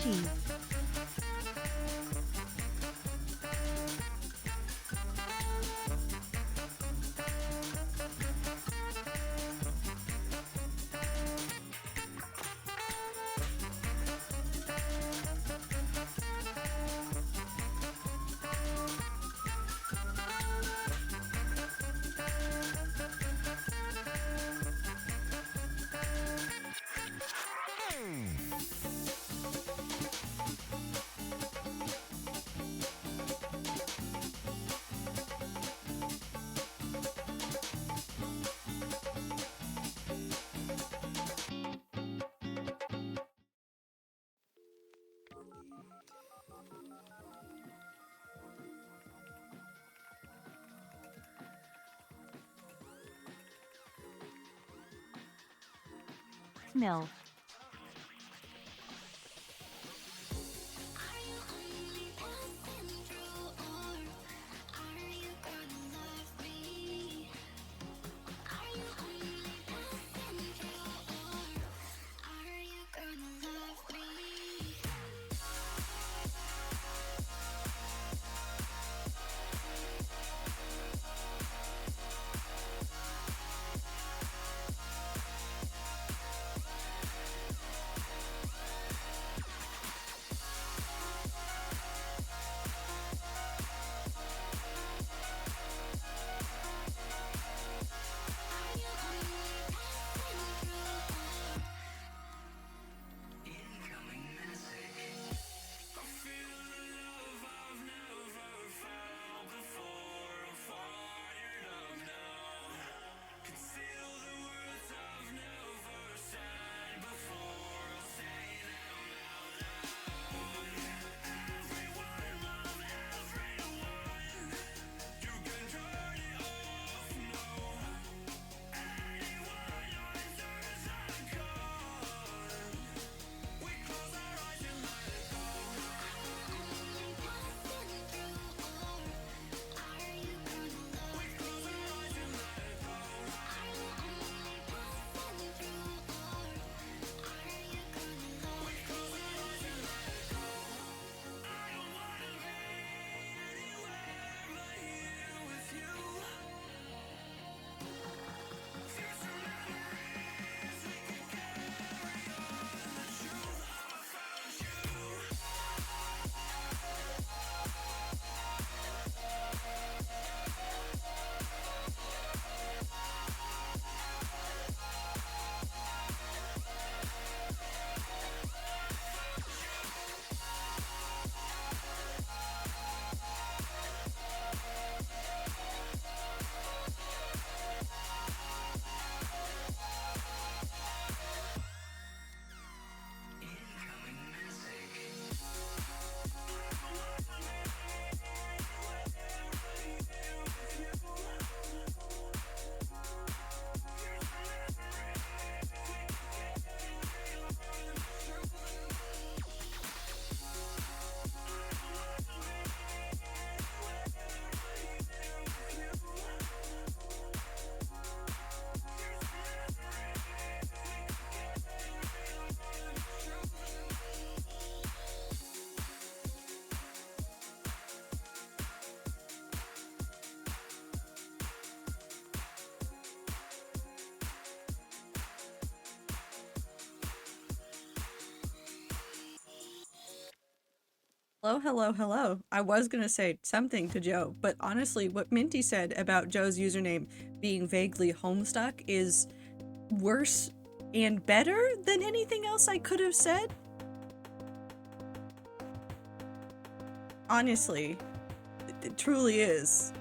She. Smell. Hello, hello, hello. I was gonna say something to Joe, but honestly, what Minty said about Joe's username being vaguely Homestuck is worse and better than anything else I could have said. Honestly, it truly is.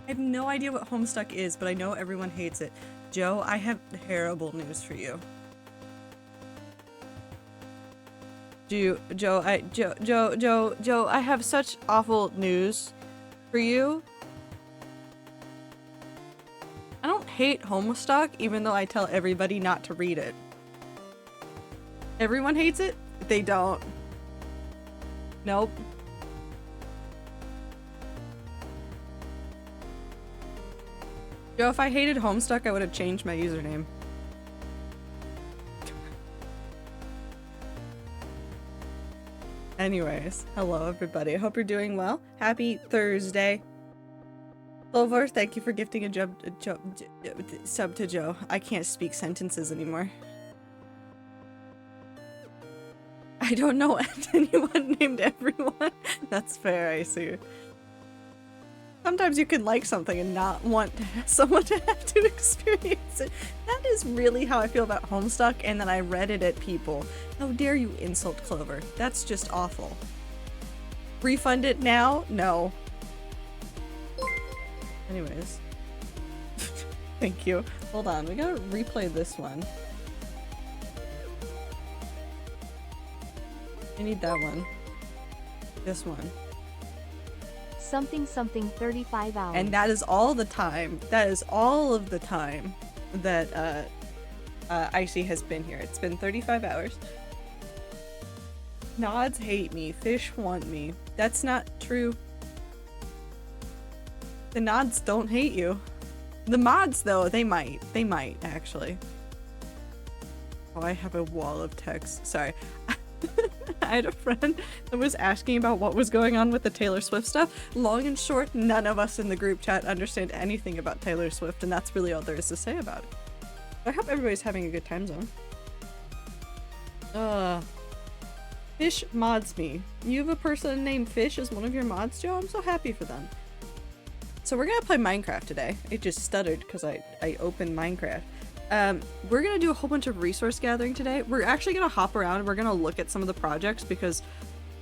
I have no idea what Homestuck is, but I know everyone hates it. Joe, I have terrible news for you. Joe, I have such awful news for you. I don't hate Homestuck, even though I tell everybody not to read it. Everyone hates it? They don't. Nope. Joe, if I hated Homestuck, I would have changed my username. Anyways, hello everybody. I hope you're doing well. Happy Thursday. Clover, thank you for gifting a sub to Joe. I can't speak sentences anymore. I don't know anyone named everyone. That's fair, I see. Sometimes you can like something and not want someone to have to experience it. That is really how I feel about Homestuck, and then I Reddit at people. How dare you insult Clover? That's just awful. Refund it now? No. Anyways. Thank you. Hold on, we gotta replay this one. I need that one. This one. Something 35 hours. And that is all the time. That is all of the time that Icy has been here. It's been 35 hours. Nods hate me. Fish want me. That's not true. The nods don't hate you. The mods, though, they might. They might, actually. Oh, I have a wall of text. Sorry. I had a friend that was asking about what was going on with the Taylor Swift stuff. Long and short, none of us in the group chat understand anything about Taylor Swift, and that's really all there is to say about it. I hope everybody's having a good time zone. Fish mods me. You have a person named Fish as one of your mods, Joe? I'm so happy for them. So we're gonna play Minecraft today. It just stuttered because I opened Minecraft. We're gonna do a whole bunch of resource gathering today. We're actually gonna hop around and we're gonna look at some of the projects because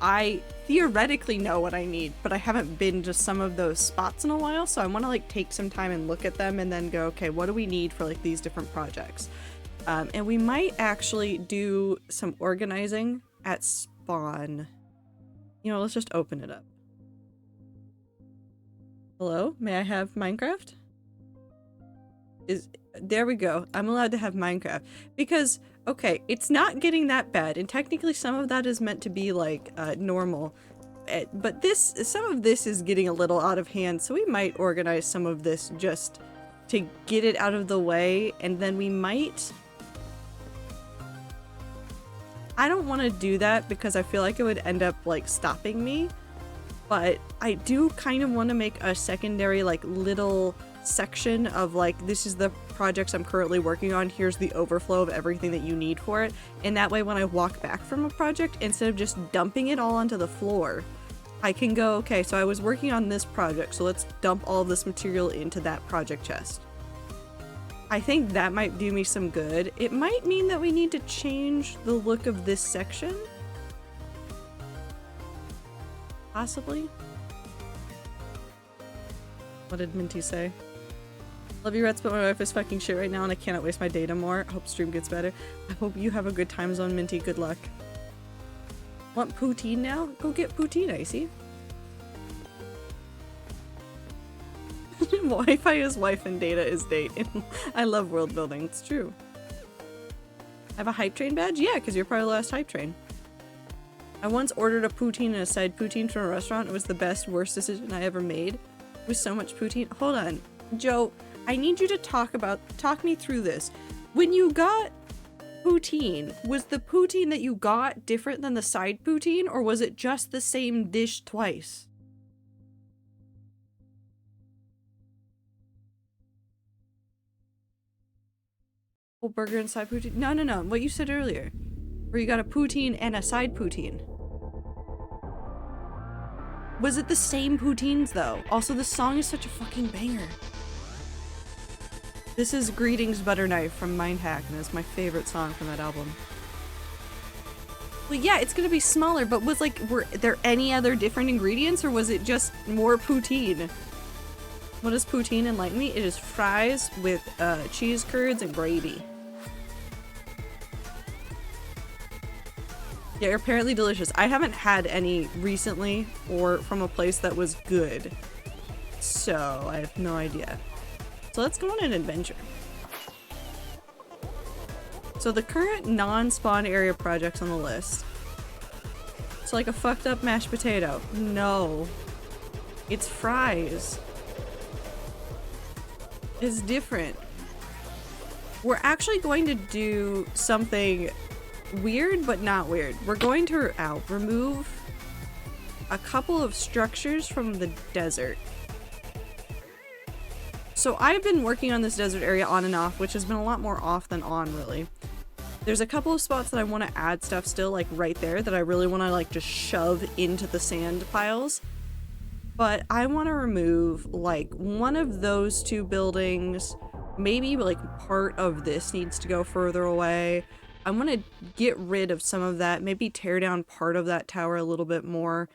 I theoretically know what I need, but I haven't been to some of those spots in a while, so I want to like take some time and look at them and then go, okay, what do we need for like these different projects? And we might actually do some organizing at spawn. You know, let's just open it up. Hello, may I have Minecraft? There we go. I'm allowed to have Minecraft because, okay, it's not getting that bad, and technically some of that is meant to be like normal, but some of this is getting a little out of hand, so we might organize some of this just to get it out of the way, and then we might... I don't want to do that because I feel like it would end up like stopping me, but I do kind of want to make a secondary like little section of like, this is the projects I'm currently working on, here's the overflow of everything that you need for it, and that way when I walk back from a project, instead of just dumping it all onto the floor, I can go, okay, so I was working on this project, so let's dump all of this material into that project chest. I think that might do me some good. It might mean that we need to change the look of this section. Possibly. What did Minty say? Love you, Reds, but my wife is fucking shit right now and I cannot waste my data more. I hope stream gets better. I hope you have a good time zone, Minty. Good luck. Want poutine now? Go get poutine, Icy. Wi-Fi is wife and data is date. I love world building. It's true. I have a hype train badge? Yeah, because you're probably the last hype train. I once ordered a poutine and a side poutine from a restaurant. It was the best, worst decision I ever made. With so much poutine. Hold on. Joe, I need you to talk me through this. When you got poutine, was the poutine that you got different than the side poutine, or was it just the same dish twice? Whole burger and side poutine? No, no, no. What you said earlier. Where you got a poutine and a side poutine. Was it the same poutines though? Also, the song is such a fucking banger. This is Greetings Butterknife from Mindhack, and it's my favorite song from that album. Well, yeah, it's gonna be smaller, but were there any other different ingredients, or was it just more poutine? What is poutine? Enlighten me. It is fries with cheese curds and gravy. Yeah, they're apparently delicious. I haven't had any recently or from a place that was good, so I have no idea. So let's go on an adventure. So the current non-spawn area projects on the list. It's like a fucked up mashed potato. No. It's fries. It's different. We're actually going to do something weird, but not weird. We're going to remove a couple of structures from the desert. So I've been working on this desert area on and off, which has been a lot more off than on, really. There's a couple of spots that I want to add stuff still, like right there, that I really want to like just shove into the sand piles. But I want to remove like one of those two buildings. Maybe like part of this needs to go further away. I want to get rid of some of that, maybe tear down part of that tower a little bit more.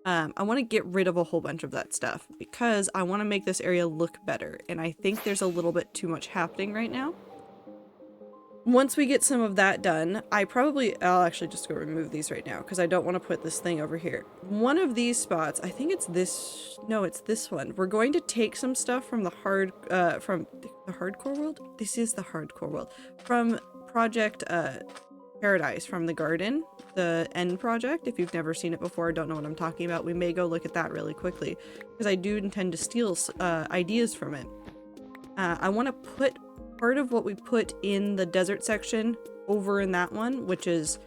I want to get rid of a whole bunch of that stuff because I want to make this area look better. And I think there's a little bit too much happening right now. Once we get some of that done, I'll actually just go remove these right now because I don't want to put this thing over here. One of these spots, I think it's this, no, it's this one. We're going to take some stuff from the from the hardcore world. This is the hardcore world. From Project Paradise, from the garden, the end project. If you've never seen it before, don't know what I'm talking about, we may go look at that really quickly because I do intend to steal ideas from it. I want to put part of what we put in the desert section over in that one, which is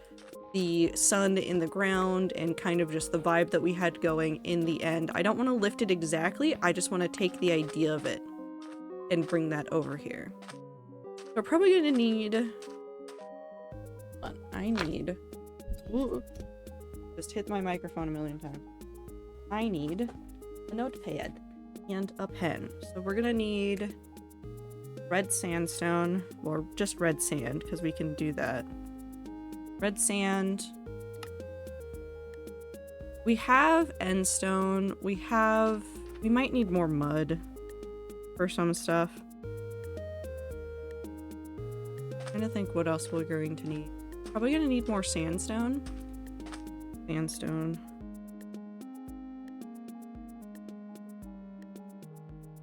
the sun in the ground and kind of just the vibe that we had going in the end. I don't want to lift it exactly, I just want to take the idea of it and bring that over here. We're probably gonna need, ooh, just hit my microphone a million times. I need a notepad and a pen. So we're gonna need red sandstone, or just red sand, because we can do that. Red sand. We have end stone. We might need more mud for some stuff. I'm trying to think what else we're going to need. Probably gonna need more sandstone. Sandstone.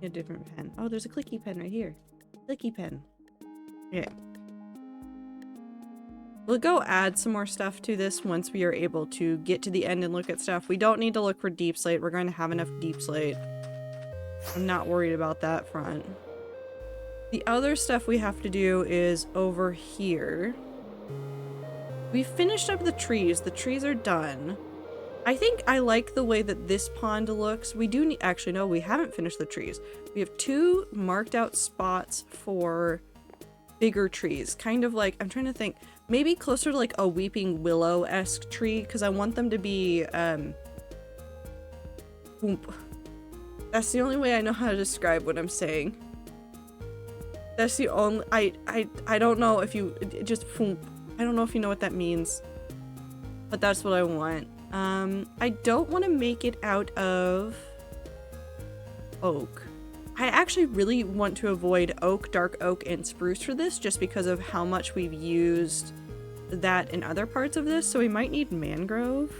A different pen. Oh, there's a clicky pen right here. Clicky pen. Okay. We'll go add some more stuff to this once we are able to get to the end and look at stuff. We don't need to look for deep slate. We're going to have enough deep slate. I'm not worried about that front. The other stuff we have to do is over here. We finished up the trees. The trees are done. I think I like the way that this pond looks. We do need, actually no, we haven't finished the trees. We have 2 marked out spots for bigger trees. Kind of like, I'm trying to think, maybe closer to like a weeping willow-esque tree, because I want them to be, that's the only way I know how to describe what I'm saying. That's the only, I don't know if you, just, I don't know if you know what that means, but that's what I want. I don't want to make it out of oak. I actually really want to avoid oak, dark oak, and spruce for this, just because of how much we've used that in other parts of this, so we might need mangrove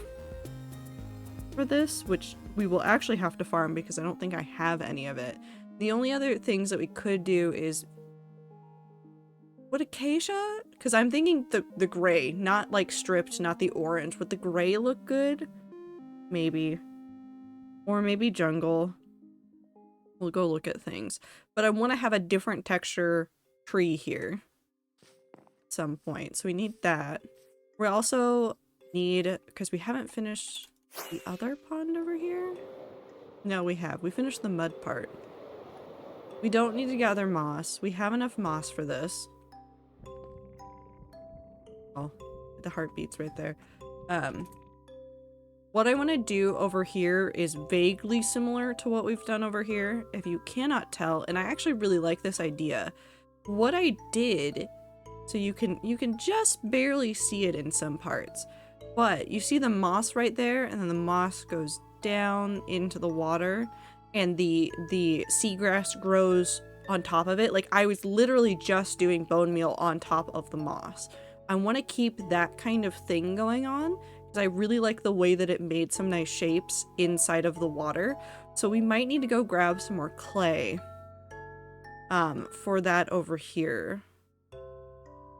for this, which we will actually have to farm because I don't think I have any of it. The only other things that we could do is, what, acacia? Because I'm thinking the gray, not like stripped, not the orange. Would the gray look good? Maybe. Or maybe jungle. We'll go look at things. But I want to have a different texture tree here at some point. So we need that. We also need, because we haven't finished the other pond over here. No, we have. We finished the mud part. We don't need to gather moss. We have enough moss for this. Oh, the heartbeats right there. What I want to do over here is vaguely similar to what we've done over here, if you cannot tell, and I actually really like this idea. What I did, so you can just barely see it in some parts, but you see the moss right there, and then the moss goes down into the water, and the seagrass grows on top of it. Like, I was literally just doing bone meal on top of the moss. I want to keep that kind of thing going on because I really like the way that it made some nice shapes inside of the water. So we might need to go grab some more clay for that over here.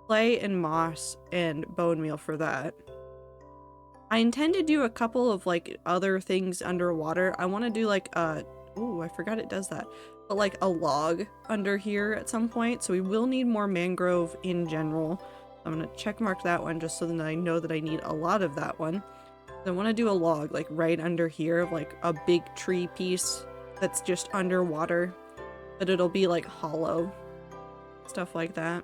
Clay and moss and bone meal for that. I intend to do a couple of like other things underwater. I want to do like oh, I forgot it does that. But like a log under here at some point. So we will need more mangrove in general. I'm going to check mark that one just so that I know that I need a lot of that one. I want to do a log like right under here of like a big tree piece that's just underwater. But it'll be like hollow. Stuff like that.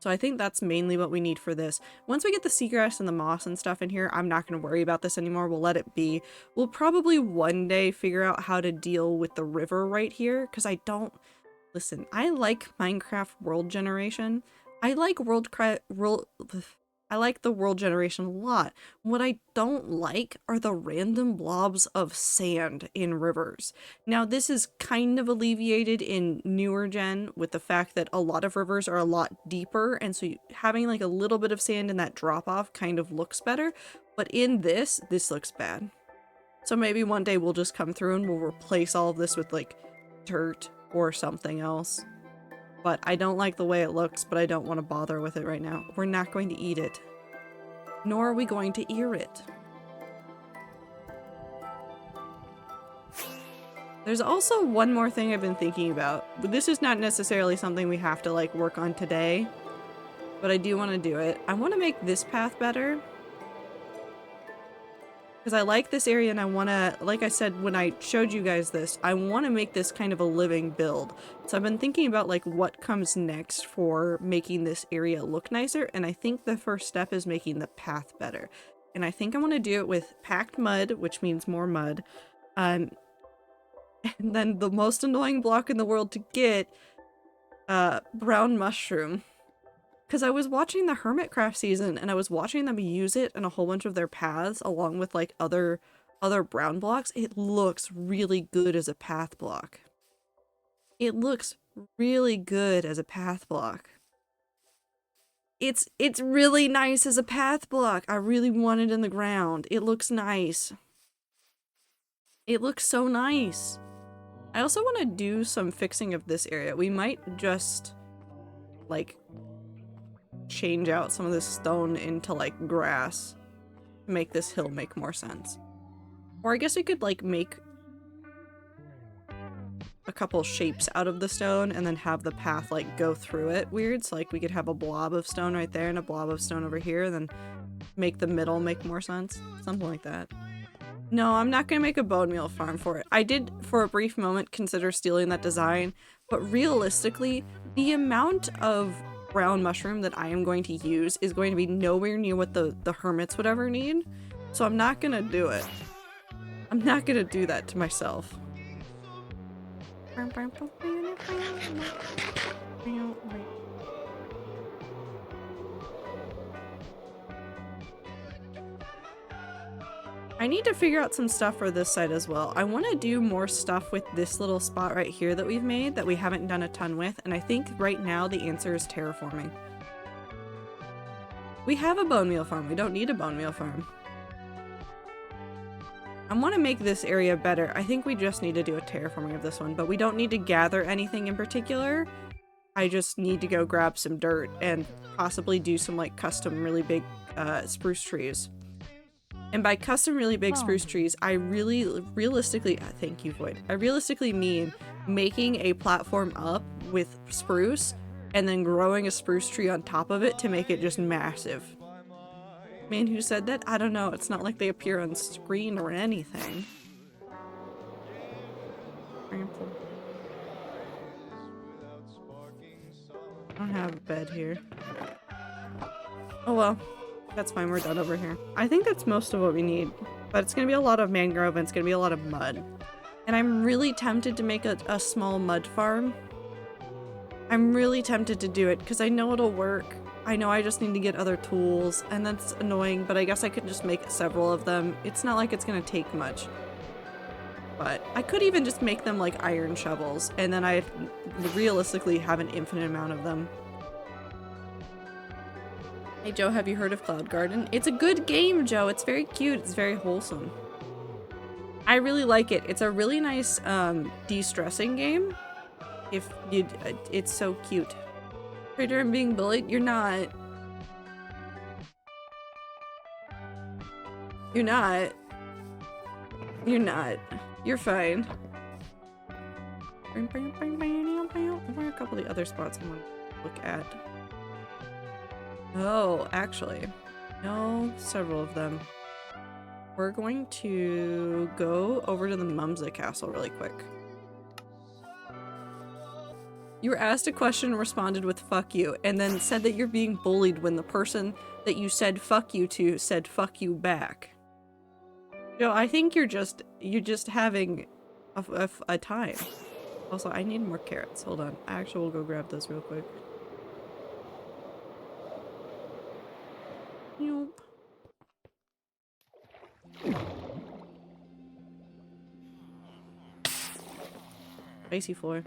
So I think that's mainly what we need for this. Once we get the seagrass and the moss and stuff in here, I'm not going to worry about this anymore. We'll let it be. We'll probably one day figure out how to deal with the river right here. Because I don't... Listen, I like Minecraft world generation. I like I like the world generation a lot. What I don't like are the random blobs of sand in rivers. Now, this is kind of alleviated in newer gen with the fact that a lot of rivers are a lot deeper, and so having like a little bit of sand in that drop off kind of looks better. But in this looks bad. So maybe one day we'll just come through and we'll replace all of this with like dirt or something else. But I don't like the way it looks, but I don't want to bother with it right now. We're not going to eat it. Nor are we going to ear it. There's also one more thing I've been thinking about. This is not necessarily something we have to like work on today, but I do want to do it. I want to make this path better. Because I like this area and I want to, like I said when I showed you guys this, I want to make this kind of a living build. So I've been thinking about like what comes next for making this area look nicer, and I think the first step is making the path better. And I think I want to do it with packed mud, which means more mud. And then the most annoying block in the world to get, brown mushroom. Because I was watching the Hermitcraft season and I was watching them use it in a whole bunch of their paths along with like other brown blocks. It looks really good as a path block. It looks really good as a path block. It's really nice as a path block. I really want it in the ground. It looks nice. It looks so nice. I also want to do some fixing of this area. We might just like change out some of this stone into like grass to make this hill make more sense. Or I guess we could like make a couple shapes out of the stone and then have the path like go through it weird. So like we could have a blob of stone right there and a blob of stone over here, and then make the middle make more sense. Something like that. No, I'm not gonna make a bone meal farm for it. I did for a brief moment consider stealing that design, but realistically, the amount of brown mushroom that I am going to use is going to be nowhere near what the hermits would ever need. So I'm not gonna do it. I'm not gonna do that to myself. I need to figure out some stuff for this side as well. I want to do more stuff with this little spot right here that we've made that we haven't done a ton with, and I think right now the answer is terraforming. We have a bone meal farm. We don't need a bone meal farm. I want to make this area better. I think we just need to do a terraforming of this one, but we don't need to gather anything in particular. I just need to go grab some dirt and possibly do some like custom really big spruce trees. And by custom really big spruce trees, I realistically, thank you, Void. I realistically mean making a platform up with spruce and then growing a spruce tree on top of it to make it just massive. Man, who said that? I don't know. It's not like they appear on screen or anything. I don't have a bed here. Oh well. That's fine, we're done over here. I think that's most of what we need, but it's gonna be a lot of mangrove and it's gonna be a lot of mud. And I'm really tempted to make a small mud farm. I'm really tempted to do it because I know it'll work. I know I just need to get other tools, and that's annoying, but I guess I could just make several of them. It's not like it's gonna take much. But I could even just make them like iron shovels, and then I'd realistically have an infinite amount of them. Hey Joe, have you heard of Cloud Garden? It's a good game, Joe. It's very cute. It's very wholesome. I really like it. It's a really nice de-stressing game. If you, it's so cute. Trader, I'm being bullied. You're not. You're not. You're not. You're fine. What are a couple of the other spots I want to look at? Oh, actually, no, several of them. We're going to go over to the Mumsy Castle really quick. You were asked a question and responded with "fuck you," and then said that you're being bullied when the person that you said "fuck you" to said "fuck you" back. Joe, I think you're just having a time. Also, I need more carrots. Hold on, I actually will go grab those real quick. Nope. Icy floor.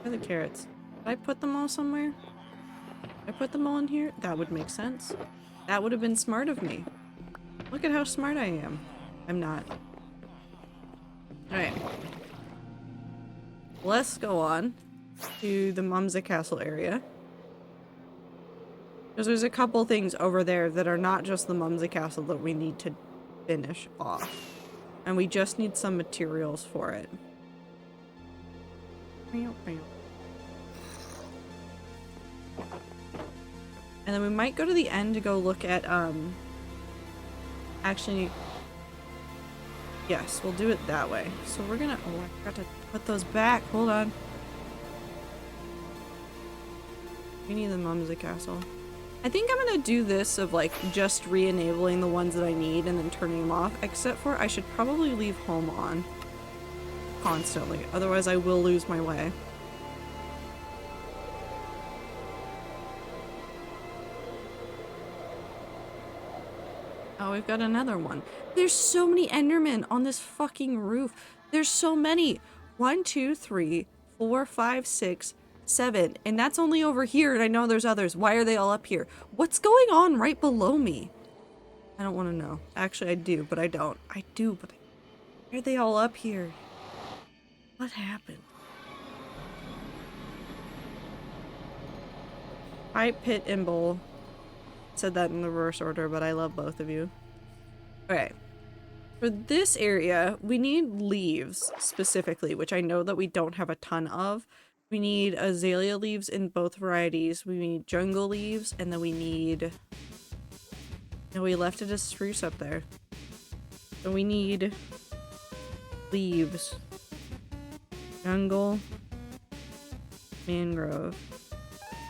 Where are the carrots? Did I put them all somewhere? Did I put them all in here? That would make sense. That would have been smart of me. Look at how smart I am. I'm not. Alright. Let's go on to the Mumsy Castle area. Because there's a couple things over there that are not just the Mumsy Castle that we need to finish off. And we just need some materials for it. And then we might go to the end to go look at, actually, yes, we'll do it that way. So we're gonna, oh, I forgot to put those back. Hold on. We need the Mumsy Castle. I think I'm gonna do this of like just re-enabling the ones that I need and then turning them off, except for I should probably leave home on constantly, otherwise I will lose my way. Oh, we've got another one. There's so many Endermen on this fucking roof. There's so many. 1, 2, 3, 4, 5, 6, 7, and that's only over here, and I know there's others. Why are they all up here? What's going on right below me? I don't want to know. Actually, I do, but I don't. I do, but why are they all up here? What happened? Pipe, Pit, and Bowl. Said that in the reverse order, but I love both of you. Okay. For this area, we need leaves specifically, which I know that we don't have a ton of. We need azalea leaves in both varieties. We need jungle leaves, and then we need... No, we left it as spruce up there. So we need leaves. Jungle. Mangrove.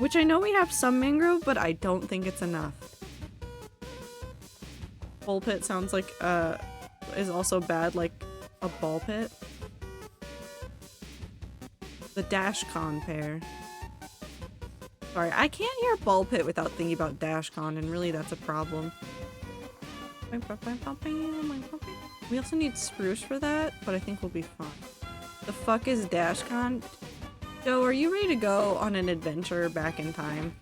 Which I know we have some mangrove, but I don't think it's enough. Ball pit sounds like, is also bad, like a ball pit. The Dashcon pear. Sorry, I can't hear ball pit without thinking about Dashcon, and really that's a problem. We also need spruce for that, but I think we'll be fine. The fuck is Dashcon? Joe, are you ready to go on an adventure back in time?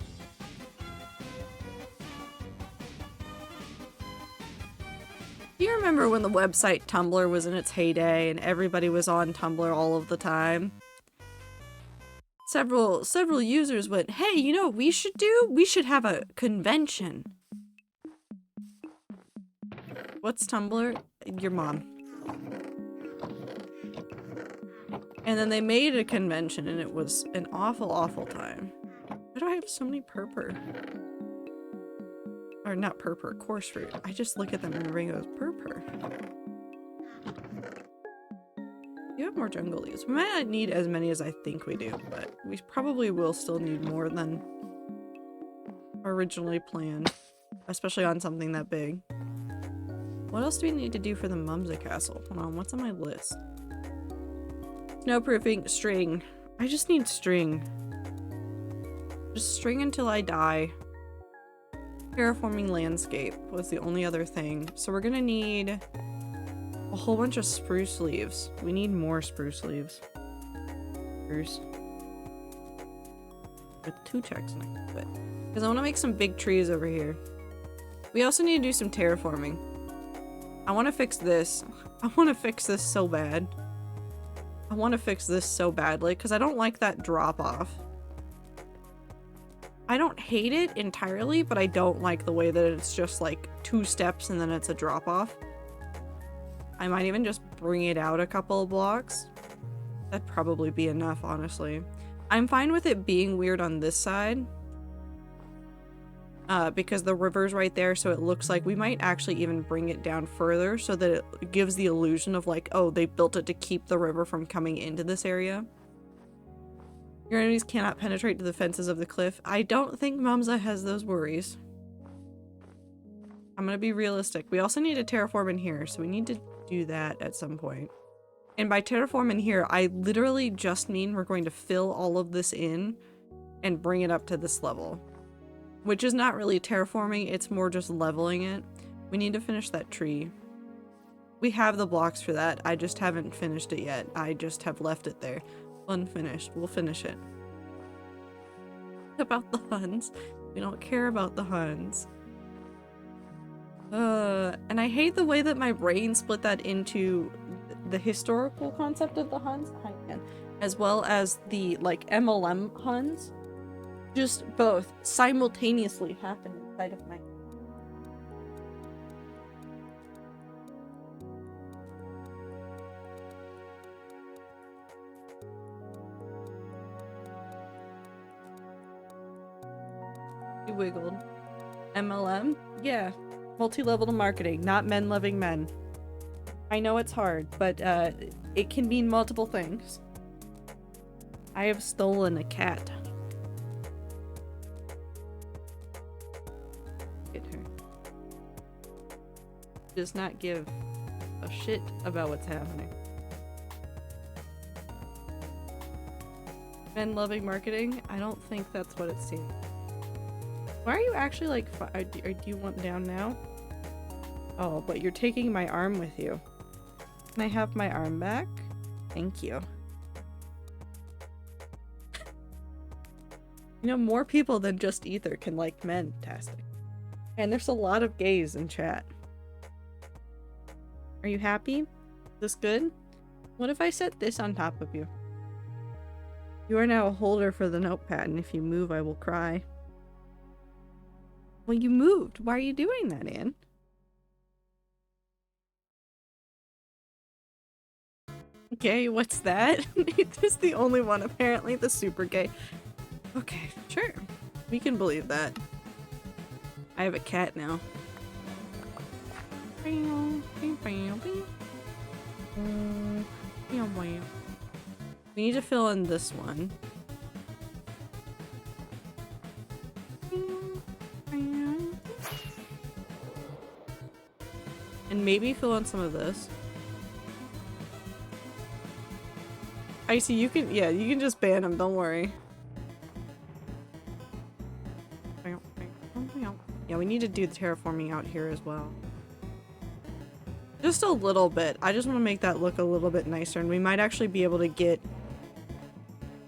Do you remember when the website Tumblr was in its heyday and everybody was on Tumblr all of the time? Several users went, hey, you know what we should do? We should have a convention. What's Tumblr? Your mom. And then they made a convention and it was an awful, awful time. Why do I have so many purpur? Or not purpur, coarse fruit. I just look at them and my brain goes, purpur. You have more jungle leaves. We might not need as many as I think we do, but we probably will still need more than originally planned. Especially on something that big. What else do we need to do for the Mumsy Castle? Hold on, what's on my list? Snowproofing, string. I just need string. Just string until I die. Terraforming landscape was the only other thing. So we're gonna need a whole bunch of spruce leaves. We need more spruce leaves. Spruce. With 2 checks next to it. Because I want to make some big trees over here. We also need to do some terraforming. I want to fix this. I want to fix this so bad. I want to fix this so badly because I don't like that drop off. I don't hate it entirely, but I don't like the way that it's just like 2 steps and then it's a drop off. I might even just bring it out a couple of blocks. That'd probably be enough, honestly. I'm fine with it being weird on this side. Because the river's right there, so it looks like we might actually even bring it down further so that it gives the illusion of like, oh, they built it to keep the river from coming into this area. Your enemies cannot penetrate to the fences of the cliff. I don't think Mumza has those worries. I'm gonna be realistic. We also need to terraform in here, so we need to do that at some point. And by terraform in here, I literally just mean we're going to fill all of this in and bring it up to this level. Which is not really terraforming, it's more just leveling it. We need to finish that tree. We have the blocks for that, I just haven't finished it yet. I just have left it there. Unfinished. We'll finish it. About the Huns. We don't care about the Huns. And I hate the way that my brain split that into the historical concept of the Huns, as well as the, like, MLM Huns. Just both simultaneously happen inside of my... You wiggled. MLM? Yeah. Multi-level marketing, not men loving men. I know it's hard, but it can mean multiple things. I have stolen a cat. Get her. Does not give a shit about what's happening. Men loving marketing? I don't think that's what it seems. Why are you actually like, do you want down now? Oh, but you're taking my arm with you. Can I have my arm back? Thank you. You know, more people than just Ether can like men, Tastic. And there's a lot of gays in chat. Are you happy? Is this good? What if I set this on top of you? You are now a holder for the notepad, and if you move, I will cry. Well, you moved. Why are you doing that, Anne? Gay, what's that? It's the only one, apparently, the super gay. Okay, sure. We can believe that. I have a cat now. We need to fill in this one. And maybe fill in some of this. Icy, you can, yeah, you can just ban him, don't worry. Yeah, we need to do the terraforming out here as well. Just a little bit. I just want to make that look a little bit nicer, and we might actually be able to get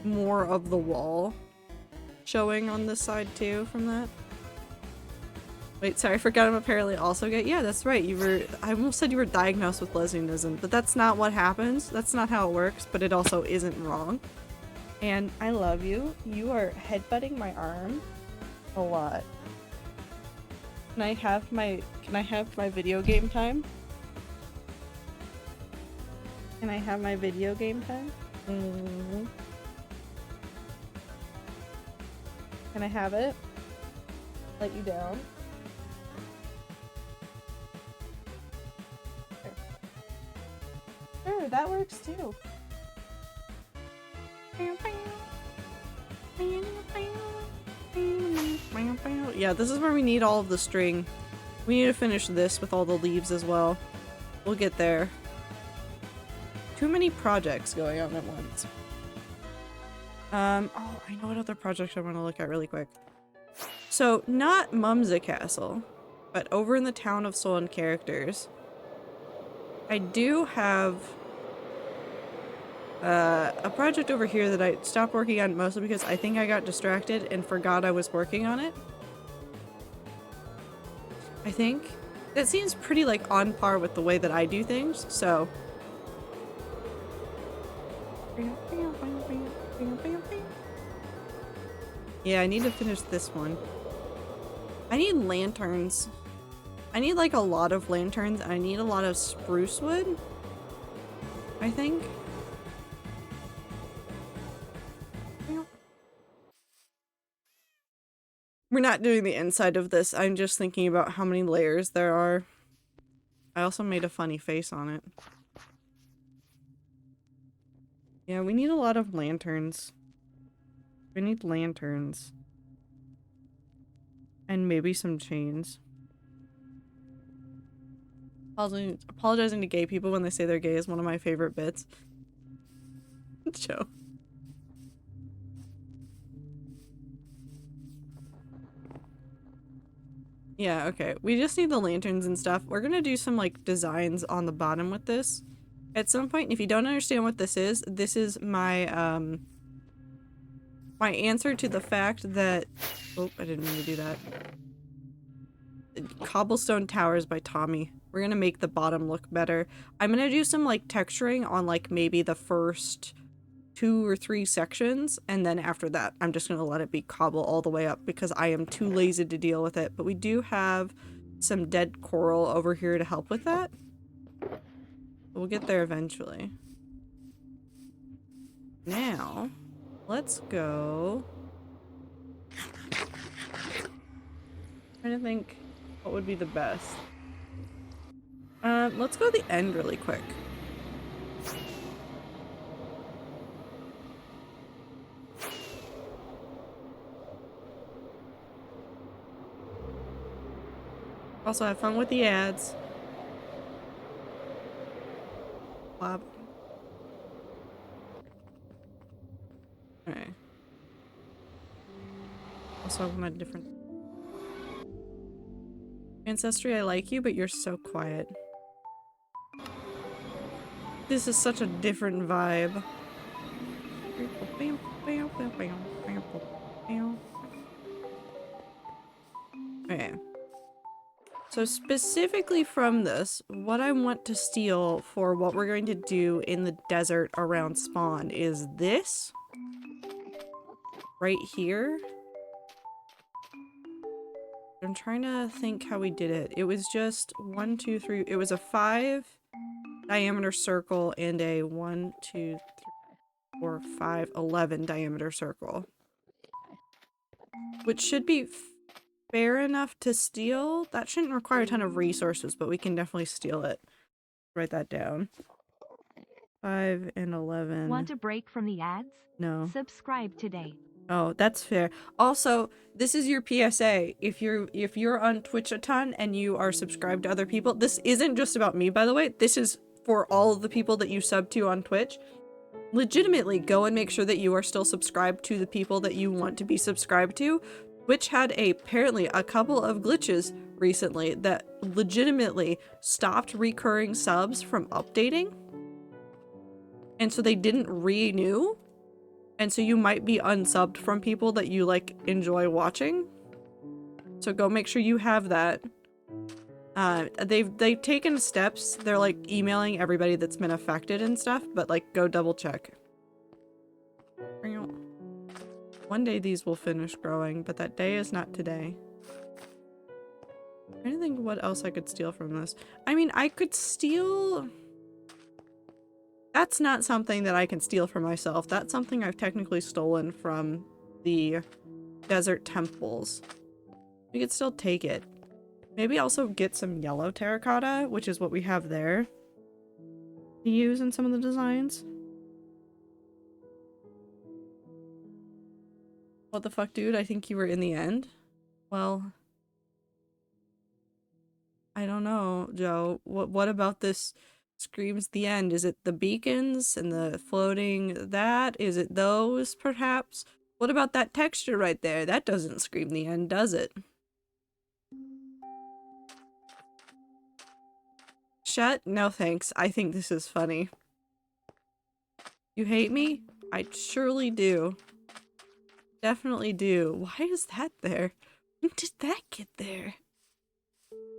more of the wall showing on this side too from that. Wait, sorry, I forgot I'm apparently also gay. Yeah, that's right. I almost said you were diagnosed with lesbianism, but that's not what happens. That's not how it works, but it also isn't wrong. And I love you. You are headbutting my arm a lot. Can I have my video game time? Can I have my video game time? Mm-hmm. Can I have it? Let you down? Sure, that works too. Yeah, this is where we need all of the string. We need to finish this with all the leaves as well. We'll get there. Too many projects going on at once. Oh, I know what other project I want to look at really quick. So, not Mumza Castle, but over in the town of Soul and Characters. I do have a project over here that I stopped working on mostly because I think I got distracted and forgot I was working on it. I think. That seems pretty like on par with the way that I do things, so. Yeah, I need to finish this one. I need lanterns. I need like a lot of lanterns and I need a lot of spruce wood, I think. We're not doing the inside of this. I'm just thinking about how many layers there are. I also made a funny face on it. Yeah, we need a lot of lanterns. We need lanterns. And maybe some chains. Apologizing to gay people when they say they're gay is one of my favorite bits. Joe. Yeah, okay. We just need the lanterns and stuff. We're gonna do some like designs on the bottom with this. At some point, if you don't understand what this is my my answer to the fact that oh, I didn't mean to do that. Cobblestone Towers by Tommy. We're gonna make the bottom look better. I'm gonna do some like texturing on like maybe the first 2 or 3 sections, and then after that I'm just gonna let it be cobble all the way up because I am too lazy to deal with it. But we do have some dead coral over here to help with that. We'll get there eventually. Now, let's go. Trying to think what would be the best. Let's go to the end really quick. Also, have fun with the ads. Plop. Okay. Also, I want a different ancestry. I like you, but you're so quiet. This is such a different vibe. Okay. So specifically from this, what I want to steal for what we're going to do in the desert around spawn is this. Right here. I'm trying to think how we did it. It was just 1, 2, 3. It was a 5 diameter circle and a 1, 2, 3, 4, 5, 11 diameter circle. Which should be fair enough to steal. That shouldn't require a ton of resources, but we can definitely steal it. Write that down. 5 and 11. Want a break from the ads? No. Subscribe today. Oh, that's fair. Also, this is your PSA. If you're on Twitch a ton and you are subscribed to other people, this isn't just about me, by the way. This is for all of the people that you sub to on Twitch. Legitimately, go and make sure that you are still subscribed to the people that you want to be subscribed to. Twitch had apparently a couple of glitches recently that legitimately stopped recurring subs from updating. And so they didn't renew. And so you might be unsubbed from people that you like enjoy watching. So go make sure you have that. They've taken steps. They're like emailing everybody that's been affected and stuff, but like go double check. One day these will finish growing, but that day is not today. I'm trying to think what else I could steal from this. I mean, I could steal... That's not something that I can steal for myself. That's something I've technically stolen from the desert temples. We could still take it. Maybe also get some yellow terracotta, which is what we have there, to use in some of the designs. What the fuck, dude? I think you were in the end. Well, I don't know, Joe. What about this screams the end? Is it the beacons and the floating that? Is it those, perhaps? What about that texture right there? That doesn't scream the end, does it? shut? No thanks. I think this is funny. You hate me? I surely do. Definitely do. Why is that there? When did that get there?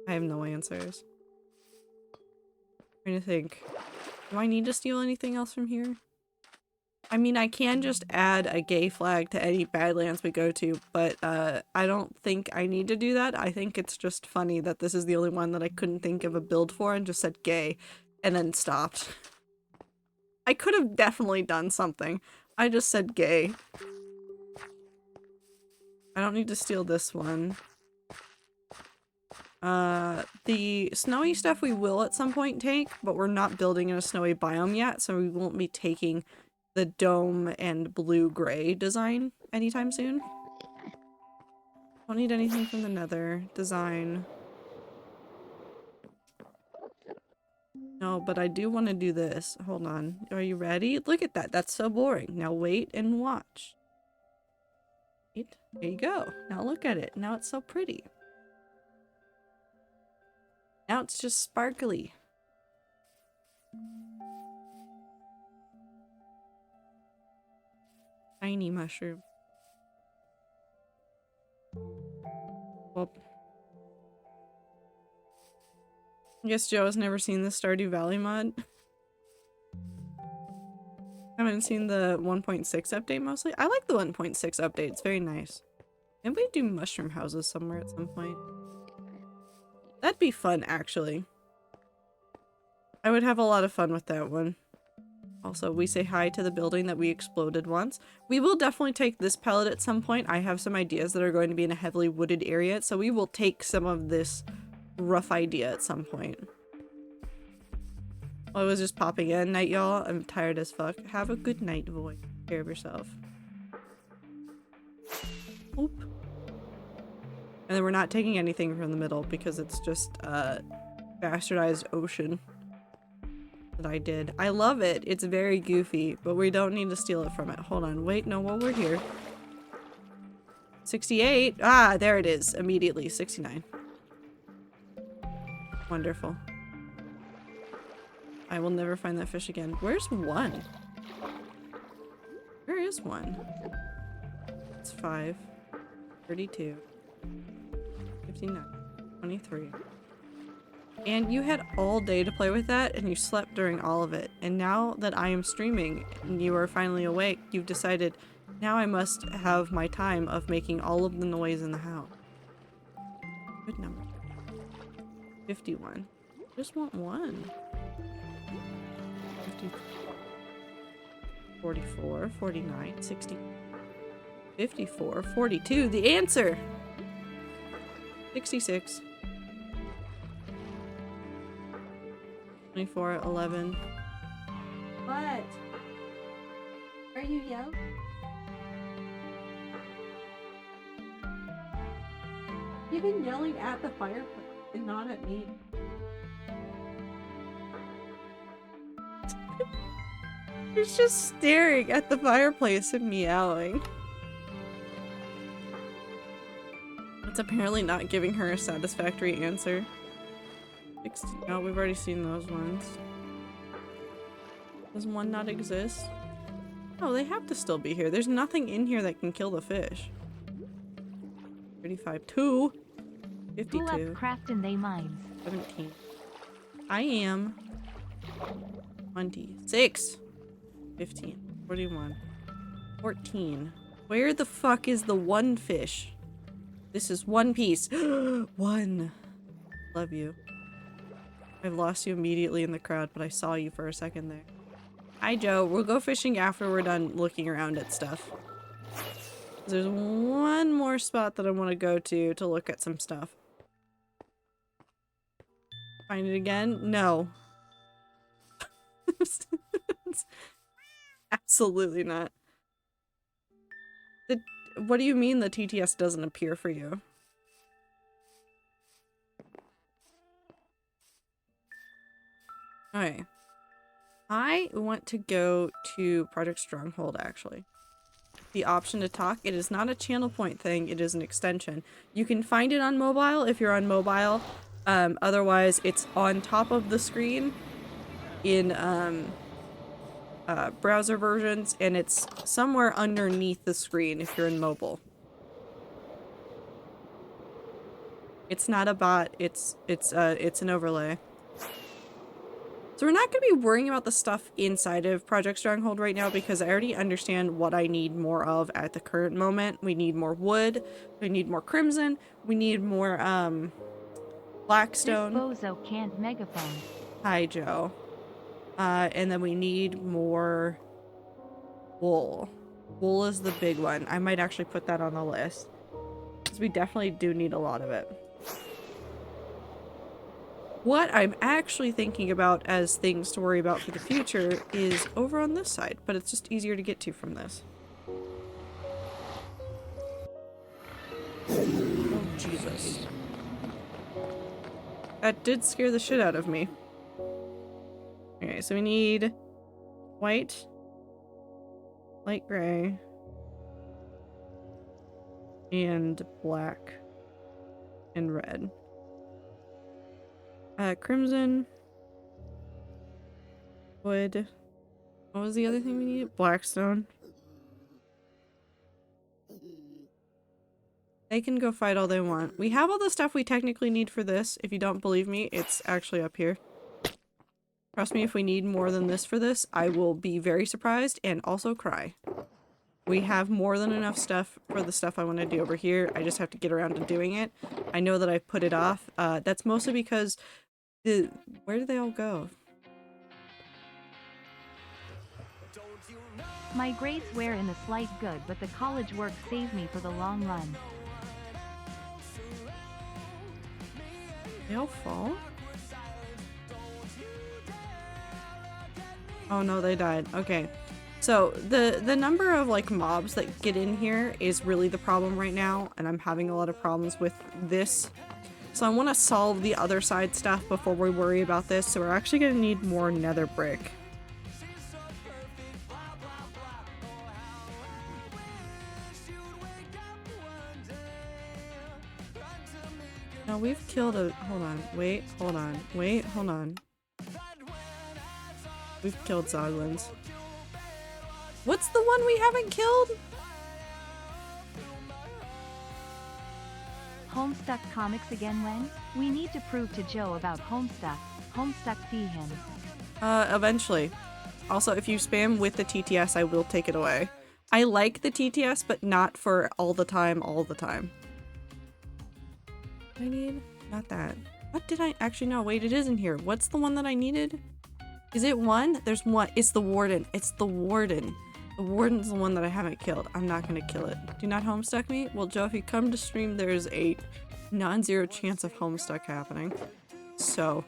I have no answers. I'm trying to think. Do I need to steal anything else from here? I mean, I can just add a gay flag to any Badlands we go to, but I don't think I need to do that. I think it's just funny that this is the only one that I couldn't think of a build for and just said gay and then stopped. I could have definitely done something. I just said gay. I don't need to steal this one. The snowy stuff we will at some point take, but we're not building in a snowy biome yet, so we won't be taking the dome and blue-gray design anytime soon. Don't need anything from the nether. Design. No, but I do want to do this. Hold on. Are you ready? Look at that. That's so boring. Now wait and watch. Wait. There you go. Now look at it. Now it's so pretty. Now it's just sparkly. Tiny mushroom. Well, I guess Joe has never seen the Stardew Valley mod. I haven't seen the 1.6 update mostly. I like the 1.6 update. It's very nice. Maybe we do mushroom houses somewhere at some point. That'd be fun, actually. I would have a lot of fun with that one. Also, we say hi to the building that we exploded once. We will definitely take this pellet at some point. I have some ideas that are going to be in a heavily wooded area, so we will take some of this rough idea at some point. Well, I was just popping in. Night, y'all. I'm tired as fuck. Have a good night, boy. Take care of yourself. Oop. And then we're not taking anything from the middle because it's just bastardized ocean that I did. I love it. It's very goofy, but we don't need to steal it from it. Hold on. Wait, no, while we're here. 68. Ah, there it is. Immediately. 69. Wonderful. I will never find that fish again. Where's one? Where is one? It's 5. 32. 59. 23. And you had all day to play with that, and you slept during all of it. And now that I am streaming, and you are finally awake, you've decided, now I must have my time of making all of the noise in the house. Good number. 51. Just want one. 50, 44, 49, 60, 54, 42. The answer! 66. 24, 11. What? Are you yelling? You've been yelling at the fireplace and not at me. He's just staring at the fireplace and meowing. It's apparently not giving her a satisfactory answer. No, we've already seen those ones. Does one not exist? Oh, they have to still be here. There's nothing in here that can kill the fish. 35. 2. 52. Who left craft in they mines? 17. I am 26. 15. 41. 14. Where the fuck is the one fish? This is one piece. One. Love you. I've lost you immediately in the crowd, but I saw you for a second there. Hi, Joe. We'll go fishing after we're done looking around at stuff. There's one more spot that I want to go to look at some stuff. Find it again? No. Absolutely not. What do you mean the TTS doesn't appear for you? Okay. I want to go to Project Stronghold, actually. The option to talk. It is not a channel point thing. It is an extension. You can find it on mobile if you're on mobile. Otherwise, it's on top of the screen in browser versions, and it's somewhere underneath the screen if you're in mobile. It's not a bot, it's an overlay. So we're not going to be worrying about the stuff inside of Project Stronghold right now because I already understand what I need more of at the current moment. We need more wood, we need more crimson, we need more blackstone. This bozo can't megaphone. Hi, Joe. And then we need more wool. Wool is the big one. I might actually put that on the list because we definitely do need a lot of it. What I'm actually thinking about as things to worry about for the future is over on this side, but it's just easier to get to from this. Oh, Jesus. That did scare the shit out of me. Okay, so we need white, light gray, and black, and red. Crimson, wood. What was the other thing we needed? Blackstone. They can go fight all they want. We have all the stuff we technically need for this. If you don't believe me, it's actually up here. Trust me, if we need more than this for this, I will be very surprised and also cry. We have more than enough stuff for the stuff I want to do over here. I just have to get around to doing it. I know that I put it off. That's mostly because where did they all go? My grades were in the slight good, but the college work saved me for the long run. They all fall? Oh no, they died. Okay. So the number of like mobs that get in here is really the problem right now, and I'm having a lot of problems with this. So I want to solve the other side stuff before we worry about this, so we're actually going to need more nether brick. Now we've killed a- hold on, wait, hold on, wait, hold on. We've killed Zoglins. What's the one we haven't killed? Homestuck comics again when? We need to prove to Joe about Homestuck. Homestuck fee him. Eventually. Also, if you spam with the TTS, I will take it away. I like the TTS, but not for all the time, all the time. I need? Not that. What did I actually no, wait, it is in here. What's the one that I needed? Is it one? There's one. It's the Warden. It's the Warden. The Warden's the one that I haven't killed. I'm not gonna kill it. Do not Homestuck me? Well, Joe, if you come to stream, there's a non-zero chance of Homestuck happening. So,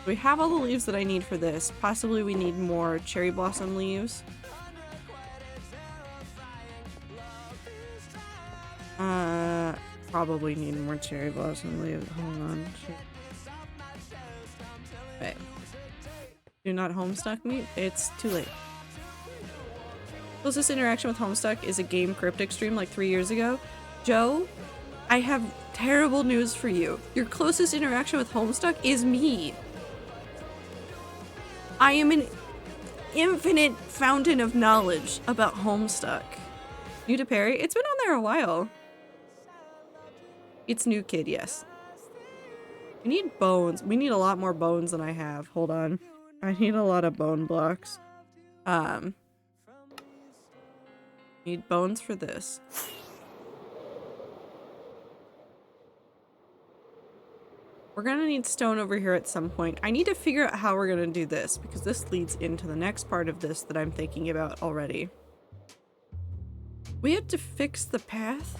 we have all the leaves that I need for this. Possibly we need more cherry blossom leaves. Probably need more cherry blossom leaves. Hold on. Wait. Do not Homestuck me? It's too late. Closest interaction with Homestuck is a Game Cryptic stream like 3 years ago. Joe, I have terrible news for you. Your closest interaction with Homestuck is me. I am an infinite fountain of knowledge about Homestuck. New to Perry? It's been on there a while. It's new kid, yes. We need bones. We need a lot more bones than I have. Hold on. I need a lot of bone blocks. Need bones for this. We're gonna need stone over here at some point. I need to figure out how we're gonna do this because this leads into the next part of this that I'm thinking about already. We have to fix the path.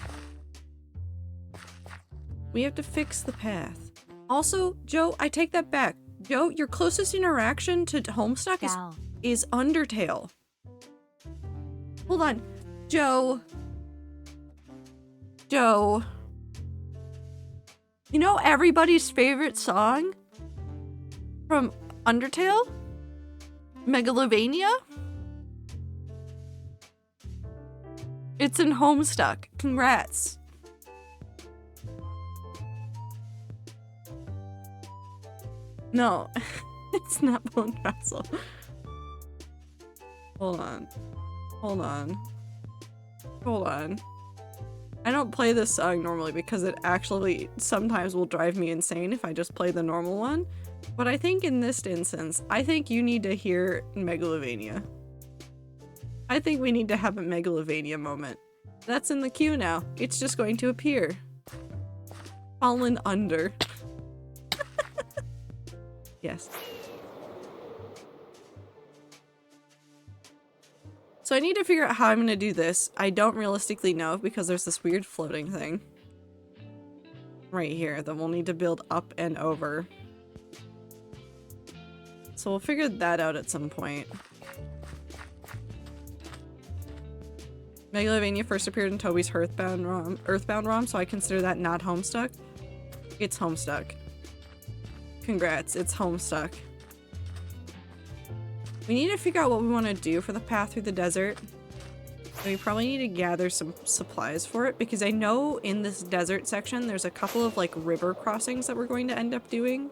We have to fix the path. Also, Joe, I take that back. Joe, your closest interaction to Homestuck is Undertale. Hold on. Joe. Joe. You know everybody's favorite song from Undertale? Megalovania? It's in Homestuck. Congrats. No, it's not Bone Castle. Hold on. Hold on. Hold on. I don't play this song normally because it actually sometimes will drive me insane if I just play the normal one. But I think in this instance, I think you need to hear Megalovania. I think we need to have a Megalovania moment. That's in the queue now. It's just going to appear. Fallen Under. Yes. So I need to figure out how I'm going to do this. I don't realistically know because there's this weird floating thing right here that we'll need to build up and over. So we'll figure that out at some point. Megalovania first appeared in Toby's Earthbound ROM, so I consider that not Homestuck. It's Homestuck. Congrats, it's Homestuck. We need to figure out what we want to do for the path through the desert. We probably need to gather some supplies for it because I know in this desert section there's a couple of like river crossings that we're going to end up doing.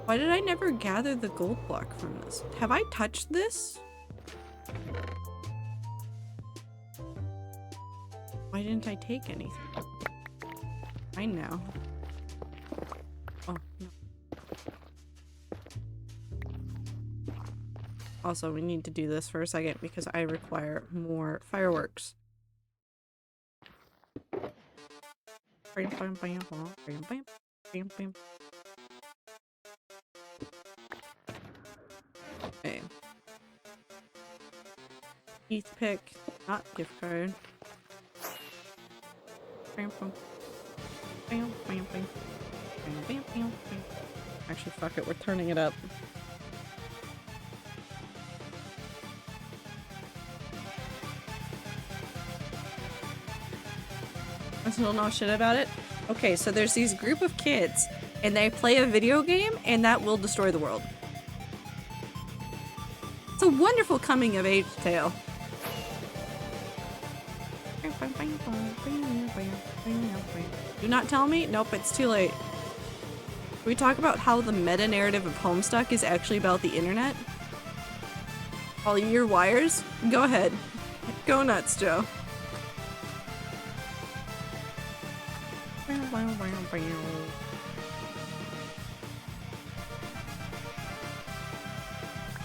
Why did I never gather the gold block from this? Have I touched this? Why didn't I take anything? I know. Oh, no. Also, we need to do this for a second because I require more fireworks. Okay. Teeth pick, not gift card. Actually, fuck it, we're turning it up. I still don't know shit about it. Okay, so there's these group of kids, and they play a video game, and that will destroy the world. It's a wonderful coming of age tale. Do not tell me? Nope, it's too late. Can we talk about how the meta-narrative of Homestuck is actually about the internet? All your wires? Go ahead. Go nuts, Joe.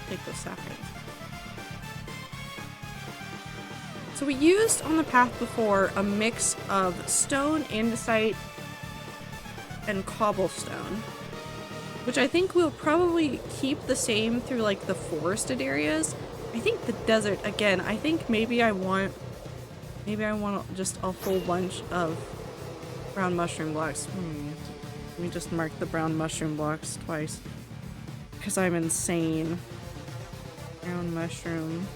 Take those saplings. So we used on the path before a mix of stone, andesite, and cobblestone, which I think we'll probably keep the same through like the forested areas. I think the desert, again, I think maybe I want just a whole bunch of brown mushroom blocks. Let me just mark the brown mushroom blocks twice because I'm insane. Brown mushroom.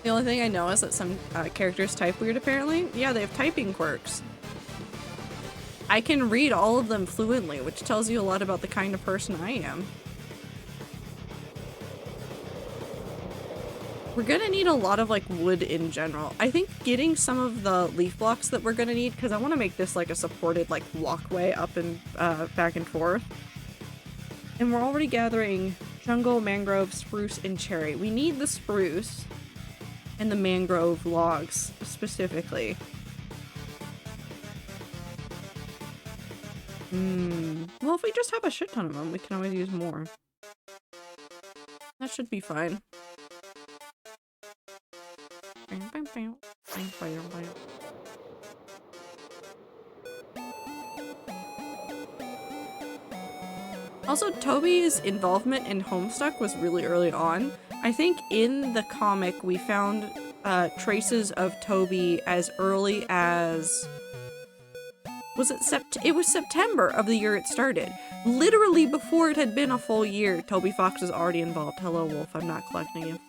The only thing I know is that some characters type weird, apparently. Yeah, they have typing quirks. I can read all of them fluently, which tells you a lot about the kind of person I am. We're gonna need a lot of, like, wood in general. I think getting some of the leaf blocks that we're gonna need, because I want to make this, like, a supported, like, walkway up and back and forth. And we're already gathering jungle, mangrove, spruce, and cherry. We need the spruce and the mangrove logs, specifically. Well, if we just have a shit ton of them, we can always use more. That should be fine. Also, Toby's involvement in Homestuck was really early on. I think in the comic we found traces of Toby as early as... It was September of the year it started. Literally before it had been a full year, Toby Fox was already involved. Hello, Wolf, I'm not collecting you.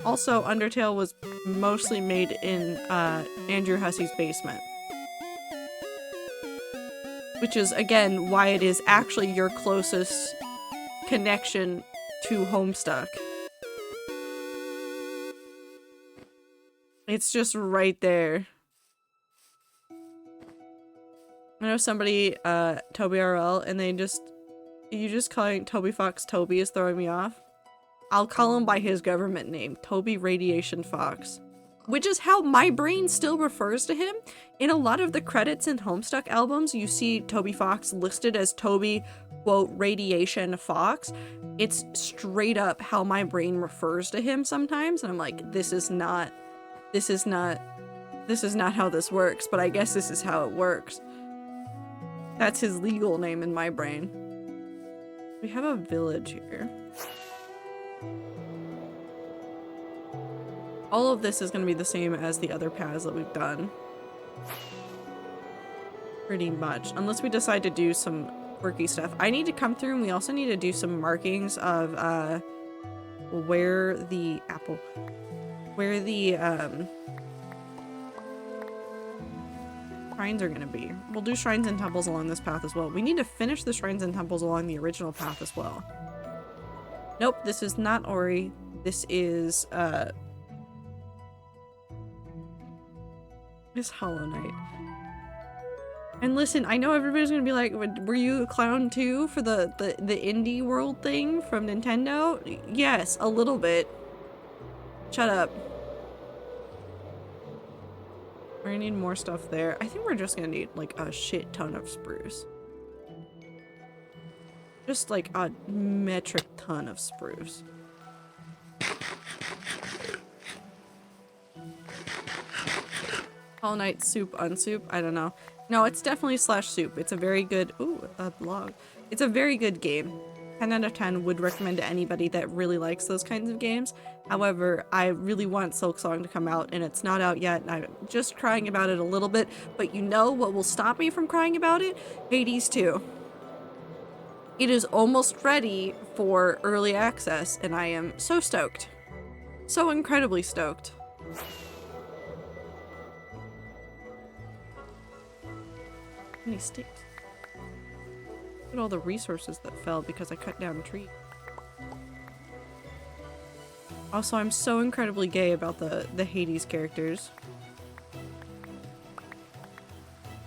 Also, Undertale was mostly made in Andrew Hussey's basement. which is, again, why it is actually your closest connection to Homestuck. It's just right there. I know somebody, Toby RL, and you just calling Toby Fox Toby is throwing me off. I'll call him by his government name, Toby Radiation Fox. Which is how my brain still refers to him. In a lot of the credits in Homestuck albums, you see Toby Fox listed as Toby, quote, Radiation Fox. It's straight up how my brain refers to him sometimes, and I'm like, this is not how this works, but I guess this is how it works. That's his legal name in my brain. We have a village here. All of this is going to be the same as the other paths that we've done. Pretty much. Unless we decide to do some quirky stuff. I need to come through, and we also need to do some markings of where the shrines are going to be. We'll do shrines and temples along this path as well. We need to finish the shrines and temples along the original path as well. Nope, this is not Ori. This is Hollow Knight. And listen, I know everybody's gonna be like, were you a clown too for the indie world thing from Nintendo? Yes, a little bit. Shut up. We're gonna need more stuff there. I think we're just gonna need like a shit ton of spruce. Just like a metric ton of spruce. Hollow Knight soup unsoup? I don't know. No, it's definitely slash soup. It's a very good— ooh, a blog. It's a very good game. 10 out of 10 would recommend to anybody that really likes those kinds of games. However, I really want Silksong to come out, and it's not out yet, and I'm just crying about it a little bit, but you know what will stop me from crying about it? Hades 2. It is almost ready for early access, and I am so stoked. So incredibly stoked. How many sticks? Look at all the resources that fell because I cut down a tree. Also, I'm so incredibly gay about the Hades characters.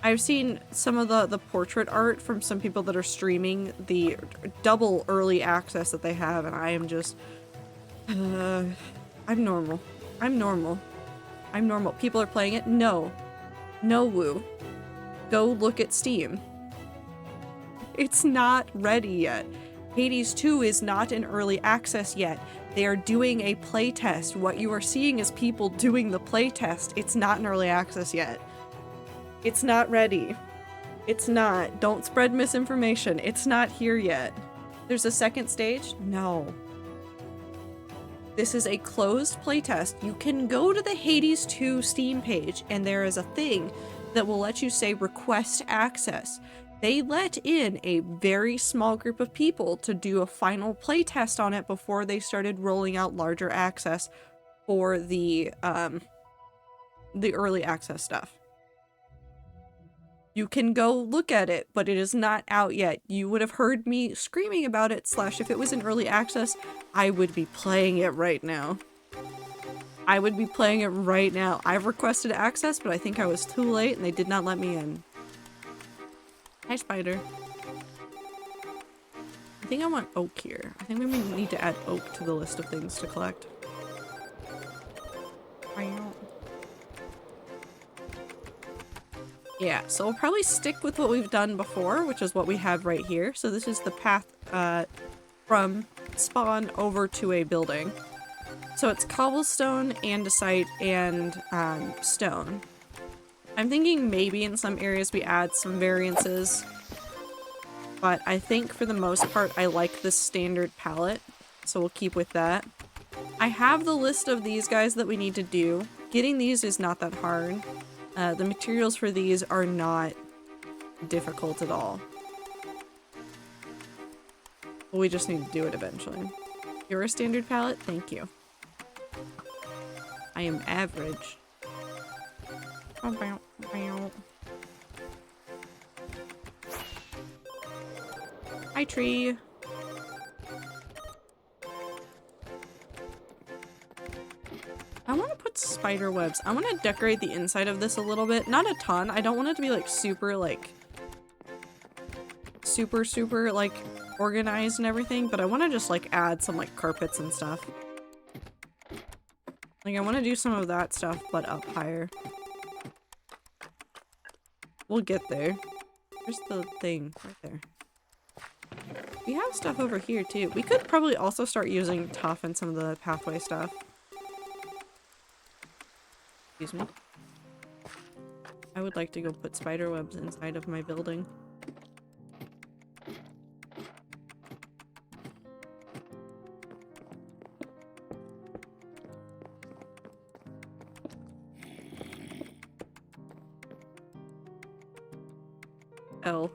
I've seen some of the portrait art from some people that are streaming the double early access that they have, and I am just— I'm normal. I'm normal. I'm normal. People are playing it? No. No, Woo. Go look at Steam. It's not ready yet. Hades 2 is not in early access yet. They are doing a playtest. What you are seeing is people doing the playtest. It's not in early access yet. It's not ready. It's not. Don't spread misinformation. It's not here yet. There's a second stage? No. This is a closed playtest. You can go to the Hades 2 Steam page, and there is a thing that will let you say request access. They let in a very small group of people to do a final playtest on it before they started rolling out larger access for the early access stuff. You can go look at it, but it is not out yet. You would have heard me screaming about it, slash if it was in early access, I would be playing it right now. I would be playing it right now. I've requested access, but I think I was too late and they did not let me in. Hi, spider. I think I want oak here. I think we need to add oak to the list of things to collect. Yeah, so we'll probably stick with what we've done before, which is what we have right here. So this is the path from spawn over to a building. So it's cobblestone, andesite, and stone. I'm thinking maybe in some areas we add some variances, but I think for the most part I like the standard palette, so we'll keep with that. I have the list of these guys that we need to do. Getting these is not that hard. The materials for these are not difficult at all. But we just need to do it eventually. You're a standard palette? Thank you. I am average. Hi, tree. I want to put spider webs. I want to decorate the inside of this a little bit. Not a ton. I don't want it to be like super like organized and everything, but I want to just like add some like carpets and stuff. Like I want to do some of that stuff, but up higher. We'll get there. There's the thing right there. We have stuff over here too. We could probably also start using tuff and some of the pathway stuff. Excuse me. I would like to go put spider webs inside of my building. L.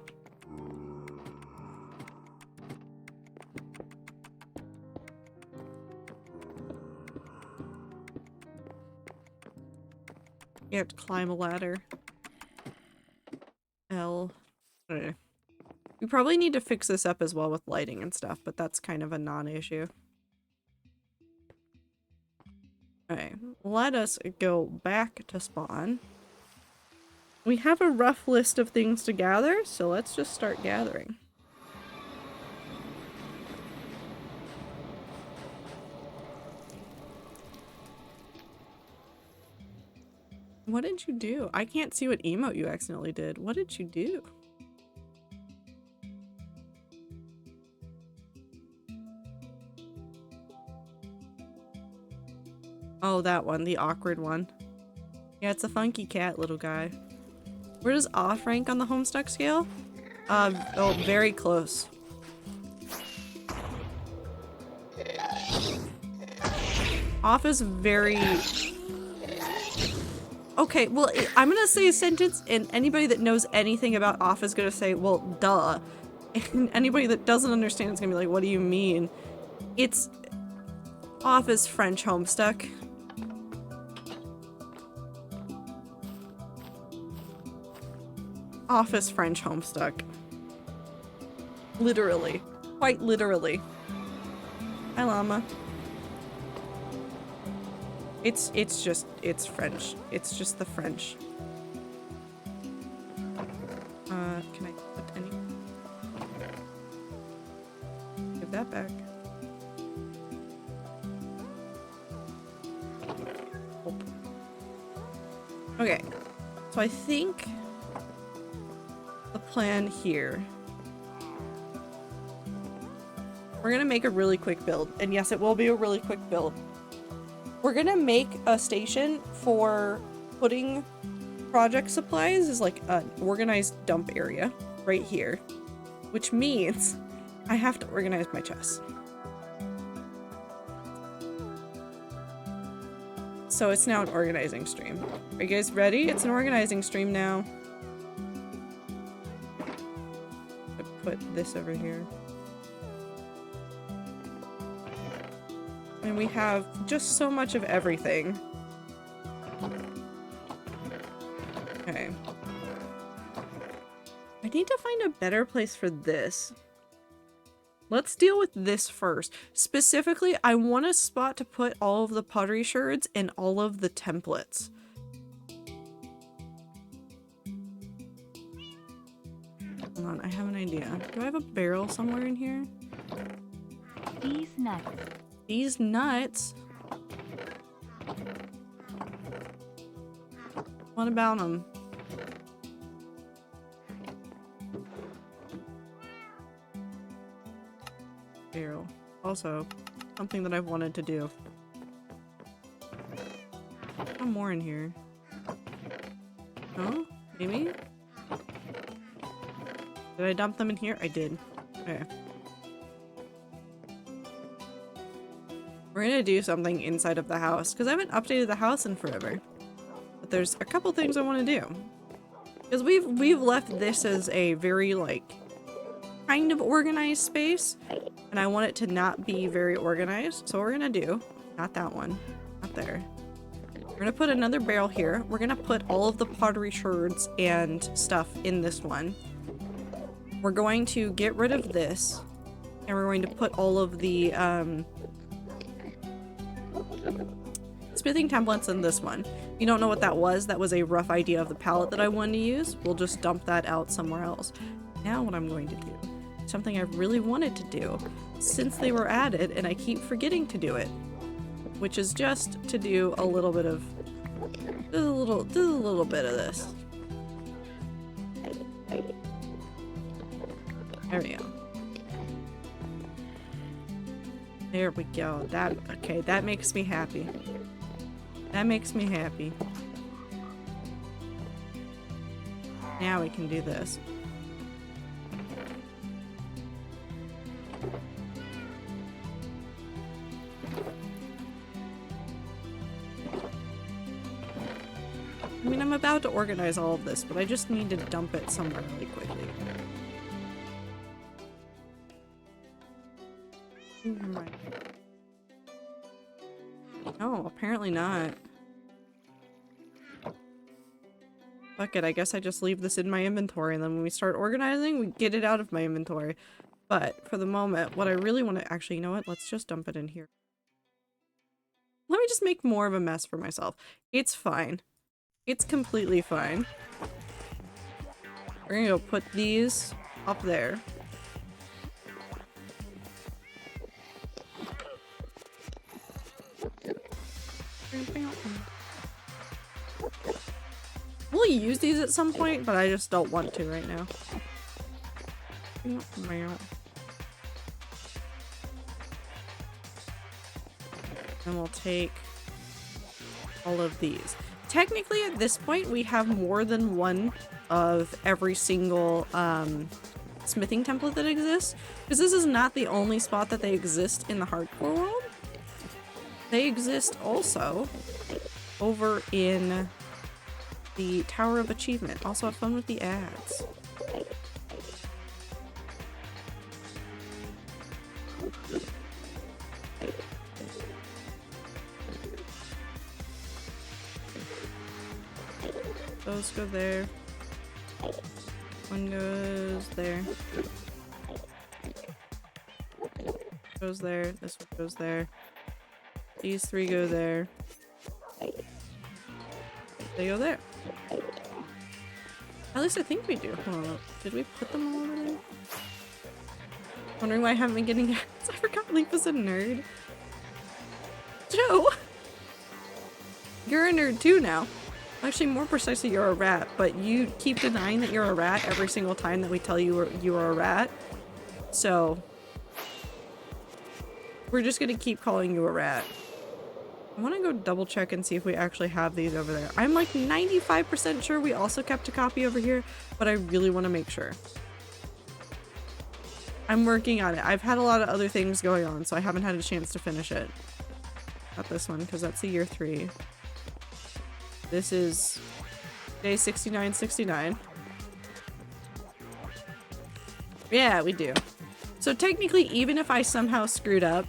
You have to climb a ladder. L. Okay. We probably need to fix this up as well with lighting and stuff, but that's kind of a non-issue. Okay, let us go back to spawn. We have a rough list of things to gather, so let's just start gathering. What did you do? I can't see what emote you accidentally did. What did you do? Oh, that one. The awkward one. Yeah, it's a funky cat, little guy. Where does off rank on the Homestuck scale? Oh, very close. Off is very... Okay, well, I'm gonna say a sentence, and anybody that knows anything about off is gonna say, well, duh. And anybody that doesn't understand is gonna be like, what do you mean? It's... Off is French Homestuck. Off is French Homestuck. Literally. Quite literally. Hi, llama. It's French. It's just the French. Can I put any? Give that back. Oh. Okay. So I think the plan here. We're gonna make a really quick build. And yes, it will be a really quick build. We're gonna make a station for putting project supplies as like an organized dump area right here, which means I have to organize my chests. So it's now an organizing stream. Are you guys ready? It's an organizing stream now. I'll put this over here. And we have just so much of everything. Okay. I need to find a better place for this. Let's deal with this first. Specifically, I want a spot to put all of the pottery sherds and all of the templates. Hold on, I have an idea. Do I have a barrel somewhere in here? These nuts. These nuts? What about them? Barrel. Also, something that I've wanted to do. One more in here. Oh, maybe? Did I dump them in here? I did. Okay. We're gonna do something inside of the house because I haven't updated the house in forever. But there's a couple things I want to do. Because we've left this as a very like kind of organized space, and I want it to not be very organized. So what we're gonna do, not that one, not there. We're gonna put another barrel here. We're gonna put all of the pottery sherds and stuff in this one. we're going to get rid of this, and we're going to put all of the smithing templates in this one. If you don't know what that was a rough idea of the palette that I wanted to use. We'll just dump that out somewhere else. Now what I'm going to do, something I really wanted to do since they were added, and I keep forgetting to do it, which is just to do a little bit of a little bit of this. There we go. There we go. Okay, that makes me happy. That makes me happy. Now we can do this. I mean, I'm about to organize all of this, but I just need to dump it somewhere really quickly. No, apparently not. Fuck it, I guess I just leave this in my inventory, and then when we start organizing, we get it out of my inventory. But for the moment, what I really want to— actually, you know what? Let's just dump it in here. Let me just make more of a mess for myself. It's fine. It's completely fine. We're gonna go put these up there. We'll use these at some point, but I just don't want to right now. And we'll take all of these. Technically, at this point, we have more than one of every single smithing template that exists, because this is not the only spot that they exist in the hardcore world. They exist also over in the Tower of Achievement. Also, have fun with the ads. Those go there. One goes there. Goes there. This one goes there. These three go there. They go there. At least I think we do. Hold on. Did we put them all over there? Wondering why I haven't been getting ads. I forgot Leaf was a nerd. Joe! You're a nerd too now. Actually, more precisely, you're a rat, but you keep denying that you're a rat every single time that we tell you you are a rat. So, we're just gonna keep calling you a rat. I want to go double check and see if we actually have these over there. I'm like 95% sure we also kept a copy over here, but I really want to make sure. I'm working on it. I've had a lot of other things going on, so I haven't had a chance to finish it. Not this one, because that's the year 3. This is day 6969. Yeah, we do. So technically, even if I somehow screwed up,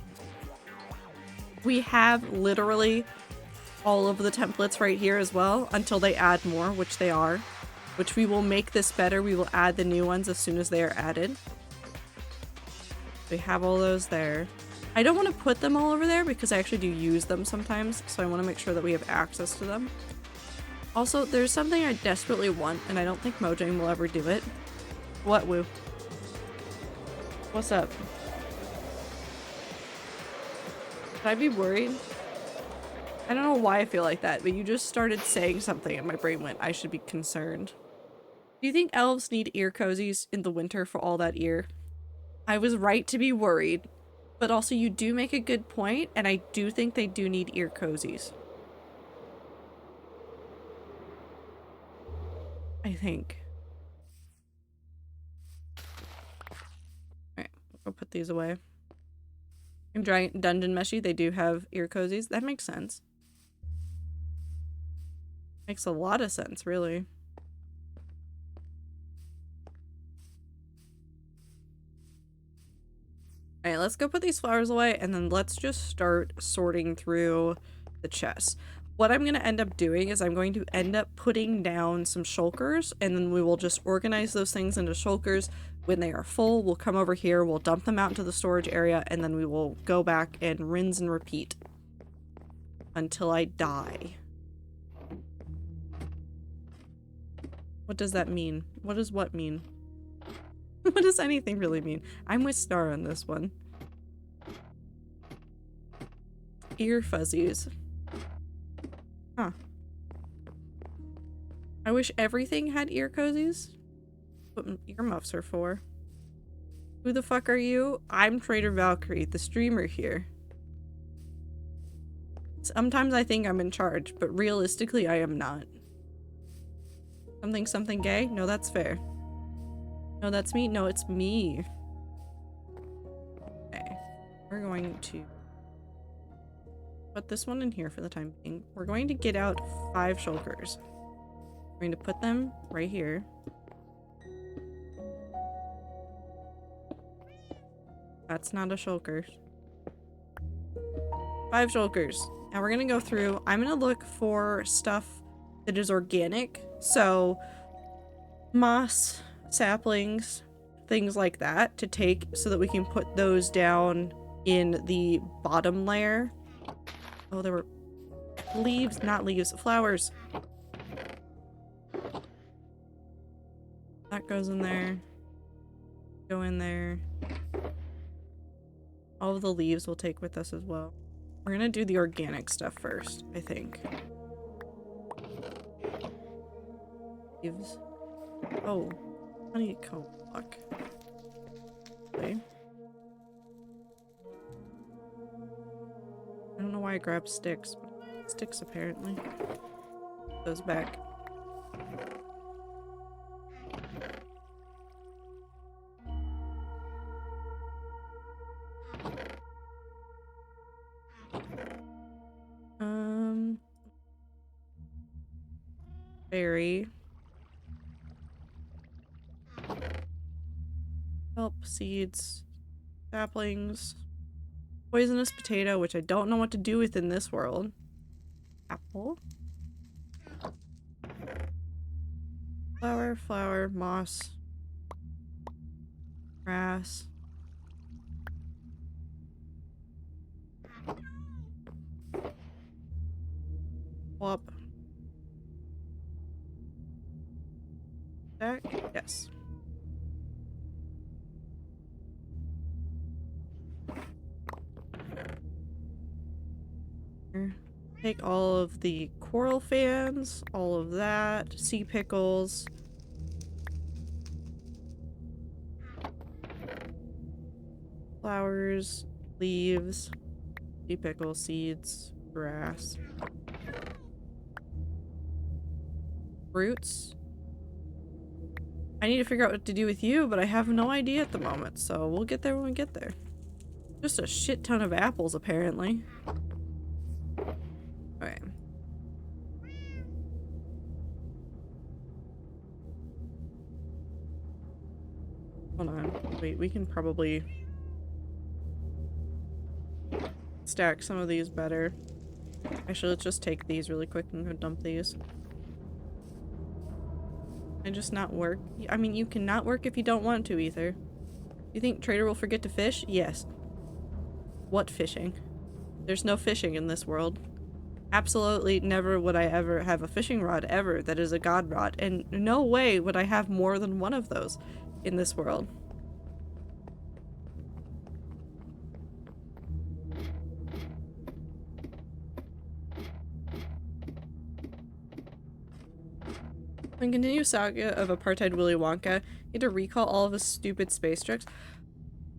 we have literally all of the templates right here as well until they add more, which they are. Which we will make this better. We will add the new ones as soon as they are added. We have all those there. I don't want to put them all over there because I actually do use them sometimes, so I want to make sure that we have access to them. Also, there's something I desperately want, and I don't think Mojang will ever do it. What, Woo? What's up? Should I be worried? I don't know why I feel like that, but you just started saying something and my brain went, I should be concerned. Do you think elves need ear cozies in the winter for all that ear? I was right to be worried, but also you do make a good point, and I do think they do need ear cozies. I think. Alright, we'll put these away. In Dungeon Meshy, they do have ear cozies. That makes sense. Makes a lot of sense, really. Alright, let's go put these flowers away, and then let's just start sorting through the chests. What I'm going to end up doing is I'm going to end up putting down some shulkers, and then we will just organize those things into shulkers. When they are full, we'll come over here, we'll dump them out into the storage area, and then we will go back and rinse and repeat until I die. What does that mean? What does what mean? What does anything really mean? I'm with Star on this one. Ear fuzzies. Huh. I wish everything had ear cozies. What earmuffs are for. Who the fuck are you? I'm Trader Valkyrie, the streamer here. Sometimes I think I'm in charge, but realistically I am not. Something gay? No, that's fair. No, that's me. No, it's me. Okay. We're going to put this one in here for the time being. We're going to get out 5 shulkers. We're going to put them right here. That's not a shulker. 5 shulkers. Now we're going to go through. I'm going to look for stuff that is organic. So moss, saplings, things like that to take so that we can put those down in the bottom layer. Oh, there were leaves, not leaves, flowers. That goes in there. Go in there. All of the leaves we'll take with us as well. We're gonna do the organic stuff first, I think. Leaves. Oh, honeycomb block. Okay. I don't know why I grabbed sticks, but sticks apparently. Those back. Berry. Kelp, seeds, saplings, poisonous potato, which I don't know what to do with in this world. Apple. Flower, moss, grass. Wop. Stack? Yes. Take all of the coral fans, all of that, sea pickles. Flowers, leaves, sea pickle, seeds, grass. Fruits. I need to figure out what to do with you, but I have no idea at the moment, so we'll get there when we get there. Just a shit ton of apples, apparently. Okay. Hold on. Wait, we can probably stack some of these better. Actually, let's just take these really quick and go dump these. And just not work. I mean, you cannot work if you don't want to either. You think Trader will forget to fish? Yes. What fishing? There's no fishing in this world. Absolutely never would I ever have a fishing rod ever that is a god rod, and no way would I have more than one of those in this world. In continuous saga of apartheid Willy Wonka, he had to recall all of his stupid space trucks.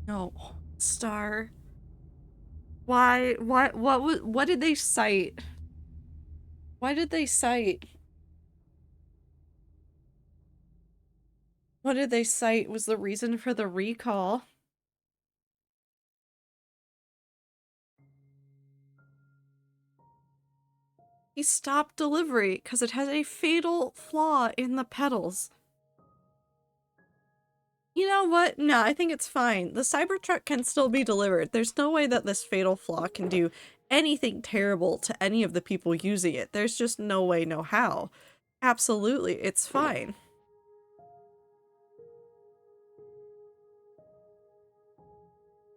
No, Star. Why? What did they cite? Why did they cite? What did they cite was the reason for the recall? He stopped delivery because it has a fatal flaw in the pedals. You know what? No, I think it's fine. The Cybertruck can still be delivered. There's no way that this fatal flaw can do anything terrible to any of the people using it. There's just no way, no how. Absolutely, it's fine.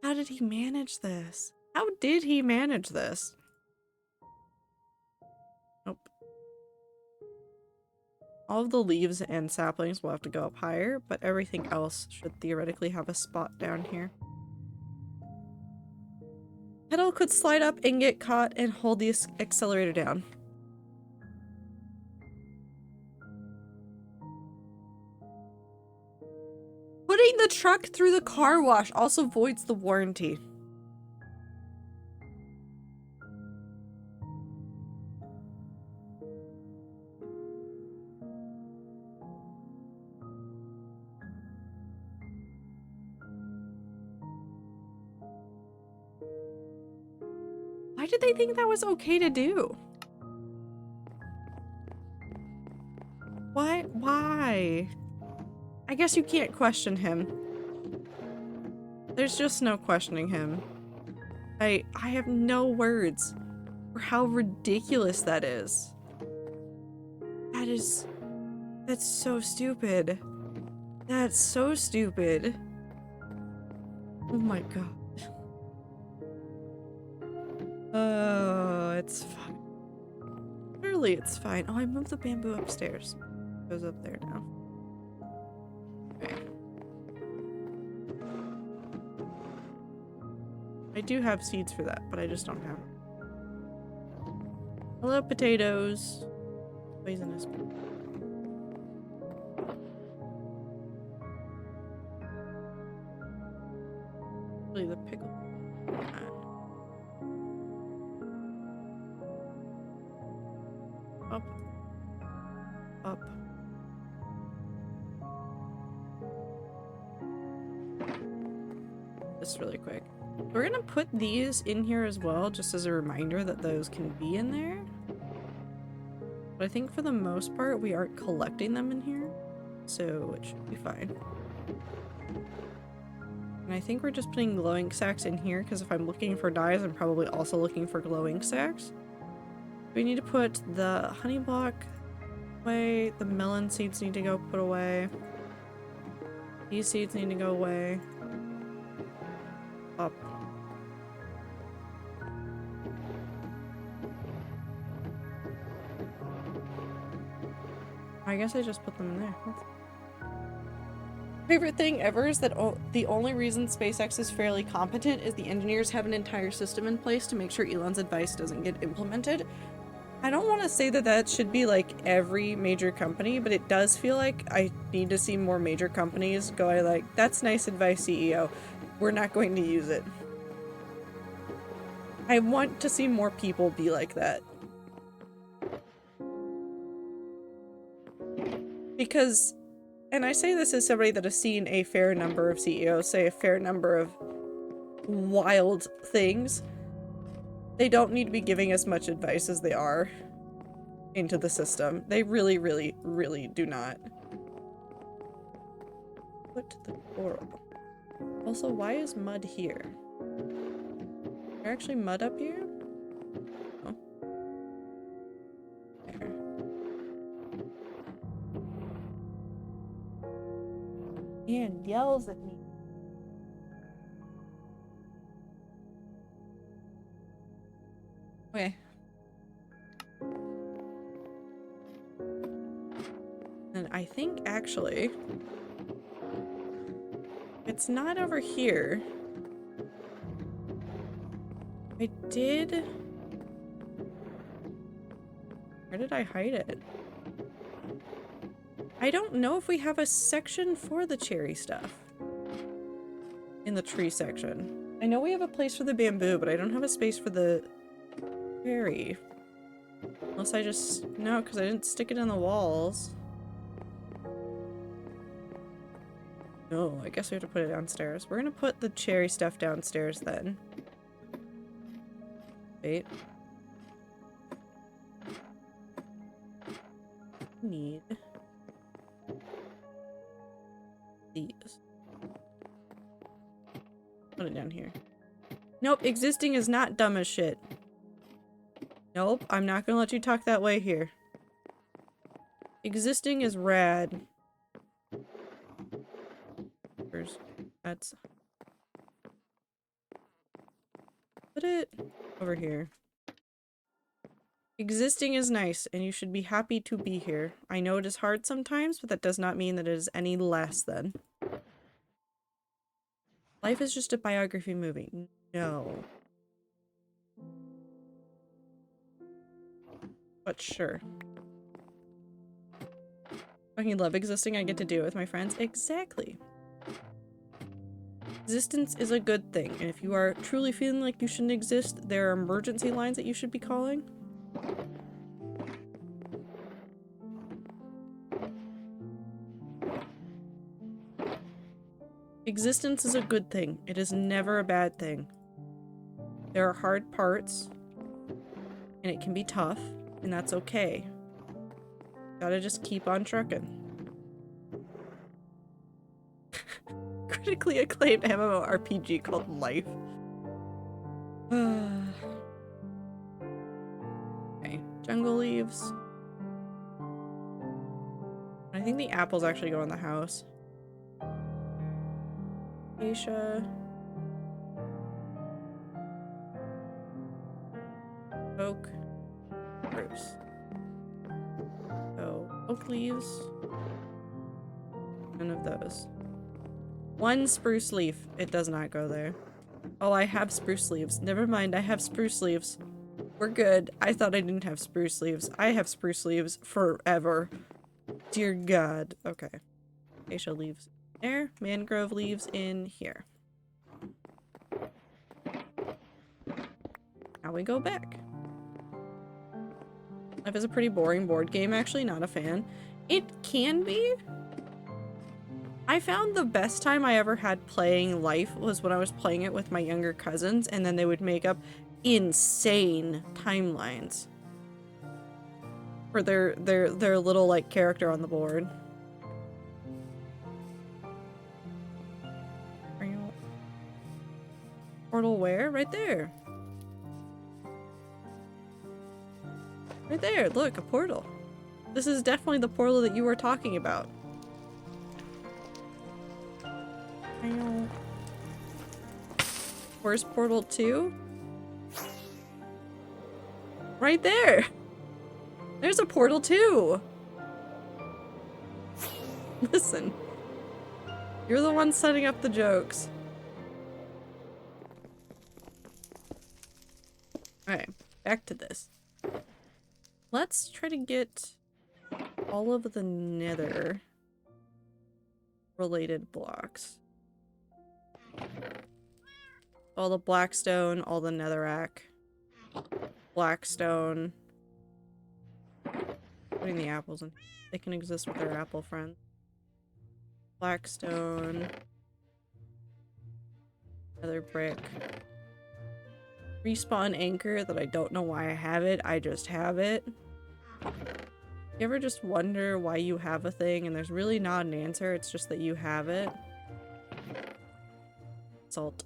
How did he manage this? How did he manage this? Nope. All of the leaves and saplings will have to go up higher, but everything else should theoretically have a spot down here. Pedal could slide up and get caught and hold the accelerator down. Putting the truck through the car wash also voids the warranty. Why did they think that was okay to do? Why? I guess you can't question him. There's just no questioning him. I have no words for how ridiculous that is. That's so stupid. That's so stupid. Oh my god. Oh, it's fine. Surely it's fine. Oh, I moved the bamboo upstairs. It goes up there now. Okay. I do have seeds for that, but I just don't have them. Hello, potatoes. Poisonous. Really, the pickle. Up. Up. Just really quick. We're gonna put these in here as well, just as a reminder that those can be in there. But I think for the most part, we aren't collecting them in here, so it should be fine. And I think we're just putting glowing sacks in here, because if I'm looking for dyes, I'm probably also looking for glowing sacks. We need to put the honey block away, the melon seeds need to go put away. These seeds need to go away. Up. I guess I just put them in there. Favorite thing ever is that the only reason SpaceX is fairly competent is the engineers have an entire system in place to make sure Elon's advice doesn't get implemented. I don't want to say that that should be like every major company, but it does feel like I need to see more major companies go like, that's nice advice, CEO. We're not going to use it. I want to see more people be like that. Because, and I say this as somebody that has seen a fair number of CEOs say a fair number of wild things, they don't need to be giving as much advice as they are into the system. They really, really, really do not. Put the door up. Also, why is mud here? Is there actually mud up here? Oh. There. And yells at me. Okay. And I think actually it's not over here. I did. Where did I hide it? I don't know if we have a section for the cherry stuff in the tree section. I know we have a place for the bamboo, but I don't have a space for the cherry. Unless I just... No, because I didn't stick it in the walls. No, I guess we have to put it downstairs. We're gonna put the cherry stuff downstairs then. Wait. Need these. Put it down here. Nope, existing is not dumb as shit. Nope, I'm not gonna let you talk that way here. Existing is rad. That's... Put it over here. Existing is nice, and you should be happy to be here. I know it is hard sometimes, but that does not mean that it is any less than. Life is just a biography movie. No. But sure. Fucking love existing, I get to do it with my friends. Exactly. Existence is a good thing, and if you are truly feeling like you shouldn't exist, there are emergency lines that you should be calling. Existence is a good thing. It is never a bad thing. There are hard parts, and it can be tough, and that's okay. Gotta just keep on trucking. Critically acclaimed MMORPG called Life. Okay, jungle leaves. I think the apples actually go in the house. Acacia. Oak. Spruce. So, oak leaves. None of those. One spruce leaf. It does not go there. Oh, I have spruce leaves. Never mind, I have spruce leaves. We're good. I thought I didn't have spruce leaves. I have spruce leaves forever. Dear God. Okay. Acacia leaves there. Mangrove leaves in here. Now we go back. Life is a pretty boring board game, actually. Not a fan. It can be. I found the best time I ever had playing Life was when I was playing it with my younger cousins, and then they would make up insane timelines for their little like character on the board. Are you portal where? Right there. Right there. Look, a portal. This is definitely the portal that you were talking about. Where's Portal 2? Right there! There's a Portal 2! Listen. You're the one setting up the jokes. Alright, back to this. Let's try to get all of the nether related blocks. All the blackstone, all the netherrack, blackstone. Putting the apples in. They can exist with their apple friends. Blackstone. Nether brick. Respawn anchor that I don't know why I have it. I just have it. You ever just wonder why you have a thing and there's really not an answer? It's just that you have it. Salt.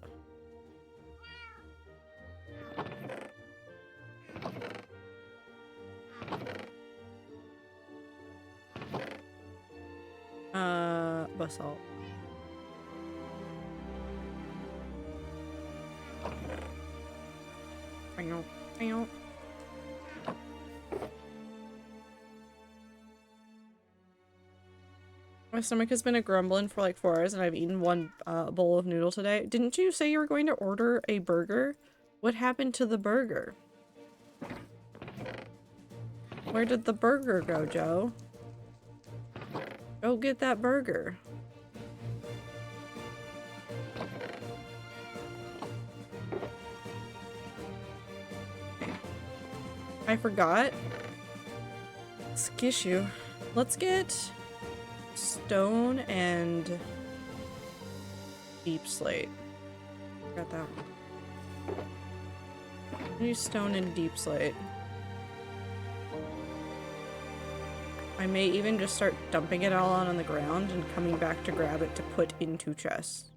Basalt. My stomach has been grumbling for like 4 hours and I've eaten one bowl of noodle today. Didn't you say you were going to order a burger? What happened to the burger? Where did the burger go, Joe? Go get that burger. I forgot. Skishu. Let's get stone and deep slate. Got that one. Use stone and deep slate. I may even just start dumping it all on the ground and coming back to grab it to put into chests.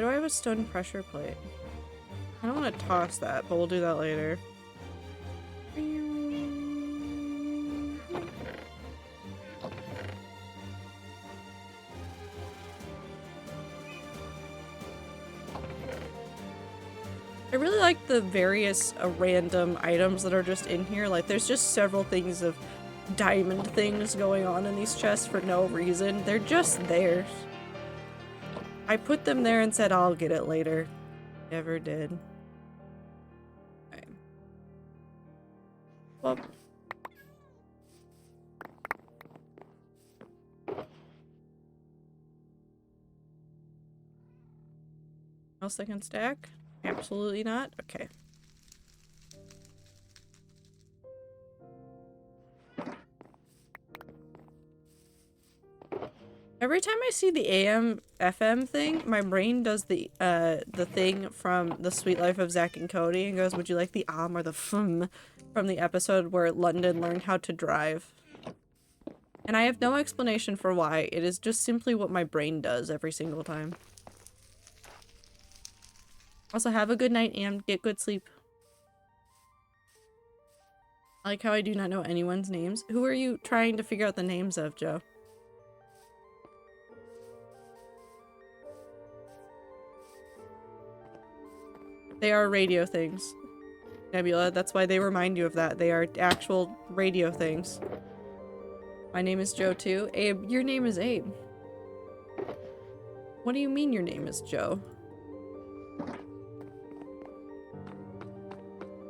Why do I have a stone pressure plate? I don't want to toss that, but we'll do that later. I really like the various random items that are just in here. Like, there's just several things of diamond things going on in these chests for no reason. They're just there. I put them there and said I'll get it later. Never did. Okay. Well. Else I can stack? Absolutely not. Okay. Every time I see the AM FM thing, my brain does the thing from The Sweet Life of Zack and Cody and goes, "Would you like the or the from the episode where London learned how to drive?" And I have no explanation for why. It is just simply what my brain does every single time. Also, have a good night, Am. Get good sleep. I like how I do not know anyone's names. Who are you trying to figure out the names of, Joe? They are radio things, Nebula. That's why they remind you of that. They are actual radio things. My name is Joe too. Abe, your name is Abe. What do you mean your name is Joe?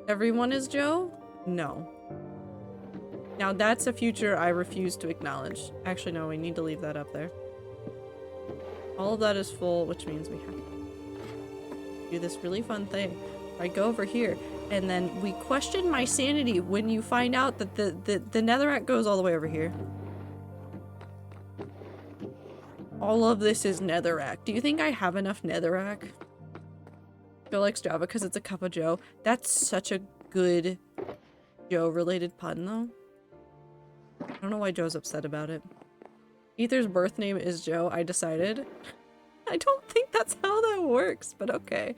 Everyone is Joe? No. Now that's a future I refuse to acknowledge. Actually, no, we need to leave that up there. All of that is full, which means we have to do this really fun thing. I go over here, and then we question my sanity when you find out that the netherrack goes all the way over here. All of this is netherrack. Do you think I have enough netherrack? Joe likes Java because it's a cup of Joe. That's such a good Joe-related pun, though. I don't know why Joe's upset about it. Ether's birth name is Joe, I decided. I don't think that's how that works, but okay.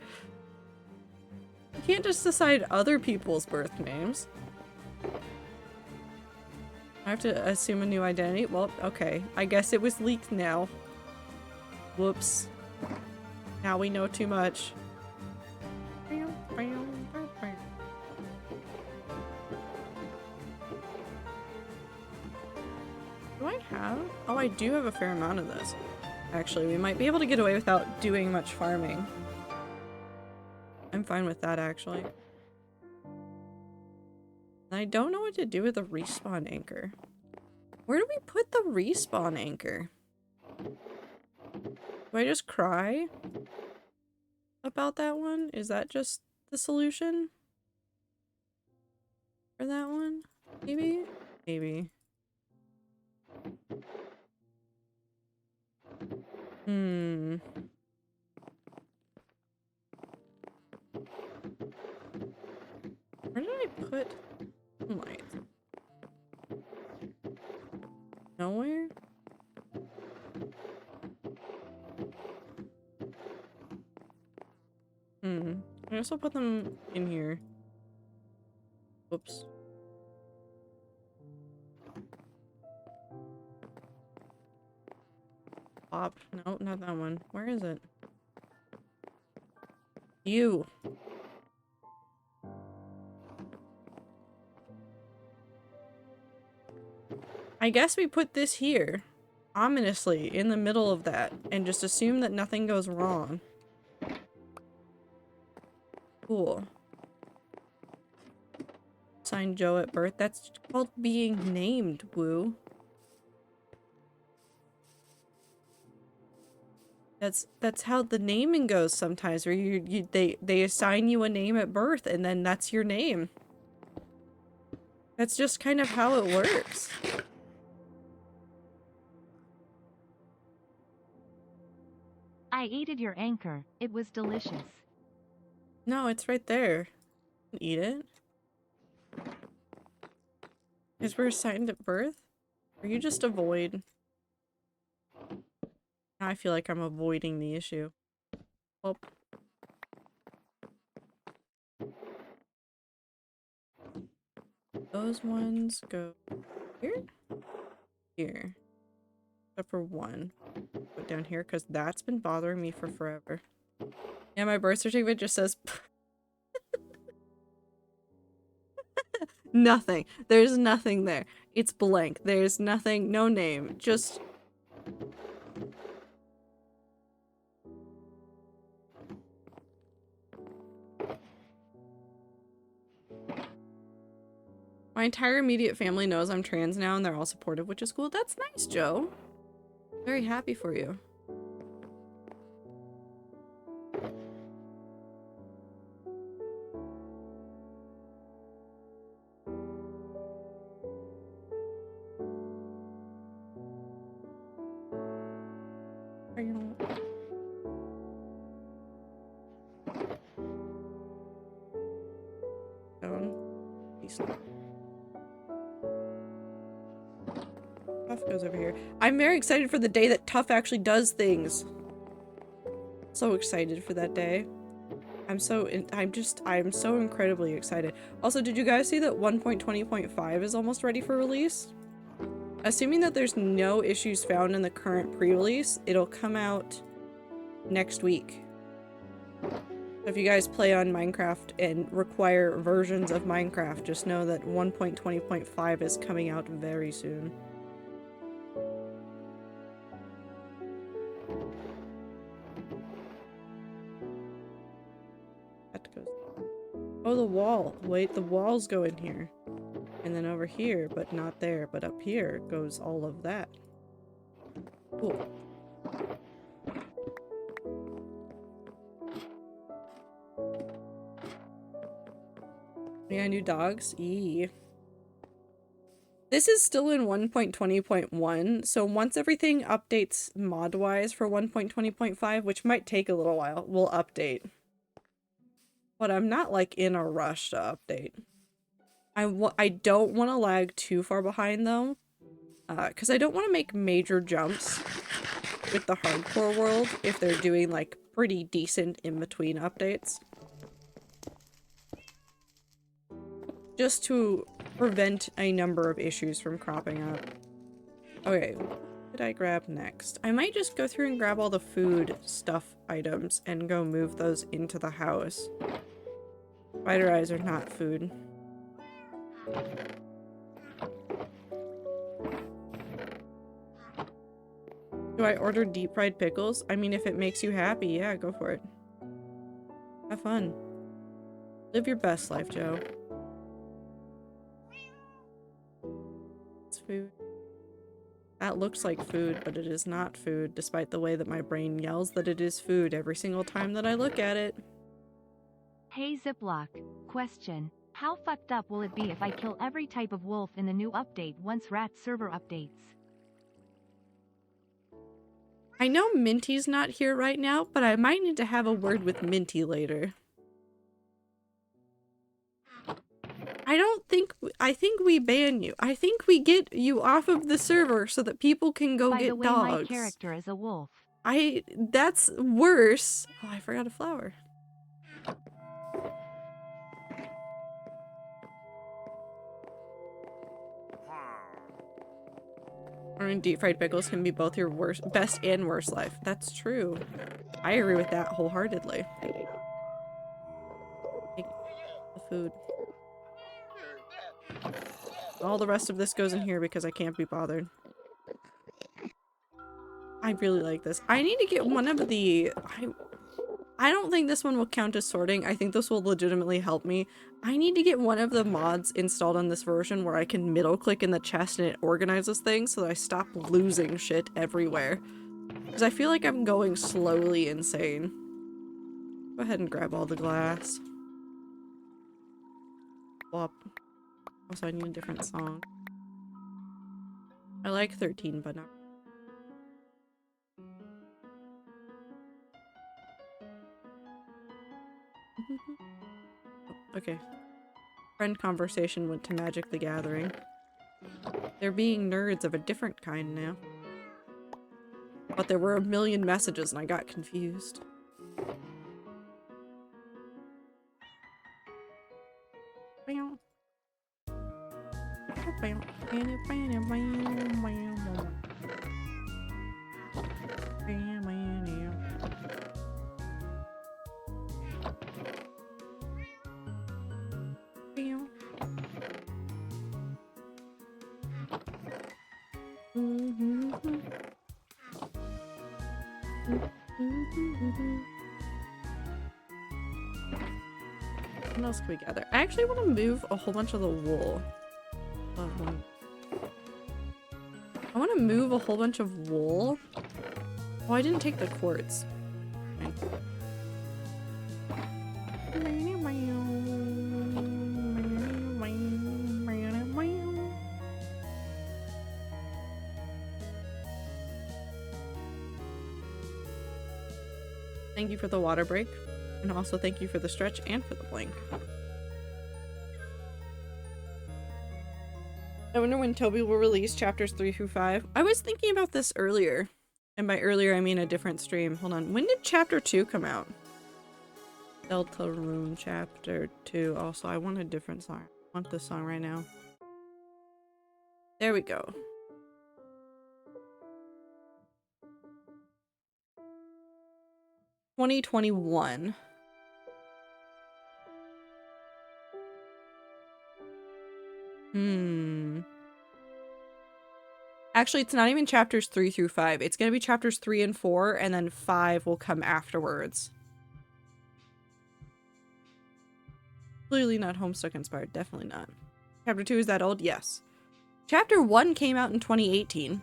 You can't just decide other people's birth names. I have to assume a new identity? Well, okay. I guess it was leaked now. Whoops. Now we know too much. Do I have? Oh, I do have a fair amount of this. Actually, we might be able to get away without doing much farming. I'm fine with that, actually. And I don't know what to do with the respawn anchor. Where do we put the respawn anchor? Do I just cry about that one? Is that just the solution for that one? Maybe? Maybe. Hmm. Where did I put light? Nowhere? I guess I'll put them in here. Whoops. Pop. No, not that one. Where is it? You. I guess we put this here, ominously, in the middle of that, and just assume that nothing goes wrong. Cool. Signed Joe at birth. That's called being named, Woo. That's how the naming goes sometimes, where they assign you a name at birth, and then that's your name. That's just kind of how it works. I ate your anchor. It was delicious. No, it's right there. Eat it. Because we're assigned at birth? Are you just a void? Now I feel like I'm avoiding the issue. Well. Those ones go here? Here. Except for one. Put down here because that's been bothering me for forever. Yeah, my birth certificate just says nothing. There's nothing there. It's blank. There's nothing, no name. Just my entire immediate family knows I'm trans now and they're all supportive, which is cool. That's nice, Joe. Very happy for you. Tuff goes over here. I'm very excited for the day that Tuff actually does things. So excited for that day. I'm so incredibly excited. Also, did you guys see that 1.20.5 is almost ready for release? Assuming that there's no issues found in the current pre-release, it'll come out next week. If you guys play on Minecraft and require versions of Minecraft, just know that 1.20.5 is coming out very soon. That goes. Oh, the wall. Wait, the walls go in here. And then over here, but not there. But up here goes all of that. Cool. Yeah, new dogs. Eee. This is still in 1.20.1, so once everything updates mod-wise for 1.20.5, which might take a little while, we'll update. But I'm not, like, in a rush to update. I don't want to lag too far behind, though, because I don't want to make major jumps with the hardcore world if they're doing, like, pretty decent in-between updates. Just to prevent a number of issues from cropping up. Okay, what did I grab next? I might just go through and grab all the food stuff items and go move those into the house. Spider eyes are not food. Do I order deep fried pickles? I mean, if it makes you happy, yeah, go for it. Have fun. Live your best life, Joe. It's food. That looks like food, but it is not food, despite the way that my brain yells that it is food every single time that I look at it. Hey Ziploc, question. How fucked up will it be if I kill every type of wolf in the new update once Rat server updates? I know Minty's not here right now, but I might need to have a word with Minty later. I think we ban you. I think we get you off of the server so that people can go get dogs. By the way, my character is a wolf. That's worse. Oh, I forgot a flower. I mean, deep fried pickles can be both your best and worst life. That's true. I agree with that wholeheartedly. Take the food. All the rest of this goes in here because I can't be bothered. I really like this. I need to get one of the... I don't think this one will count as sorting. I think this will legitimately help me. I need to get one of the mods installed on this version where I can middle click in the chest and it organizes things so that I stop losing shit everywhere. Because I feel like I'm going slowly insane. Go ahead and grab all the glass. Flop. Also, I need a different song. I like 13, but not. Okay. Friend conversation went to Magic the Gathering. They're being nerds of a different kind now. But there were a million messages and I got confused. What else can we gather? I actually want to move a whole bunch of the wool. I want to move a whole bunch of wool. Oh, I didn't take the quartz. Okay. Thank you for the water break. And also thank you for the stretch and for the blank. I wonder when Toby will release chapters 3 through 5. I was thinking about this earlier. And by earlier, I mean a different stream. Hold on. When did chapter 2 come out? Deltarune chapter 2. Also, I want a different song. I want this song right now. There we go. (2021). Actually, it's not even chapters 3 through 5. It's gonna be chapters 3 and 4, and then 5 will come afterwards. Clearly not Homestuck inspired. Definitely not. Chapter 2 is that old? Yes. Chapter 1 came out in 2018.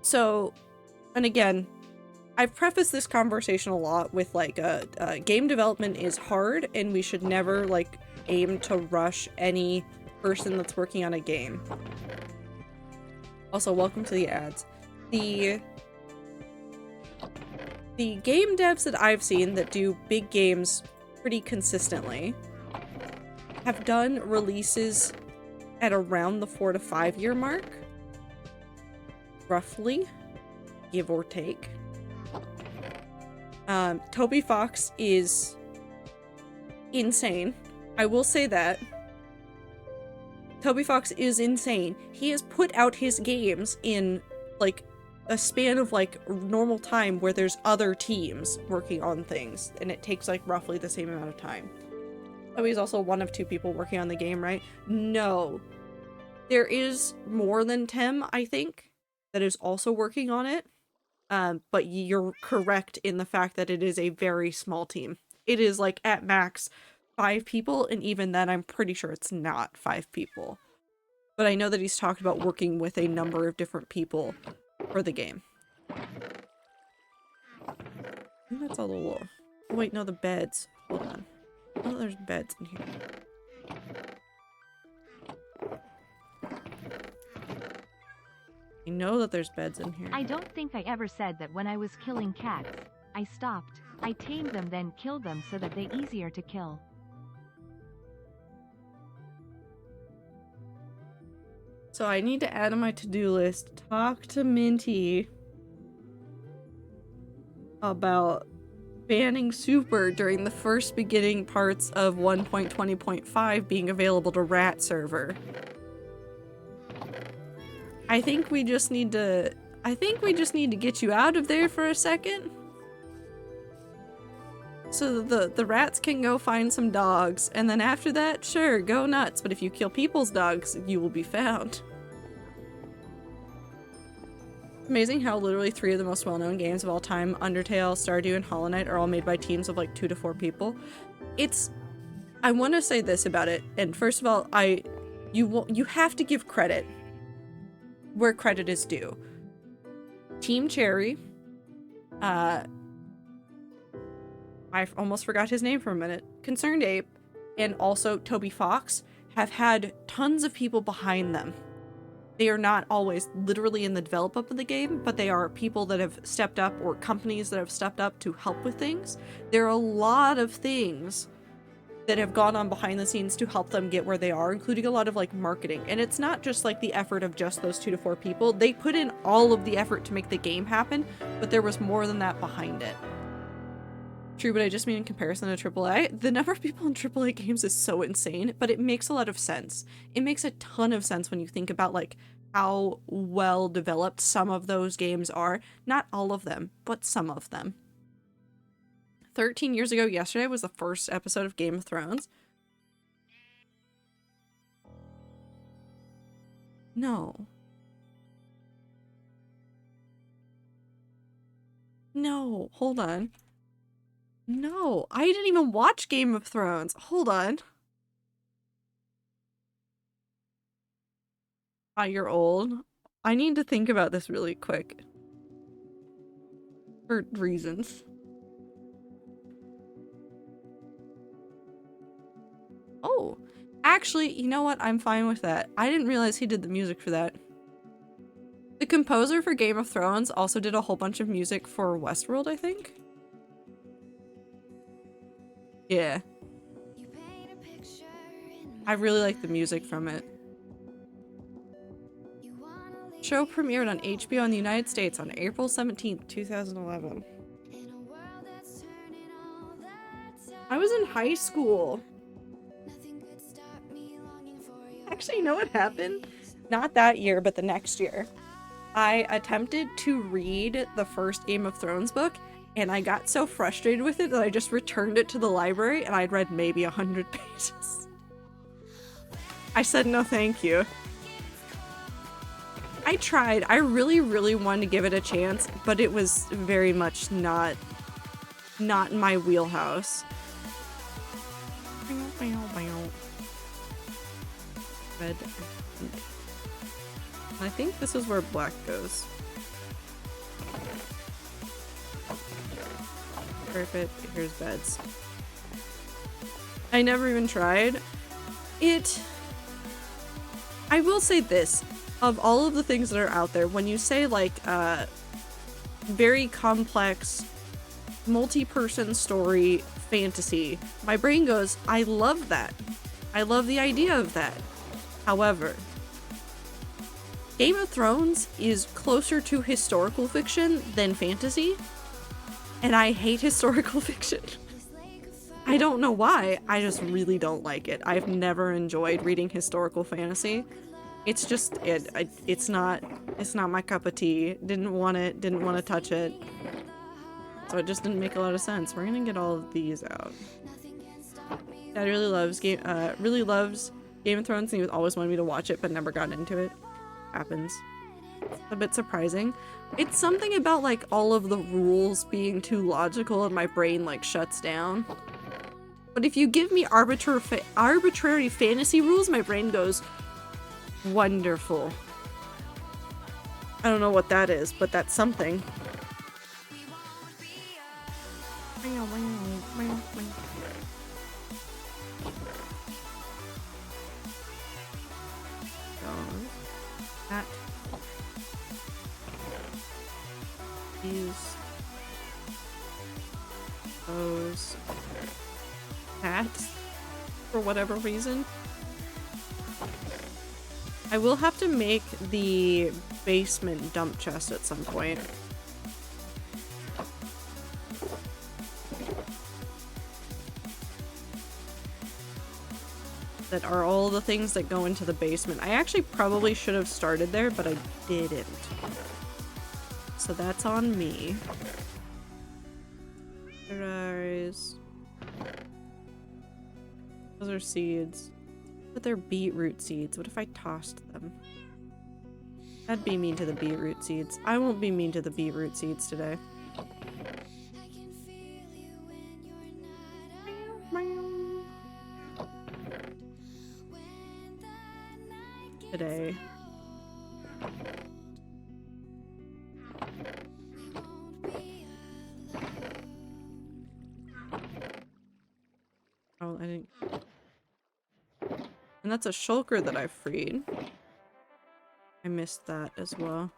So, and again, I've prefaced this conversation a lot with like game development is hard, and we should never like aim to rush any person that's working on a game. Also, welcome to the ads. The game devs that I've seen that do big games pretty consistently have done releases at around the 4 to 5 year mark, roughly, give or take. Toby Fox is insane. I will say that. Toby Fox is insane. He has put out his games in, like, a span of, like, normal time where there's other teams working on things, and it takes, like, roughly the same amount of time. Toby's also one of 2 people working on the game, right? No. There is more than Tim, I think, that is also working on it. But you're correct in the fact that it is a very small team. It is, like, at max 5 people, and even then I'm pretty sure it's not 5 people. But I know that he's talked about working with a number of different people for the game. I think that's all the wool. Oh wait, no, the beds. Hold on. Oh, there's beds in here. I know that there's beds in here. I don't think I ever said that when I was killing cats. I stopped. I tamed them then killed them so that they're easier to kill. So I need to add on my to-do list, talk to Minty about banning Super during the first beginning parts of 1.20.5 being available to Rat server. I think we just need to get you out of there for a second. So the rats can go find some dogs, and then after that, sure, go nuts. But if you kill people's dogs, you will be found. Amazing how literally 3 of the most well-known games of all time, Undertale, Stardew, and Hollow Knight, are all made by teams of like 2 to 4 people. I want to say this about it, and first of all, you have to give credit where credit is due. Team Cherry, I almost forgot his name for a minute, Concerned Ape, and also Toby Fox have had tons of people behind them. They are not always literally in the development of the game, but they are people that have stepped up or companies that have stepped up to help with things. There are a lot of things that have gone on behind the scenes to help them get where they are, including a lot of like marketing. And it's not just like the effort of just those 2 to 4 people. They put in all of the effort to make the game happen, but there was more than that behind it. True, but I just mean in comparison to AAA. The number of people in AAA games is so insane, but it makes a lot of sense. It makes a ton of sense when you think about like how well developed some of those games are. Not all of them, but some of them. 13 years ago yesterday was the first episode of Game of Thrones. No. No, hold on. No, I didn't even watch Game of Thrones. Hold on. You're old. I need to think about this really quick. For reasons. Oh, actually, you know what? I'm fine with that. I didn't realize he did the music for that. The composer for Game of Thrones also did a whole bunch of music for Westworld, I think. Yeah. I really like the music from it. Show premiered on HBO in the United States on April 17th, 2011. I was in high school. Actually, you know what happened? Not that year, but the next year. I attempted to read the first Game of Thrones book, and I got so frustrated with it that I just returned it to the library, and I'd read maybe 100 pages. I said no thank you. I tried. I really, really wanted to give it a chance, but it was very much not in my wheelhouse. Red. I think this is where black goes. Perfect. Here's beds. I never even tried. I will say this. Of all of the things that are out there, when you say like very complex, multi-person story fantasy, my brain goes, I love that. I love the idea of that. However, Game of Thrones is closer to historical fiction than fantasy, and I hate historical fiction. I don't know why, I just really don't like it. I've never enjoyed reading historical fantasy. It's just, it's not my cup of tea. Didn't want to touch it. So it just didn't make a lot of sense. We're gonna get all of these out. Dad really loves Game of Thrones, and he always wanted me to watch it, but never got into it. Happens. A bit surprising. It's something about like all of the rules being too logical and my brain like shuts down. But if you give me arbitrary fantasy rules, my brain goes, wonderful. I don't know what that is, but that's something. That. These. Those. That. For whatever reason. I will have to make the basement dump chest at some point. That are all the things that go into the basement. I actually probably should have started there, but I didn't. So that's on me. Those are seeds. But they're beetroot seeds. What if I tossed them? I'd be mean to the beetroot seeds. I won't be mean to the beetroot seeds today. Today. Oh, I didn't. And that's a shulker that I freed. I missed that as well.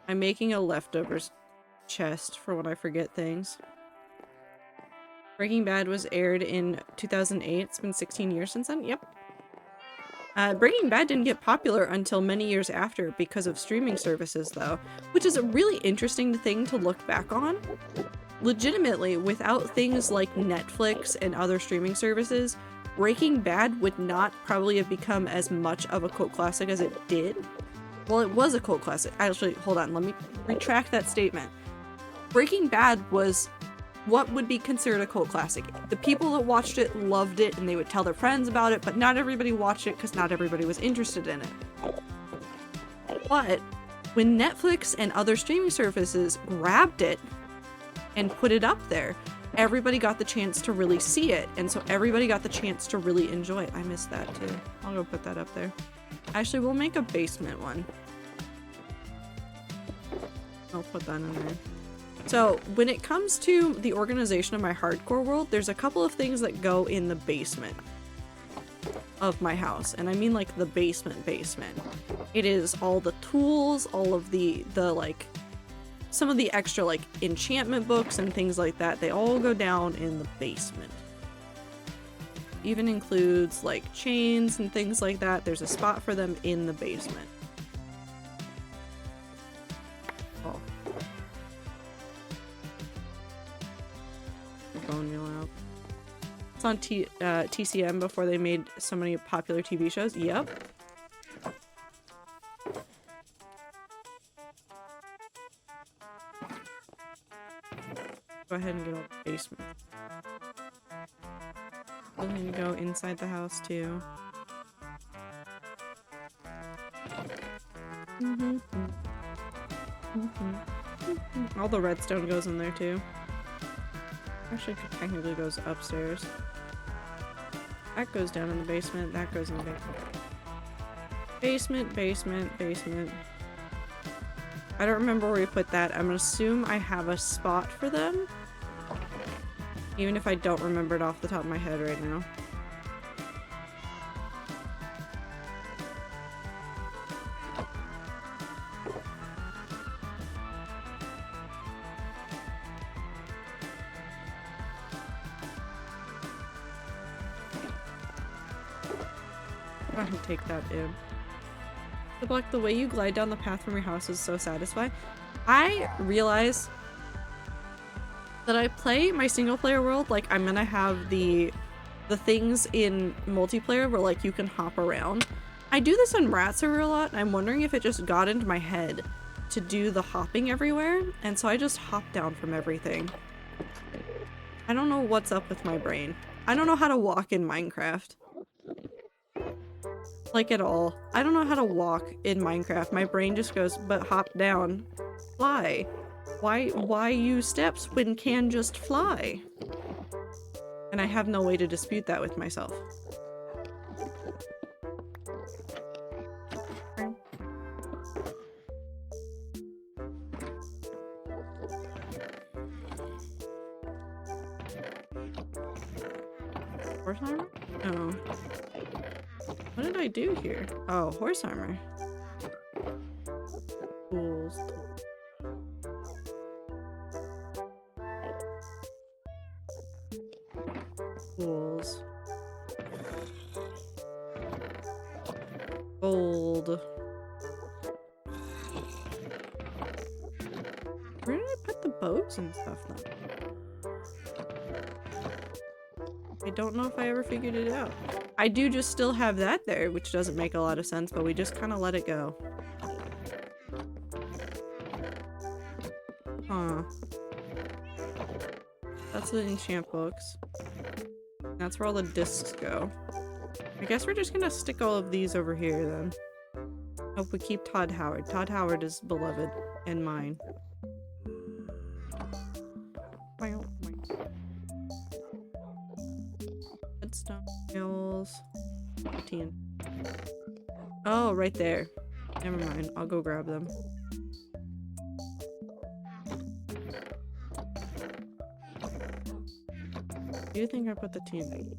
I'm making a leftovers chest for when I forget things. Breaking Bad was aired in 2008. It's been 16 years since then. Yep. Breaking Bad didn't get popular until many years after because of streaming services, though, which is a really interesting thing to look back on. legitimately, without things like Netflix and other streaming services, Breaking Bad would not probably have become as much of a cult classic as it did. Well, it was a cult classic. Actually, hold on, let me retract that statement. Breaking Bad was what would be considered a cult classic. The people that watched it loved it and they would tell their friends about it, but not everybody watched it because not everybody was interested in it. But when Netflix and other streaming services grabbed it and put it up there, everybody got the chance to really see it, and so everybody got the chance to really enjoy it. I missed that too. I'll go put that up there. Actually, we'll make a basement one. I'll put that in there. So when it comes to the organization of my hardcore world, there's a couple of things that go in the basement of my house, and I mean like the basement. It is all the tools, all of the like some of the extra like enchantment books and things like that. They all go down in the basement. Even includes like chains and things like that. There's a spot for them in the basement. Oh. Phone real out. It's on TCM before they made so many popular TV shows. Yep. Go ahead and get all the basement. We'll need to go inside the house too. All the redstone goes in there too. Actually, technically goes upstairs. That goes down in the basement. That goes in the basement. Basement. I don't remember where we put that. I'm gonna assume I have a spot for them. Even if I don't remember it off the top of my head right now. I can take that in. Ziploc, the way you glide down the path from your house is so satisfying. I realize that I play my single player world like I'm gonna have the things in multiplayer where like you can hop around. I do this on Rat Server a lot, and I'm wondering if it just got into my head to do the hopping everywhere, and so I just hop down from everything. I don't know what's up with my brain. I don't know how to walk in Minecraft. Like at all. I don't know how to walk in Minecraft. My brain just goes, but hop down. Fly. Why use steps when can just fly? And I have no way to dispute that with myself. Horse armor? Oh. What did I do here? Oh, horse armor. Tools. Tools. Gold. Where did I put the bows and stuff though? I don't know if I ever figured it out. I do just still have that there, which doesn't make a lot of sense, but we just kind of let it go. Huh. That's the enchant books. That's where all the discs go. I guess we're just gonna stick all of these over here then. Hope we keep Todd Howard. Todd Howard is beloved and mine. Redstone nails. 15. Oh, right there. Never mind. I'll go grab them. Do you think I put the TNT?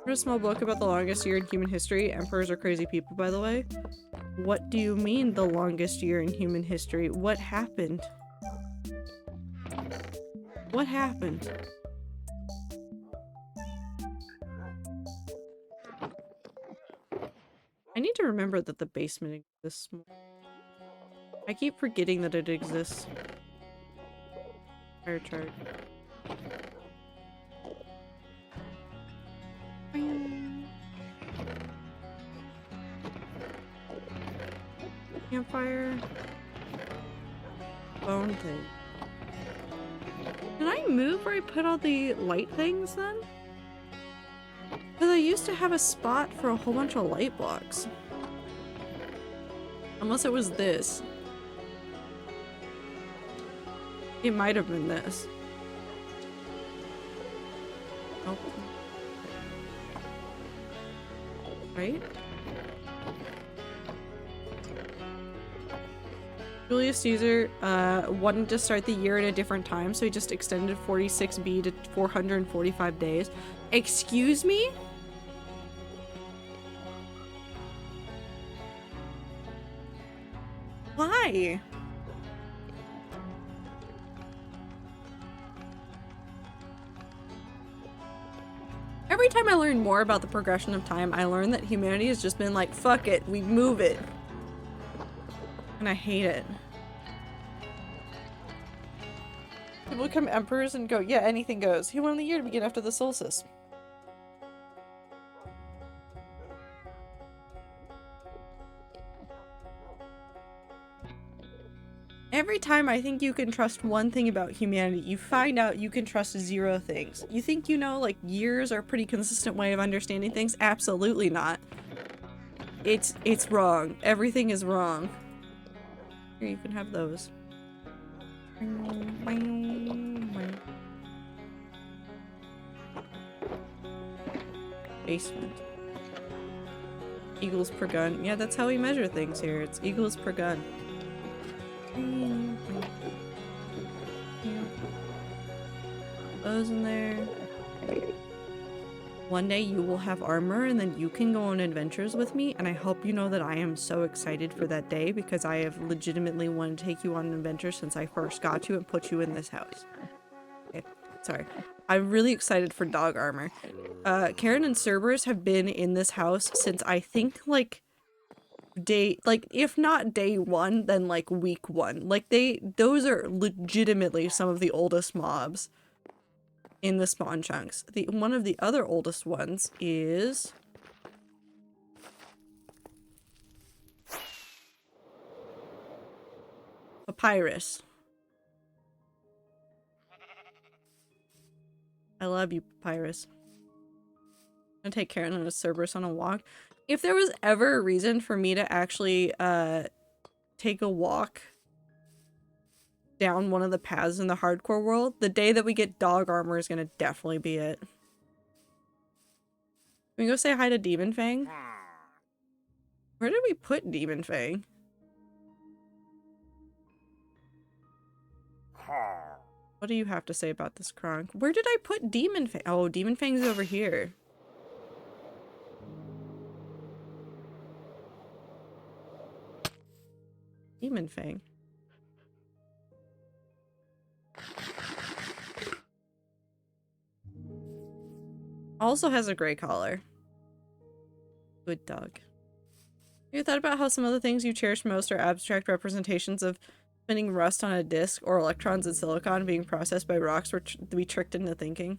Read a small book about the longest year in human history. Emperors are crazy people, by the way. What do you mean the longest year in human history? What happened? What happened? I need to remember that the basement exists more. I keep forgetting that it exists. Fire chart. Campfire. Bone thing. Did I move where I put all the light things then? Because I used to have a spot for a whole bunch of light blocks. Unless it was this. It might have been this. Oh. Right? Julius Caesar wanted to start the year at a different time, so he just extended 46B to 445 days. Excuse me? Why? Every time I learn more about the progression of time, I learn that humanity has just been like, fuck it, we move it. And I hate it. People become emperors and go, yeah, anything goes. He wanted the year to begin after the solstice. Every time I think you can trust one thing about humanity, you find out you can trust 0 things. You think you know, like, years are a pretty consistent way of understanding things? Absolutely not. It's wrong. Everything is wrong. Here, you can have those. Basement. Eagles per gun. Yeah, that's how we measure things here. It's eagles per gun. Those in there. One day you will have armor and then you can go on adventures with me, and I hope you know that I am so excited for that day because I have legitimately wanted to take you on an adventure since I first got you and put you in this house. Okay, sorry. I'm really excited for dog armor. Karen and Cerberus have been in this house since I think like if not day 1, then like week 1. Like those are legitimately some of the oldest mobs in the spawn chunks. One of the other oldest ones is Papyrus. I love you, Papyrus. I'm gonna take Karen and a Cerberus on a walk. If there was ever a reason for me to actually take a walk down one of the paths in the hardcore world, the day that we get dog armor is gonna definitely be it. Can we go say hi to Demon Fang? Where did we put Demon Fang? What do you have to say about this, Kronk? Where did I put Demon Fang? Oh, Demon Fang's over here. Demon Fang. Also has a gray collar. Good dog. Have you thought about how some of the things you cherish most are abstract representations of spinning rust on a disk or electrons in silicon being processed by rocks to be tricked into thinking?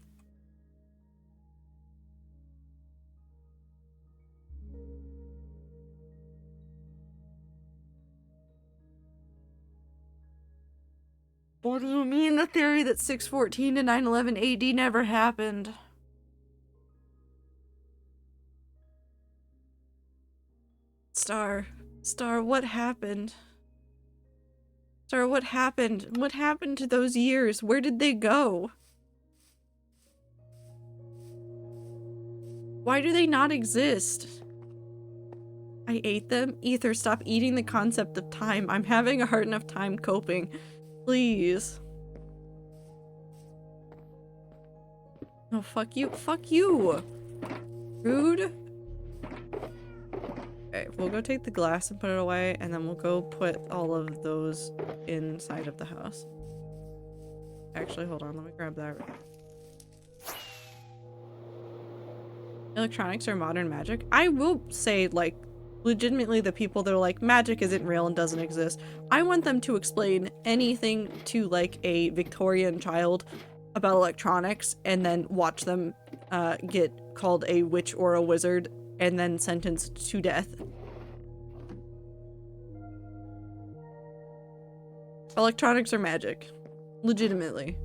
What do you mean the theory that 614 to 911 AD never happened? Star, what happened? Star, what happened? What happened to those years? Where did they go? Why do they not exist? I ate them? Ether, stop eating the concept of time. I'm having a hard enough time coping. Please. No, fuck you. Fuck you! Rude. Okay, we'll go take the glass and put it away, and then we'll go put all of those inside of the house. Actually, hold on, let me grab that. Electronics are modern magic. I will say, like, Legitimately the people that are like, magic isn't real and doesn't exist. I want them to explain anything to like a Victorian child about electronics and then watch them get called a witch or a wizard and then sentenced to death. Electronics are magic. Legitimately.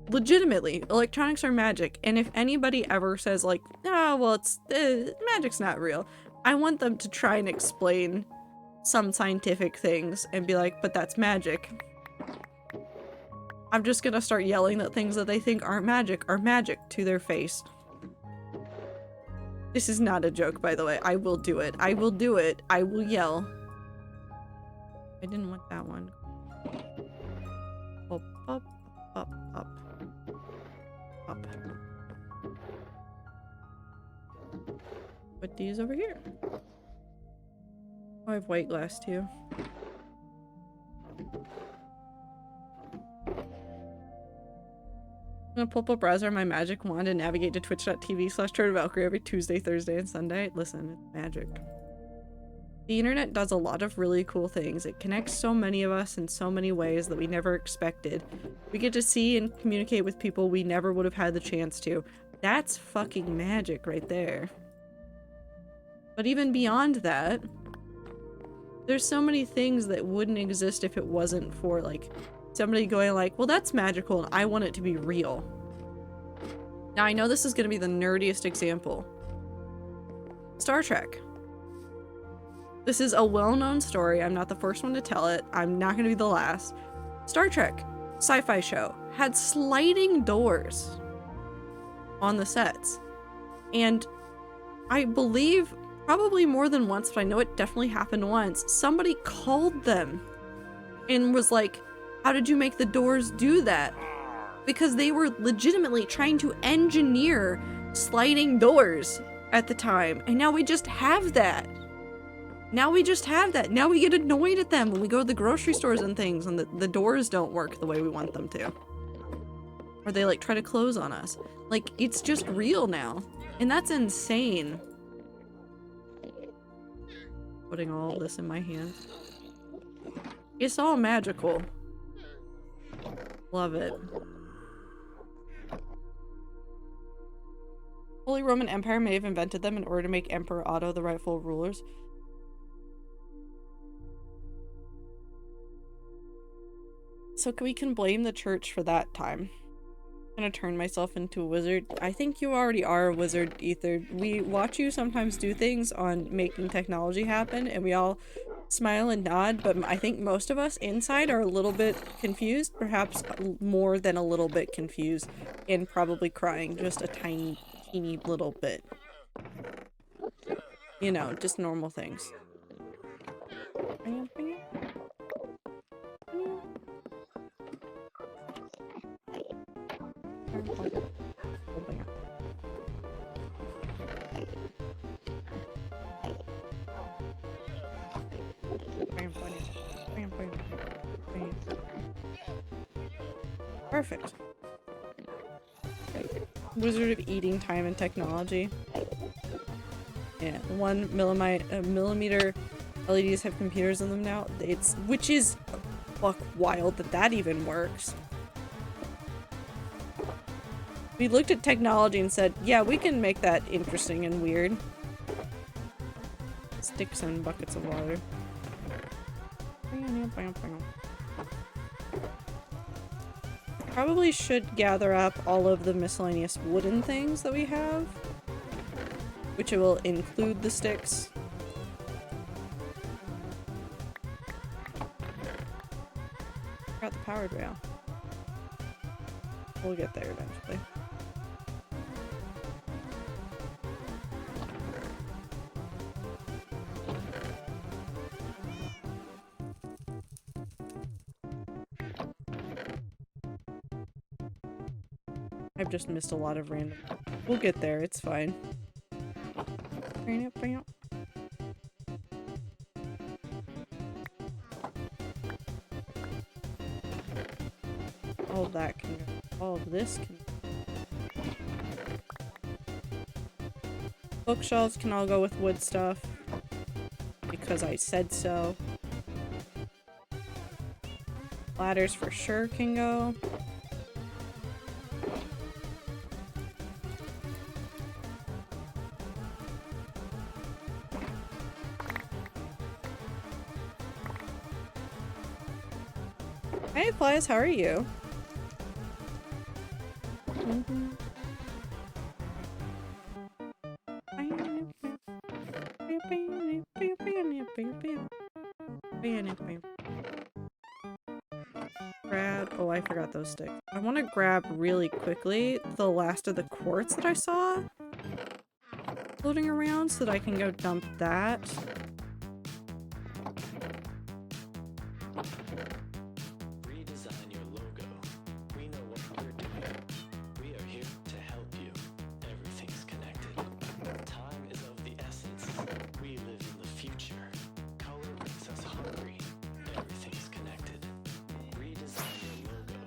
Legitimately, electronics are magic, and if anybody ever says like, ah, well, it's magic's not real, I want them to try and explain some scientific things and be like, but that's magic. I'm just gonna start yelling that things that they think aren't magic are magic to their face. This is not a joke, by the way. I will do it. I will do it. I will yell. I didn't want that one. Up, up, up, up. Up. Put these over here. Oh, I have white glass too. I'm gonna pull up a browser on my magic wand and navigate to twitch.tv/TroToValkyrie every Tuesday, Thursday, and Sunday. Listen, it's magic. The internet does a lot of really cool things. It connects so many of us in so many ways that we never expected. We get to see and communicate with people we never would have had the chance to. That's fucking magic right there. But even beyond that, there's so many things that wouldn't exist if it wasn't for like somebody going like, well, that's magical and I want it to be real. Now I know this is going to be the nerdiest example. Star Trek. This is a well-known story. I'm not the first one to tell it. I'm not going to be the last. Star Trek, sci-fi show, had sliding doors on the sets. And I believe probably more than once, but I know it definitely happened once, somebody called them and was like, how did you make the doors do that? Because they were legitimately trying to engineer sliding doors at the time. And now we just have that. Now we just have that. Now we get annoyed at them when we go to the grocery stores and things and the doors don't work the way we want them to. Or they like try to close on us. Like, it's just real now. And that's insane. Putting all of this in my hands. It's all magical. Love it. Holy Roman Empire may have invented them in order to make Emperor Otto the rightful rulers. So we can blame the church for that time. I'm gonna turn myself into a wizard. I think you already are a wizard, Ether. We watch you sometimes do things on making technology happen, and we all smile and nod, but I think most of us inside are a little bit confused, perhaps more than a little bit confused, and probably crying just a tiny, teeny little bit. You know, just normal things. Perfect. Wizard of Eating Time and Technology. Yeah, 1 millimeter LEDs have computers in them now. Which is fuck wild that even works. We looked at technology and said, yeah, we can make that interesting and weird. Sticks and buckets of water. Probably should gather up all of the miscellaneous wooden things that we have, which will include the sticks. Got the powered rail. We'll get there eventually. I've just missed a lot of random. We'll get there, it's fine. All that can go. All of this can go. Bookshelves can all go with wood stuff. Because I said so. Ladders for sure can go. Hey Flies, how are you? Grab, oh, I forgot those sticks. I want to grab really quickly the last of the quartz that I saw floating around so that I can go dump that. Redesign your logo. We know what we're doing. We are here to help you. Everything's connected. Time is of the essence. We live in the future. Color makes us hungry. Everything's connected. Redesign your logo.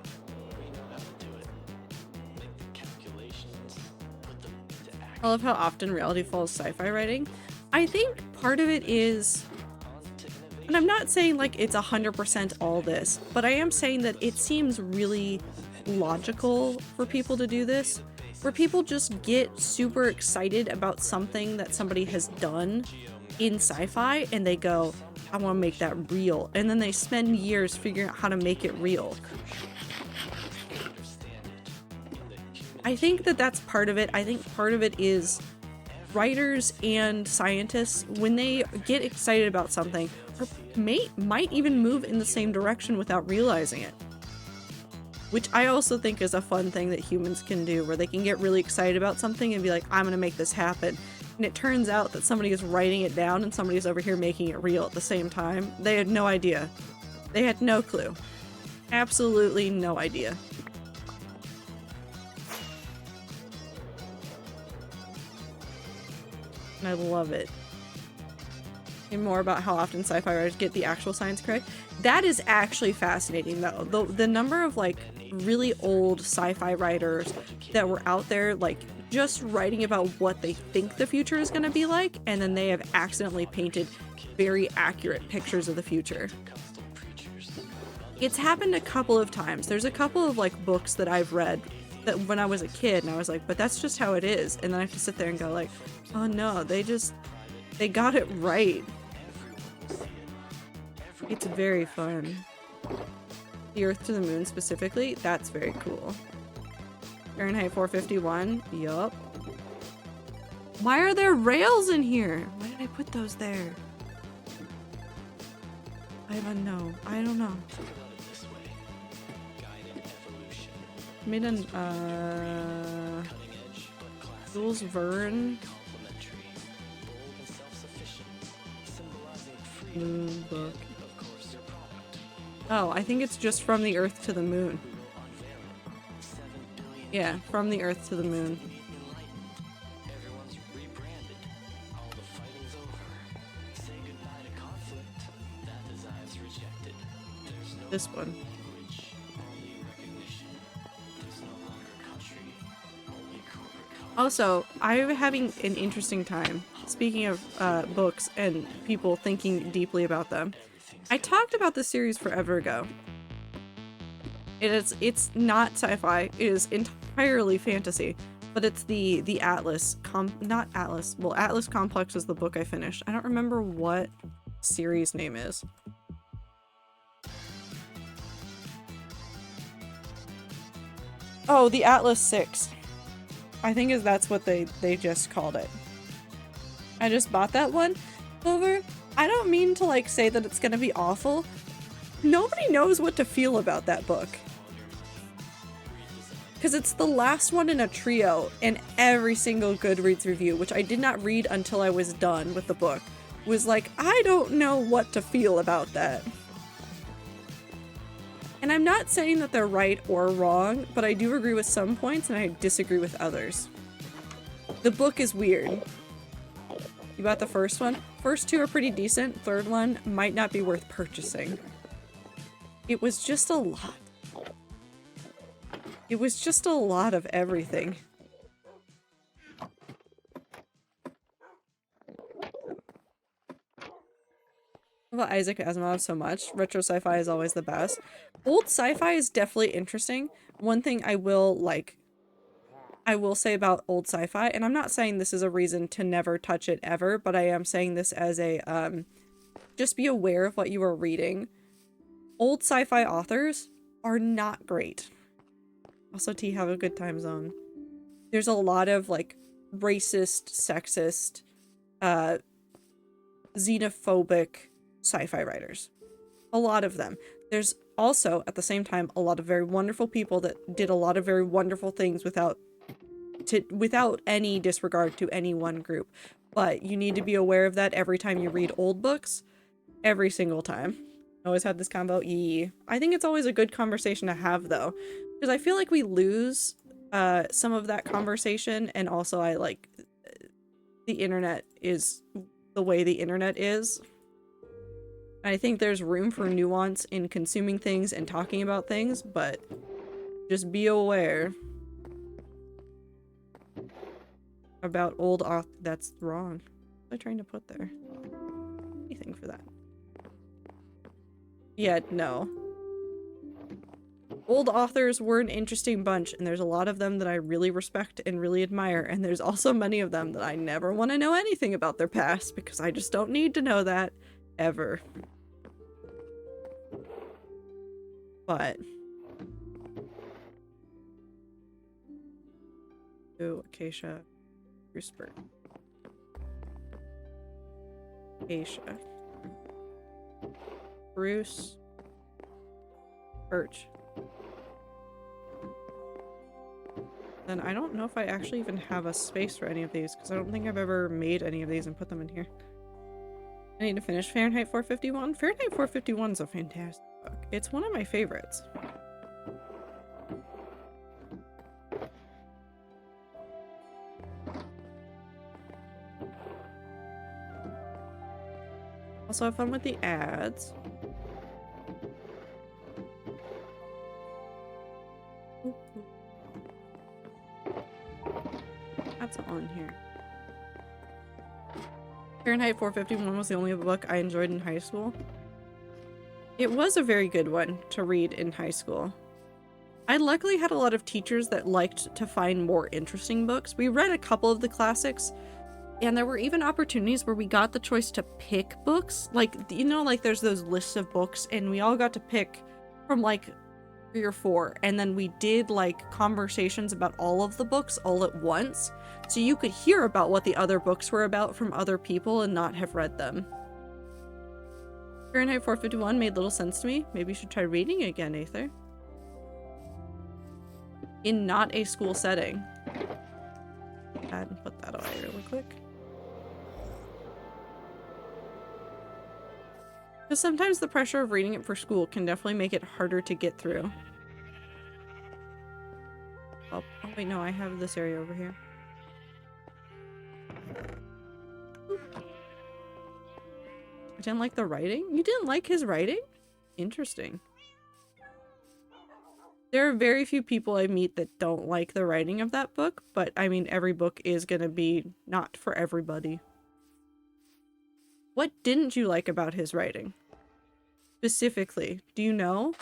We know how to do it. Make the calculations. Put them into action. I love how often reality falls sci-fi writing. I think part of it is, and I'm not saying like it's 100% all this, but I am saying that it seems really logical for people to do this, where people just get super excited about something that somebody has done in sci-fi and they go, I want to make that real. And then they spend years figuring out how to make it real. I think that that's part of it. I think part of it is writers and scientists, when they get excited about something, or might even move in the same direction without realizing it. Which I also think is a fun thing that humans can do, where they can get really excited about something and be like, I'm gonna make this happen. And it turns out that somebody is writing it down and somebody's over here making it real at the same time. They had no idea. They had no clue. Absolutely no idea. And I love it. And more about how often sci-fi writers get the actual science correct. That is actually fascinating though. The number of like really old sci-fi writers that were out there like just writing about what they think the future is going to be like, and then they have accidentally painted very accurate pictures of the future. It's happened a couple of times. There's a couple of like books that I've read that when I was a kid and I was like, but that's just how it is. And then I have to sit there and go like, oh no, they got it right. It's very fun. The Earth to the Moon specifically, that's very cool. Fahrenheit 451, yup. Why are there rails in here? Why did I put those there? I don't know. I don't know. Made an, Jules Verne moon book. Oh, I think it's just From the Earth to the Moon. Yeah, From the Earth to the Moon. This one. Also, I'm having an interesting time. Speaking of books and people thinking deeply about them, I talked about this series forever ago. It's not sci-fi. It is entirely fantasy, but it's the Atlas not Atlas. Well, Atlas Complex is the book I finished. I don't remember what series name is. Oh, the Atlas 6. I think that's what they just called it. I just bought that one over. I don't mean to like say that it's gonna be awful. Nobody knows what to feel about that book. Because it's the last one in a trio, and every single Goodreads review, which I did not read until I was done with the book, was like, I don't know what to feel about that. And I'm not saying that they're right or wrong, but I do agree with some points and I disagree with others. The book is weird. You bought the first one? First two are pretty decent. Third one might not be worth purchasing. It was just a lot. It was just a lot of everything. about Isaac Asimov so much. Retro sci-fi is always the best. Old sci-fi is definitely interesting. One thing I will say about old sci-fi, and I'm not saying this is a reason to never touch it ever, but I am saying this as a just be aware of what you are reading. Old sci-fi authors are not great. Also, T, have a good time zone. There's a lot of like racist, sexist, xenophobic sci-fi writers. A lot of them. There's also, at the same time, a lot of very wonderful people that did a lot of very wonderful things without any disregard to any one group. But you need to be aware of that every time you read old books. Every single time. I always had this combo. I think it's always a good conversation to have, though. Because I feel like we lose some of that conversation, and also the internet is the way the internet is. I think there's room for nuance in consuming things and talking about things, but just be aware about old authors. That's wrong. What am I trying to put there? Anything for that? Yeah, no. Old authors were an interesting bunch, and there's a lot of them that I really respect and really admire, and there's also many of them that I never want to know anything about their past, because I just don't need to know that, ever. But... Ooh, Acacia. Spruce. Acacia. Spruce. Birch. Then I don't know if I actually even have a space for any of these, because I don't think I've ever made any of these and put them in here. I need to finish Fahrenheit 451. Fahrenheit 451 is a fantastic book. It's one of my favorites. Also have fun with the ads. That's on here. Fahrenheit 451 was the only book I enjoyed in high school. It was a very good one to read in high school. I luckily had a lot of teachers that liked to find more interesting books. We read a couple of the classics, and there were even opportunities where we got the choice to pick books. Like, you know, like there's those lists of books, and we all got to pick from like 3 or 4, and then we did like conversations about all of the books all at once, so you could hear about what the other books were about from other people and not have read them. Fahrenheit 451 made little sense to me. Maybe you should try reading it again, Aether. In not a school setting. Add and put that away really quick. Because sometimes the pressure of reading it for school can definitely make it harder to get through. Oh wait, no, I have this area over here. I didn't like the writing? You didn't like his writing? Interesting. There are very few people I meet that don't like the writing of that book, but I mean, every book is gonna be not for everybody. What didn't you like about his writing? Specifically, do you know?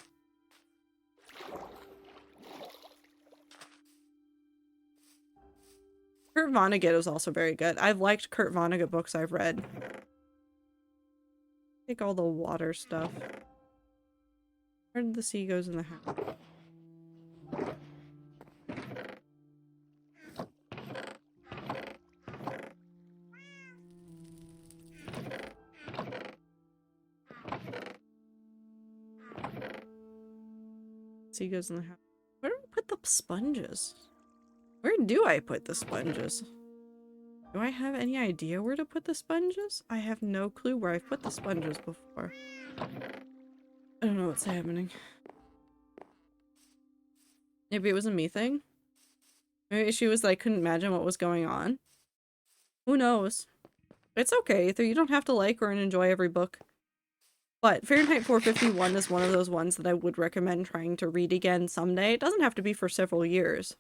Kurt Vonnegut is also very good. I've liked Kurt Vonnegut books I've read. Take all the water stuff. Where did the sea goes in the house? Sea goes in the house. Where do we put the sponges? Where do I put the sponges? Do I have any idea where to put the sponges? I have no clue where I've put the sponges before. I don't know what's happening. Maybe it was a me thing? Maybe she was like, couldn't imagine what was going on. Who knows? It's okay, you don't have to like or enjoy every book. But Fahrenheit 451 is one of those ones that I would recommend trying to read again someday. It doesn't have to be for several years.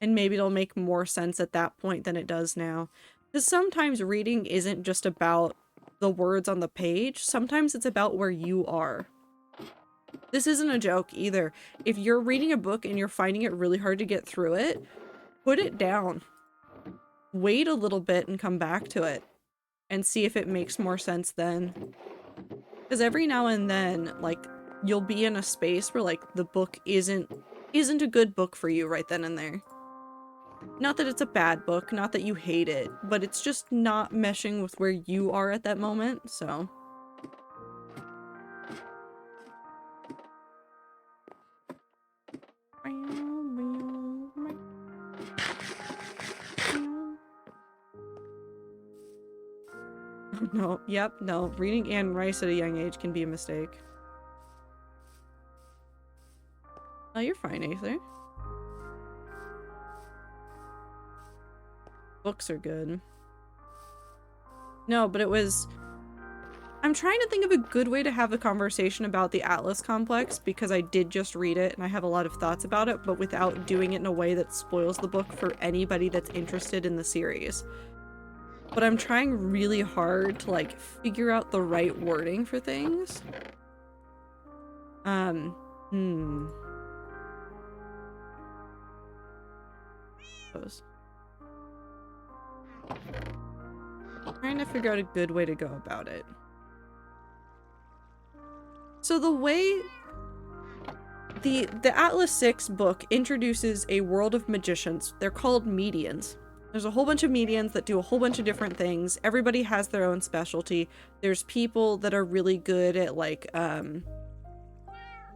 And maybe it'll make more sense at that point than it does now. Because sometimes reading isn't just about the words on the page. Sometimes it's about where you are. This isn't a joke either. If you're reading a book and you're finding it really hard to get through it, put it down. Wait a little bit and come back to it and see if it makes more sense then. Because every now and then, like, you'll be in a space where, like, the book isn't a good book for you right then and there. Not that it's a bad book, not that you hate it, but it's just not meshing with where you are at that moment, so. No, yep, no. Reading Anne Rice at a young age can be a mistake. Oh, you're fine, Aether. Books are good. No, but it was... I'm trying to think of a good way to have a conversation about the Atlas Complex, because I did just read it and I have a lot of thoughts about it, but without doing it in a way that spoils the book for anybody that's interested in the series. But I'm trying really hard to, like, figure out the right wording for things. Suppose. Trying to figure out a good way to go about it. So the way the Atlas 6 book introduces a world of magicians. They're called medians. There's a whole bunch of medians that do a whole bunch of different things. Everybody has their own specialty. There's people that are really good at, like,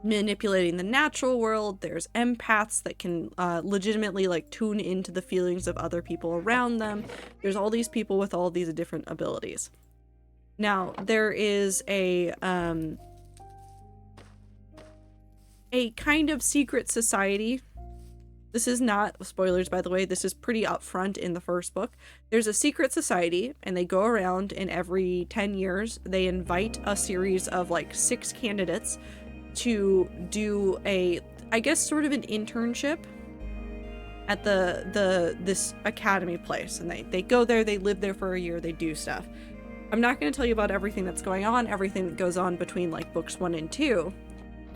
manipulating the natural world. There's empaths that can legitimately, like, tune into the feelings of other people around them. There's all these people with all these different abilities. Now, there is a kind of secret society. This is not spoilers, by the way. This is pretty upfront in the first book. There's a secret society, and they go around, and every 10 years, they invite a series of, like, 6 candidates to do a, I guess, sort of an internship at this academy place. And they go there, they live there for a year, they do stuff. I'm not going to tell you about everything that's going on, everything that goes on between, like, books 1 and 2.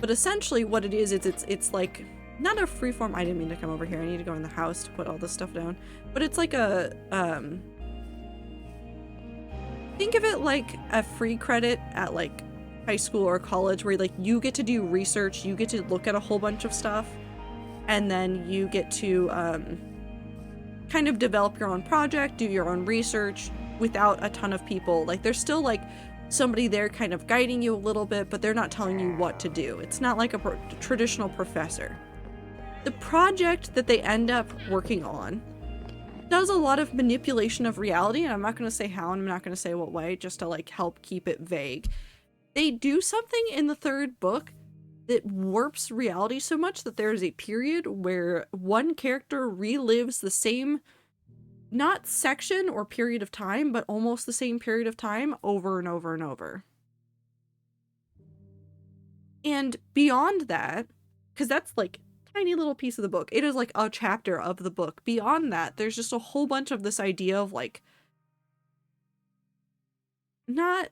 But essentially what it is, it's like, not a freeform, I didn't mean to come over here, I need to go in the house to put all this stuff down. But it's like a, think of it like a free credit at, like, high school or college, where, like, you get to do research, you get to look at a whole bunch of stuff, and then you get to, kind of develop your own project, do your own research without a ton of people. Like, there's still, like, somebody there kind of guiding you a little bit, but they're not telling you what to do. It's not like a traditional professor. The project that they end up working on does a lot of manipulation of reality, and I'm not going to say how, and I'm not going to say what way, just to, like, help keep it vague. They do something in the 3rd book that warps reality so much that there is a period where one character relives the same, not section or period of time, but almost the same period of time over and over and over. And beyond that, because that's, like, tiny little piece of the book. It is like a chapter of the book. Beyond that, there's just a whole bunch of this idea of, like, not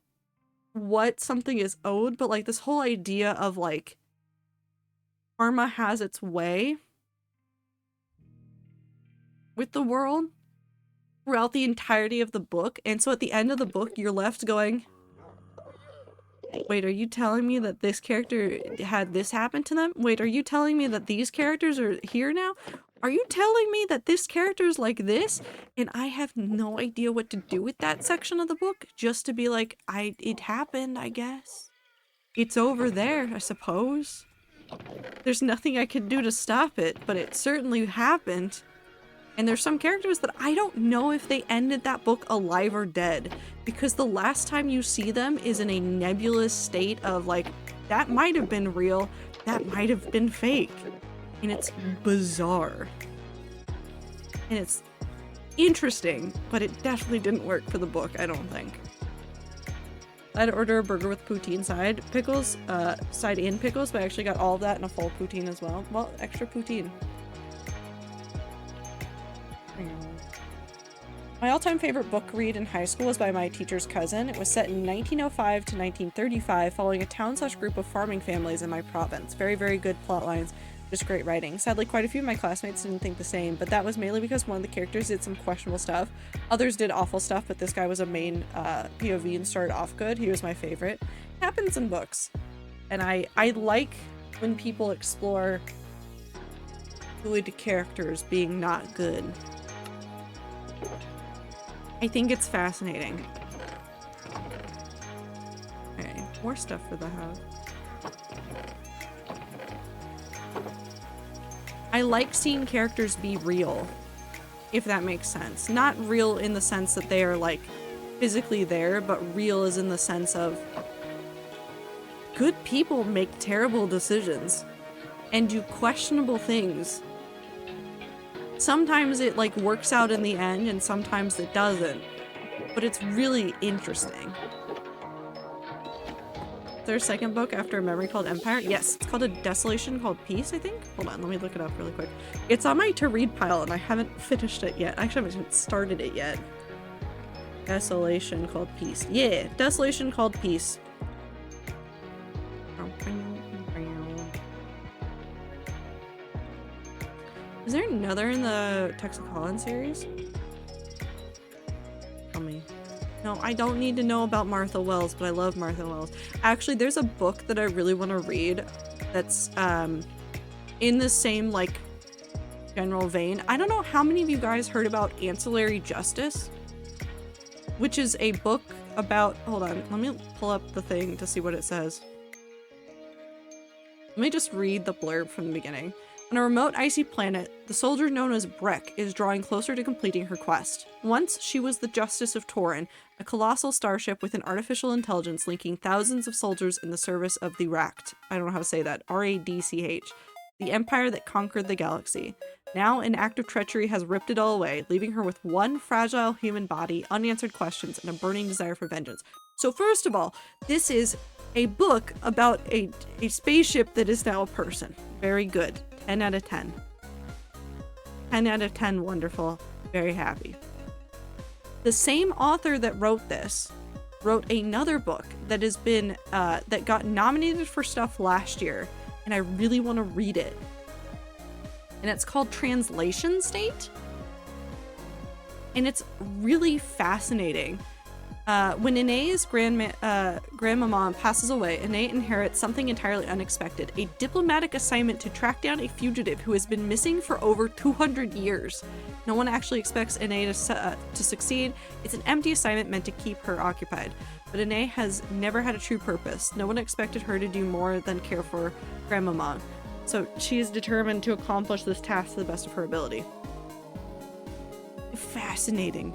what something is owed, but, like, this whole idea of, like, karma has its way with the world throughout the entirety of the book. And so at the end of the book, you're left going, wait, are you telling me that this character had this happen to them? Wait, are you telling me that these characters are here now? Are you telling me that this character is like this? And I have no idea what to do with that section of the book, just to be like, it happened, I guess. It's over there, I suppose. There's nothing I can do to stop it, but it certainly happened. And there's some characters that I don't know if they ended that book alive or dead, because the last time you see them is in a nebulous state of, like, that might have been real, that might have been fake. And it's bizarre. And it's interesting, but it definitely didn't work for the book, I don't think. I'd order a burger with poutine side pickles, side in pickles, but I actually got all of that in a full poutine as well. Well, extra poutine. My all-time favorite book read in high school was by my teacher's cousin. It was set in 1905 to 1935, following a town/group of farming families in my province. Very, very good plot lines. Just great writing. Sadly, quite a few of my classmates didn't think the same, but that was mainly because one of the characters did some questionable stuff. Others did awful stuff, but this guy was a main POV and started off good. He was my favorite. Happens in books. And I like when people explore good characters being not good. I think it's fascinating. Okay, more stuff for the house. I like seeing characters be real, if that makes sense. Not real in the sense that they are like physically there, but real is in the sense of good people make terrible decisions and do questionable things. Sometimes it like works out in the end and sometimes it doesn't, but it's really interesting. Is there a second book after A Memory called Empire? Yes, it's called A Desolation Called Peace, I think. Hold on, let me look it up really quick. It's on my to-read pile and I haven't finished it yet. Actually, I haven't started it yet. Desolation Called Peace. Yeah, Desolation Called Peace. Is there another in the Texas Collins series? Tell me. No, I don't need to know about Martha Wells, but I love Martha Wells. Actually, there's a book that I really want to read that's in the same like general vein. I don't know how many of you guys heard about Ancillary Justice, which is a book about, hold on, let me pull up the thing to see what it says. Let me just read the blurb from the beginning. On a remote icy planet, the soldier known as Breck is drawing closer to completing her quest. Once, she was the Justice of Torin, a colossal starship with an artificial intelligence linking thousands of soldiers in the service of the Racht. I don't know how to say that. R-A-D-C-H. The empire that conquered the galaxy. Now, an act of treachery has ripped it all away, leaving her with one fragile human body, unanswered questions, and a burning desire for vengeance. So first of all, this is a book about a spaceship that is now a person. Very good. 10 out of 10. 10 out of 10, wonderful. Very happy. The same author that wrote this wrote another book that has been, that got nominated for stuff last year, and I really want to read it. And it's called Translation State. And it's really fascinating. When Anae's grandmama passes away, Anae inherits something entirely unexpected, a diplomatic assignment to track down a fugitive who has been missing for over 200 years. No one actually expects Anae to succeed. It's an empty assignment meant to keep her occupied. But Anae has never had a true purpose. No one expected her to do more than care for grandmama. So she is determined to accomplish this task to the best of her ability. Fascinating.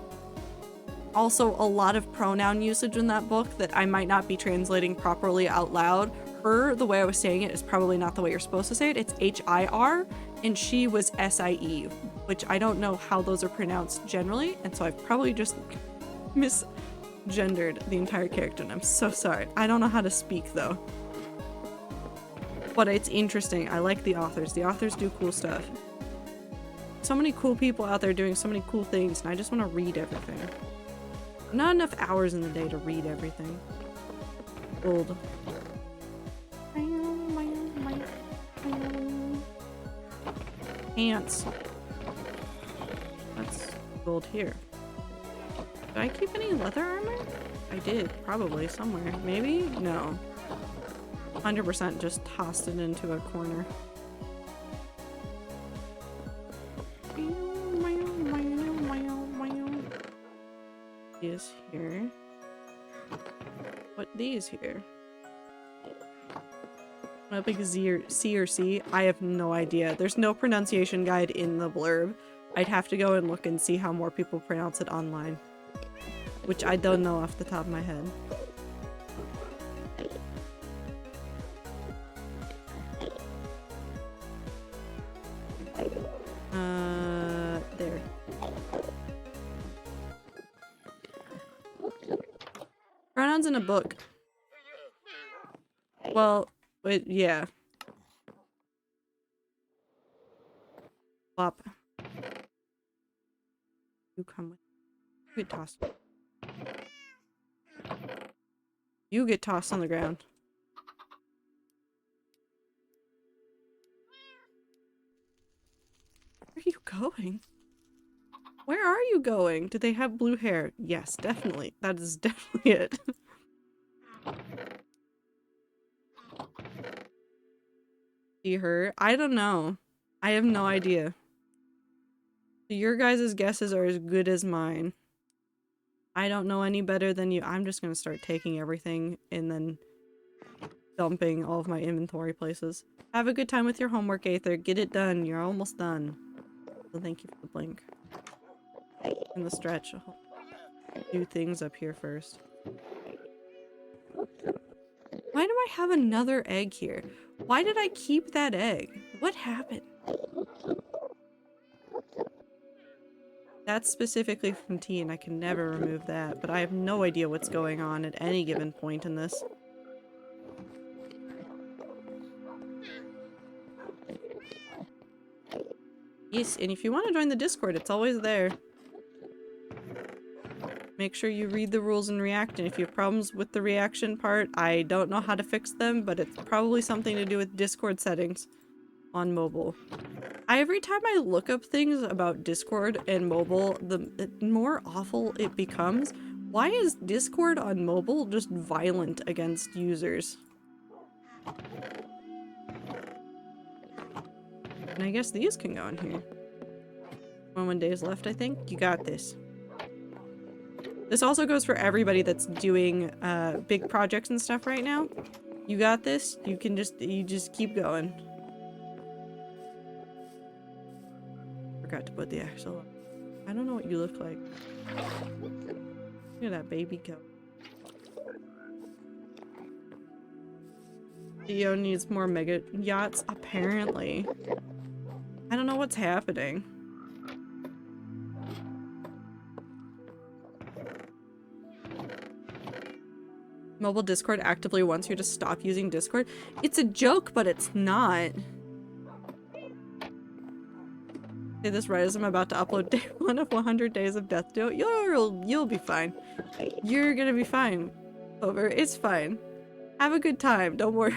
Also, a lot of pronoun usage in that book that I might not be translating properly out loud. Her, the way I was saying it, is probably not the way you're supposed to say it. It's H-I-R, and she was S-I-E, which I don't know how those are pronounced generally, and so I've probably just misgendered the entire character, and I'm so sorry. I don't know how to speak, though. But it's interesting. I like the authors. The authors do cool stuff. So many cool people out there doing so many cool things, and I just want to read everything. Not enough hours in the day to read everything. Old. Ants. That's gold here. Did I keep any leather armor? I did, probably, somewhere. Maybe? No. 100% just tossed it into a corner. These here. What these here? What big C or C? I have no idea. There's no pronunciation guide in the blurb. I'd have to go and look and see how more people pronounce it online. Which I don't know off the top of my head. There. Pronouns in a book. Well, yeah. Flop. You come with. get tossed. You get tossed on the ground. Where are you going? Where are you going? Do they have blue hair? Yes, definitely. That is definitely it. See her? I don't know. I have no idea. Your guys' guesses are as good as mine. I don't know any better than you. I'm just gonna start taking everything and then dumping all of my inventory places. Have a good time with your homework, Aether. Get it done. You're almost done. So thank you for the blink. And the stretch. I'll do things up here first. Why do I have another egg here? Why did I keep that egg? What happened? That's specifically from T and I can never remove that, but I have no idea what's going on at any given point in this. Yes, and if you want to join the Discord, it's always there. Make sure you read the rules and react, and if you have problems with the reaction part, I don't know how to fix them, but it's probably something to do with Discord settings on mobile. Every time I look up things about Discord and mobile, the more awful it becomes. Why is Discord on mobile just violent against users? And I guess these can go in here. 21 days left, I think. You got this. This also goes for everybody that's doing big projects and stuff right now. You got this. You just keep going. Forgot to put the actual. I don't know what you look like. Look at that baby go. Theo needs more mega yachts, apparently. I don't know what's happening. Mobile Discord actively wants you to stop using Discord. It's a joke, but it's not. Say this right as I'm about to upload day 1 of 100 Days of Death Note. You'll be fine. You're gonna be fine. Over. It's fine. Have a good time. Don't worry.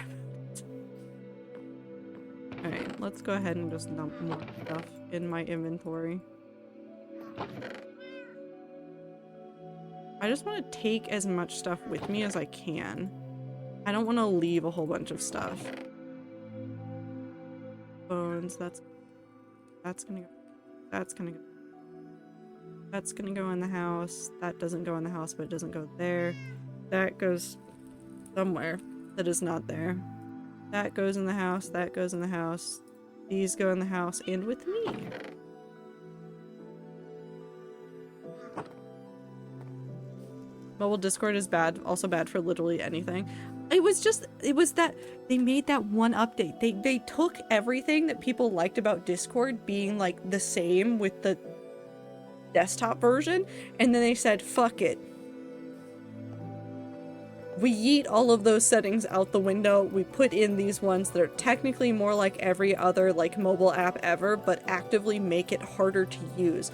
Alright, let's go ahead and just dump more stuff in my inventory. I just want to take as much stuff with me as I can. I don't want to leave a whole bunch of stuff. Bones, that's gonna go. That's gonna go. That's gonna go in the house. That doesn't go in the house, but it doesn't go there. That goes somewhere that is not there. That goes in the house. That goes in the house. These go in the house and with me. Mobile Discord is bad, also bad for literally anything. It was that they made that one update. They took everything that people liked about Discord being like the same with the desktop version, and then they said, fuck it. We yeet all of those settings out the window. We put in these ones that are technically more like every other like mobile app ever, but actively make it harder to use.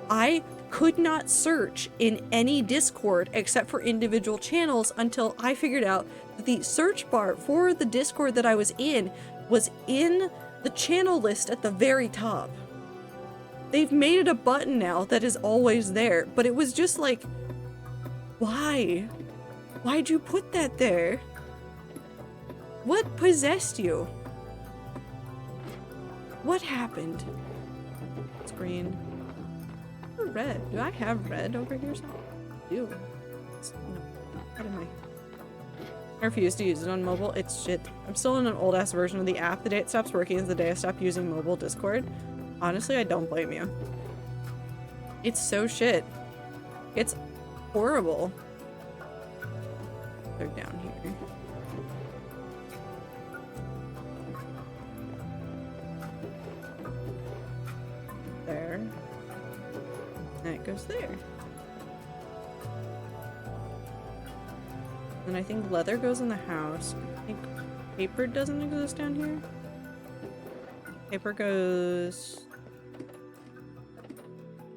I could not search in any Discord except for individual channels until I figured out that the search bar for the Discord that I was in the channel list at the very top. They've made it a button now that is always there, but it was just like, why? Why'd you put that there? What possessed you? What happened? Screen. Red. Do I have red over here? I do. What am I refuse to use it on mobile. It's shit. I'm still in an old ass version of the app. The day it stops working is the day I stop using mobile Discord. Honestly, I don't blame you. It's so shit. It's horrible. They're down here. There. And it goes there. And I think leather goes in the house. I think paper doesn't exist down here. Paper goes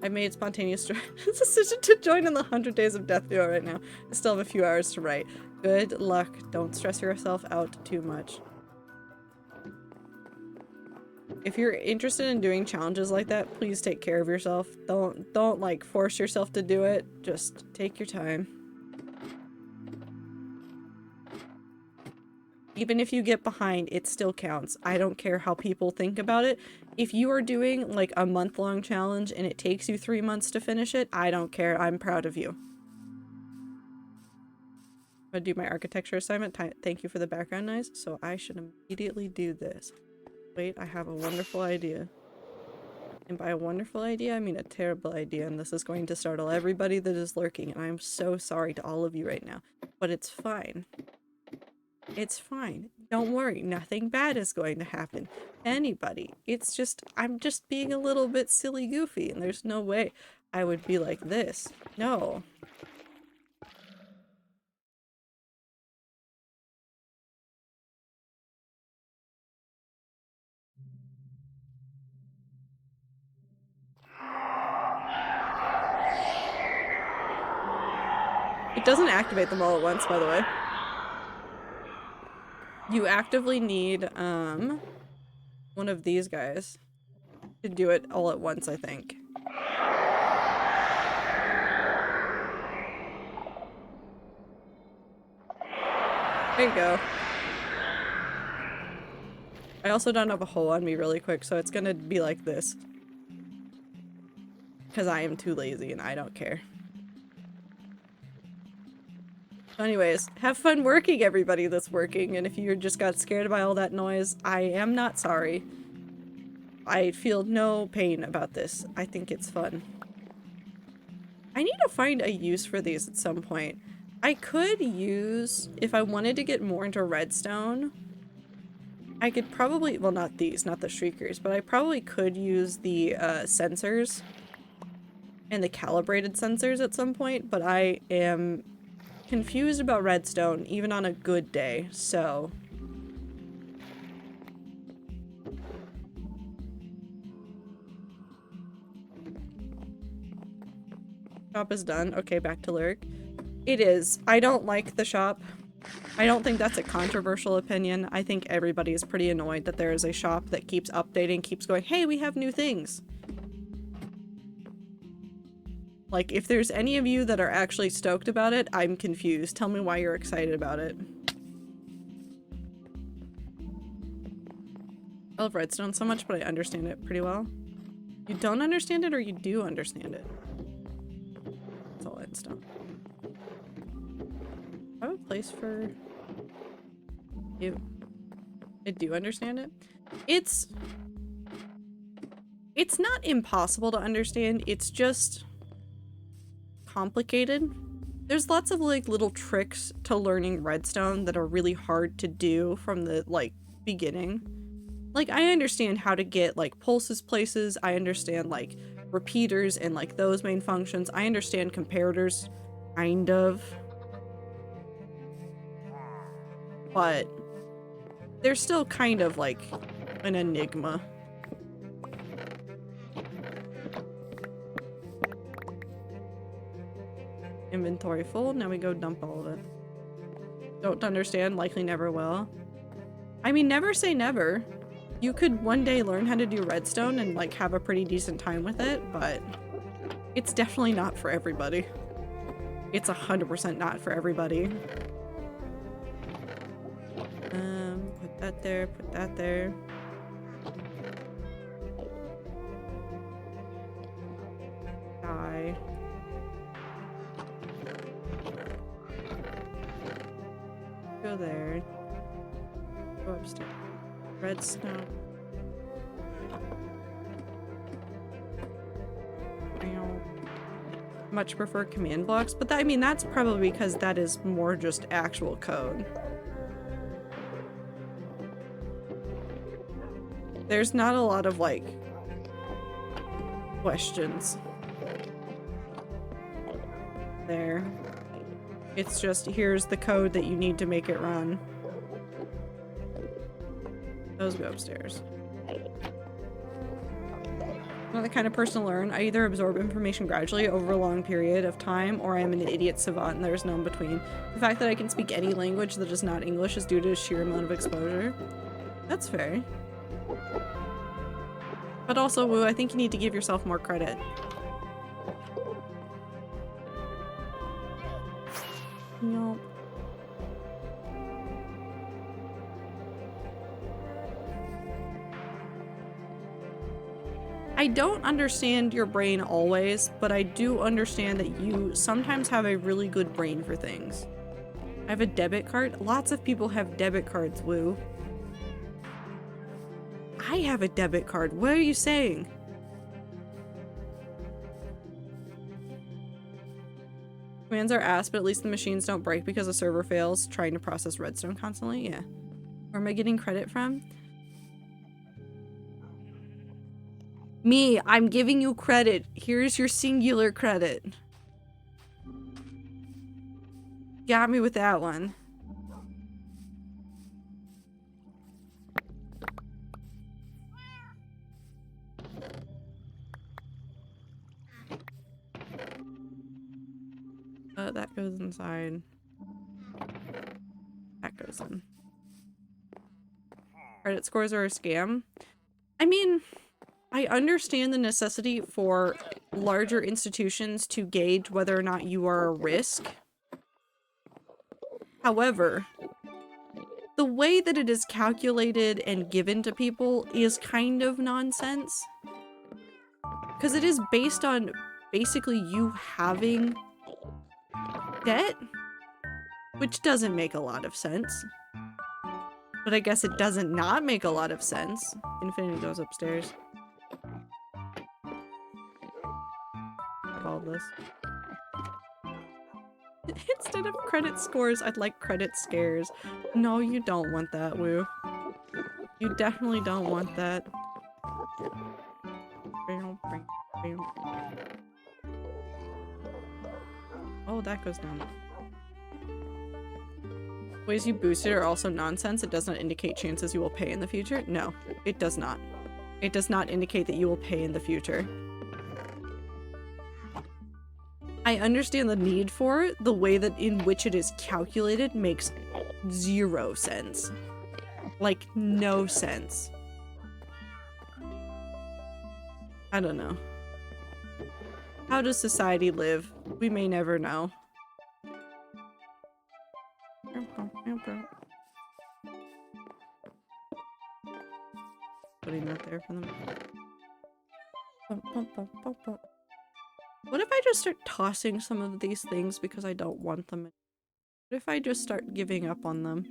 I made spontaneous decision to join in the 100 Days of Death duo right now. I still have a few hours to write. Good luck. Don't stress yourself out too much. If you're interested in doing challenges like that, please take care of yourself. Don't like force yourself to do it. Just take your time. Even if you get behind, it still counts. I don't care how people think about it. If you are doing like a month-long challenge and it takes you 3 months to finish it, I don't care. I'm proud of you. I'm gonna do my architecture assignment. Thank you for the background noise. So I should immediately do this. Wait, I have a wonderful idea. And by a wonderful idea, I mean a terrible idea. And this is going to startle everybody that is lurking. And I'm so sorry to all of you right now. But it's fine. It's fine. Don't worry. Nothing bad is going to happen to anybody. It's just, I'm just being a little bit silly goofy, and there's no way I would be like this. No. It doesn't activate them all at once, by the way. You actively need, one of these guys to do it all at once, I think. There you go. I also don't have a hole on me really quick, so it's gonna be like this. Because I am too lazy and I don't care. Anyways, have fun working, everybody that's working, and if you just got scared by all that noise, I am not sorry. I feel no pain about this. I think it's fun. I need to find a use for these at some point. I could use, if I wanted to get more into redstone, I could probably, well, not these, not the shriekers, but I probably could use the sensors and the calibrated sensors at some point, but I am confused about redstone even on a good day, so shop is done. Okay, back to Lyric. It is. I don't like the shop. I don't think that's a controversial opinion. I think everybody is pretty annoyed that there is a shop that keeps updating, keeps going, hey, we have new things. Like, if there's any of you that are actually stoked about it, I'm confused. Tell me why you're excited about it. I love redstone so much, but I understand it pretty well. You don't understand it, or you do understand it? It's all redstone. I have a place for you. I do understand it. It's not impossible to understand. It's just complicated. There's lots of like little tricks to learning redstone that are really hard to do from the like beginning. Like, I understand how to get like pulses places. I understand like repeaters and like those main functions. I understand comparators, kind of. But they're still kind of like an enigma. Inventory full. Now we go dump all of it. Don't understand. Likely never will. I mean, never say never. You could one day learn how to do redstone and like have a pretty decent time with it, but it's definitely not for everybody. It's 100% not for everybody. Put that there, put that there. Die. Go there. Go upstairs. Redstone. Much prefer command blocks, but I mean, that's probably because that is more just actual code. There's not a lot of, like, questions. There. It's just, here's the code that you need to make it run. Those go upstairs. I'm not the kind of person to learn. I either absorb information gradually over a long period of time, or I am an idiot savant and there's no in between. The fact that I can speak any language that is not English is due to a sheer amount of exposure. That's fair. But also, Wu, I think you need to give yourself more credit. No. I don't understand your brain always, but I do understand that you sometimes have a really good brain for things. I have a debit card. Lots of people have debit cards, Wu. I have a debit card. What are you saying? Commands are ass, but at least the machines don't break because the server fails trying to process redstone constantly. Yeah. Where am I getting credit from? Me, I'm giving you credit. Here's your singular credit. Got me with that one. That goes inside. That goes in. Credit scores are a scam. I mean, I understand the necessity for larger institutions to gauge whether or not you are a risk. However, the way that it is calculated and given to people is kind of nonsense. Because it is based on basically you having debt, which doesn't make a lot of sense. But I guess it doesn't not make a lot of sense. Infinity goes upstairs. All this. Instead of credit scores, I'd like credit scares. No, you don't want that, Wu. You definitely don't want that. Oh, that goes down. Ways you boosted are also nonsense. It does not indicate chances you will pay in the future. No, it does not. It does not indicate that you will pay in the future. I understand the need for it. The way that in which it is calculated makes 0 sense. Like, no sense. I don't know. How does society live? We may never know. Putting that there for them. What if I just start tossing some of these things because I don't want them? What if I just start giving up on them?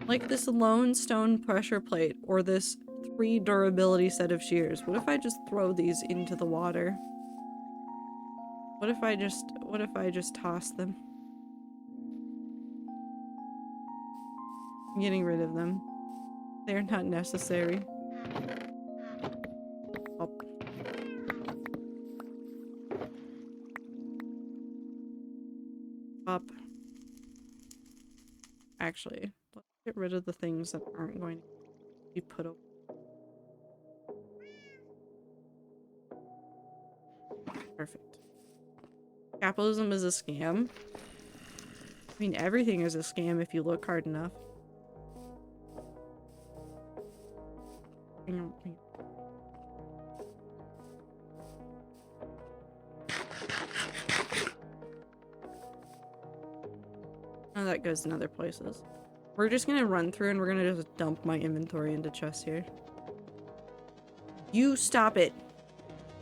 Like this lone stone pressure plate or this 3 durability set of shears. What if I just throw these into the water? What if I just toss them? I'm getting rid of them. They're not necessary. Oh. Up. Actually, let's get rid of the things that aren't going to be put up. Perfect. Capitalism is a scam. I mean, everything is a scam if you look hard enough. Oh, that goes in other places. We're just gonna run through and we're gonna just dump my inventory into chests here. You stop it.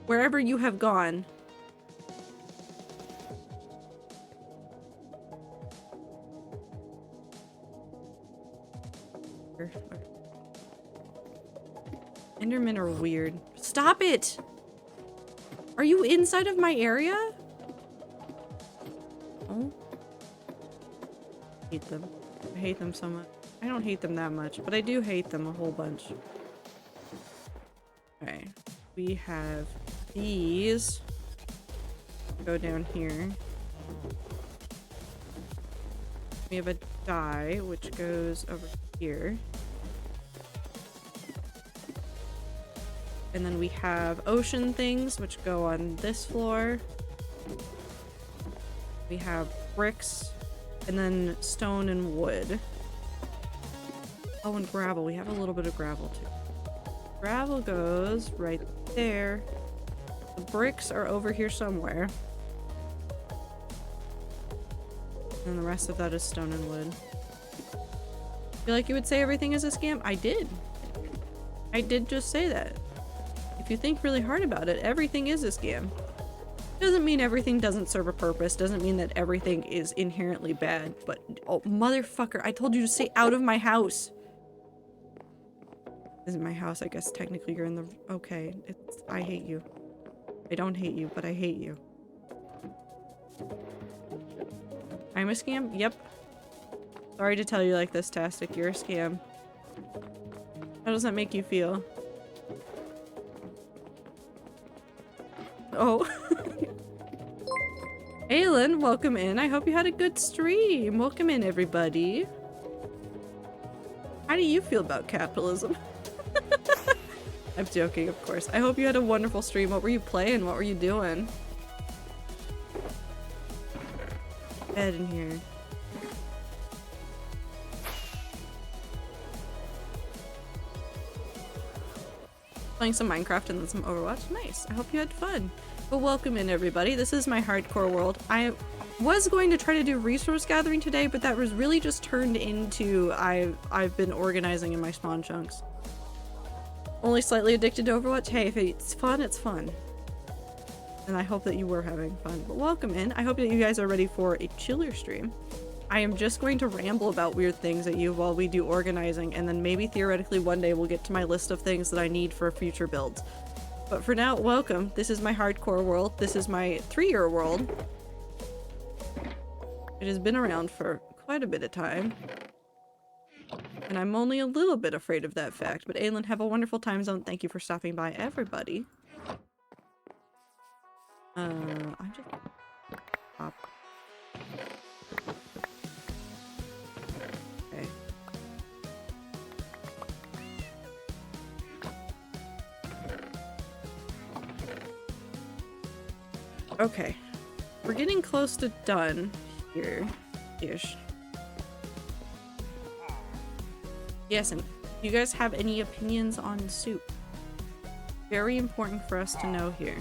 Wherever you have gone. Endermen are weird. Stop it! Are you inside of my area? Oh. I hate them. I hate them so much. I don't hate them that much, but I do hate them a whole bunch. Okay. We have these. Go down here. We have a dye, which goes over here. And then we have ocean things, which go on this floor. We have bricks, and then stone and wood. Oh, and gravel. We have a little bit of gravel too. Gravel goes right there. The bricks are over here somewhere. And the rest of that is stone and wood. Feel like you would say everything is a scam? I did. I did just say that. If you think really hard about it, everything is a scam. Doesn't mean everything doesn't serve a purpose. Doesn't mean that everything is inherently bad. But, oh, motherfucker, I told you to stay out of my house. This is my house. I guess technically you're in the... Okay. I hate you. I don't hate you, but I hate you. I'm a scam? Yep. Sorry to tell you like this, Tastic. You're a scam. How does that make you feel? Oh. Aylin, welcome in. I hope you had a good stream. Welcome in, everybody. How do you feel about capitalism? I'm joking, of course. I hope you had a wonderful stream. What were you playing? What were you doing? Bed in here. Playing some Minecraft and then some Overwatch. Nice. I hope you had fun. But welcome in, everybody. This is my hardcore world. I was going to try to do resource gathering today, but that was really just turned into I've been organizing in my spawn chunks. Only slightly addicted to Overwatch. Hey, if it's fun, it's fun. And I hope that you were having fun. But welcome in. I hope that you guys are ready for a chiller stream. I am just going to ramble about weird things at you while we do organizing, and then maybe theoretically one day we'll get to my list of things that I need for future builds. But for now, welcome. This is my hardcore world. This is my 3-year world. It has been around for quite a bit of time. And I'm only a little bit afraid of that fact. But Aylin, have a wonderful time zone. Thank you for stopping by, everybody. I'm just... Pop. Okay. Okay. We're getting close to done here-ish. Yes, and you guys have any opinions on soup? Very important for us to know here.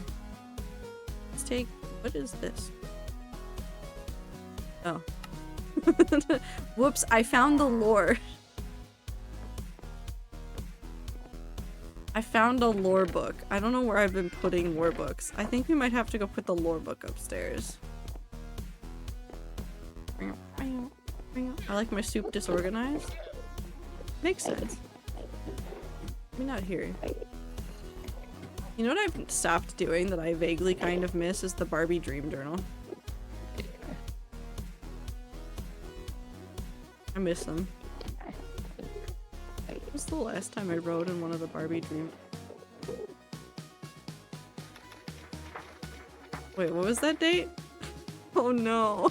Let's take... What is this? Oh. Whoops, I found the lore. I found a lore book. I don't know where I've been putting lore books. I think we might have to go put the lore book upstairs. I like my soup disorganized. Makes sense. Maybe not here. You know what I've stopped doing that I vaguely kind of miss is the Barbie Dream Journal. I miss them. When was the last time I wrote in one of the Barbie Dream... Wait, what was that date? Oh no.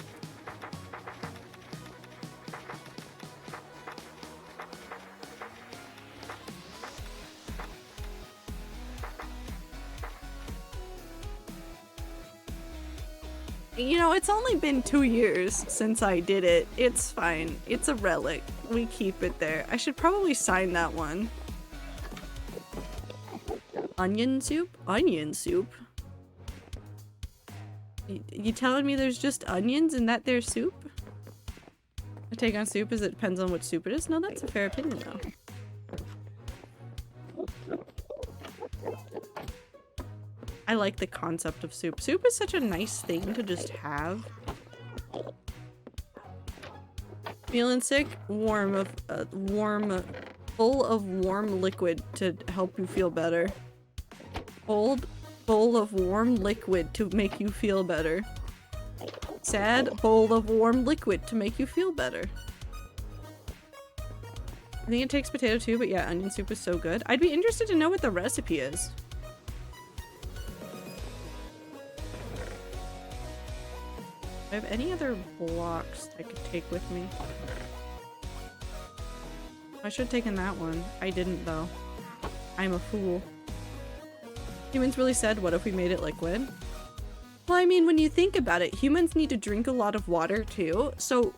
You know, it's only been 2 years since I did it. It's fine. It's a relic. We keep it there. I should probably sign that one. Onion soup? Onion soup? You telling me there's just onions in that there soup? My take on soup is it depends on what soup it is. No, that's a fair opinion though. I like the concept of soup. Soup is such a nice thing to just have. Feeling sick? Full of warm liquid to help you feel better. Bowl of warm liquid to make you feel better. Sad? Bowl of warm liquid to make you feel better. I think it takes potato too, but yeah, onion soup is so good. I'd be interested to know what the recipe is. Do I have any other blocks I could take with me? I should have taken that one. I didn't though. I'm a fool. Humans really said, what if we made it liquid? Well, I mean, when you think about it, humans need to drink a lot of water too, so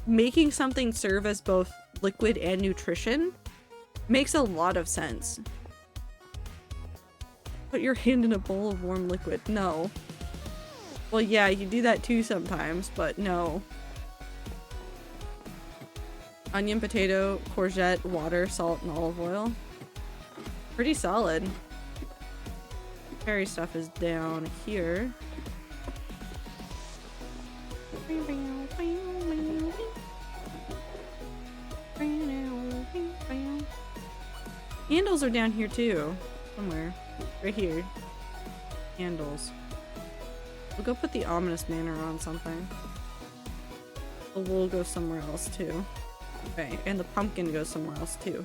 making something serve as both liquid and nutrition makes a lot of sense. Put your hand in a bowl of warm liquid. No. Well, yeah, you do that too sometimes, but no. Onion, potato, courgette, water, salt, and olive oil. Pretty solid. Berry stuff is down here. Candles are down here too. Somewhere. Right here. Candles. We'll go put the ominous manor on something. The wool goes somewhere else too. Okay, and the pumpkin goes somewhere else too.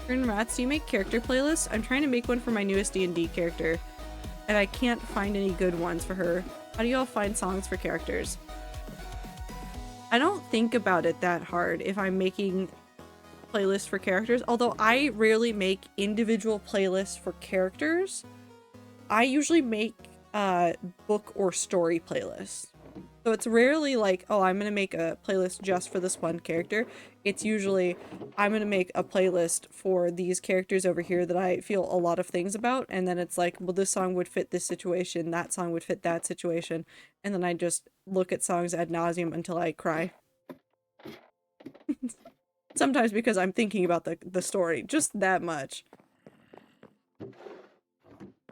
Turn Rats, do you make character playlists? I'm trying to make one for my newest D&D character, and I can't find any good ones for her. How do you all find songs for characters? I don't think about it that hard if I'm making playlists for characters, although I rarely make individual playlists for characters. I usually make book or story playlists. So it's rarely like, oh, I'm gonna make a playlist just for this one character. It's usually, I'm gonna make a playlist for these characters over here that I feel a lot of things about, and then it's like, well, this song would fit this situation, that song would fit that situation, and then I just look at songs ad nauseum until I cry. Sometimes because I'm thinking about the story, just that much.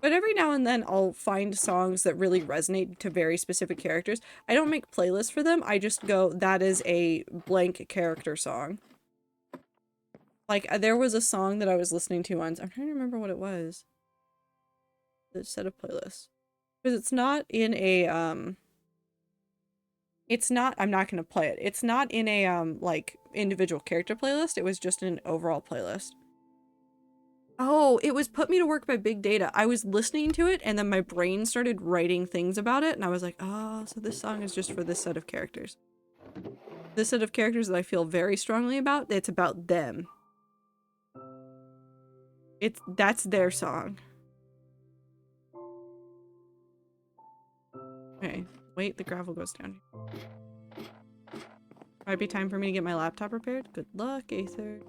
But every now and then I'll find songs that really resonate to very specific characters. I don't make playlists for them, I just go, that is a blank character song. Like, there was a song that I was listening to once, I'm trying to remember what it was. The set of playlists. Because it's not in a, it's not, I'm not gonna play it. It's not in a, like, individual character playlist, it was just in an overall playlist. Oh, it was Put Me to Work by Big Data. I was listening to it and then my brain started writing things about it and I was like, oh, so this song is just for this set of characters. This set of characters that I feel very strongly about, it's about them. That's their song. Okay, wait, the gravel goes down. Might be time for me to get my laptop repaired. Good luck, Aether.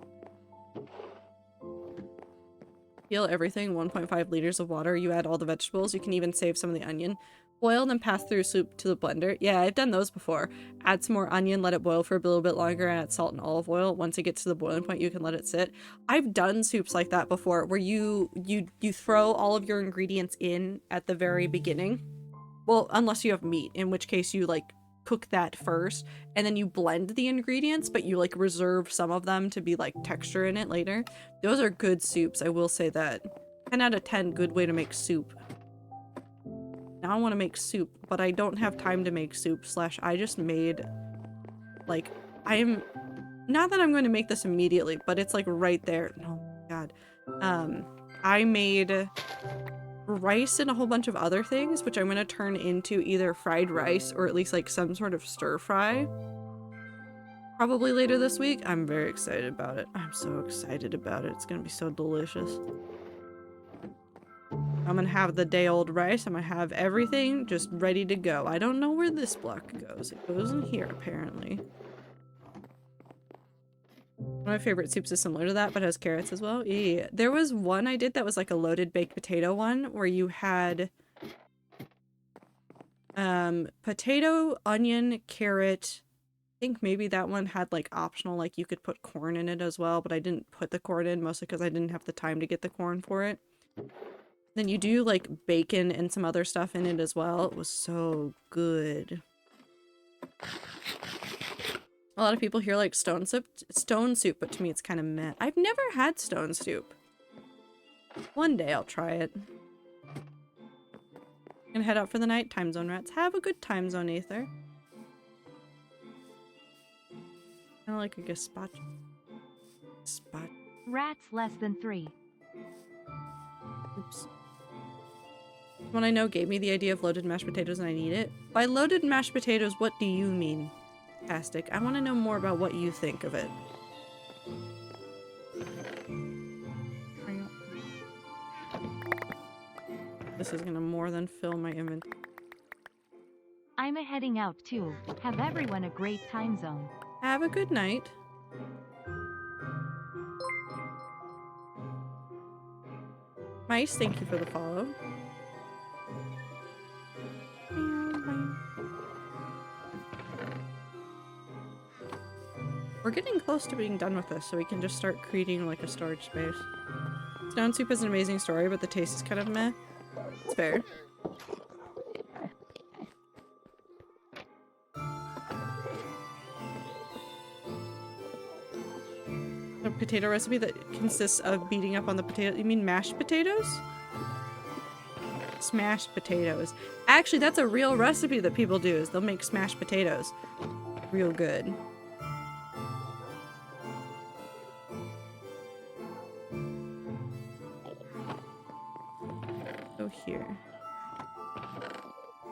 Peel everything, 1.5 liters of water. You add all the vegetables. You can even save some of the onion. Boil and then pass through soup to the blender. Yeah, I've done those before. Add some more onion, let it boil for a little bit longer, and add salt and olive oil. Once it gets to the boiling point, you can let it sit. I've done soups like that before, where you throw all of your ingredients in at the very beginning. Well, unless you have meat, in which case you like cook that first, and then you blend the ingredients, but you like reserve some of them to be like texture in it later. Those are good soups, I will say that. 10 out of 10, good way to make soup. Now I want to make soup, but I don't have time to make soup, / I just made, like, not that I'm going to make this immediately, but it's like right there. Oh my god. I made rice and a whole bunch of other things, which I'm going to turn into either fried rice or at least like some sort of stir fry. Probably later this week. I'm very excited about it. I'm so excited about it. It's going to be so delicious. I'm going to have the day old rice. I'm going to have everything just ready to go. I don't know where this block goes. It goes in here apparently. One of my favorite soups is similar to that, but has carrots as well. Yeah. There was one I did that was like a loaded baked potato one where you had potato, onion, carrot. I think maybe that one had like optional, like you could put corn in it as well, but I didn't put the corn in mostly because I didn't have the time to get the corn for it. Then you do like bacon and some other stuff in it as well. It was so good. A lot of people here like stone soup, but to me it's kind of meh. I've never had stone soup. One day I'll try it. Gonna head out for the night. Time zone rats. Have a good time zone, Aether. Kind of like a gazpacho. Rats less than 3. Oops. Someone I know gave me the idea of loaded mashed potatoes and I need it. By loaded mashed potatoes, what do you mean? Fantastic. I want to know more about what you think of it. This is gonna more than fill my inventory. I'm heading out too. Have everyone a great time zone. Have a good night. Mice, thank you for the follow. We're getting close to being done with this, so we can just start creating like a storage space. Stone soup is an amazing story, but the taste is kind of meh. It's fair. A potato recipe that consists of beating up on the potato. You mean mashed potatoes? Smashed potatoes. Actually, that's a real recipe that people do, is they'll make smashed potatoes. Real good. Go here.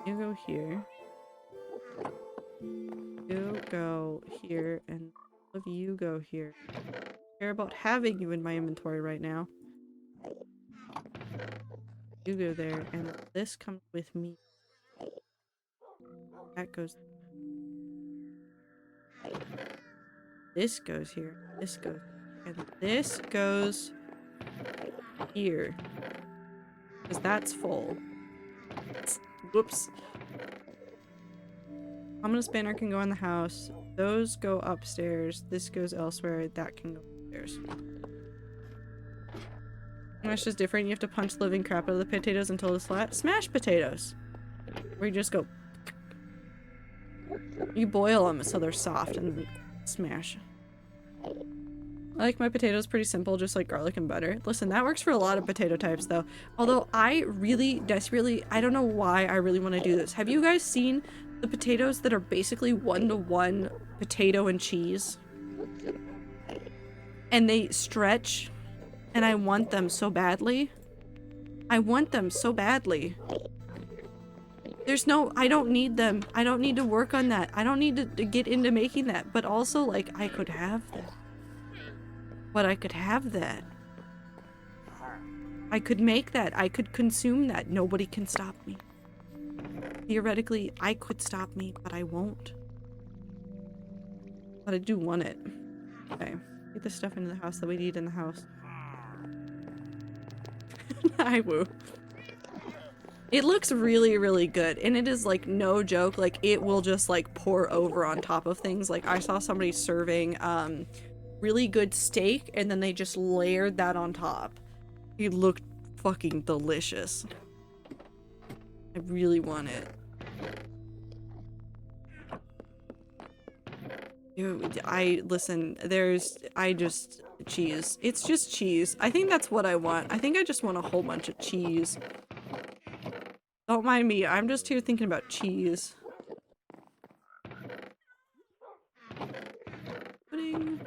You go here. You go here, and all of you go here. I care about having you in my inventory right now. You go there, and this comes with me. That goes. This goes here. This goes. And this goes here. Because that's full. Whoops. Ominous banner can go in the house. Those go upstairs. This goes elsewhere. That can go upstairs. Smash is different. You have to punch the living crap out of the potatoes until it's flat. Smash potatoes. Where you just go. You boil them so they're soft and then smash. I like my potatoes pretty simple, just like garlic and butter. Listen, that works for a lot of potato types though. Although I really desperately, I don't know why I really want to do this. Have you guys seen the potatoes that are basically 1-to-1 potato and cheese? And they stretch, and I want them so badly. I want them so badly. There's no, I don't need them. I don't need to work on that. I don't need to get into making that. But also, like, I could have that. But I could have that. I could make that. I could consume that. Nobody can stop me. Theoretically, I could stop me, but I won't. But I do want it. Okay. Get the stuff into the house that we need in the house. I woo. It looks really, really good. And it is like no joke. Like it will just like pour over on top of things. Like I saw somebody serving really good steak and then they just layered that on top. It looked fucking delicious. I really want it. Dude, cheese. It's just cheese. I think that's what I want. I think I just want a whole bunch of cheese. Don't mind me, I'm just here thinking about cheese. Pudding.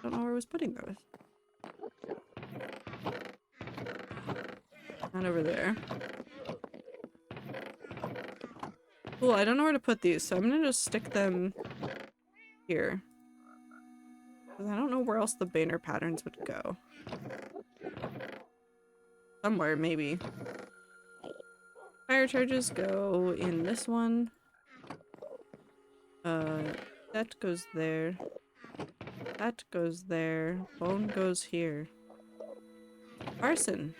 Don't know where I was putting those. Not over there. Cool, I don't know where to put these, so I'm gonna just stick them here. Because I don't know where else the banner patterns would go. Somewhere, maybe. Fire charges go in this one. That goes there. That goes there. Bone goes here. Arson.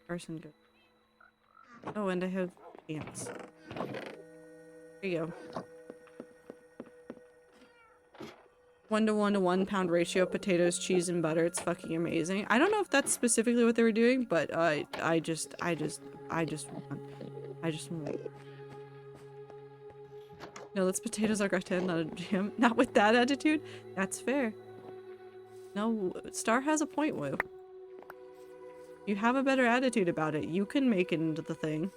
Arson goes. Oh, and I have ants. There you go. 1-to-1 to 1 pound ratio potatoes, cheese, and butter. It's fucking amazing. I don't know if that's specifically what they were doing, but I just want. No, that's potatoes au gratin, not a jam. Not with that attitude. That's fair. No, Star has a point, Woo. You have a better attitude about it. You can make it into the thing.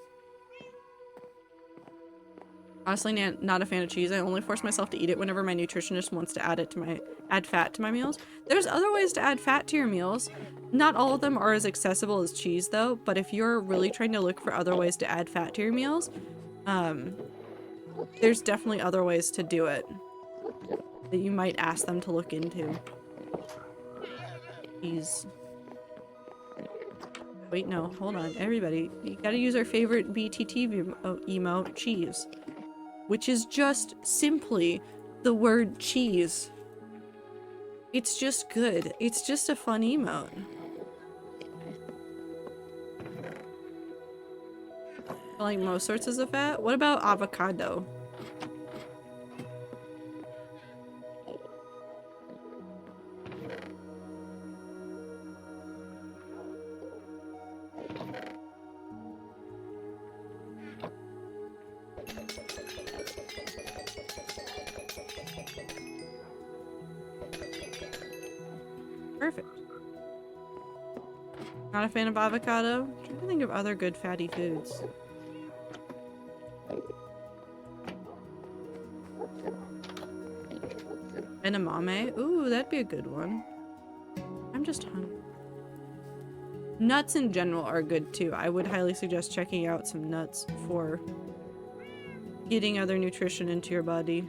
Honestly, not a fan of cheese. I only force myself to eat it whenever my nutritionist wants to add fat to my meals. There's other ways to add fat to your meals. Not all of them are as accessible as cheese though, but if you're really trying to look for other ways to add fat to your meals, there's definitely other ways to do it that you might ask them to look into. Cheese. Wait, no, hold on. Everybody, you gotta use our favorite BTT emote, cheese. Which is just simply the word cheese. It's just good. It's just a fun emote. I like most sources of fat. What about avocado? Perfect. Not a fan of avocado? I'm trying to think of other good fatty foods. Edamame? Ooh, that'd be a good one. I'm just hungry. Nuts in general are good too. I would highly suggest checking out some nuts for getting other nutrition into your body.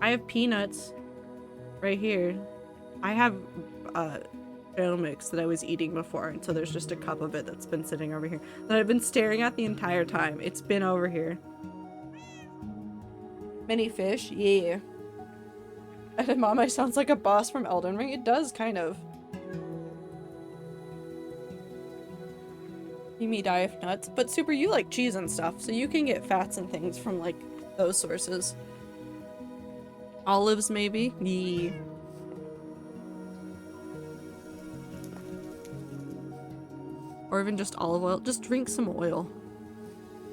I have peanuts right here. I have trail mix that I was eating before, and so there's just a cup of it that's been sitting over here that I've been staring at the entire time. It's been over here. Mini fish? Yeah. Edamame sounds like a boss from Elden Ring. It does, kind of. You may die of nuts, but Super, you like cheese and stuff, so you can get fats and things from, like, those sources. Olives, maybe? Yeah. Or even just olive oil. Just drink some oil.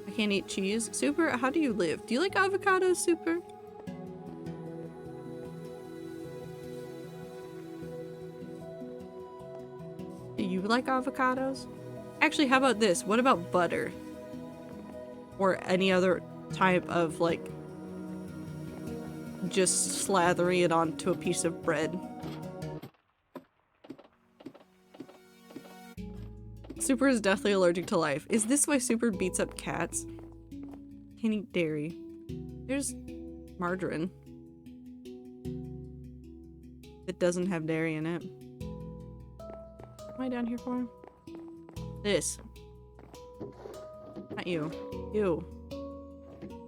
I can't eat cheese. Super, how do you live? Do you like avocados, Super? Do you like avocados? Actually, how about this? What about butter? Or any other type of, like, just slathering it onto a piece of bread. Super is deathly allergic to life. Is this why Super beats up cats? Can't eat dairy. There's margarine. It doesn't have dairy in it. What am I down here for? This. Not you. You.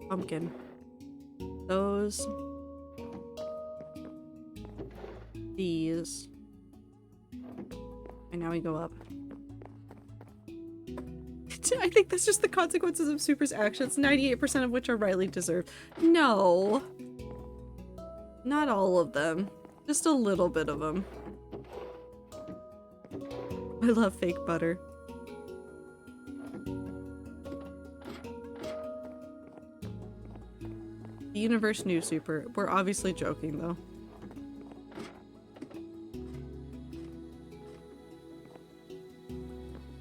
Pumpkin. Those. These. And now we go up. I think that's just the consequences of Super's actions, 98% of which are rightly deserved. No. Not all of them. Just a little bit of them. I love fake butter. The universe knew, Super. We're obviously joking, though.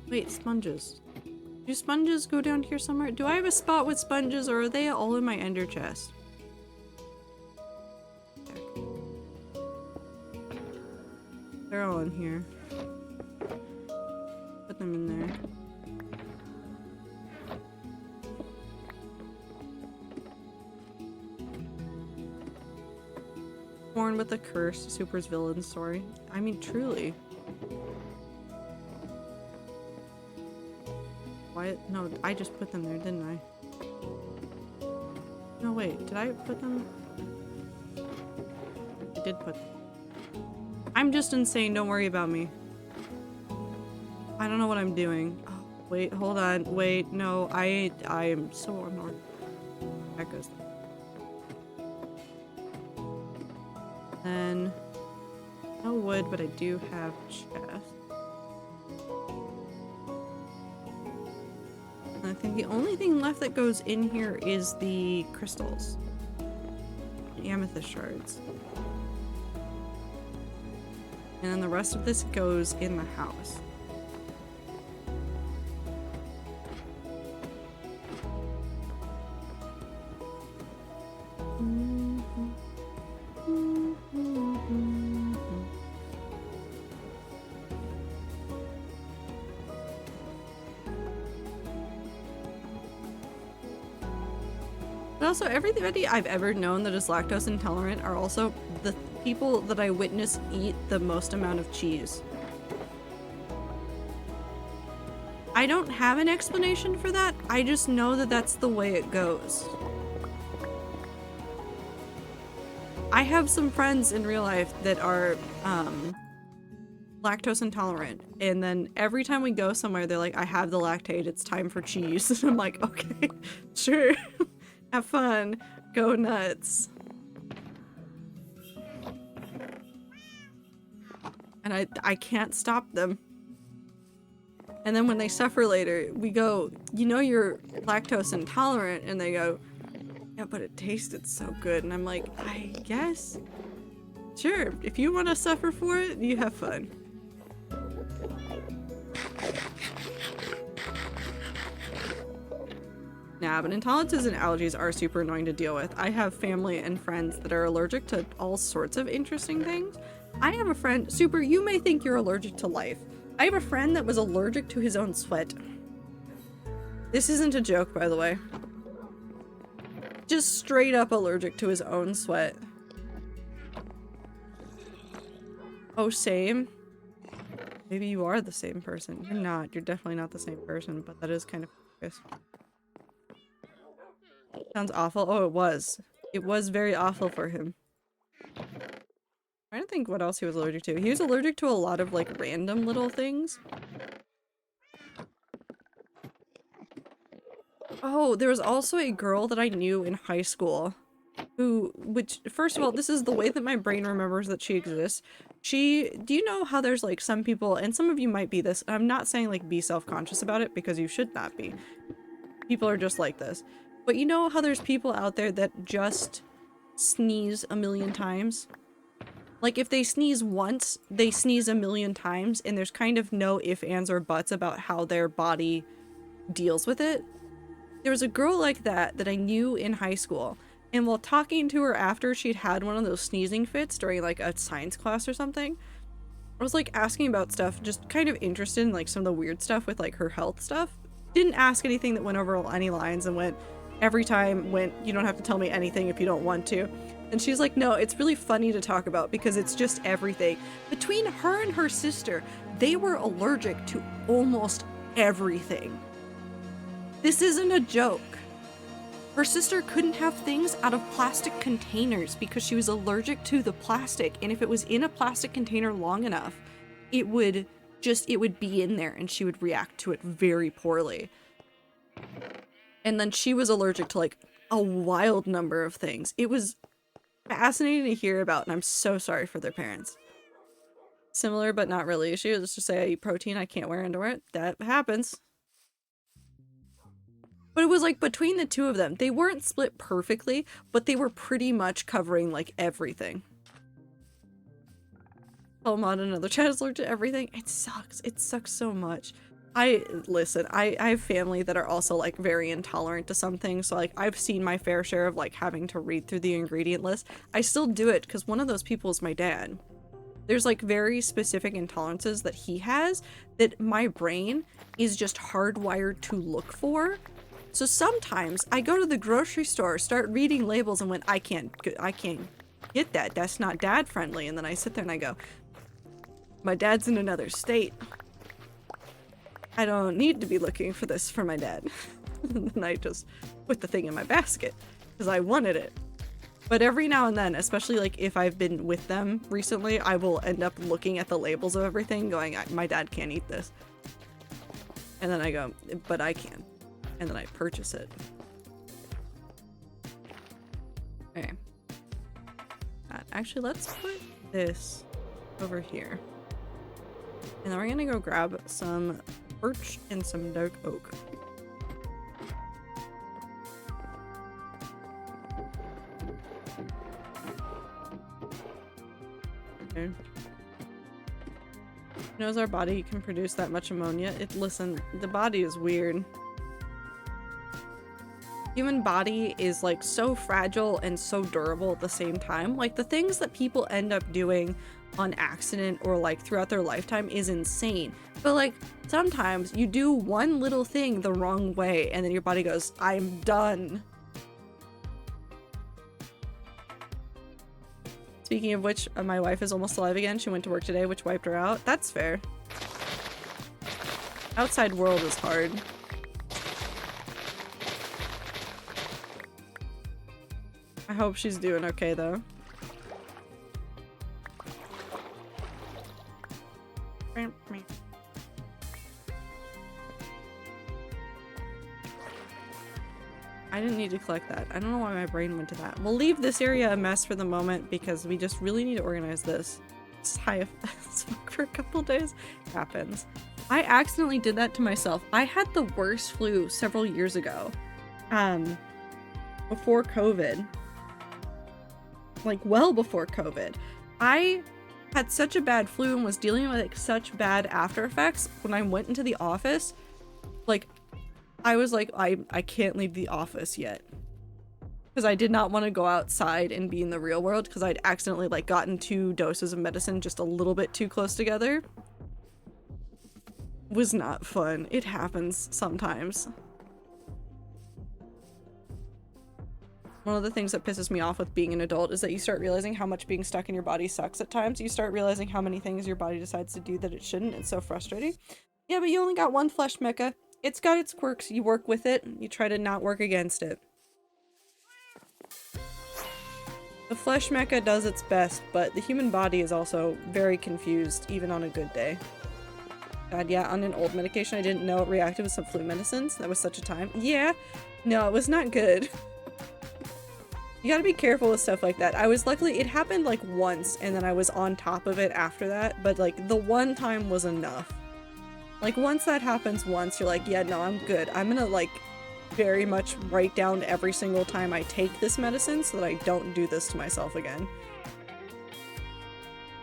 Wait, sponges. Do sponges go down here somewhere? Do I have a spot with sponges, or are they all in my ender chest? They're all in here. Put them in there. Born with a curse, Super's villain story. I mean, truly. Why? No, I just put them there, didn't I? No, wait, did I put them? I did put them. I'm just insane, don't worry about me. I don't know what I'm doing. Oh, wait, hold on, wait, no, I am so annoyed. That goes there. Then, no wood, but I do have chest. And I think the only thing left that goes in here is the crystals. The amethyst shards. And then the rest of this goes in the house. But also, everybody I've ever known that is lactose intolerant are also the people that I witness eat the most amount of cheese. I don't have an explanation for that. I just know that that's the way it goes. I have some friends in real life that are lactose intolerant, and then every time we go somewhere, they're like, I have the lactate, it's time for cheese. And I'm like, okay, sure. Have fun. Go nuts. And I can't stop them. And then when they suffer later, we go, you know you're lactose intolerant, and they go, yeah, but it tasted so good. And I'm like, I guess. Sure, if you want to suffer for it, you have fun. Nah, but intolerances and allergies are super annoying to deal with. I have family and friends that are allergic to all sorts of interesting things. I have a friend, Super, you may think you're allergic to life. I have a friend that was allergic to his own sweat. This isn't a joke, by the way. Just straight up allergic to his own sweat. Oh, same? Maybe you are the same person. You're not. You're definitely not the same person, but that is kind of curious. Sounds awful. Oh, it was. It was very awful for him. I don't think what else he was allergic to. He was allergic to a lot of like random little things. Oh, there was also a girl that I knew in high school which first of all, this is the way that my brain remembers that she exists. Do you know how there's like some people, and some of you might be this, I'm not saying like be self-conscious about it because you should not be. People are just like this. But you know how there's people out there that just sneeze a million times? Like if they sneeze once, they sneeze a million times, and there's kind of no ifs, ands, or buts about how their body deals with it. There was a girl like that I knew in high school, and while talking to her after she'd had one of those sneezing fits during like a science class or something, I was like asking about stuff, just kind of interested in like some of the weird stuff with like her health stuff. Didn't ask anything that went over any lines, and every time went, you don't have to tell me anything if you don't want to. And she's like, no, it's really funny to talk about because it's just everything. Between her and her sister, they were allergic to almost everything. This isn't a joke. Her sister couldn't have things out of plastic containers because she was allergic to the plastic. And if it was in a plastic container long enough, it would be in there and she would react to it very poorly. And then she was allergic to like a wild number of things. It was fascinating to hear about, and I'm so sorry for their parents. Similar, but not really issue. Let's just say I eat protein, I can't wear underwear. That happens. But it was like between the two of them, they weren't split perfectly, but they were pretty much covering like everything. Oh, Mod and another chat is allergic to everything. It sucks. It sucks so much. I have family that are also like very intolerant to some things, so like I've seen my fair share of like having to read through the ingredient list. I still do it because one of those people is my dad. There's like very specific intolerances that he has that my brain is just hardwired to look for. So sometimes I go to the grocery store, start reading labels, and I can't get that. That's not dad friendly. And then I sit there and I go, my dad's in another state. I don't need to be looking for this for my dad. And then I just put the thing in my basket because I wanted it. But every now and then, especially like if I've been with them recently, I will end up looking at the labels of everything going, my dad can't eat this. And then I go, but I can. And then I purchase it. Okay. Actually, let's put this over here. And then we're gonna go grab some birch and some dark oak. Okay. Knows our body can produce that much ammonia. Listen, the body is weird. Human body is like so fragile and so durable at the same time. Like the things that people end up doing on accident or like throughout their lifetime is insane. But like sometimes you do one little thing the wrong way and then your body goes, I'm done. Speaking of which, my wife is almost alive again. She went to work today, which wiped her out. That's fair. Outside world is hard. I hope she's doing okay though. I didn't need to collect that. I don't know why my brain went to that. We'll leave this area a mess for the moment because we just really need to organize this. It's high as fuck for a couple days. Happens. I accidentally did that to myself. I had the worst flu several years ago. Before COVID. Like well before COVID. I had such a bad flu and was dealing with like such bad after effects when I went into the office. Like I was like, I can't leave the office yet. Because I did not want to go outside and be in the real world because I'd accidentally like gotten 2 doses of medicine just a little bit too close together. Was not fun. It happens sometimes. One of the things that pisses me off with being an adult is that you start realizing how much being stuck in your body sucks at times. You start realizing how many things your body decides to do that it shouldn't. It's so frustrating. Yeah, but you only got 1 flesh mecha. It's got its quirks. You work with it. You try to not work against it. The flesh mecha does its best, but the human body is also very confused, even on a good day. God, yeah, on an old medication, I didn't know it reacted with some flu medicines. That was such a time. Yeah, no, it was not good. You gotta be careful with stuff like that. I was luckily, it happened like once, and then I was on top of it after that, but like the one time was enough. Like once that happens once, you're like, yeah, no, I'm good. I'm gonna like very much write down every single time I take this medicine so that I don't do this to myself again.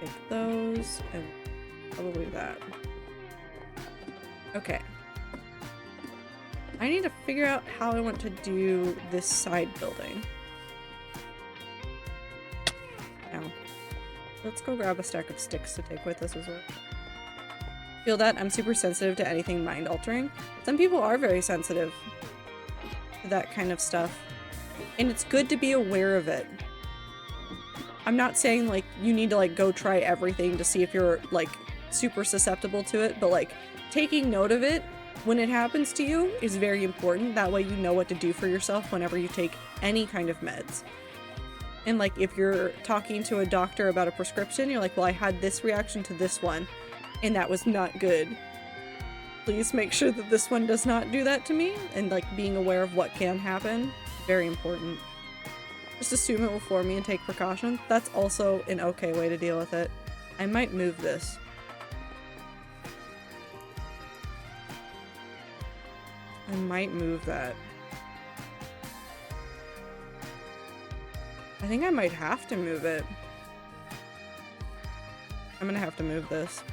Take those and probably that. Okay. I need to figure out how I want to do this side building. Now, let's go grab a stack of sticks to take with us as well. Feel that? I'm super sensitive to anything mind-altering. Some people are very sensitive to that kind of stuff. And it's good to be aware of it. I'm not saying, like, you need to, like, go try everything to see if you're, like, super susceptible to it, but, like, taking note of it when it happens to you is very important. That way you know what to do for yourself whenever you take any kind of meds. And, like, if you're talking to a doctor about a prescription, you're like, well, I had this reaction to this one. And that was not good. Please make sure that this one does not do that to me. And like being aware of what can happen, very important. Just assume it will floor me and take precautions. That's also an okay way to deal with it. I might move this. I might move that. I think I might have to move it. I'm gonna have to move this.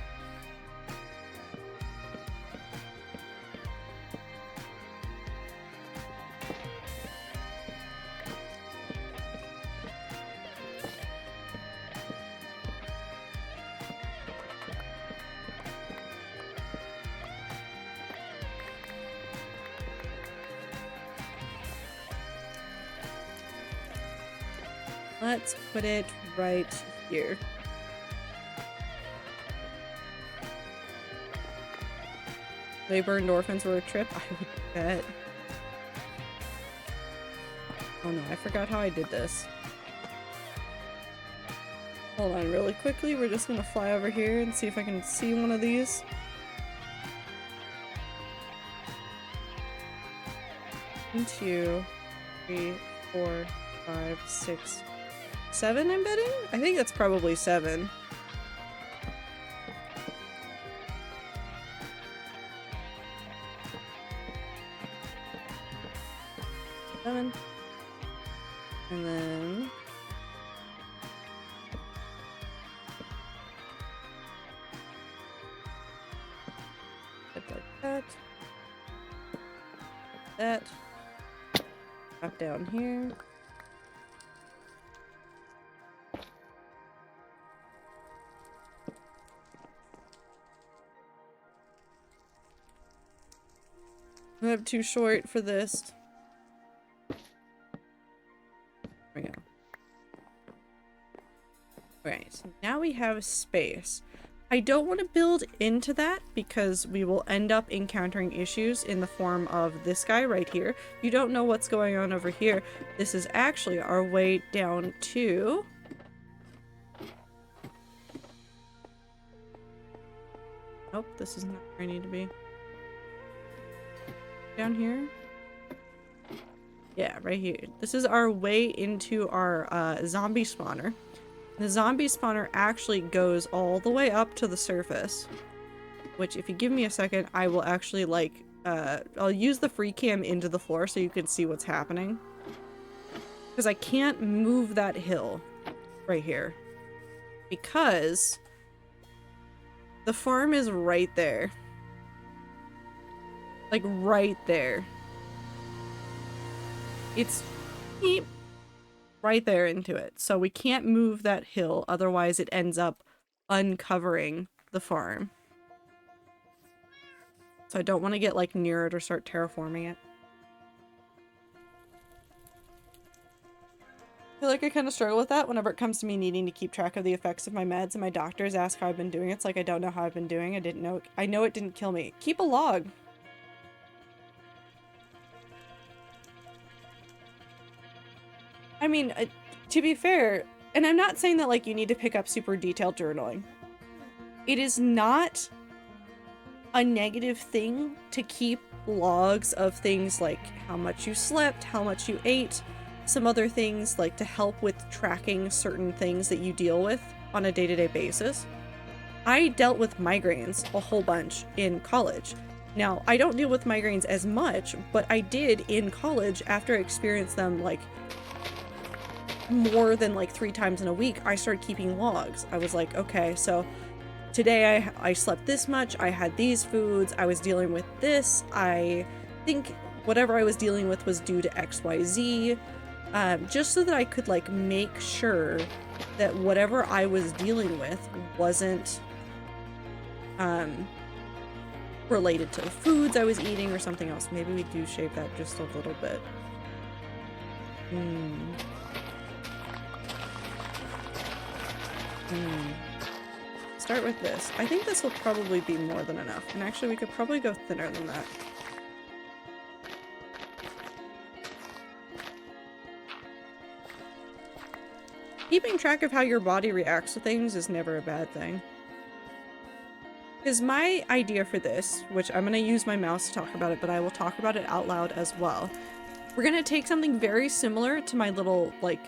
Let's put it right here. Labor endorphins were a trip? I would bet. Oh no, I forgot how I did this. Hold on really quickly, we're just gonna fly over here and see if I can see one of these. One, 2, 3, 4, 5, 6, 7, I'm betting? I think that's probably 7. And then like that. That. Drop down here. I'm too short for this. There we go. Alright, so now we have space. I don't want to build into that because we will end up encountering issues in the form of this guy right here. You don't know what's going on over here. This is actually our way down to... Nope, this is not where I need to be. Down here? Yeah, right here. This is our way into our zombie spawner. The zombie spawner actually goes all the way up to the surface, which if you give me a second, I will actually like, I'll use the free cam into the floor so you can see what's happening. Because I can't move that hill right here because the farm is right there. Like right there. It's right there into it. So we can't move that hill, otherwise it ends up uncovering the farm. So I don't want to get like near it or start terraforming it. I feel like I kind of struggle with that whenever it comes to me needing to keep track of the effects of my meds and my doctors ask how I've been doing. It's like I don't know how I've been doing. I know it didn't kill me. Keep a log. I mean, to be fair, and I'm not saying that like you need to pick up super detailed journaling. It is not a negative thing to keep logs of things like how much you slept, how much you ate, some other things like to help with tracking certain things that you deal with on a day-to-day basis. I dealt with migraines a whole bunch in college. Now, I don't deal with migraines as much, but I did in college after I experienced them like more than like 3 times in a week. I started keeping logs. I was like, okay, so today I slept this much, I had these foods, I was dealing with this, I think whatever I was dealing with was due to XYZ, just so that I could like make sure that whatever I was dealing with wasn't related to the foods I was eating or something else. Maybe we do shave that just a little bit. Start with this. I think this will probably be more than enough. And actually, we could probably go thinner than that. Keeping track of how your body reacts to things is never a bad thing. Because my idea for this, which I'm going to use my mouse to talk about it, but I will talk about it out loud as well. We're going to take something very similar to my little, like,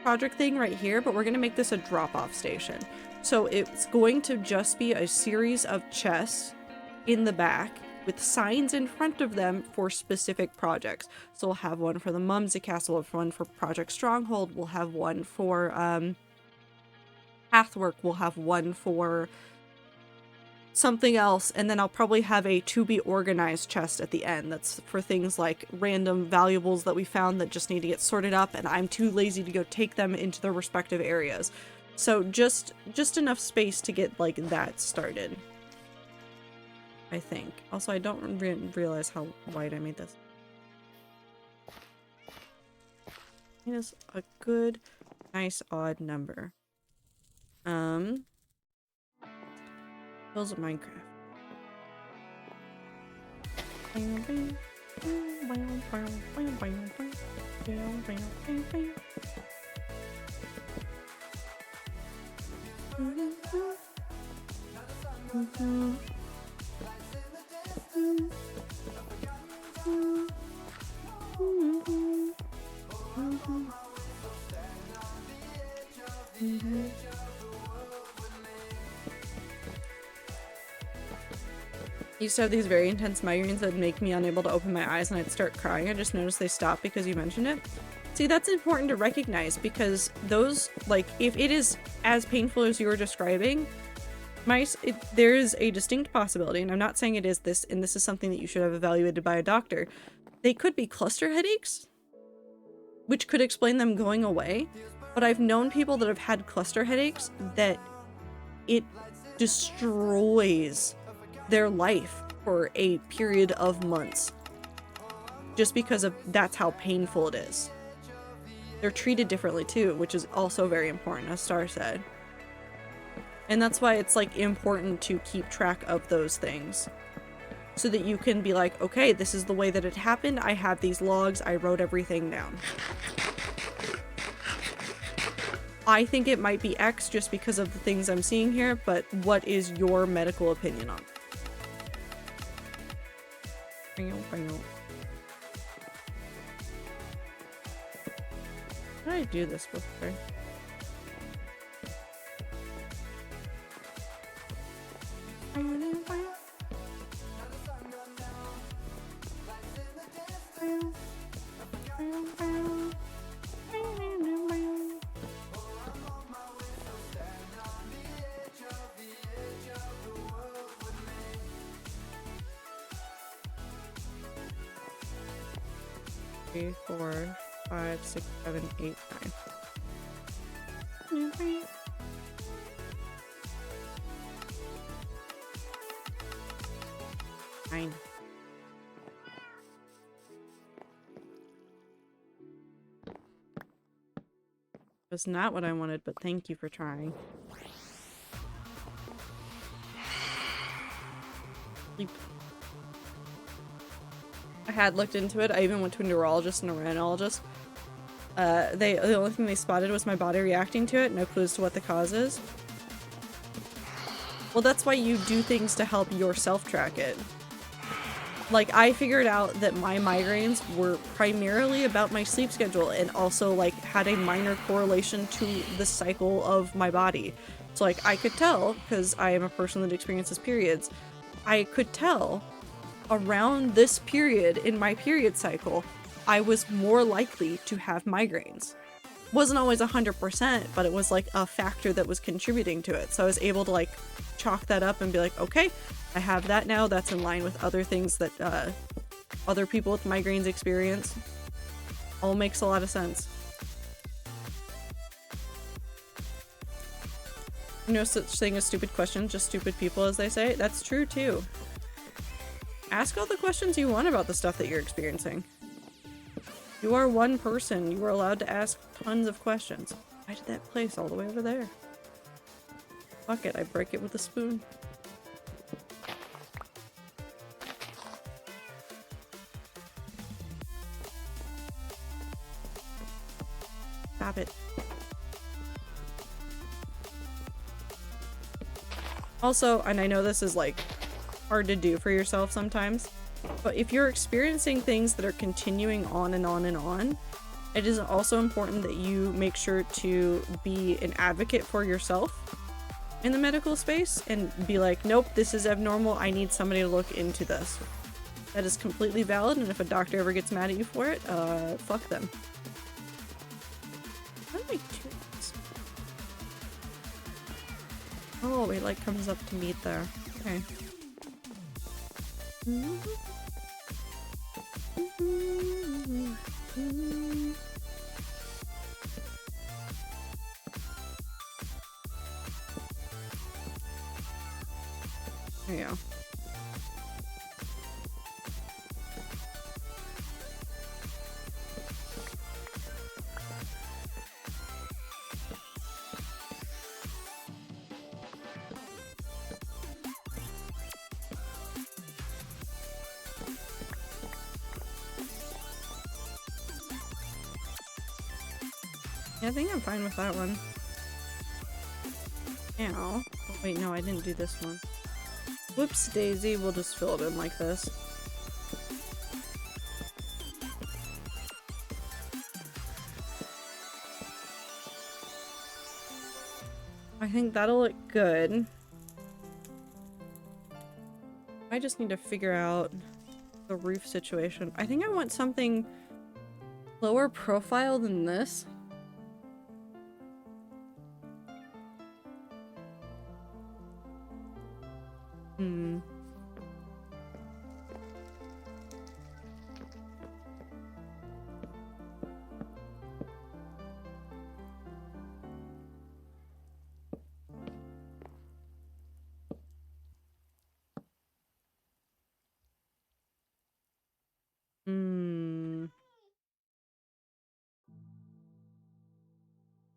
project thing right here, but we're going to make this a drop-off station. So it's going to just be a series of chests in the back with signs in front of them for specific projects. So we'll have one for the Mumsy Castle, we'll have one for Project Stronghold, we'll have one for Pathwork, we'll have one for something else, and then I'll probably have a to be organized chest at the end that's for things like random valuables that we found that just need to get sorted up and I'm too lazy to go take them into their respective areas. So just enough space to get like that started, I think. Also, I don't realize how wide I made this. It is a good, nice, odd number. Hills of Minecraft. I used to have these very intense migraines that would make me unable to open my eyes and I'd start crying. I just noticed they stopped because you mentioned it. See, that's important to recognize because those, like, if it is as painful as you were describing, there is a distinct possibility, and I'm not saying it is this, and this is something that you should have evaluated by a doctor. They could be cluster headaches, which could explain them going away. But I've known people that have had cluster headaches that it destroys their life for a period of months just because of that's how painful it is. They're treated differently too, which is also very important, as Star said. And that's why it's like important to keep track of those things. So that you can be like, okay, this is the way that it happened. I have these logs. I wrote everything down. I think it might be X just because of the things I'm seeing here, but what is your medical opinion on it? How did I do this before? Three, 4, 5, 6, 7, 8, 9. Nine. Was not what I wanted, but thank you for trying. Sleep. I had looked into it. I even went to a neurologist and a rhinologist. The only thing they spotted was my body reacting to it. No clue as to what the cause is. Well, that's why you do things to help yourself track it. Like, I figured out that my migraines were primarily about my sleep schedule and also, like, had a minor correlation to the cycle of my body. So, like, I could tell, because I am a person that experiences periods, I could tell around this period in my period cycle, I was more likely to have migraines. Wasn't always 100%, but it was, like, a factor that was contributing to it. So I was able to, like, chalk that up and be like, okay, I have that now. That's in line with other things that other people with migraines experience. All makes a lot of sense. No such thing as stupid questions, just stupid people, as they say. That's true too. Ask all the questions you want about the stuff that you're experiencing. You are one person. You are allowed to ask tons of questions. Why did that place all the way over there? Fuck it, I break it with a spoon. Stop it. Also, and I know this is like hard to do for yourself sometimes, but if you're experiencing things that are continuing on and on and on, it is also important that you make sure to be an advocate for yourself in the medical space and be like, nope, this is abnormal. I need somebody to look into this. That is completely valid, and if a doctor ever gets mad at you for it, fuck them. How do I do this? Oh, it like comes up to meet there. Okay. There you go. Yeah, I think I'm fine with that one. Ow. Oh, wait, no, I didn't do this one. Whoops daisy, we'll just fill it in like this. I think that'll look good. I just need to figure out the roof situation. I think I want something lower profile than this.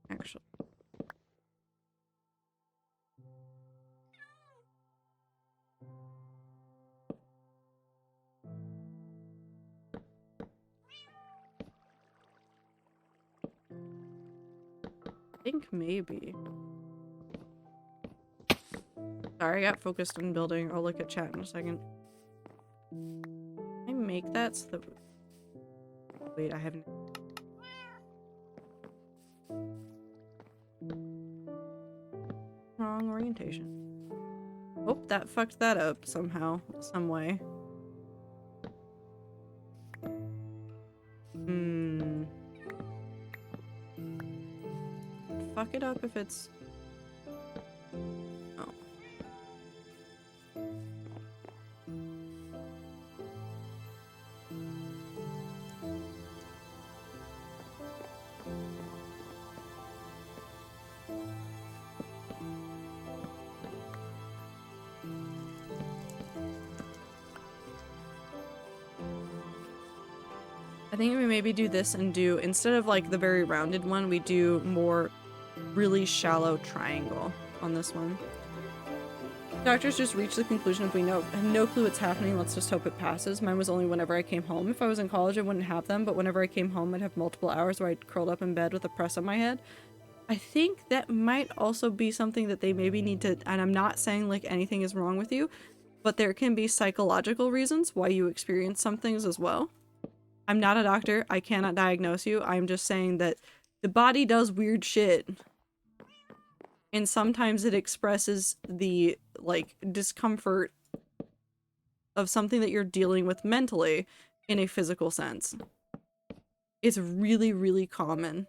Actually. think maybe. Sorry, I got focused on building. I'll look at chat in a second. Can I make that so that... Wait, I haven't... Wrong orientation. Oh, that fucked that up somehow, some way. Fuck it up if it's... Oh. I think we maybe do this and do, instead of like the very rounded one, we do more really shallow triangle on this one. Doctors just reach the conclusion if we have no clue what's happening, let's just hope it passes. Mine was only whenever I came home. If I was in college, I wouldn't have them, but whenever I came home, I'd have multiple hours where I'd curled up in bed with a press on my head. I think that might also be something that they maybe need to, and I'm not saying like anything is wrong with you, but there can be psychological reasons why you experience some things as well. I'm not a doctor. I cannot diagnose you. I'm just saying that the body does weird shit. And sometimes it expresses the, like, discomfort of something that you're dealing with mentally in a physical sense. It's really, really common.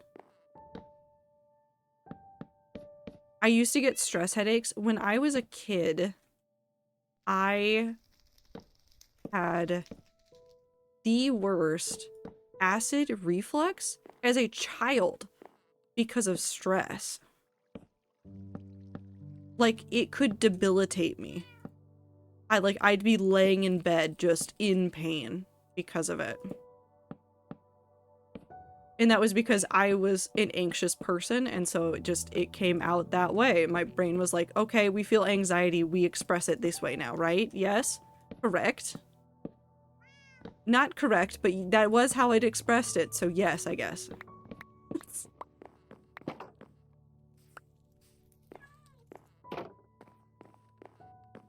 I used to get stress headaches. When I was a kid, I had the worst acid reflux as a child because of stress. Like, it could debilitate me. I'd be laying in bed just in pain because of it. And that was because I was an anxious person, and so it came out that way. My brain was like, okay, we feel anxiety, we express it this way now, right? Yes? Correct? Not correct, but that was how I'd expressed it, so yes, I guess.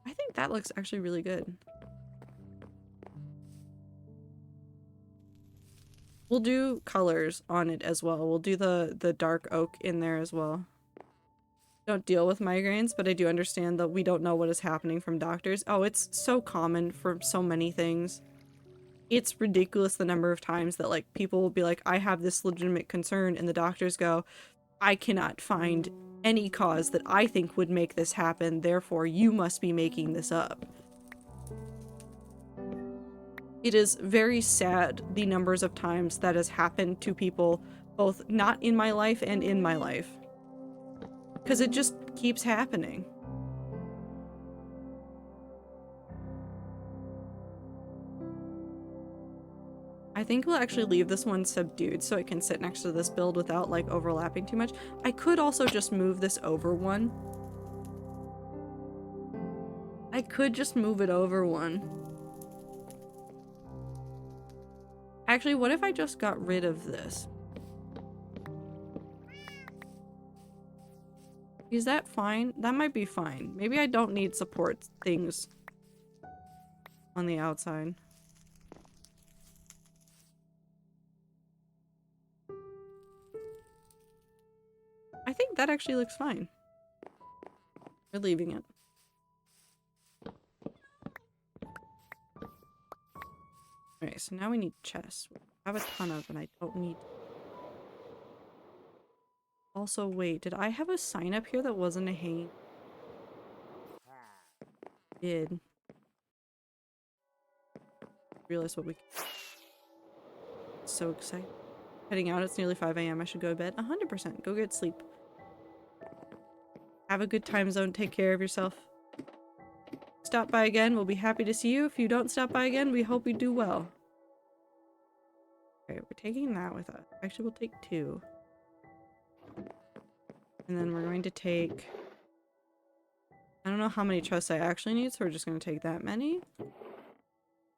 I think that looks actually really good. We'll do colors on it as well. We'll do the dark oak in there as well. Don't deal with migraines, but I do understand that we don't know what is happening from doctors. Oh, it's so common for so many things. It's ridiculous the number of times that like people will be like, I have this legitimate concern, and the doctors go, I cannot find any cause that I think would make this happen, therefore you must be making this up. It is very sad the numbers of times that has happened to people, both not in my life and in my life. Because it just keeps happening. I think we'll actually leave this one subdued so it can sit next to this build without like overlapping too much. I could also just move this over one. I could just move it over one. Actually, what if I just got rid of this? Is that fine? That might be fine. Maybe I don't need support things on the outside. I think that actually looks fine. We're leaving it. Okay, so now we need chests. I have a ton of, and I don't need... Also, wait, did I have a sign up here that wasn't a hang? Did. Realize what we... So excited. Heading out, it's nearly 5 AM. I should go to bed. 100%. Go get sleep. Have a good time zone. Take care of yourself. Stop by again. We'll be happy to see you. If you don't stop by again, we hope you do well. Okay, we're taking that with us. Actually, we'll take 2. And then we're going to take... I don't know how many chests I actually need, so we're just going to take that many. And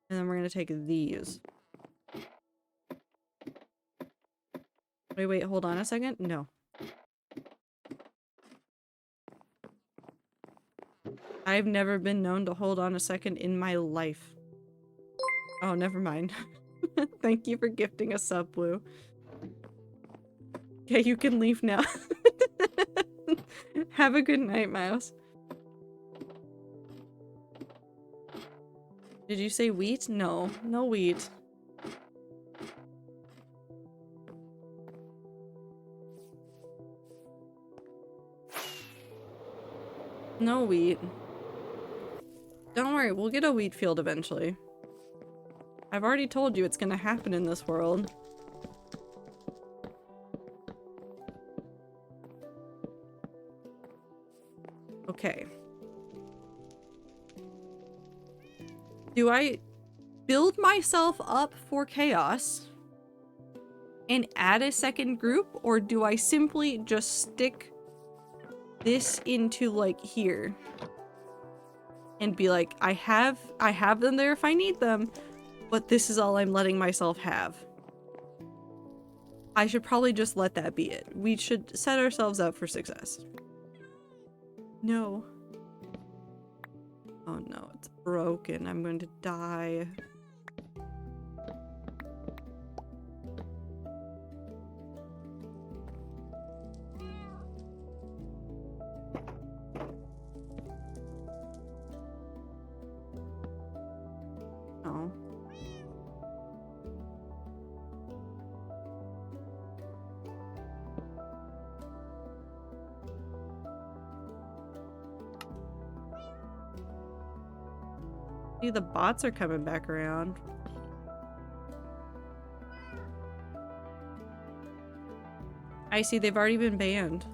then we're going to take these. Wait, hold on a second. No. I've never been known to hold on a second in my life. Oh, never mind. Thank you for gifting a sub, Blue. Okay, you can leave now. Have a good night, Mouse. Did you say wheat? No, no wheat. No wheat. Don't worry, we'll get a wheat field eventually. I've already told you it's gonna happen in this world. Okay. Do I build myself up for chaos and add a second group, or do I simply just stick this into like here and be like, I have them there if I need them, but this is all I'm letting myself have? I should probably just let that be it. We should set ourselves up for success. No. Oh no, it's broken. I'm going to die. Oh. See, the bots are coming back around. I see, they've already been banned.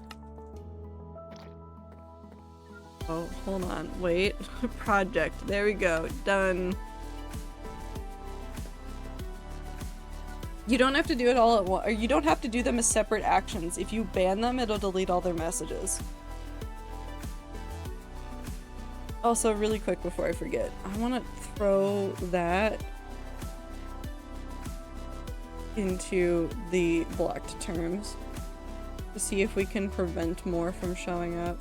Oh, hold on. Wait. Project. There we go. Done. You don't have to do it all at once, or you don't have to do them as separate actions. If you ban them, it'll delete all their messages. Also, really quick before I forget, I want to throw that into the blocked terms to see if we can prevent more from showing up.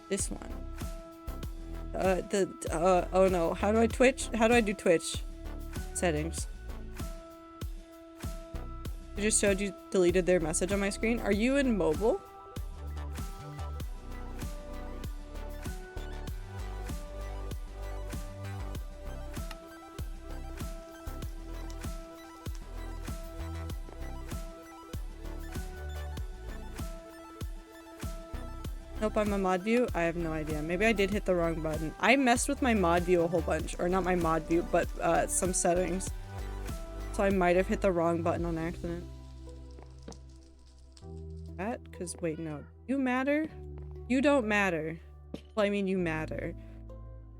This one. Oh no, how do I Twitch? How do I do Twitch? Settings. It just showed you deleted their message on my screen. Are you in mobile? Nope, I'm a mod view. I have no idea. Maybe I did hit the wrong button. I messed with my mod view a whole bunch. Or not my mod view, but some settings. So I might have hit the wrong button on accident. That? Because, wait, no. You matter? You don't matter. Well, I mean, you matter.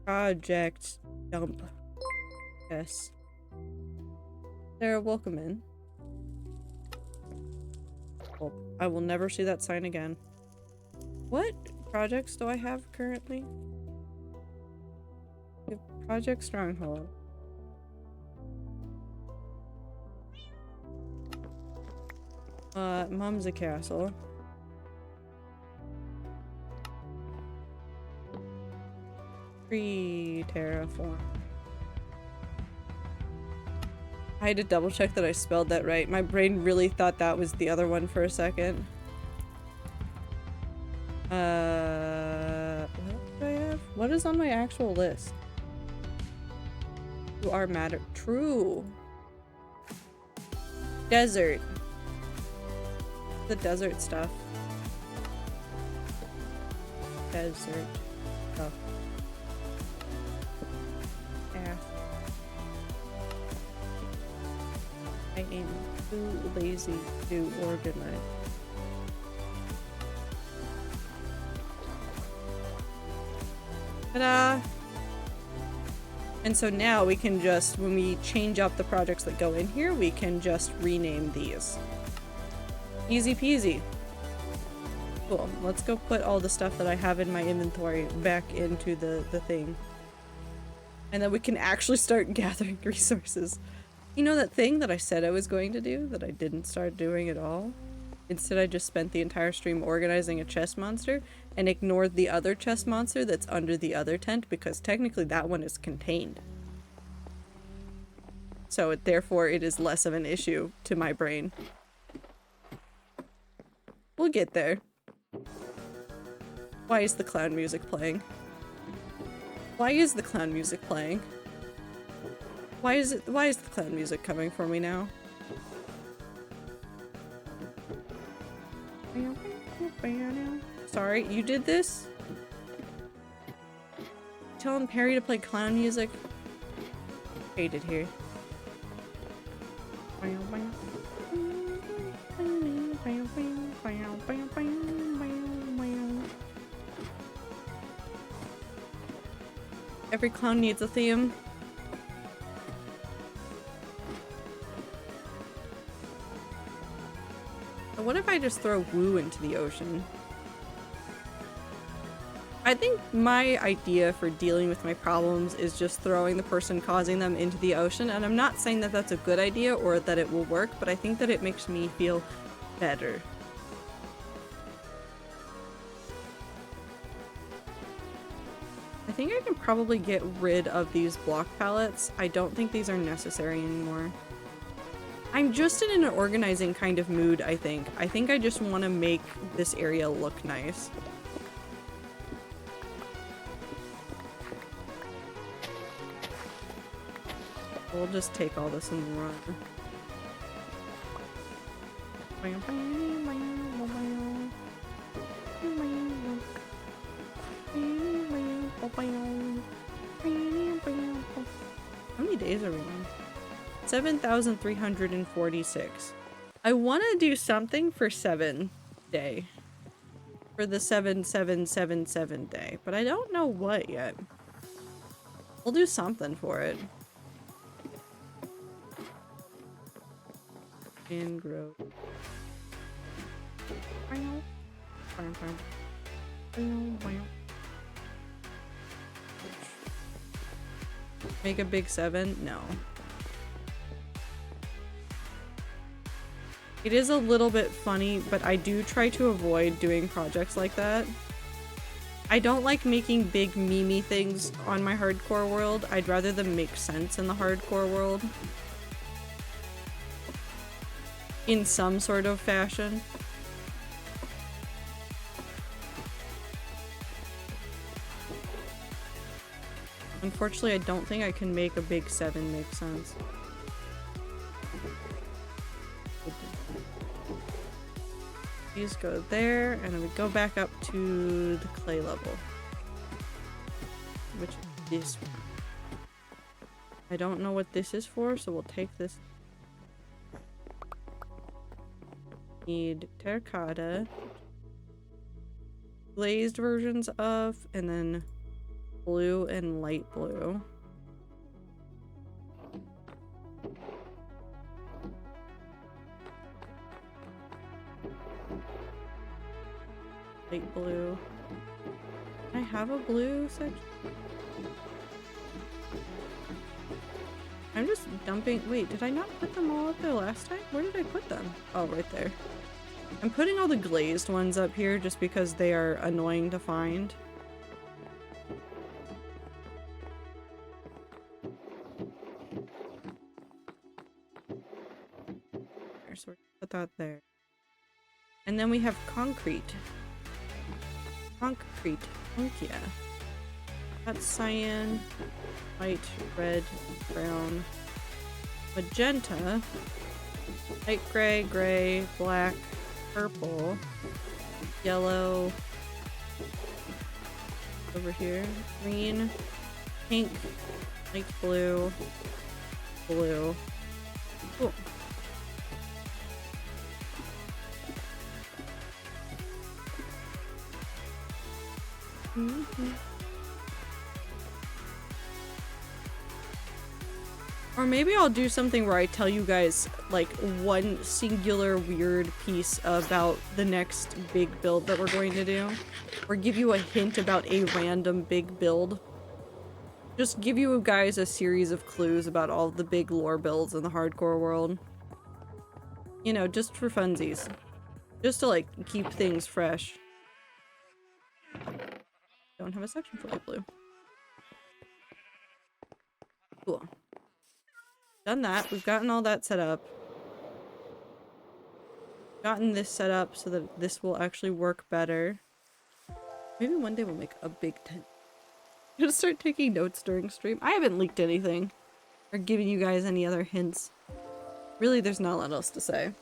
Project dump. Yes. Sarah, welcome in. Well, I will never see that sign again. What projects do I have currently? We have Project Stronghold. Mumsy Castle. Free Terraform. I had to double check that I spelled that right. My brain really thought that was the other one for a second. What do I have? What is on my actual list? You are matter. True. Desert. The desert stuff. Desert stuff. Yeah. I am too lazy to organize. Ta-da! And so now we can just, when we change up the projects that go in here, we can just rename these. Easy peasy. Cool. Let's go put all the stuff that I have in my inventory back into the thing. And then we can actually start gathering resources. You know that thing that I said I was going to do that I didn't start doing at all? Instead, I just spent the entire stream organizing a chest monster and ignored the other chest monster that's under the other tent because technically that one is contained. So therefore it is less of an issue to my brain. We'll get there. Why is the clown music playing? Why is the clown music playing? Why is the clown music coming for me now? Sorry, you did this? Telling Perry to play clown music? Hate it here. Every clown needs a theme. So what if I just throw Woo into the ocean? I think my idea for dealing with my problems is just throwing the person causing them into the ocean, and I'm not saying that that's a good idea or that it will work, but I think that it makes me feel better. I think I can probably get rid of these block pallets. I don't think these are necessary anymore. I'm just in an organizing kind of mood, I think. I think I just want to make this area look nice. We'll just take all this and run. How many days are we on? 7,346. I want to do something for 7 day. For the 7777 day. But I don't know what yet. We'll do something for it. And grow. Make a big 7? No. It is a little bit funny, but I do try to avoid doing projects like that. I don't like making big meme-y things on my hardcore world. I'd rather them make sense in the hardcore world. In some sort of fashion. Unfortunately, I don't think I can make a big 7 make sense. These go there, and then we go back up to the clay level. Which is this one. I don't know what this is for, so we'll take this. Need terracotta. Glazed versions of, and then blue and light blue. Light blue. Can I have a blue section? I'm just dumping. Wait, did I not put them all up there last time? Where did I put them? Oh, right there. I'm putting all the glazed ones up here just because they are annoying to find. There, so we're gonna put that there. And then we have concrete. Concrete. Punkia. That's cyan, white, red, brown, magenta, light gray, gray, black, purple, yellow, over here, green, pink, light blue, blue. Cool. Mm-hmm. Or maybe I'll do something where I tell you guys, like, one singular weird piece about the next big build that we're going to do. Or give you a hint about a random big build. just give you guys a series of clues about all the big lore builds in the hardcore world. You know, just for funsies. Just to, like, keep things fresh. Don't have a section for light blue. Cool. Done that. We've gotten all that set up. Gotten this set up so that this will actually work better. Maybe one day we'll make a big tent. I'm gonna start taking notes during stream. I haven't leaked anything. Or given you guys any other hints. Really, there's not a lot else to say.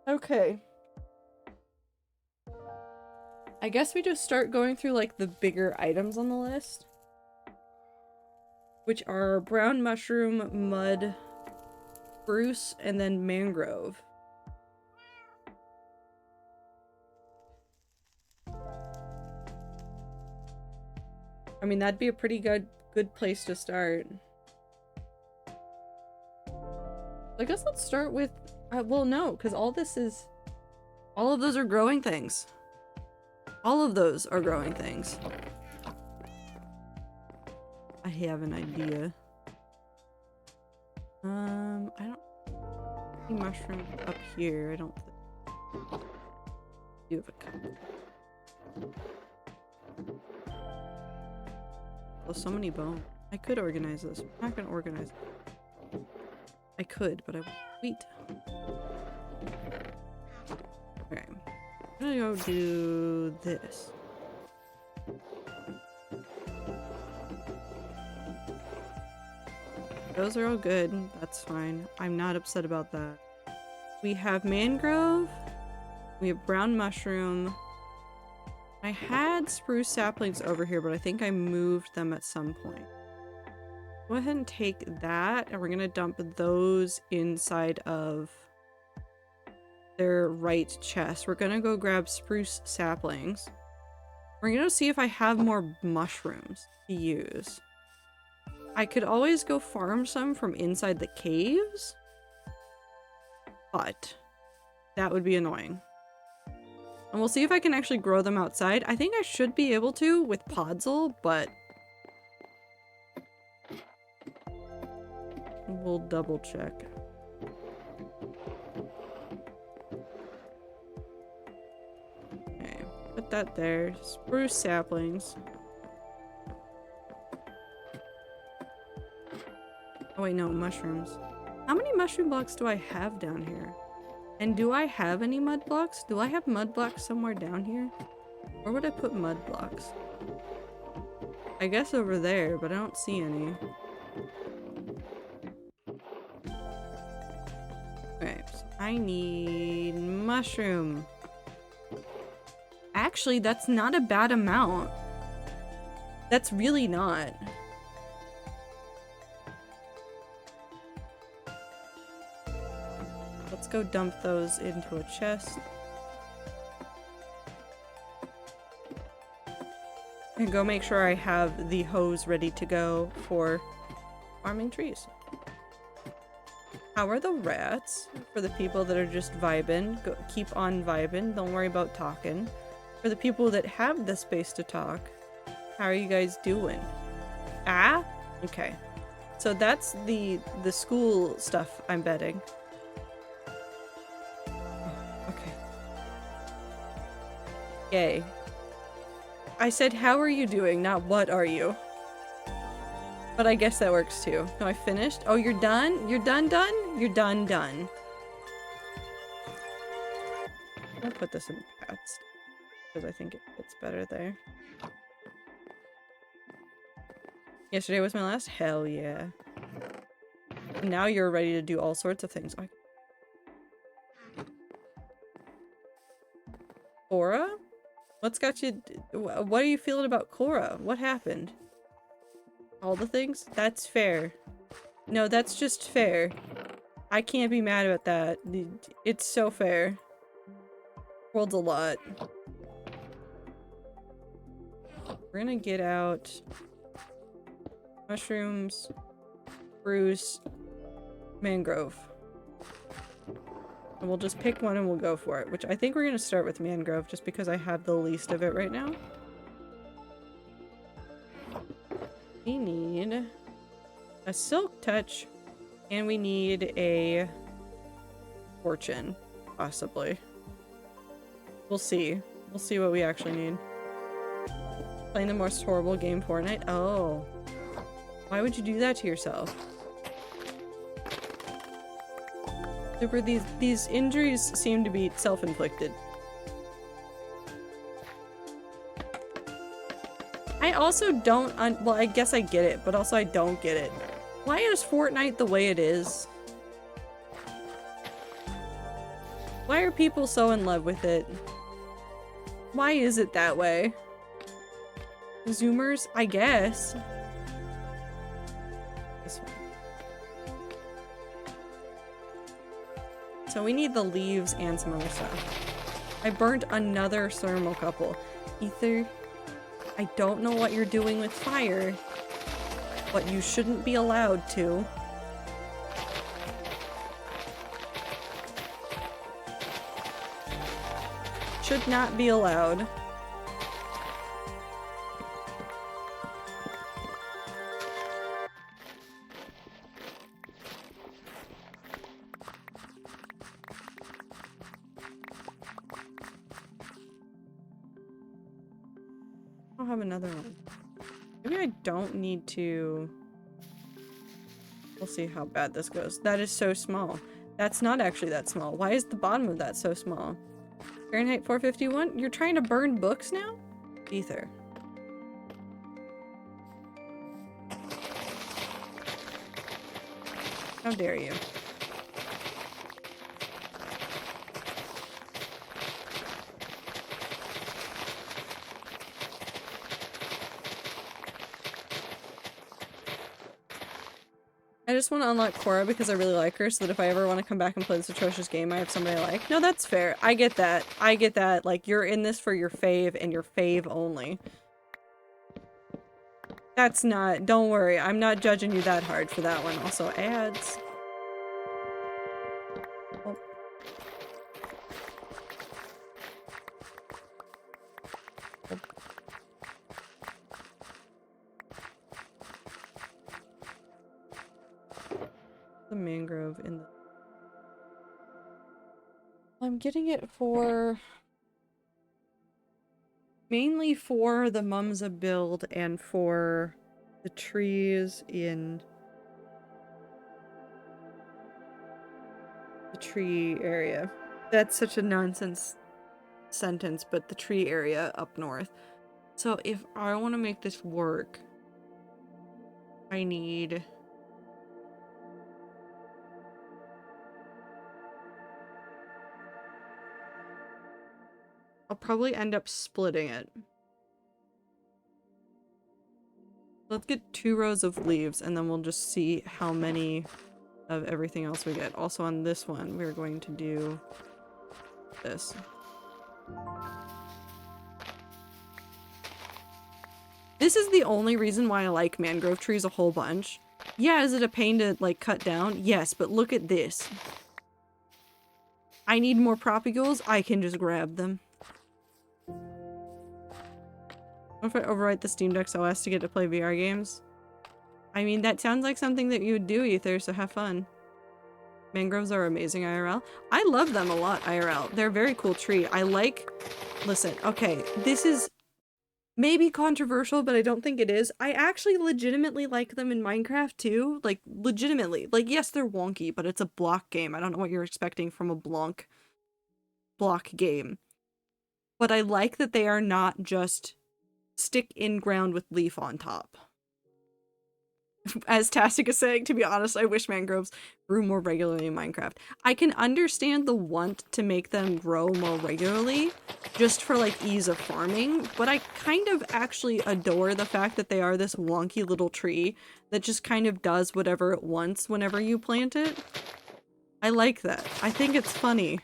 Okay. I guess we just start going through like the bigger items on the list. Which are brown mushroom, mud, spruce, and then mangrove. I mean, that'd be a pretty good place to start. I guess let's start with, well, no, because all of those are growing things. All of those are growing things. I have an idea. I don't see mushroom up here. I don't think. You have a couple. Oh, so many bones. I could organize this. I'm not gonna organize it. I could, but I won't. Wait. Okay. I'm gonna go do this. Those are all good. That's fine. I'm not upset about that. We have mangrove. We have brown mushroom. I had spruce saplings over here, but I think I moved them at some point. Go ahead and take that, and we're gonna dump those inside of their right chest. We're gonna go grab spruce saplings. We're gonna see if I have more mushrooms to use. I could always go farm some from inside the caves, but that would be annoying. And we'll see if I can actually grow them outside. I think I should be able to with Podzol, but we'll double check. Okay, put that there. Spruce saplings. Oh wait, no, mushrooms. How many mushroom blocks do I have down here? And do I have any mud blocks? Do I have mud blocks somewhere down here? Where would I put mud blocks? I guess over there, but I don't see any. Okay, so I need mushroom. Actually, that's not a bad amount. That's really not. Let's go dump those into a chest. And go make sure I have the hose ready to go for farming trees. How are the rats? For the people that are just vibing, keep on vibing. Don't worry about talking. For the people that have the space to talk, how are you guys doing? Ah? Okay. So that's the school stuff, I'm betting. Yay. I said, how are you doing? Not what are you? But I guess that works too. No, I finished? Oh, you're done? You're done? You're done. I'll put this in cats because I think it fits better there. Yesterday was my last? Hell yeah. Now you're ready to do all sorts of things. Cora? What's got you? What are you feeling about Cora? What happened? All the things? That's fair. No, that's just fair. I can't be mad about that. It's so fair. World's a lot. We're gonna get out mushrooms, spruce, mangrove. And we'll just pick one and we'll go for it, which I think we're going to start with mangrove just because I have the least of it right now. We need a silk touch, and we need a fortune, possibly. We'll see. We'll see what we actually need. Playing the most horrible game, Fortnite? Oh. Why would you do that to yourself? Super, these injuries seem to be self-inflicted. I also don't well, I guess I get it, but also I don't get it. Why is Fortnite the way it is? Why are people so in love with it? Why is it that way? Zoomers? I guess. This one. So we need the leaves and some other stuff. I burnt another thermocouple. Ether, I don't know what you're doing with fire, but you shouldn't be allowed to. Should not be allowed. I'll have another one. Maybe I don't need to... We'll see how bad this goes. That is so small. That's not actually that small. Why is the bottom of that so small? Fahrenheit 451? You're trying to burn books now? Ether. How dare you? I just want to unlock Cora because I really like her, so that if I ever want to come back and play this atrocious game, I have somebody I like. No, that's fair. I get that. I get that. Like, you're in this for your fave and your fave only. That's not... Don't worry. I'm not judging you that hard for that one. Also, ads. Oh. Oh. The mangrove in the... I'm getting it for... mainly for the Mumsa build and for the trees in the tree area. That's such a nonsense sentence, but the tree area up north. So if I want to make this work, I need... I'll probably end up splitting it. Let's get 2 rows of leaves and then we'll just see how many of everything else we get. Also on this one, we're going to do this. This is the only reason why I like mangrove trees a whole bunch. Yeah, is it a pain to like cut down? Yes, but look at this. I need more propagules, I can just grab them. What if I overwrite the Steam Deck's OS to get to play VR games? I mean, that sounds like something that you would do, Ether, so have fun. Mangroves are amazing IRL. I love them a lot, IRL. They're a very cool tree. I like... Listen, okay, this is maybe controversial, but I don't think it is. I actually legitimately like them in Minecraft, too. Like, legitimately. Like, yes, they're wonky, but it's a block game. I don't know what you're expecting from a block game. But I like that they are not just... stick in ground with leaf on top. As Tastic is saying, to be honest, I wish mangroves grew more regularly in Minecraft. I can understand the want to make them grow more regularly, just for like ease of farming, but I kind of actually adore the fact that they are this wonky little tree that just kind of does whatever it wants whenever you plant it. I like that. I think it's funny.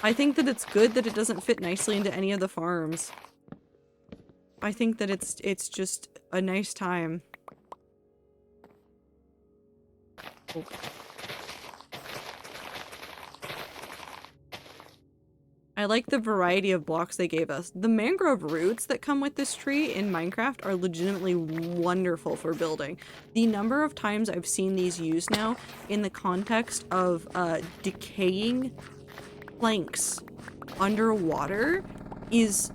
I think that it's good that it doesn't fit nicely into any of the farms. I think that it's just a nice time. Oh. I I like the variety of blocks they gave us. The mangrove roots that come with this tree in Minecraft are legitimately wonderful for building. The number of times I've seen these used now in the context of decaying planks underwater is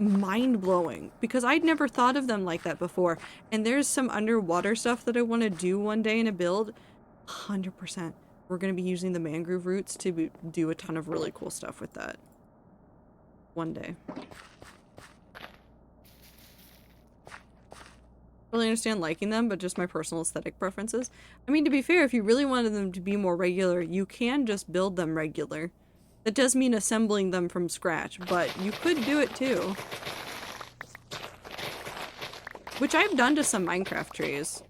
mind-blowing, because I'd never thought of them like that before. And there's some underwater stuff that I want to do one day in a build. 100%. We're going to be using the mangrove roots to do a ton of really cool stuff with that. One day. Really understand liking them, but just my personal aesthetic preferences. I mean, to be fair, if you really wanted them to be more regular, you can just build them regular. That does mean assembling them from scratch, but you could do it too. Which I've done to some Minecraft trees.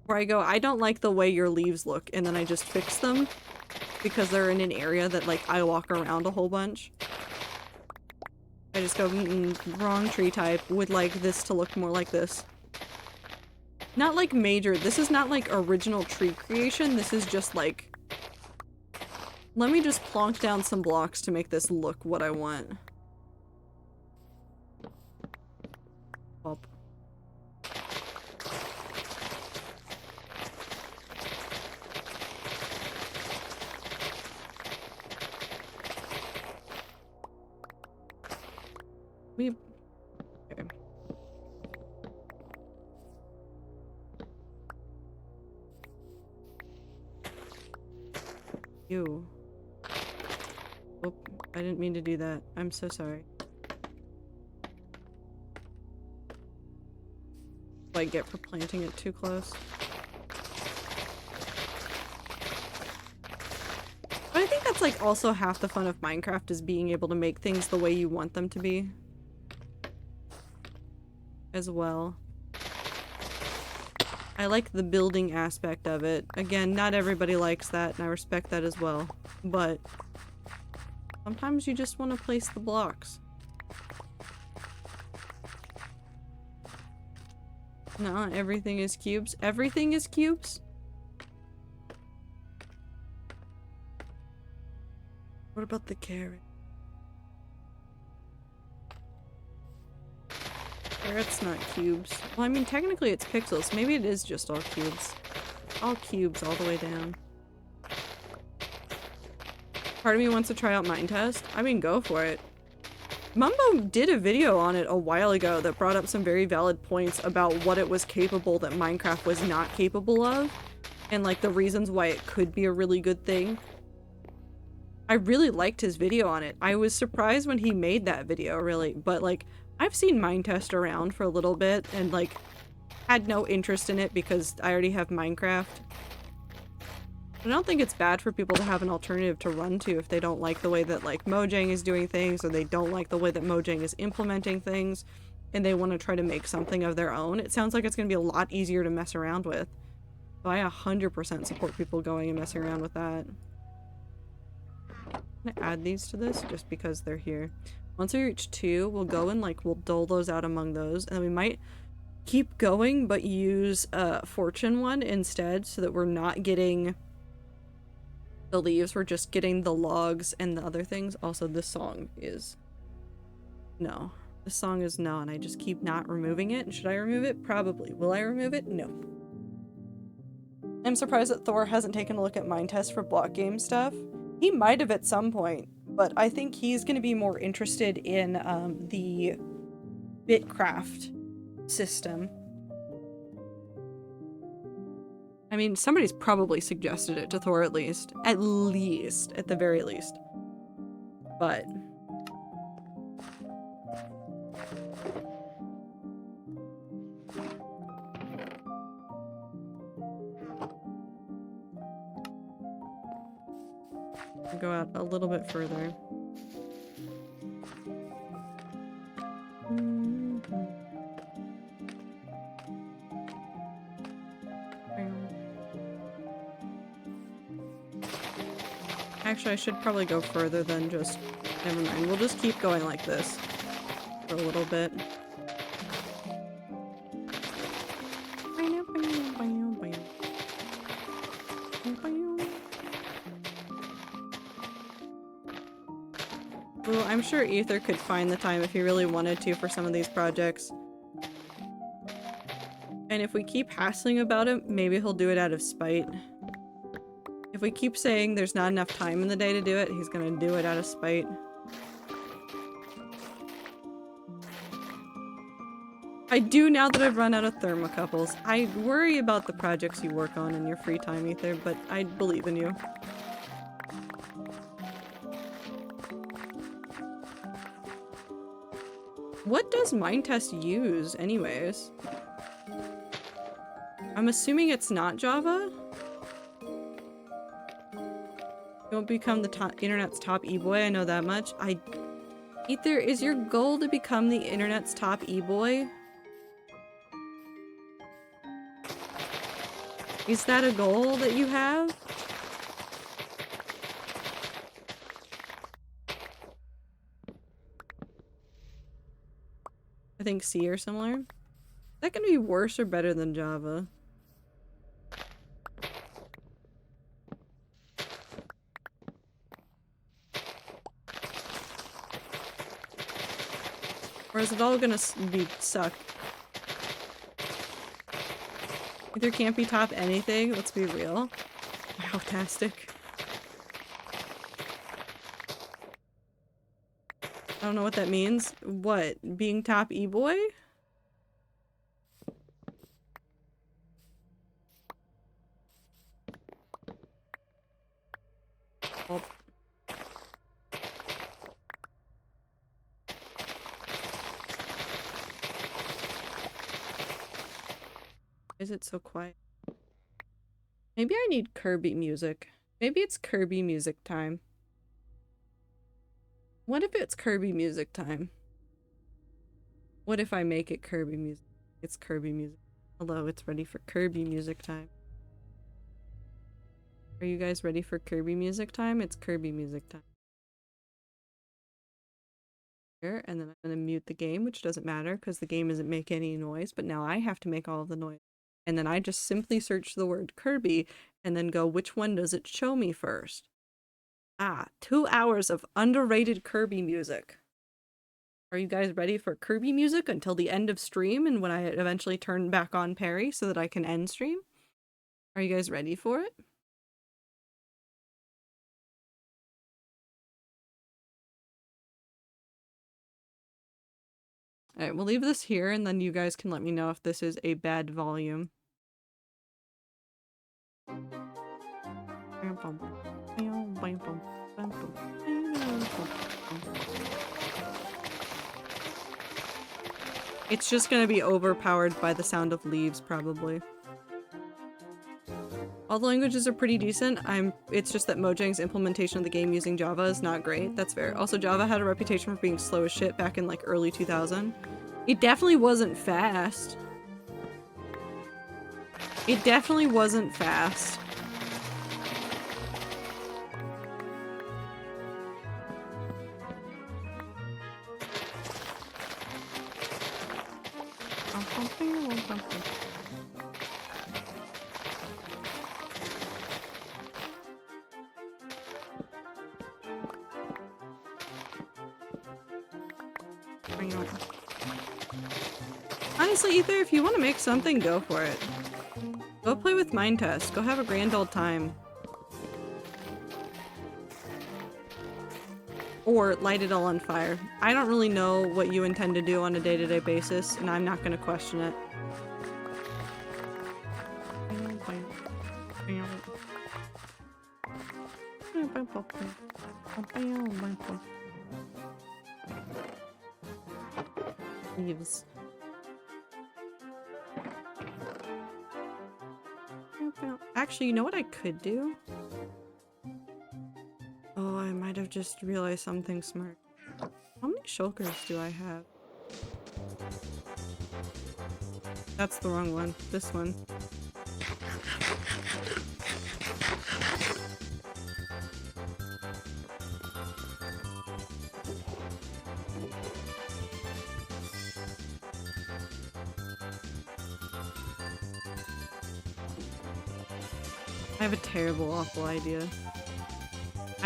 Where I go, I don't like the way your leaves look, and then I just fix them because they're in an area that, like, I walk around a whole bunch. I just go, wrong tree type, would like this to look more like this. Not like major, this is not like original tree creation, this is just like, let me just plonk down some blocks to make this look what I want. Up. Okay. Ew. Oh, I didn't mean to do that. I'm so sorry. What I get for planting it too close. But I think that's like also half the fun of Minecraft, is being able to make things the way you want them to be. As well. I like the building aspect of it. Again, not everybody likes that, and I respect that as well. But sometimes you just want to place the blocks. No, everything is cubes. Everything is cubes? What about the carrot? Carrot's not cubes. Well, I mean, technically it's pixels. Maybe it is just all cubes. All cubes all the way down. Part of me wants to try out Minetest. I mean, go for it. Mumbo did a video on it a while ago that brought up some very valid points about what it was capable that Minecraft was not capable of, and like the reasons why it could be a really good thing. I really liked his video on it. I was surprised when he made that video, really, but like, I've seen Minetest around for a little bit and like had no interest in it because I already have Minecraft. I don't think it's bad for people to have an alternative to run to if they don't like the way that like Mojang is doing things, or they don't like the way that Mojang is implementing things and they want to try to make something of their own. It sounds like it's going to be a lot easier to mess around with. So I 100% support people going and messing around with that. I'm gonna add these to this just because they're here. Once we reach 2, we'll go and like we'll dole those out among those, and then we might keep going but use a fortune one instead so that we're not getting the leaves, we're just getting the logs and the other things. Also, this song is no. This song is no, and I just keep not removing it. Should I remove it? Probably. Will I remove it? No. I'm surprised that Thor hasn't taken a look at Minetest for block game stuff. He might have at some point, but I think he's going to be more interested in the Bitcraft system. I mean, somebody's probably suggested it to Thor at least. At the very least. But I'll go out a little bit further. Actually, I should probably go further than just... Never mind. We'll just keep going like this for a little bit. Well, I'm sure Ether could find the time if he really wanted to for some of these projects. And if we keep hassling about it, maybe he'll do it out of spite. If we keep saying there's not enough time in the day to do it, he's gonna do it out of spite. I do now that I've run out of thermocouples. I worry about the projects you work on in your free time, Ether, but I believe in you. What does Mindtest use, anyways? I'm assuming it's not Java? You won't become the internet's top e-boy, I know that much. Ether, is your goal to become the internet's top e-boy? Is that a goal that you have? I think C or similar. Is that gonna be worse or better than Java? Or is it all gonna suck? Either can't be top anything, let's be real. Wow-tastic. I don't know what that means. What? Being top e-boy? Oh. Is it so quiet? Maybe I need Kirby music. Maybe it's Kirby music time. What if it's Kirby music time? What if I make it Kirby music? It's Kirby music. Hello, it's ready for Kirby music time. Are you guys ready for Kirby music time? It's Kirby music time. Here, and then I'm gonna mute the game, which doesn't matter because the game doesn't make any noise, but now I have to make all of the noise. And then I just simply search the word Kirby and then go, which one does it show me first? Ah, 2 hours of underrated Kirby music. Are you guys ready for Kirby music until the end of stream and when I eventually turn back on Perry so that I can end stream? Are you guys ready for it? Alright, we'll leave this here and then you guys can let me know if this is a bad volume. It's just gonna be overpowered by the sound of leaves, probably. All the languages are pretty decent. It's just that Mojang's implementation of the game using Java is not great. That's fair. Also, Java had a reputation for being slow as shit back in like early 2000. It definitely wasn't fast. It definitely wasn't fast. Honestly, Ether, if you want to make something, go for it. Go play with Mindtest. Go have a grand old time. Or light it all on fire. I don't really know what you intend to do on a day-to-day basis, and I'm not going to question it. Leaves. Actually, you know what I could do? Oh, I might have just realized something smart. How many shulkers do I have? That's the wrong one. This one. I have a terrible, awful idea.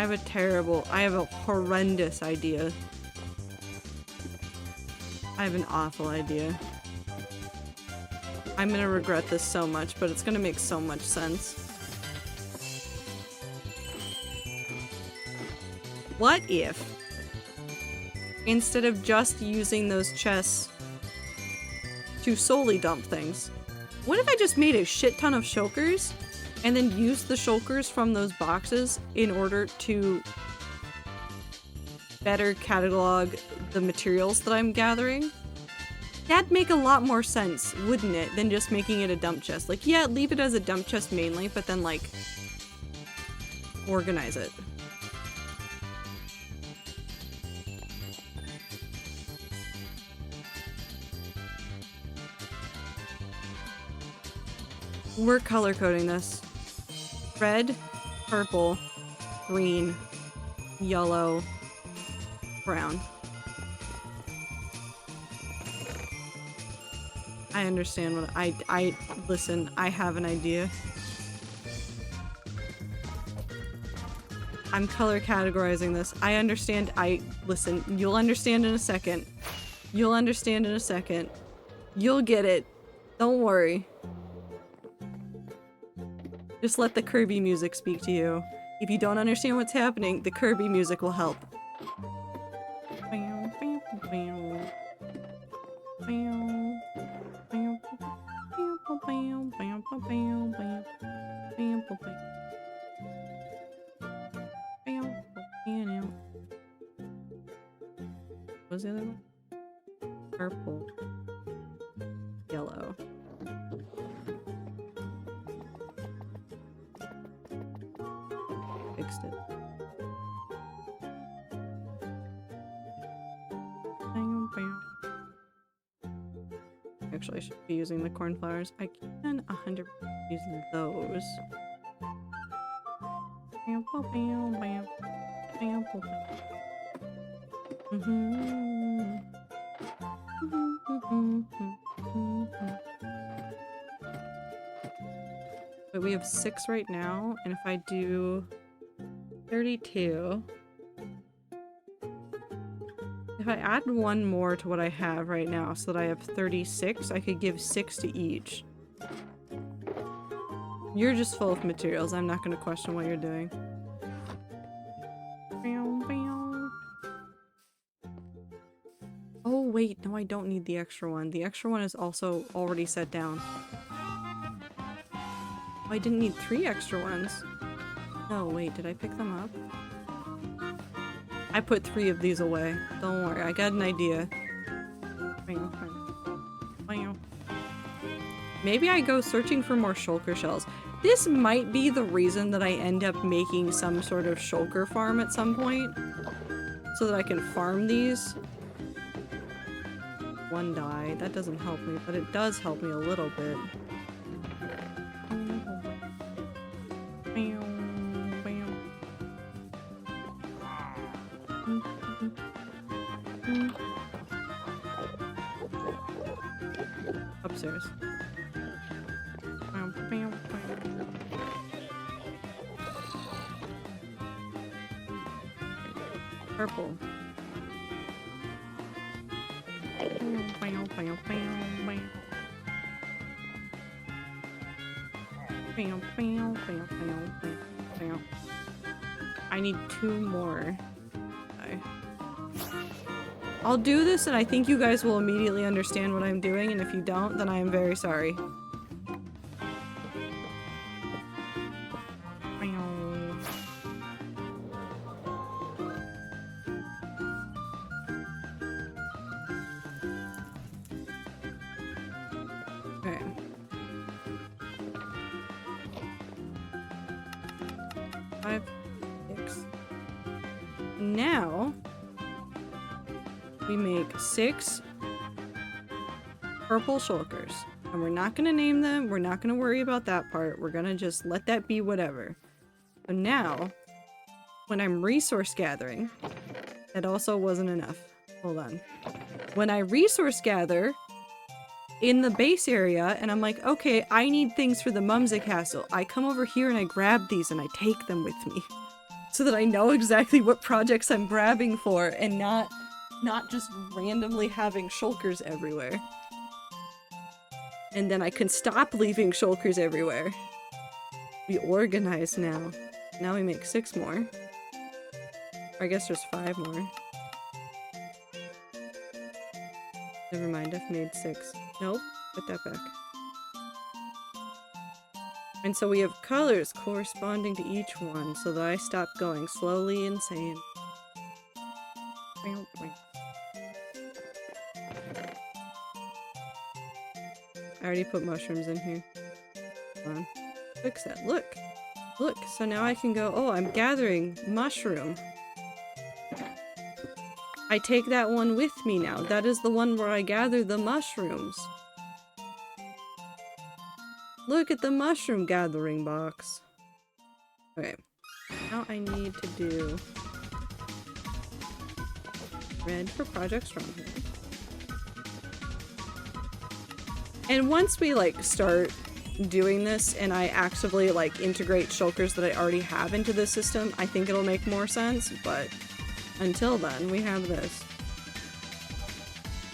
I have a horrendous idea. I have an awful idea. I'm gonna regret this so much, but it's gonna make so much sense. What if, instead of just using those chests to solely dump things, what if I just made a shit ton of shulkers and then used the shulkers from those boxes in order to better catalog the materials that I'm gathering? That'd make a lot more sense, wouldn't it, than just making it a dump chest. Like, yeah, leave it as a dump chest mainly, but then, like, organize it. We're color coding this. Red, purple, green, yellow, brown. I understand what listen, I have an idea. I'm color categorizing this. I understand, listen, you'll understand in a second. You'll understand in a second. You'll get it. Don't worry. Just let the Kirby music speak to you. If you don't understand what's happening, the Kirby music will help. What was the other one? Purple. Yellow. Fixed it. Actually, I should be using the cornflowers. I can 100% use those. But we have 6 right now, and if I do 32, if I add one more to what I have right now so that I have 36, I could give 6 to each. You're just full of materials. I'm not going to question what you're doing. Oh wait, no, I don't need the extra one. The extra one is also already set down. Oh, I didn't need 3 extra ones. No, wait, did I pick them up? I put 3 of these away. Don't worry, I got an idea. Maybe I go searching for more shulker shells. This might be the reason that I end up making some sort of shulker farm at some point. So that I can farm these. 1 die. That doesn't help me, but it does help me a little bit. Upstairs. Purple. I need 2 more. Okay. I'll do this and I think you guys will immediately understand what I'm doing, and if you don't, then I am very sorry. Okay. Five, 6. Now we make 6 purple shulkers. And we're not gonna name them, we're not gonna worry about that part, we're gonna just let that be whatever. So now, when I'm resource gathering, that also wasn't enough. Hold on. When I resource gather in the base area, and I'm like, okay, I need things for the Mumsy Castle, I come over here and I grab these and I take them with me. so that I know exactly what projects I'm grabbing for and not just randomly having shulkers everywhere. And then I can stop leaving shulkers everywhere. We organize now. Now we make 6 more. Or I guess there's 5 more. Never mind, I've made 6. Nope, put that back. And so we have colors corresponding to each one so that I stop going slowly insane. I already put mushrooms in here. Come on. Fix that. Look! Look, so now I can go, oh, I'm gathering mushroom. I take that one with me now. That is the one where I gather the mushrooms. Look at the mushroom gathering box. Okay. Now I need to do red for Project Stronghold. And once we like start doing this and I actively like integrate shulkers that I already have into the system, I think it'll make more sense, but until then, we have this.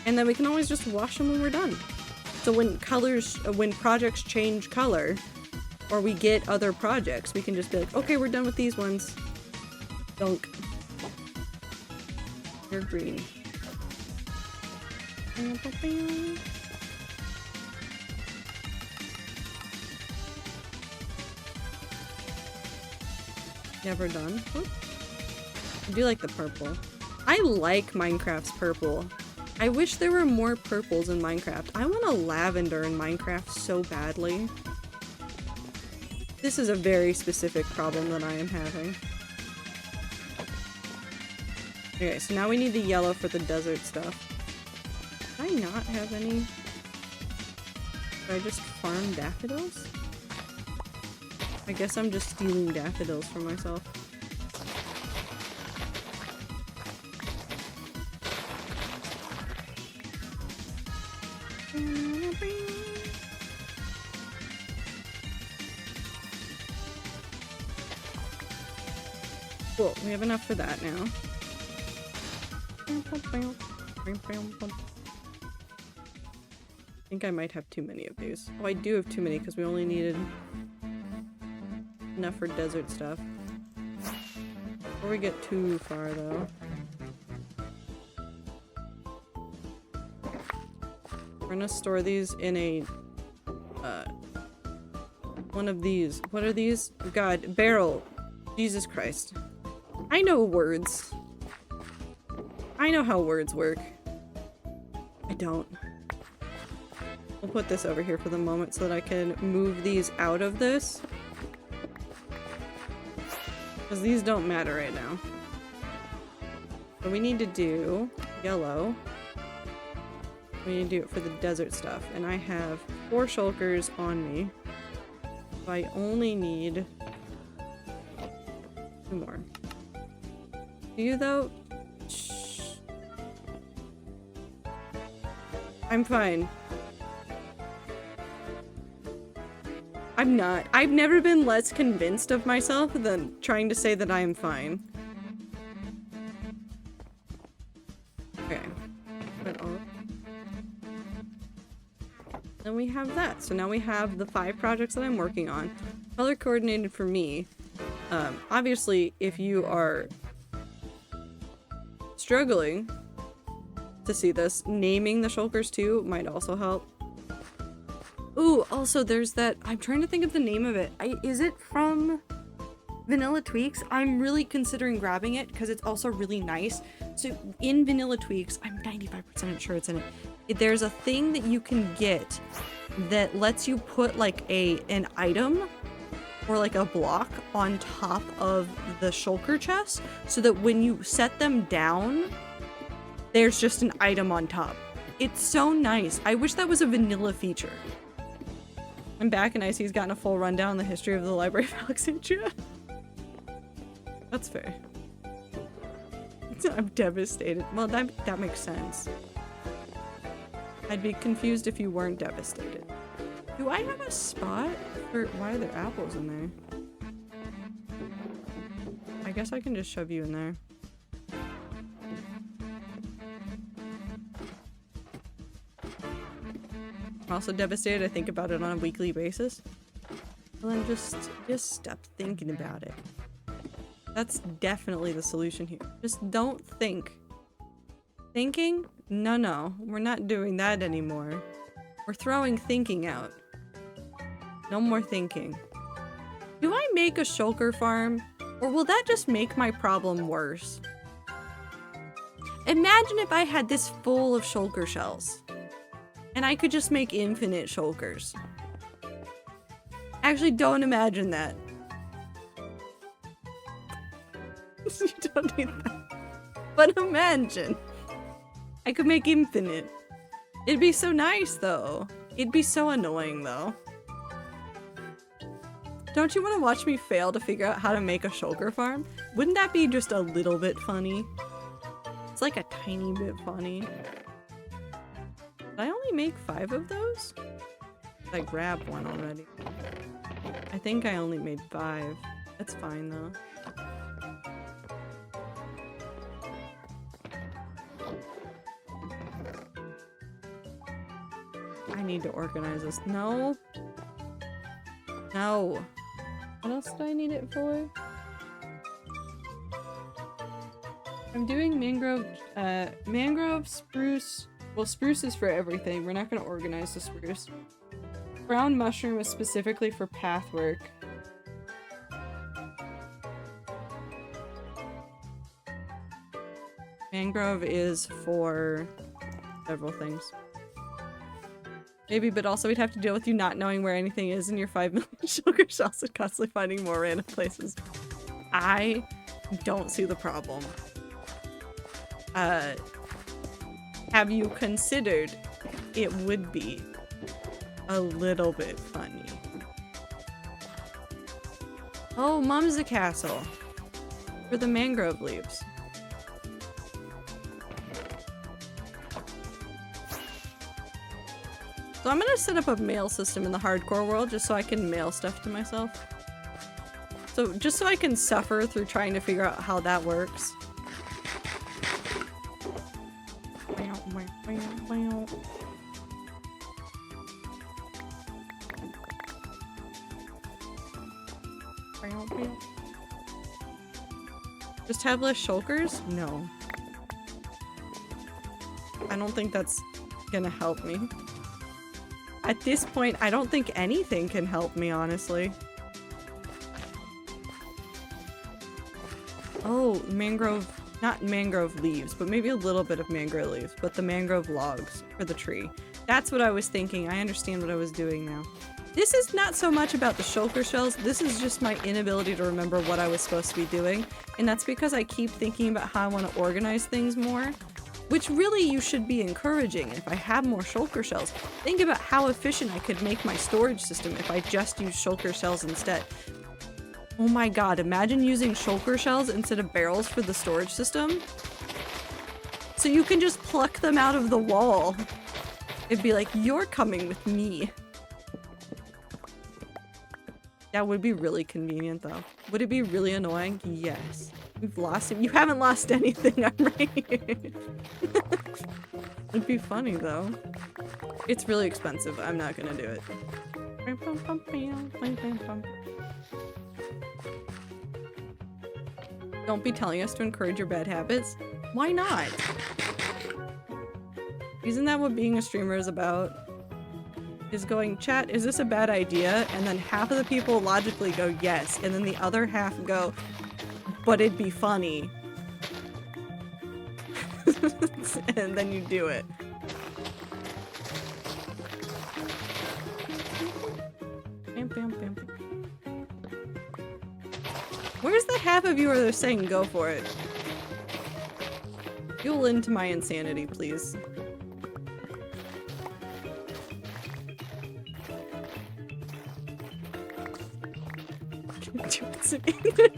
And then we can always just wash them when we're done. So when projects change color, or we get other projects, we can just be like, okay, we're done with these ones. Dunk. They're green. Never done. Whoop. I do like the purple. I like Minecraft's purple. I wish there were more purples in Minecraft. I want a lavender in Minecraft so badly. This is a very specific problem that I am having. Okay, so now we need the yellow for the desert stuff. Did I not have any? Did I just farm daffodils? I guess I'm just stealing daffodils for myself. Cool, we have enough for that now. I think I might have too many of these. Oh, I do have too many because we only needed enough for desert stuff. Before we get too far though. We're gonna store these in a one of these. What are these? God, barrel. Jesus Christ. I know words. I know how words work. I don't. We'll put this over here for the moment so that I can move these out of this. Because these don't matter right now. So we need to do yellow. We need to do it for the desert stuff. And I have 4 shulkers on me. So I only need 2 more. Do you though? Shh. I'm fine. I'm not. I've never been less convinced of myself than trying to say that I am fine. Okay. Then we have that. So now we have the 5 projects that I'm working on. Color coordinated for me. Obviously, if you are struggling to see this, naming the shulkers too might also help. Ooh, also there's that, I'm trying to think of the name of it. Is it from Vanilla Tweaks? I'm really considering grabbing it because it's also really nice. So in Vanilla Tweaks, I'm 95% sure it's in it. There's a thing that you can get that lets you put like an item or like a block on top of the shulker chest so that when you set them down, there's just an item on top. It's so nice. I wish that was a vanilla feature. I'm back and I see he's gotten a full rundown on the history of the Library of Alexandria. That's fair. I'm devastated. Well, that makes sense. I'd be confused if you weren't devastated. Do I have a spot for... Why are there apples in there? I guess I can just shove you in there. I'm also devastated. I think about it on a weekly basis. Well, then just stop thinking about it. That's definitely the solution here. Just don't think. Thinking? No. We're not doing that anymore. We're throwing thinking out. No more thinking. Do I make a shulker farm? Or will that just make my problem worse? Imagine if I had this full of shulker shells. And I could just make infinite shulkers. Actually, don't imagine that. You don't need that. But imagine. I could make infinite. It'd be so nice, though. It'd be so annoying, though. Don't you want to watch me fail to figure out how to make a shulker farm? Wouldn't that be just a little bit funny? It's like a tiny bit funny. Did I only make 5 of those? I grabbed one already. I think I only made 5. That's fine though. I need to organize this. No. No. What else do I need it for? I'm doing mangrove, spruce. Well, spruce is for everything. We're not going to organize the spruce. Brown mushroom is specifically for path work. Mangrove is for several things. Maybe, but also we'd have to deal with you not knowing where anything is in your 5 million sugar shells and constantly finding more random places. I don't see the problem. Have you considered it would be a little bit funny? Oh, Mum's a castle for the mangrove leaves. So I'm gonna set up a mail system in the hardcore world just so I can mail stuff to myself. So just so I can suffer through trying to figure out how that works. Just have less shulkers? No. I don't think that's gonna help me. At this point, I don't think anything can help me, honestly. Oh, mangrove, not mangrove leaves, but maybe a little bit of mangrove leaves, but the mangrove logs for the tree. That's what I was thinking. I understand what I was doing now. This is not so much about the shulker shells, this is just my inability to remember what I was supposed to be doing, and that's because I keep thinking about how I want to organize things more, which really you should be encouraging. If I had more shulker shells, think about how efficient I could make my storage system if I just used shulker shells instead. Oh my god, imagine using shulker shells instead of barrels for the storage system. So you can just pluck them out of the wall. It'd be like, you're coming with me. That would be really convenient though. Would it be really annoying? Yes. We've lost him. You haven't lost anything, I'm right here. It'd be funny though. It's really expensive. I'm not gonna do it. Don't be telling us to encourage your bad habits. Why not? Isn't that what being a streamer is about? Is going, chat, is this a bad idea? And then half of the people logically go yes, and then the other half go, but it'd be funny. And then you do it. Bam, bam, bam. Where's the half of you where they're saying go for it? Fuel into my insanity, please.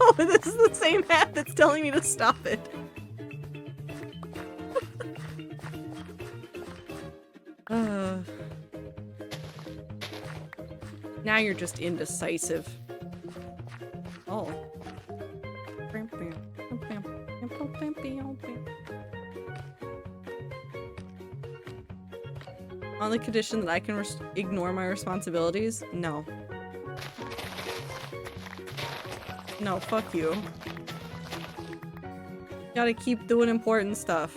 No, this is the same hat that's telling me to stop it. Now you're just indecisive. Oh. On the condition that I can ignore my responsibilities? No. No, fuck you. Gotta keep doing important stuff.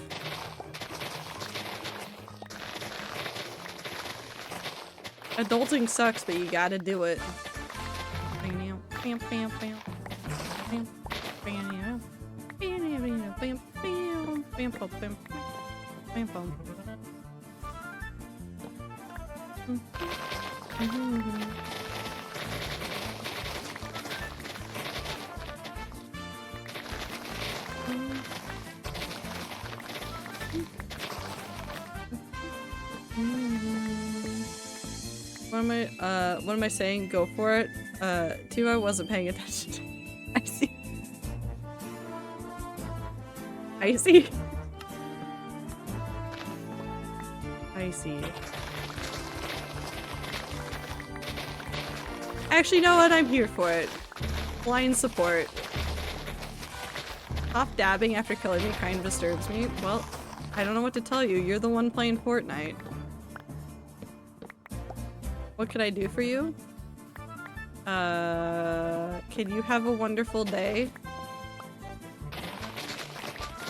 Adulting sucks, but you gotta do it. What am I saying? Go for it. Tiva wasn't paying attention. I see. I see. I see. Actually, you know what? I'm here for it. Blind support. Stop dabbing after killing me kind of disturbs me. Well, I don't know what to tell you. You're the one playing Fortnite. What can I do for you? Can you have a wonderful day?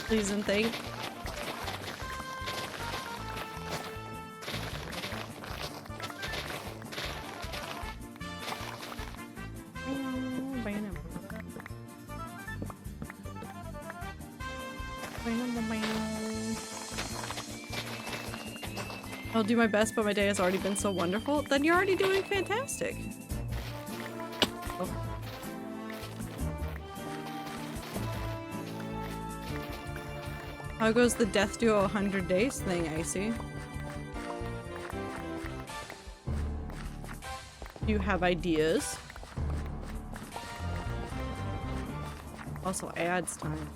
Please and thank. I'll do my best, but my day has already been so wonderful. Then you're already doing fantastic. Oh. How goes the Death Duo 100 days thing, Icy? Do you have ideas? Also, ads time.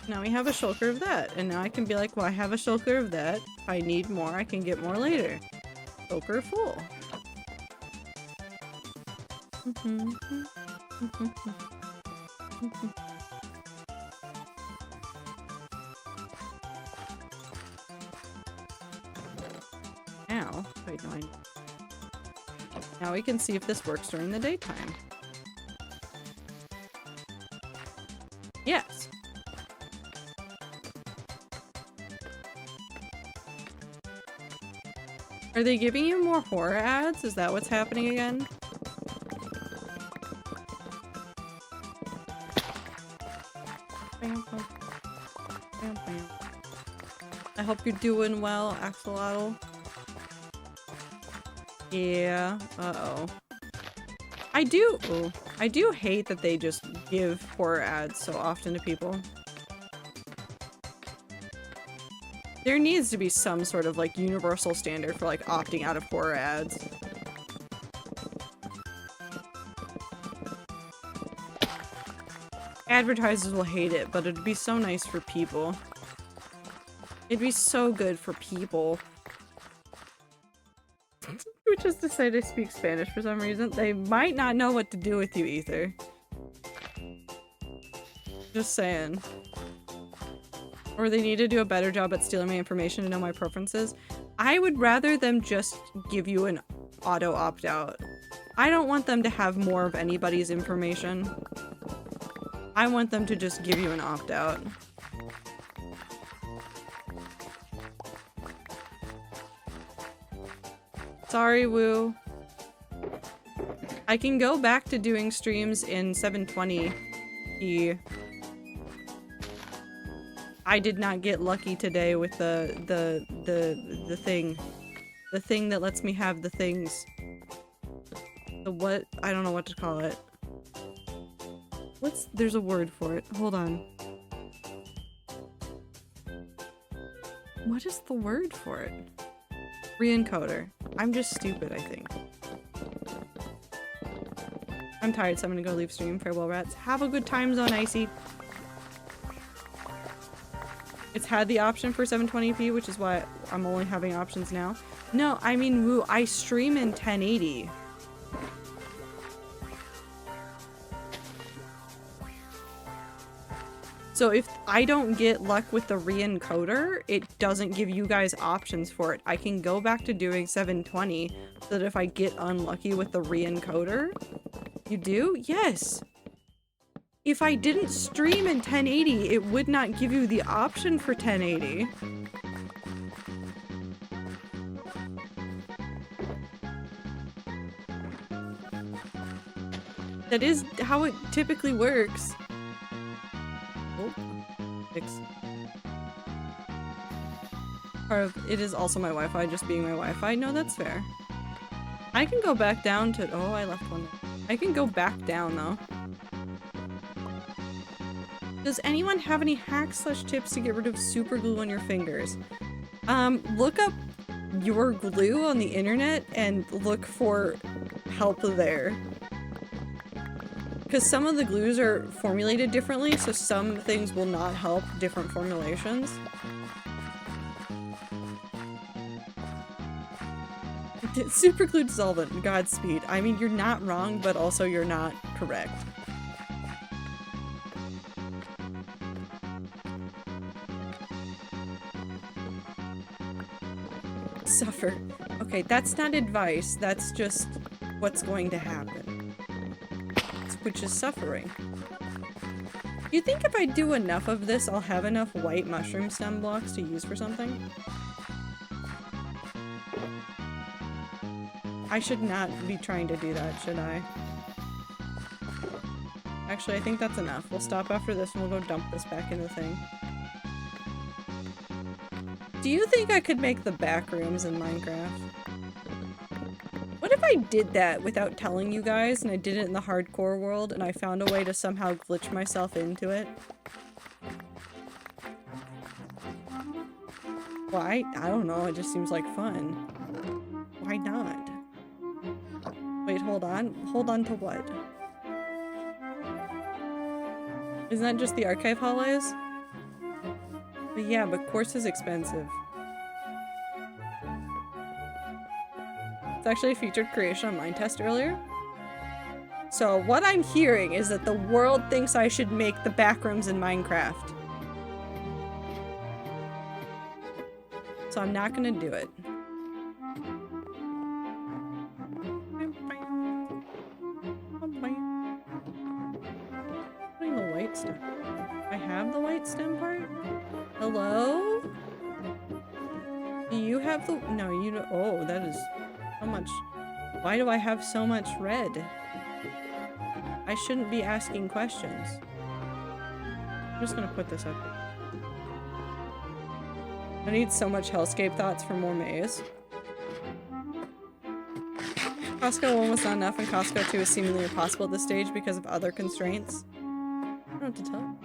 Now we have a shulker of that, and now I can be like, well, I have a shulker of that. If I need more, I can get more later. Shulker full. Now, wait, no, now we can see if this works during the daytime. Yes. Are they giving you more horror ads? Is that what's happening again? I hope you're doing well, Axolotl. Yeah, uh-oh. I do hate that they just give horror ads so often to people. There needs to be some sort of like universal standard for like opting out of horror ads. Advertisers will hate it, but it'd be so nice for people. It'd be so good for people. Who just decided to speak Spanish for some reason. They might not know what to do with you, Ether. Just saying. Or they need to do a better job at stealing my information to know my preferences. I would rather them just give you an auto opt-out. I don't want them to have more of anybody's information. I want them to just give you an opt-out. Sorry, Woo. I can go back to doing streams in 720p. I did not get lucky today with the thing. The thing that lets me have the things. The what? I don't know what to call it. There's a word for it. Hold on. What is the word for it? Re-encoder. I'm just stupid, I think. I'm tired, so I'm gonna go leave stream. Farewell, rats. Have a good time zone, Icy. It's had the option for 720p, which is why I'm only having options now. No, I mean, Woo, I stream in 1080. So if I don't get luck with the re-encoder, it doesn't give you guys options for it. I can go back to doing 720 so that if I get unlucky with the re-encoder, you do? Yes. If I didn't stream in 1080, it would not give you the option for 1080. That is how it typically works. Oh, fix. Part of it is also my Wi-Fi just being my Wi-Fi. No, that's fair. I can go back down to. Oh, I left one. I can go back down though. Does anyone have any hacks/tips to get rid of super glue on your fingers? Look up your glue on the internet and look for help there. Because some of the glues are formulated differently, so some things will not help different formulations. Super glue dissolvent, Godspeed. I mean, you're not wrong, but also you're not correct. Suffer. Okay, that's not advice, that's just what's going to happen. Which is suffering. You think if I do enough of this, I'll have enough white mushroom stem blocks to use for something? I should not be trying to do that, should I? Actually, I think that's enough. We'll stop after this and we'll go dump this back in the thing. Do you think I could make the back rooms in Minecraft? What if I did that without telling you guys and I did it in the hardcore world and I found a way to somehow glitch myself into it? Well, I don't know, it just seems like fun. Why not? Wait, hold on. Hold on to what? Isn't that just the archive hallways? But yeah, but course is expensive. It's actually a featured creation on Minetest earlier. So what I'm hearing is that the world thinks I should make the backrooms in Minecraft. So I'm not gonna do it. Putting the white stem. I have the white stem part? Hello? Do you have the- no, you don't- oh, that is so much. Why do I have so much red? I shouldn't be asking questions. I'm just gonna put this up here. I need so much Hellscape thoughts for more maze. Costco 1 was not enough, and Costco 2 is seemingly impossible at this stage because of other constraints. I don't know what to tell you.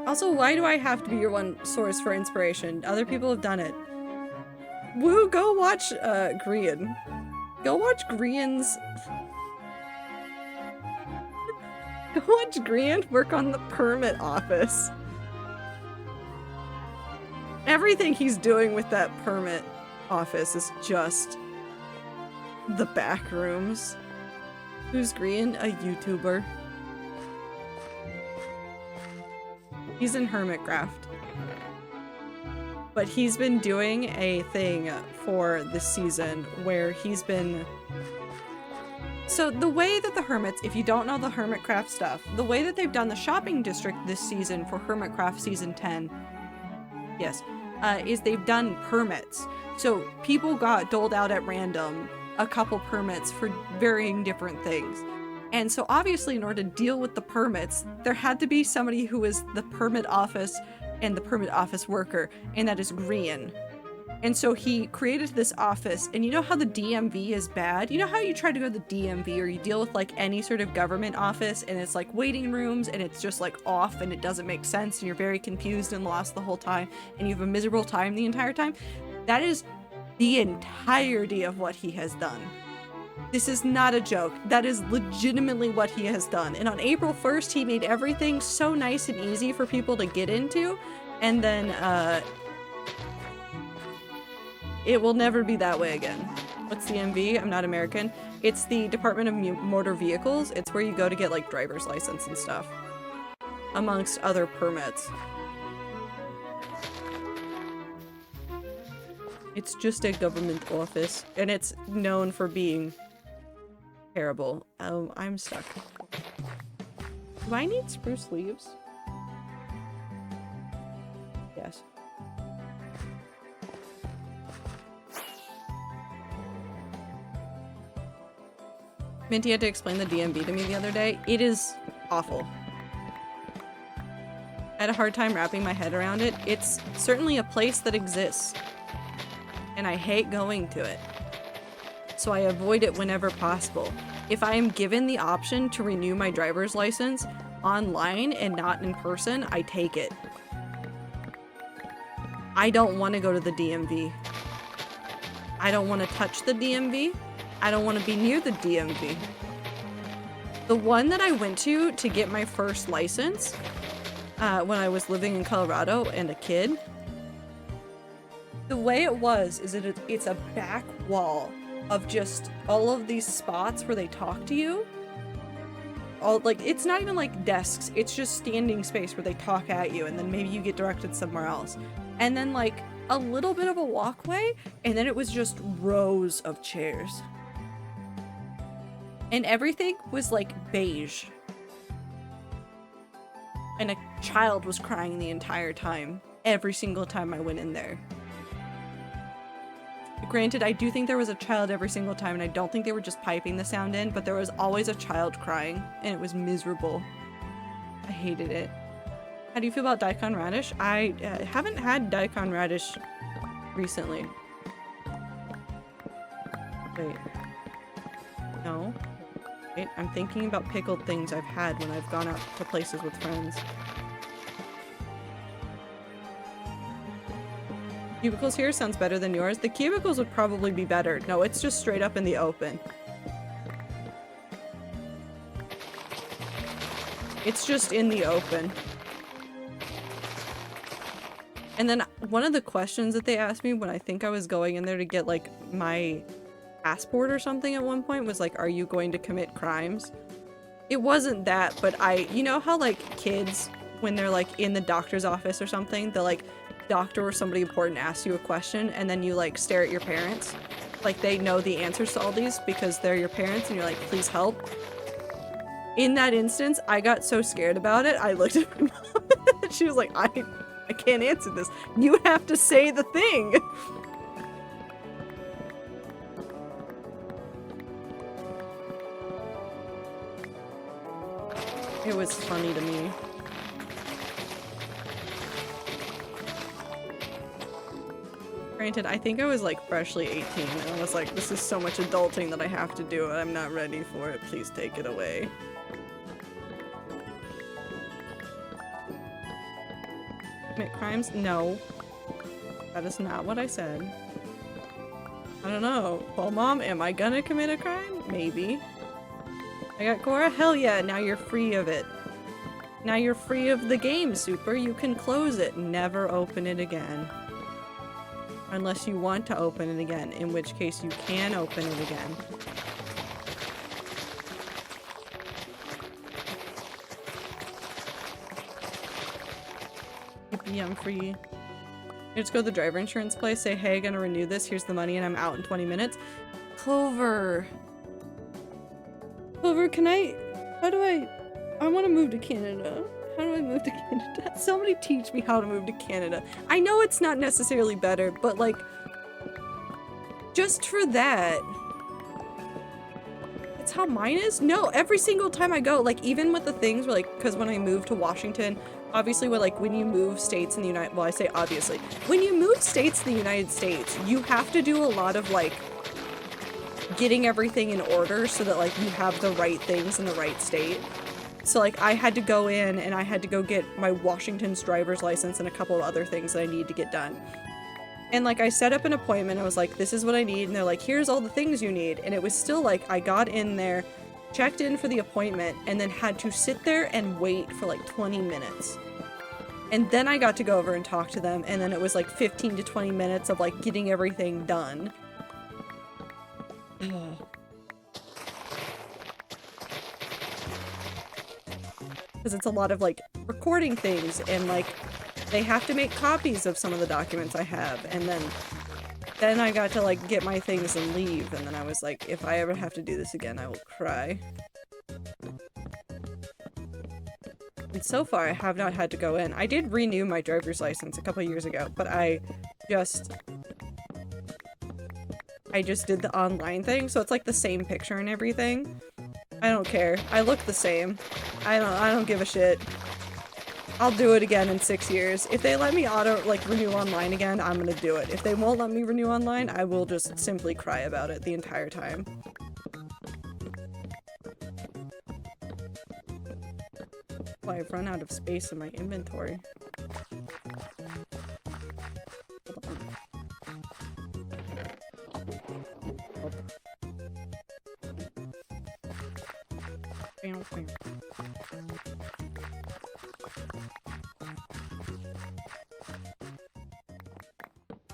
Also, why do I have to be your one source for inspiration? Other people have done it. Woo, go watch Grian. Go watch Grian's... Go watch Grian work on the permit office. Everything he's doing with that permit office is just the back rooms. Who's Grian? A YouTuber. He's in Hermitcraft. But he's been doing a thing for this season where he's been... So the way that the Hermits, if you don't know the Hermitcraft stuff, the way that they've done the shopping district this season for Hermitcraft Season 10, yes, is they've done permits. So people got doled out at random a couple permits for varying different things. And so obviously in order to deal with the permits, there had to be somebody who was the permit office and the permit office worker, and that is Grian. And so he created this office, and you know how the DMV is bad? You know how you try to go to the DMV or you deal with like any sort of government office and it's like waiting rooms and it's just like off and it doesn't make sense and you're very confused and lost the whole time and you have a miserable time the entire time? That is the entirety of what he has done. This is not a joke. That is legitimately what he has done. And on April 1st, he made everything so nice and easy for people to get into. And then, it will never be that way again. What's the MV? I'm not American. It's the Department of Motor Vehicles. It's where you go to get, like, driver's license and stuff. Amongst other permits. It's just a government office. And it's known for being terrible. I'm stuck. Do I need spruce leaves? Yes. Minty had to explain the DMV to me the other day. It is awful. I had a hard time wrapping my head around it. It's certainly a place that exists. And I hate going to it. So I avoid it whenever possible. If I am given the option to renew my driver's license online and not in person, I take it. I don't want to go to the DMV. I don't want to touch the DMV. I don't want to be near the DMV. The one that I went to get my first license when I was living in Colorado and a kid, the way it was is it's a back wall of just all of these spots where they talk to you. All, like, it's not even like desks, it's just standing space where they talk at you and then maybe you get directed somewhere else. And then like a little bit of a walkway and then it was just rows of chairs. And everything was like beige. And a child was crying the entire time. Every single time I went in there. Granted, I do think there was a child every single time, and I don't think they were just piping the sound in, but there was always a child crying, and it was miserable. I hated it. How do you feel about daikon radish? I haven't had daikon radish recently. Wait. No. Wait, I'm thinking about pickled things I've had when I've gone out to places with friends. Cubicles here sounds better than yours. The cubicles would probably be better. No, it's just straight up in the open. It's just in the open. And then one of the questions that they asked me when I think I was going in there to get like my passport or something at one point was like, are you going to commit crimes? It wasn't that, but you know how like kids, when they're like in the doctor's office or something, the like doctor or somebody important asks you a question and then you like stare at your parents? Like they know the answers to all these because they're your parents and you're like, please help. In that instance, I got so scared about it, I looked at my mom and she was like, I can't answer this. You have to say the thing. It was funny to me. Granted, I think I was like freshly 18 and I was like, this is so much adulting that I have to do it. I'm not ready for it. Please take it away. Commit crimes? No. That is not what I said. I don't know. Well, Mom, am I gonna commit a crime? Maybe. I got Cora? Hell yeah, now you're free of it. Now you're free of the game, Super. You can close it. Never open it again. Unless you want to open it again, in which case you can open it again. Yippee, I'm free. You just go to the driver insurance place, say, hey, gonna renew this, here's the money, and I'm out in 20 minutes. Clover. Clover, I want to move to Canada. How do I move to Canada? Somebody teach me how to move to Canada. I know it's not necessarily better, but like, just for that. It's how mine is? No, every single time I go, like even with the things where like, cause when I moved to Washington, obviously when you move states in the United, well I say obviously, when you move states in the United States, you have to do a lot of like, getting everything in order so that like you have the right things in the right state. So like I had to go in and I had to go get my Washington's driver's license and a couple of other things that I need to get done. And like I set up an appointment, I was like, this is what I need, and they're like, here's all the things you need. And it was still like I got in there, checked in for the appointment, and then had to sit there and wait for like 20 minutes. And then I got to go over and talk to them, and then it was like 15 to 20 minutes of like getting everything done. Because it's a lot of like recording things, and like they have to make copies of some of the documents I have, and then I got to like get my things and leave, and then I was like, if I ever have to do this again, I will cry. And so far, I have not had to go in. I did renew my driver's license a couple years ago, but I just did the online thing, so it's like the same picture and everything. I don't care. I look the same. I don't give a shit. I'll do it again in 6 years. If they let me renew online again, I'm gonna do it. If they won't let me renew online, I will just simply cry about it the entire time. Well, I've run out of space in my inventory. Hold on.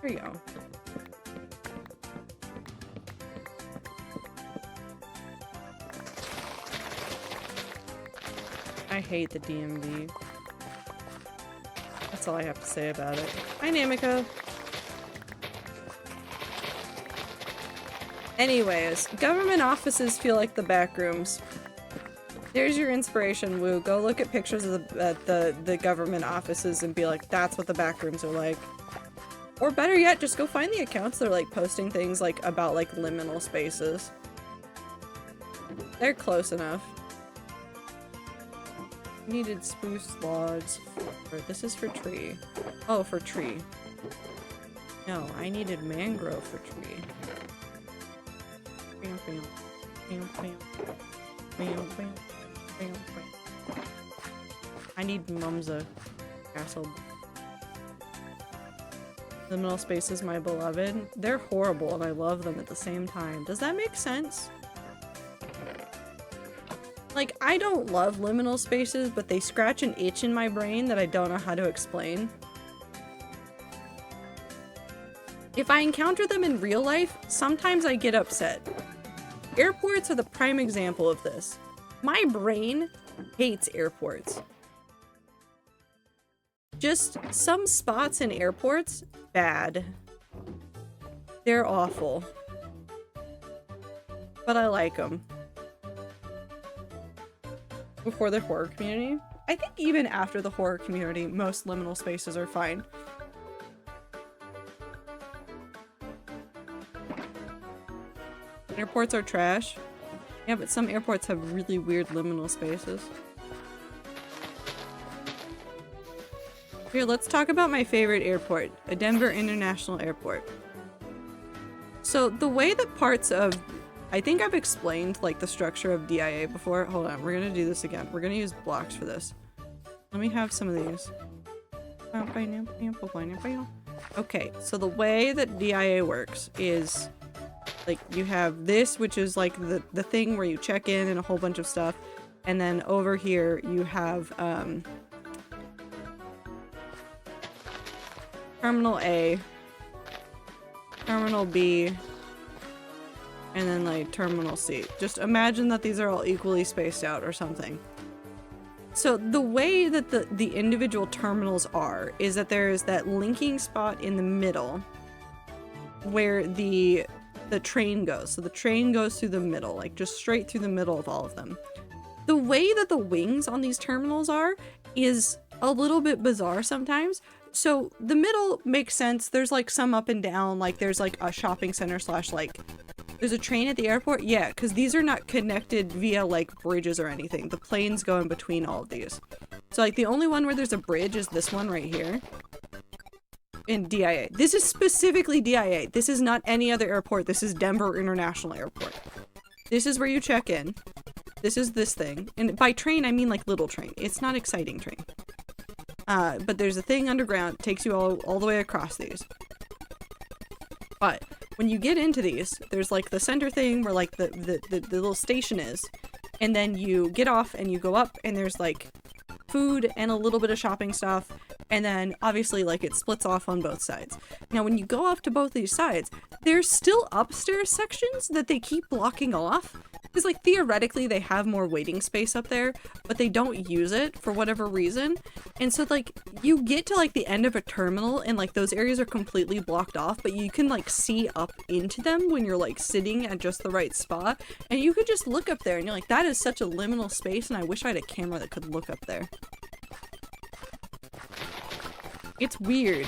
There you go. I hate the DMV. That's all I have to say about it. Hi, Namika. Anyways, government offices feel like the back rooms. There's your inspiration, Woo. Go look at pictures of the government offices and be like, that's what the back rooms are like. Or better yet, just go find the accounts that are like posting things like about like liminal spaces. They're close enough. Needed spruce logs for, this is for tree. Oh, for tree. No, I needed mangrove for tree. Bam, bam. Bam, bam. Bam, bam. Bam, bam. I need Mumza Castle. Liminal spaces, my beloved. They're horrible and I love them at the same time. Does that make sense? Like, I don't love liminal spaces, but they scratch an itch in my brain that I don't know how to explain. If I encounter them in real life, sometimes I get upset. Airports are the prime example of this. My brain hates airports. Just some spots in airports, bad. They're awful. But I like them. Before the horror community. I think even after the horror community, most liminal spaces are fine. Airports are trash. Yeah, but some airports have really weird liminal spaces. Here, let's talk about my favorite airport, a Denver International Airport. So the way that parts of, I think I've explained like the structure of DIA before. Hold on, we're gonna do this again. We're gonna use blocks for this. Let me have some of these. Okay, so the way that DIA works is like you have this, which is like the thing where you check in and a whole bunch of stuff. And then over here you have Terminal A, Terminal B, and then like Terminal C. Just imagine that these are all equally spaced out or something. So the way that the individual terminals are is that there is that linking spot in the middle where the train goes. So the train goes through the middle, like just straight through the middle of all of them. The way that the wings on these terminals are is a little bit bizarre sometimes. So the middle makes sense. There's like some up and down, like there's like a shopping center slash like there's a train at the airport. Yeah, because these are not connected via like bridges or anything. The planes go in between all of these. So like the only one where there's a bridge is this one right here in DIA. This is specifically DIA. This is not any other airport. This is Denver International Airport. This is where you check in. This is this thing. And by train, I mean like little train. It's not exciting train. But there's a thing underground, takes you all the way across these. But when you get into these, there's like the center thing where like the little station is. And then you get off and you go up and there's like food and a little bit of shopping stuff. And then obviously like it splits off on both sides. Now when you go off to both these sides, there's still upstairs sections that they keep blocking off. Because like theoretically they have more waiting space up there, but they don't use it for whatever reason. And so like you get to like the end of a terminal and like those areas are completely blocked off, but you can like see up into them when you're like sitting at just the right spot. And you could just look up there and you're like, that is such a liminal space and I wish I had a camera that could look up there. It's weird.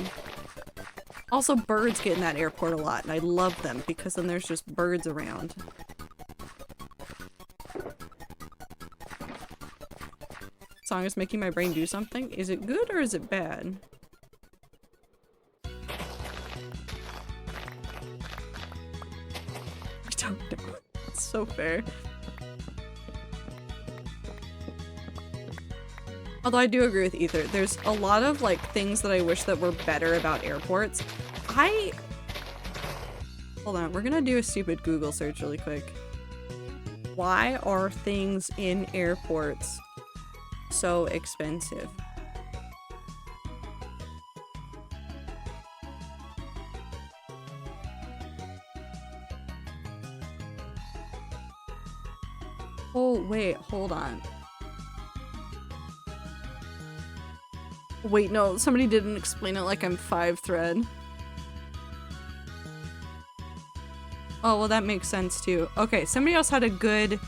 Also, birds get in that airport a lot and I love them because then there's just birds around. Song is making my brain do something. Is it good or is it bad? I don't know. It's so fair. Although I do agree with Ether. There's a lot of like things that I wish that were better about airports. Hold on, we're gonna do a stupid Google search really quick. Why are things in airports so expensive? Oh, wait, hold on. Wait, no, somebody didn't explain it like I'm 5 thread. Oh, well that makes sense too. Okay, somebody else had a good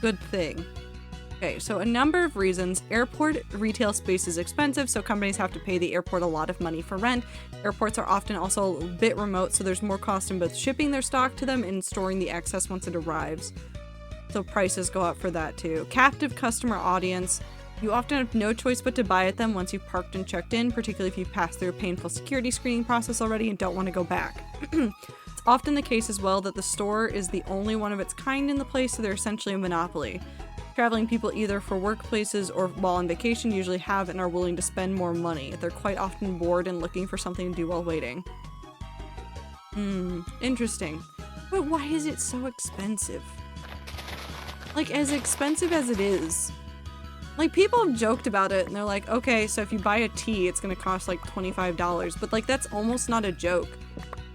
thing. Okay, so a number of reasons. Airport retail space is expensive, so companies have to pay the airport a lot of money for rent. Airports are often also a bit remote, so there's more cost in both shipping their stock to them and storing the excess once it arrives. So prices go up for that too. Captive customer audience. You often have no choice but to buy at them once you've parked and checked in, particularly if you've passed through a painful security screening process already and don't want to go back. It's often the case as well that the store is the only one of its kind in the place, so they're essentially a monopoly. Traveling people either for workplaces or while on vacation usually have and are willing to spend more money. They're quite often bored and looking for something to do while waiting. Interesting. But why is it so expensive? Like, as expensive as it is. Like, people have joked about it and they're like, okay, so if you buy a tea, it's gonna cost like $25. But like, that's almost not a joke.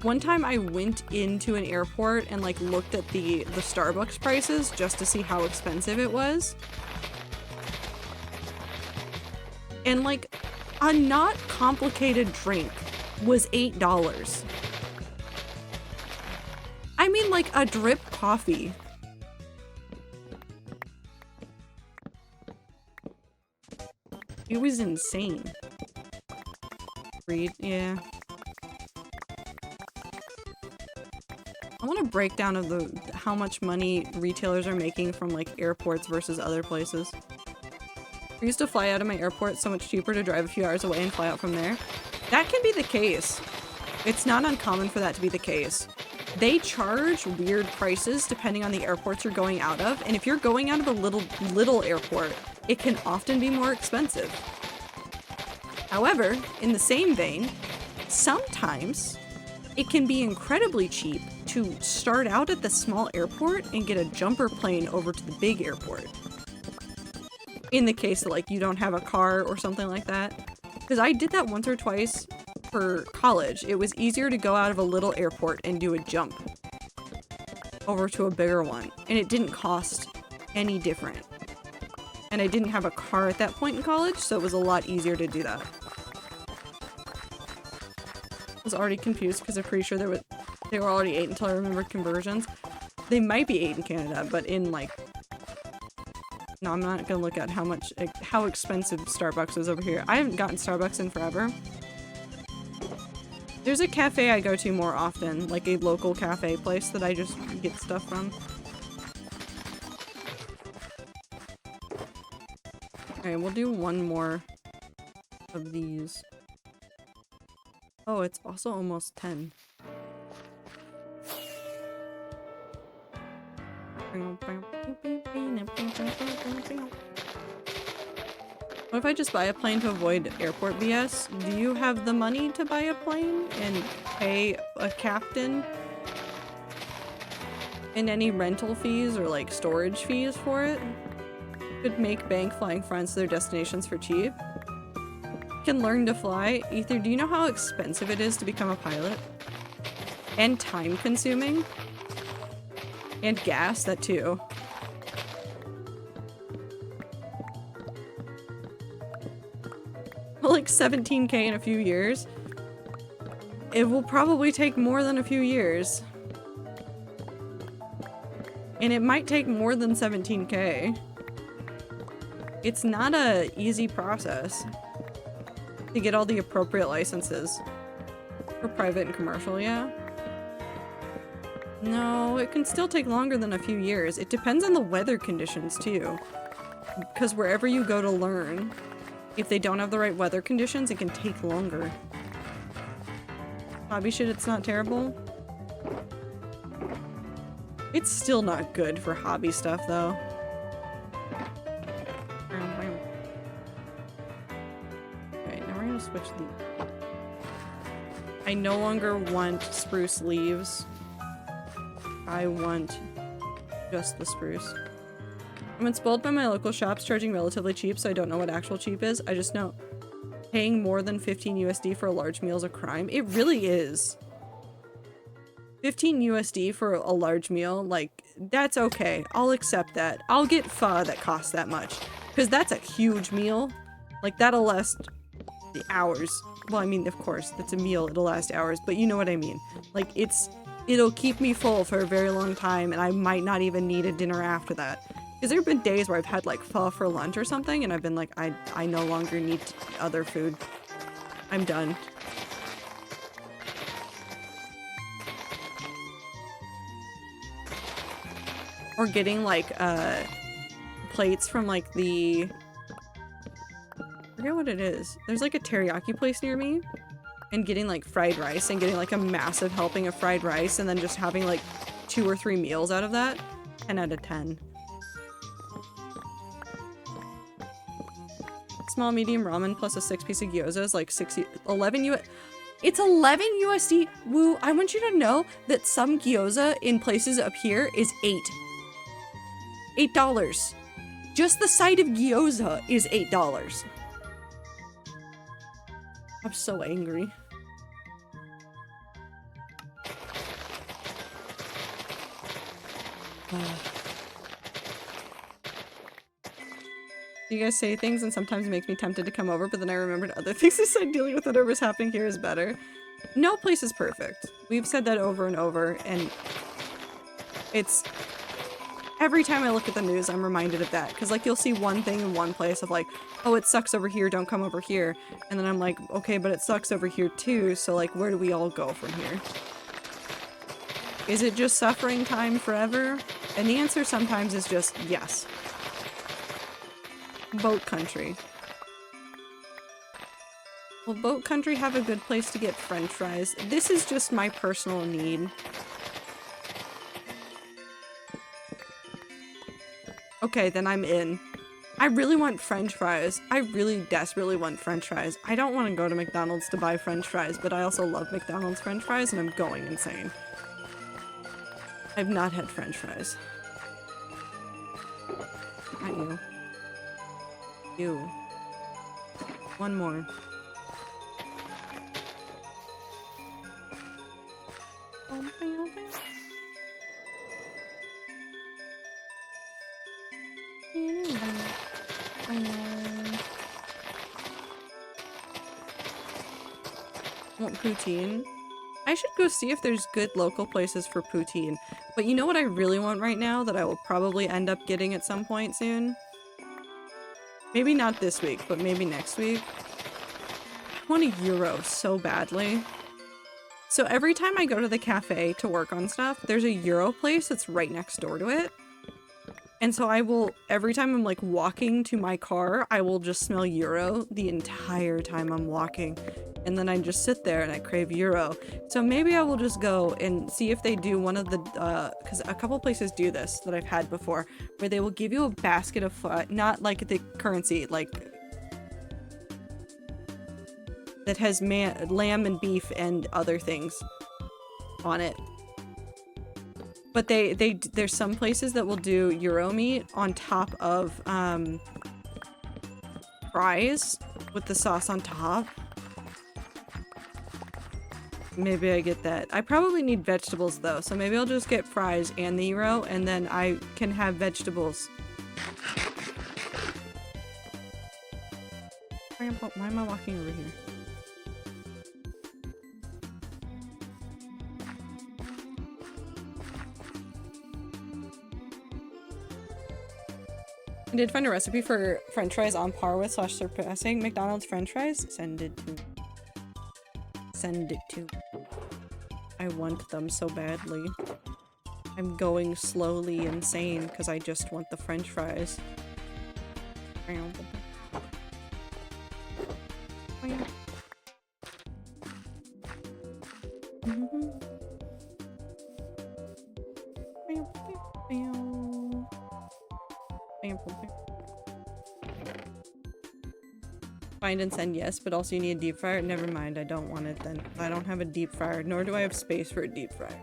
One time I went into an airport and like looked at the Starbucks prices just to see how expensive it was. And like, a not complicated drink was $8. I mean like a drip coffee. It was insane. Read, yeah. I want a breakdown of how much money retailers are making from like airports versus other places. I used to fly out of my airport, so much cheaper to drive a few hours away and fly out from there. That can be the case. It's not uncommon for that to be the case. They charge weird prices depending on the airports you're going out of, and if you're going out of a little airport, it can often be more expensive. However, in the same vein, sometimes it can be incredibly cheap to start out at the small airport and get a jumper plane over to the big airport. In the case that like you don't have a car or something like that. Because I did that once or twice for college. It was easier to go out of a little airport and do a jump over to a bigger one. And it didn't cost any different. And I didn't have a car at that point in college, so it was a lot easier to do that. I was already confused because I'm pretty sure they were already 8 until I remembered conversions. They might be 8 in Canada, but in like... No, I'm not gonna look at how expensive Starbucks is over here. I haven't gotten Starbucks in forever. There's a cafe I go to more often, like a local cafe place that I just get stuff from. Alright, we'll do one more of these. Oh, it's also almost 10. What if I just buy a plane to avoid airport BS? Do you have the money to buy a plane and pay a captain? And any rental fees or like storage fees for it? Could make bank flying friends to their destinations for cheap. Can learn to fly. Ether, do you know how expensive it is to become a pilot? And time consuming? And gas, that too. Like 17K in a few years. It will probably take more than a few years. And it might take more than 17K. It's not a easy process to get all the appropriate licenses. For private and commercial, yeah. No, it can still take longer than a few years. It depends on the weather conditions too. Because wherever you go to learn, if they don't have the right weather conditions, it can take longer. Hobby shit, it's not terrible. It's still not good for hobby stuff, though. Okay, now we're gonna switch the... I no longer want spruce leaves. I want just the spruce. I'm spoiled by my local shops charging relatively cheap, so I don't know what actual cheap is. I just know paying more than 15 USD for a large meal is a crime. It really is. 15 USD for a large meal, like, that's okay. I'll accept that. I'll get pho that costs that much. Because that's a huge meal. Like, that'll last hours. Well, I mean, of course, that's a meal. It'll last hours, but you know what I mean. Like, it'll keep me full for a very long time, and I might not even need a dinner after that. Because there have been days where I've had, like, pho for lunch or something, and I've been like, I no longer need other food. I'm done. Or getting, like, plates from, like, I forget what it is. There's, like, a teriyaki place near me. And getting, like, fried rice and getting, like, a massive helping of fried rice and then just having, like, 2 or 3 meals out of that. 10 out of 10. Small, medium ramen plus a 6-piece of gyoza is, like, 11 US... It's 11 USD! Woo, I want you to know that some gyoza in places up here is $8. Just the side of gyoza is $8. I'm so angry. You guys say things and sometimes it makes me tempted to come over, but then I remembered other things I said. Dealing with whatever's happening here is better. No place is perfect. We've said that over and over, and it's... Every time I look at the news, I'm reminded of that. Because, like, you'll see one thing in one place of, like, oh, it sucks over here, don't come over here. And then I'm like, okay, but it sucks over here too, so, like, where do we all go from here? Is it just suffering time forever? And the answer sometimes is just yes. Boat country. Will boat country have a good place to get french fries? This is just my personal need. Okay, then I'm in. I really want french fries. I really desperately want french fries. I don't want to go to McDonald's to buy french fries, but I also love McDonald's french fries and I'm going insane. I've not had french fries. Not you. You. One more. Want poutine? I should go see if there's good local places for poutine. But you know what I really want right now that I will probably end up getting at some point soon? Maybe not this week, but maybe next week. I want a gyro so badly. So every time I go to the cafe to work on stuff, there's a gyro place that's right next door to it. And so I will, every time I'm like walking to my car, I will just smell gyro the entire time I'm walking. And then I just sit there and I crave gyro. So maybe I will just go and see if they do one of the, because a couple places do this that I've had before, where they will give you a basket of, not like the currency, like that has lamb and beef and other things on it. But there's some places that will do gyro meat on top of fries with the sauce on top. Maybe I get that. I probably need vegetables though, so maybe I'll just get fries and the gyro, and then I can have vegetables. Why am I walking over here? I did find a recipe for french fries on par with / surpassing McDonald's french fries. Send it to me. Send it to me. I want them so badly. I'm going slowly insane because I just want the french fries. Find and send, yes, but also you need a deep fryer. Never mind, I don't want it then. I don't have a deep fryer, nor do I have space for a deep fryer.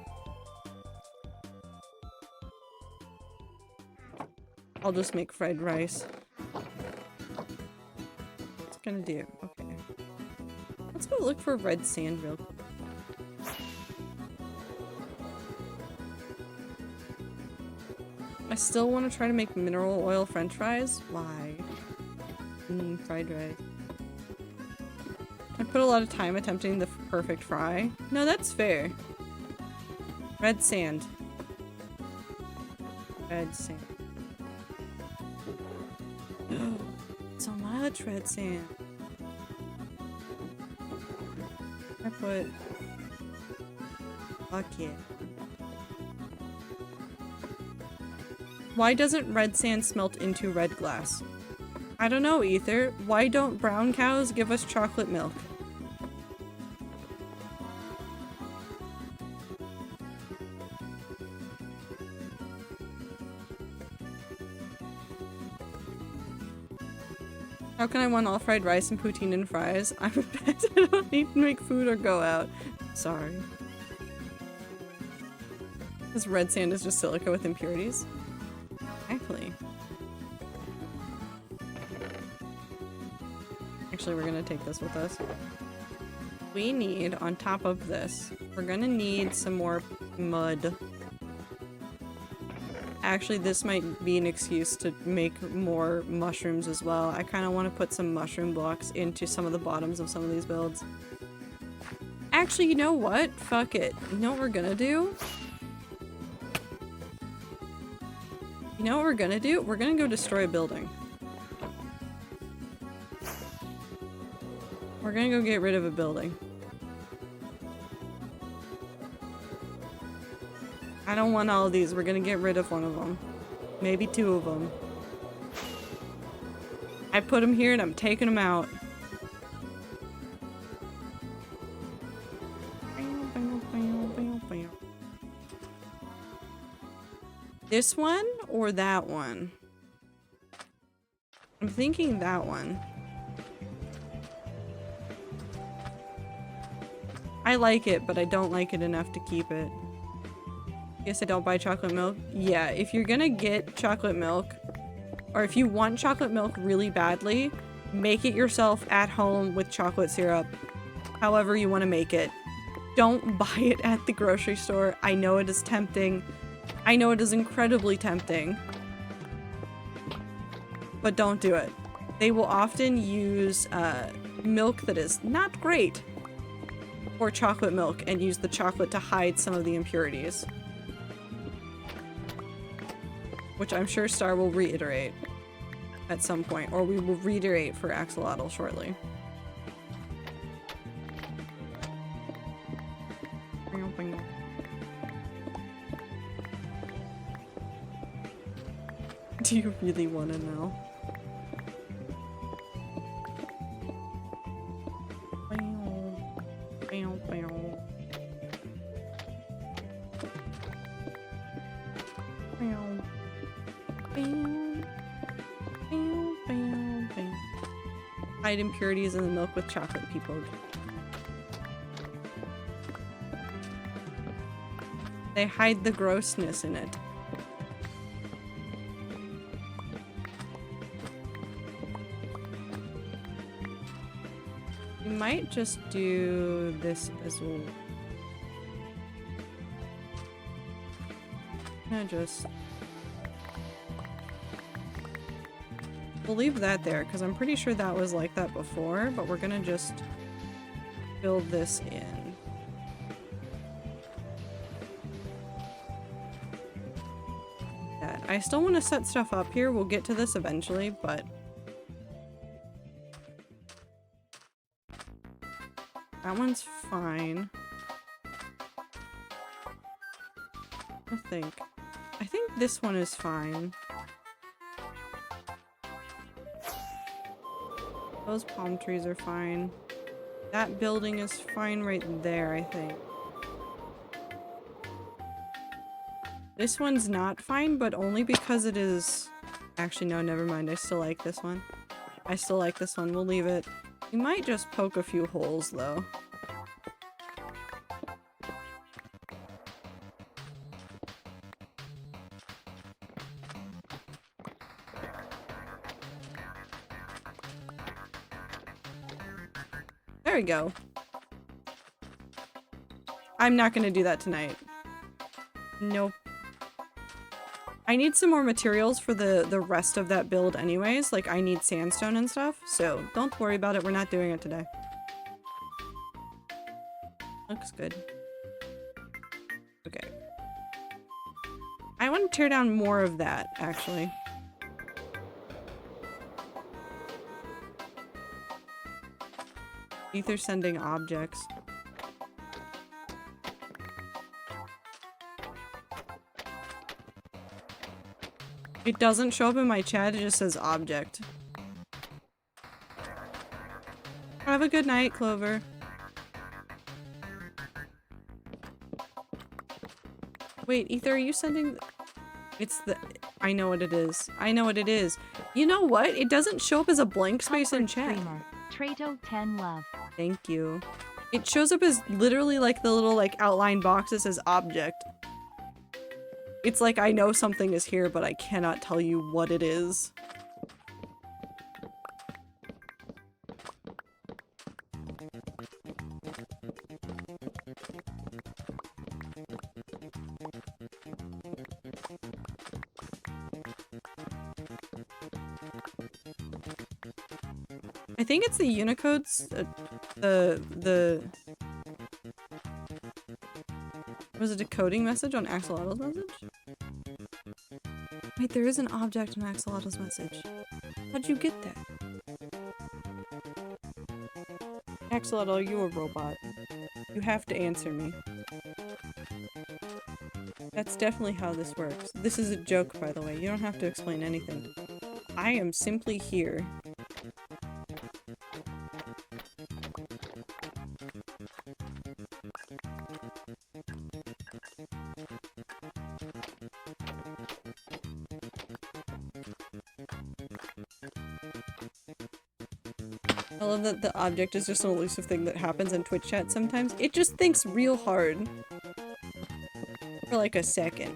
I'll just make fried rice. What's it gonna do? Okay. Let's go look for red sand real quick. I still want to try to make mineral oil french fries. Why? Fried rice. I put a lot of time attempting the perfect fry. No, that's fair. Red sand. Red sand. So much red sand. I put... Fuck yeah. Why doesn't red sand smelt into red glass? I don't know, Ether. Why don't brown cows give us chocolate milk? How can I want all fried rice and poutine and fries? I'm a pet. I don't need to make food or go out. Sorry. This red sand is just silica with impurities? Exactly. Actually, we're gonna take this with us. We need, on top of this, we're gonna need some more mud. Actually, this might be an excuse to make more mushrooms as well. I kind of want to put some mushroom blocks into some of the bottoms of some of these builds. Actually, you know what? Fuck it. You know what we're gonna do? You know what we're gonna do? We're gonna go destroy a building. We're gonna go get rid of a building. I don't want all of these. We're gonna get rid of one of them. Maybe two of them. I put them here and I'm taking them out. This one or that one? I'm thinking that one. I like it, but I don't like it enough to keep it. Guess I don't buy chocolate milk. Yeah, if you're gonna get chocolate milk, or if you want chocolate milk really badly, make it yourself at home with chocolate syrup. However you want to make it. Don't buy it at the grocery store. I know it is tempting. I know it is incredibly tempting. But don't do it. They will often use milk that is not great, or chocolate milk, and use the chocolate to hide some of the impurities. Which I'm sure Star will reiterate at some point, or we will reiterate for Axolotl shortly. Do you really want to know? Hide impurities in the milk with chocolate people. They hide the grossness in it. We might just do this as well. We'll leave that there because I'm pretty sure that was like that before, but we're gonna just build this in. That. I still want to set stuff up here. We'll get to this eventually, but that one's fine. I think this one is fine. Those palm trees are fine. That building is fine right there, I think. This one's not fine, but only because it is... Actually, no, never mind. I still like this one. I still like this one. We'll leave it. We might just poke a few holes, though. There we go. I'm not gonna do that tonight. Nope. I need some more materials for the rest of that build anyways. Like, I need sandstone and stuff, so don't worry about it. We're not doing it today. Looks good. Okay. I want to tear down more of that, actually. Ether sending objects. It doesn't show up in my chat, it just says object. Have a good night, Clover. Wait, Ether, are you sending... It's the... I know what it is. I know what it is. You know what? It doesn't show up as a blank space in chat. Streamer. Trato 10 love. Thank you. It shows up as literally like the little like outline box that says object. It's like I know something is here, but I cannot tell you what it is. I think it's the Unicode's, was it a decoding message on Axolotl's message? Wait, there is an object on Axolotl's message. How'd you get that? Axolotl, are you a robot? You have to answer me. That's definitely how this works. This is a joke, by the way. You don't have to explain anything. I am simply here. I love that the object is just an elusive thing that happens in Twitch chat sometimes. It just thinks real hard. For like a second.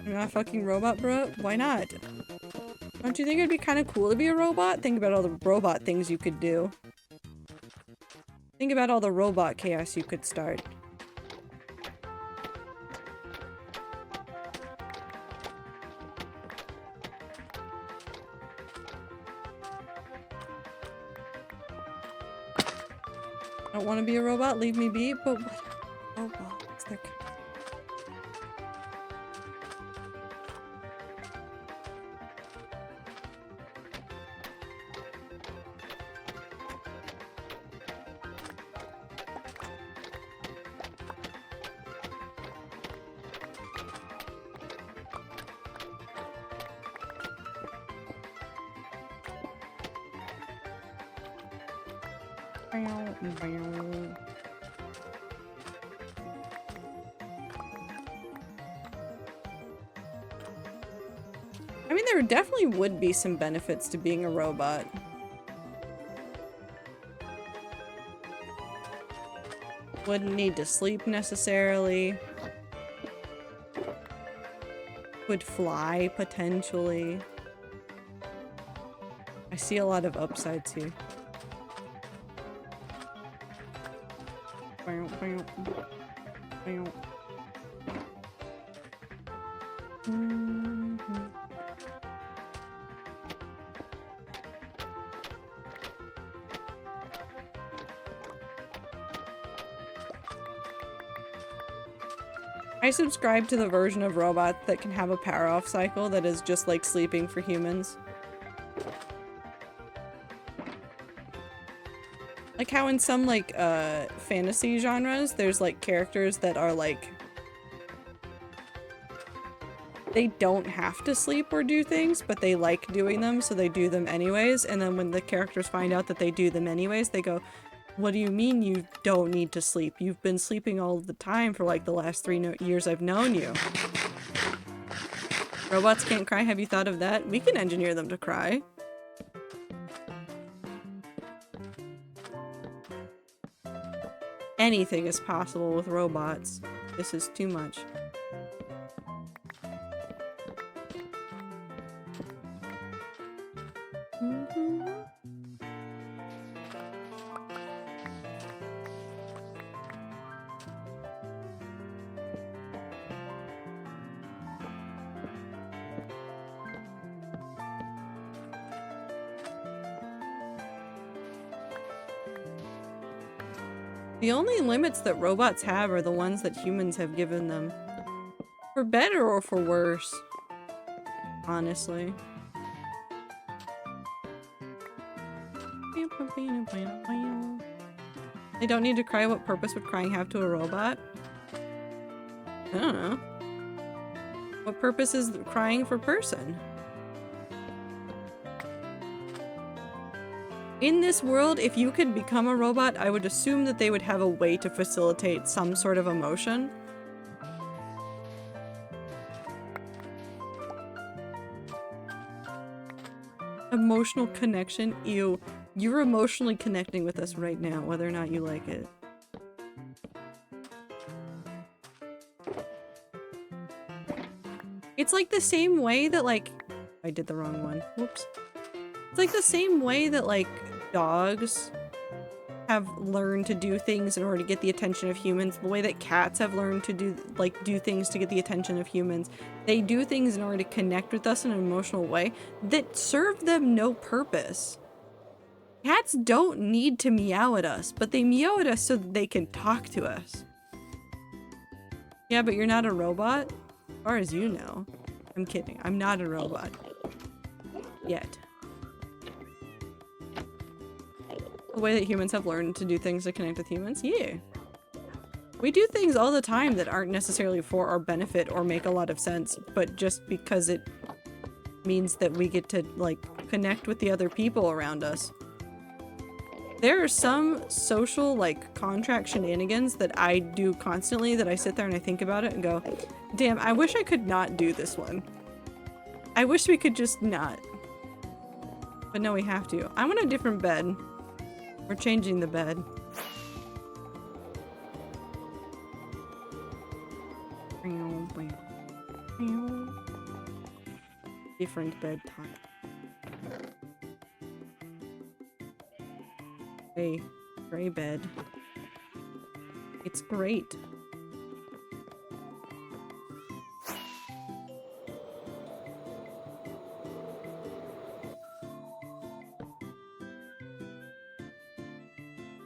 You're not a fucking robot, bro? Why not? Don't you think it'd be kind of cool to be a robot? Think about all the robot things you could do. Think about all the robot chaos you could start. I don't want to be a robot, leave me be, but what? Robots, they're... I mean, there definitely would be some benefits to being a robot. Wouldn't need to sleep necessarily. Would fly, potentially. I see a lot of upsides here. I subscribe to the version of robot that can have a power off cycle that is just like sleeping for humans. Like how in some like fantasy genres there's like characters that are like they don't have to sleep or do things, but they like doing them, so they do them anyways, and then when the characters find out that they do them anyways, they go, "What do you mean you don't need to sleep? You've been sleeping all the time for like the last 3 years I've known you." Robots can't cry, have you thought of that? We can engineer them to cry. Anything is possible with robots. This is too much. The only limits that robots have are the ones that humans have given them. For better or for worse. Honestly. They don't need to cry. What purpose would crying have to a robot? I don't know. What purpose is crying for person? In this world, if you could become a robot, I would assume that they would have a way to facilitate some sort of emotion. Emotional connection? Ew. You're emotionally connecting with us right now, whether or not you like it. It's like the same way that, like... I did the wrong one. Whoops. It's like the same way that, like, dogs have learned to do things in order to get the attention of humans. The way that cats have learned to do things to get the attention of humans. They do things in order to connect with us in an emotional way that serve them no purpose. Cats don't need to meow at us, but they meow at us so that they can talk to us. Yeah, but you're not a robot? As far as you know. I'm kidding. I'm not a robot. Yet. The way that humans have learned to do things to connect with humans? Yeah. We do things all the time that aren't necessarily for our benefit or make a lot of sense, but just because it means that we get to, like, connect with the other people around us. There are some social, like, contract shenanigans that I do constantly that I sit there and I think about it and go, damn, I wish I could not do this one. I wish we could just not. But no, we have to. I want a different bed. We're changing the bed. Different bed time. Hey, gray bed. It's great.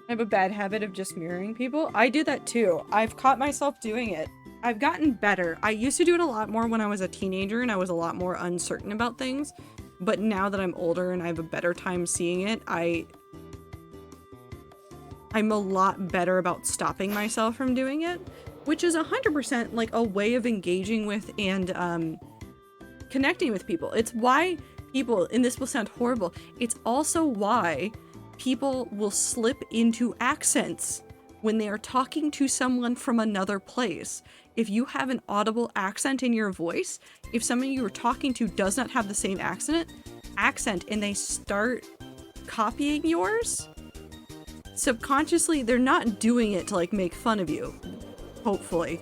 I have a bad habit of just mirroring people. I do that too. I've caught myself doing it. I've gotten better. I used to do it a lot more when I was a teenager and I was a lot more uncertain about things. But now that I'm older and I have a better time seeing it, I'm a lot better about stopping myself from doing it, which is 100% like a way of engaging with and connecting with people. It's why people, and this will sound horrible, it's also why people will slip into accents when they are talking to someone from another place. If you have an audible accent in your voice, if someone you are talking to does not have the same accent and they start copying yours, subconsciously they're not doing it to like make fun of you, hopefully.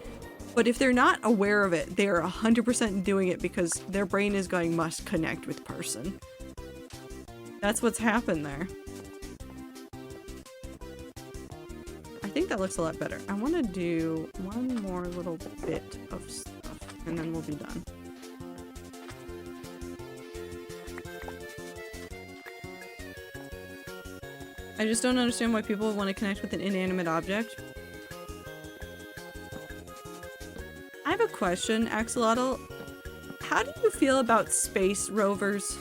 But if they're not aware of it, they are 100% doing it because their brain is going, must connect with person. That's what's happened there. I think that looks a lot better. I want to do one more little bit of stuff and then we'll be done. I just don't understand why people want to connect with an inanimate object. I have a question, Axolotl. How do you feel about space rovers?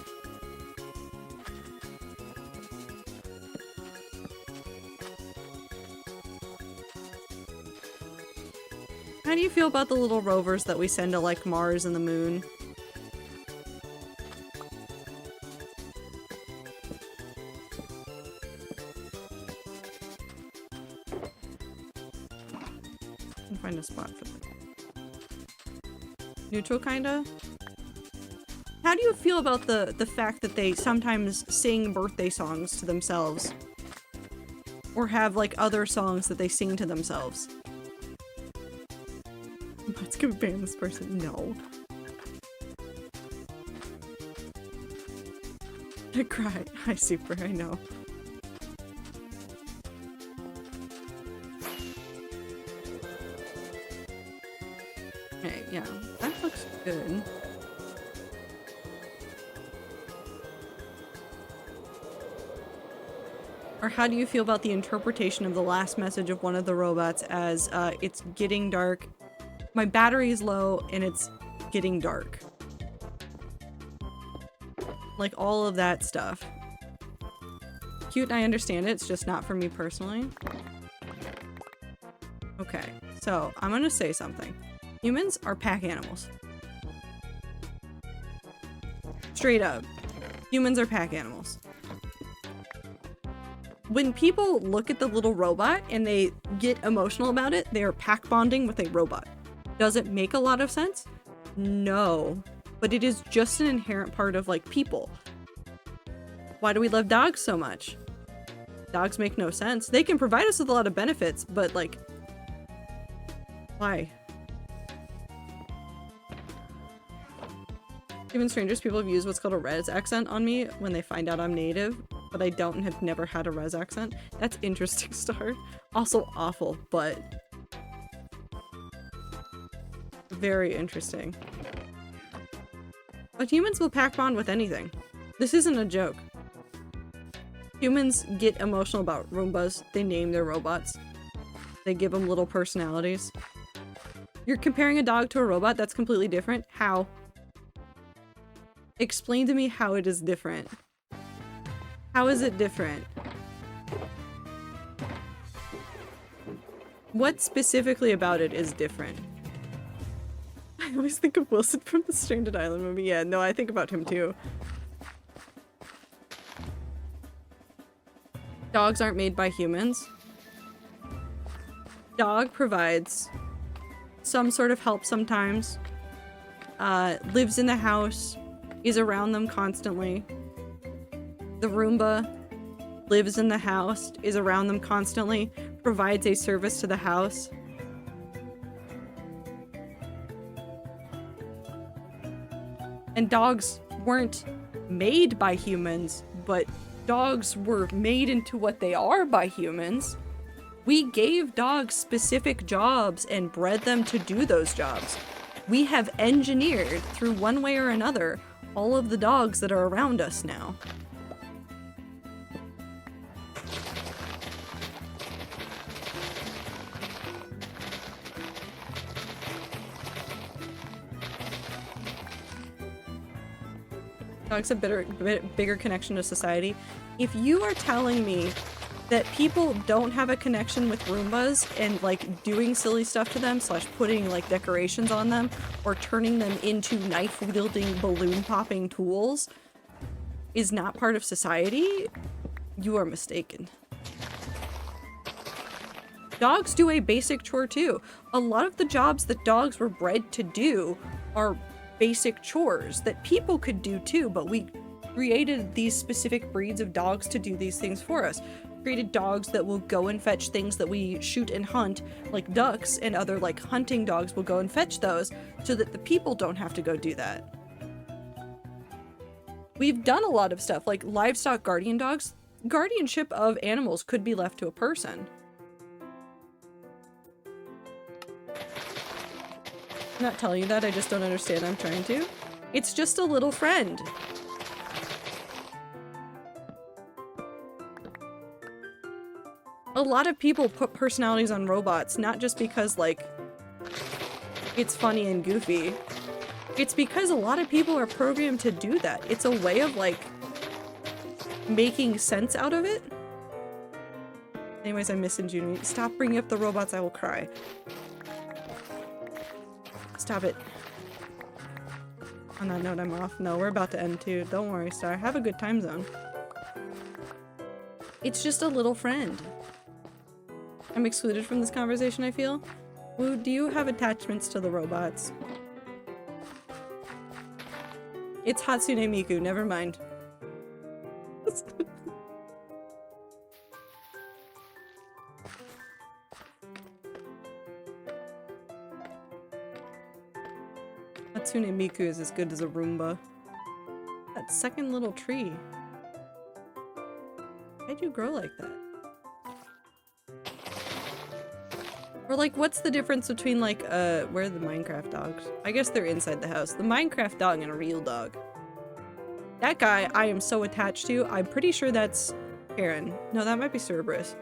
How do you feel about the little rovers that we send to like Mars and the moon? Find a spot for them. Neutral, kinda? How do you feel about the fact that they sometimes sing birthday songs to themselves? Or have, like, other songs that they sing to themselves? Let's go ban this person. No. I cry. Hi, Super, I know. Okay, yeah, that looks good. Or how do you feel about the interpretation of the last message of one of the robots as, it's getting dark, my battery is low, and it's getting dark? Like, all of that stuff. Cute, and I understand it, it's just not for me personally. Okay, so, I'm gonna say something. Humans are pack animals. Straight up. Humans are pack animals. When people look at the little robot and they get emotional about it, they are pack bonding with a robot. Does it make a lot of sense? No. But it is just an inherent part of, like, people. Why do we love dogs so much? Dogs make no sense. They can provide us with a lot of benefits, but, like, why? Even strangers, people have used what's called a res accent on me when they find out I'm native, but I don't and have never had a res accent. That's interesting, Star. Also awful, but very interesting. But humans will pack bond with anything. This isn't a joke. Humans get emotional about Roombas. They name their robots. They give them little personalities. You're comparing a dog to a robot? That's completely different. How? Explain to me how it is different. How is it different? What specifically about it is different? I always think of Wilson from the Stranded Island movie. Yeah, no, I think about him too. Dogs aren't made by humans. Dog provides some sort of help sometimes. Lives in the house. Is around them constantly. The Roomba lives in the house, is around them constantly, provides a service to the house. And dogs weren't made by humans, but dogs were made into what they are by humans. We gave dogs specific jobs and bred them to do those jobs. We have engineered, through one way or another, all of the dogs that are around us now. Dogs have bigger connection to society. If you are telling me that people don't have a connection with Roombas and like doing silly stuff to them / putting like decorations on them or turning them into knife-wielding balloon-popping tools is not part of society, you are mistaken. Dogs do a basic chore too. A lot of the jobs that dogs were bred to do are basic chores that people could do too, but we created these specific breeds of dogs to do these things for us. Created dogs that will go and fetch things that we shoot and hunt, like ducks, and other like hunting dogs will go and fetch those so that the people don't have to go do that. We've done a lot of stuff like livestock guardian dogs. Guardianship of animals could be left to a person. I'm not telling you that, I just don't understand. I'm trying to. It's just a little friend. A lot of people put personalities on robots, not just because, like, it's funny and goofy. It's because a lot of people are programmed to do that. It's a way of, like, making sense out of it. Anyways, I'm missing Junie. Stop bringing up the robots, I will cry. Stop it. On that note, I'm off. No, we're about to end too. Don't worry, Star. Have a good time zone. It's just a little friend. I'm excluded from this conversation, I feel. Woo, do you have attachments to the robots? It's Hatsune Miku, never mind. Hatsune Miku is as good as a Roomba. That second little tree. Why'd you grow like that? Or like, what's the difference between like, where are the Minecraft dogs? I guess they're inside the house. The Minecraft dog and a real dog. That guy I am so attached to. I'm pretty sure that's Aaron. No, that might be Cerberus.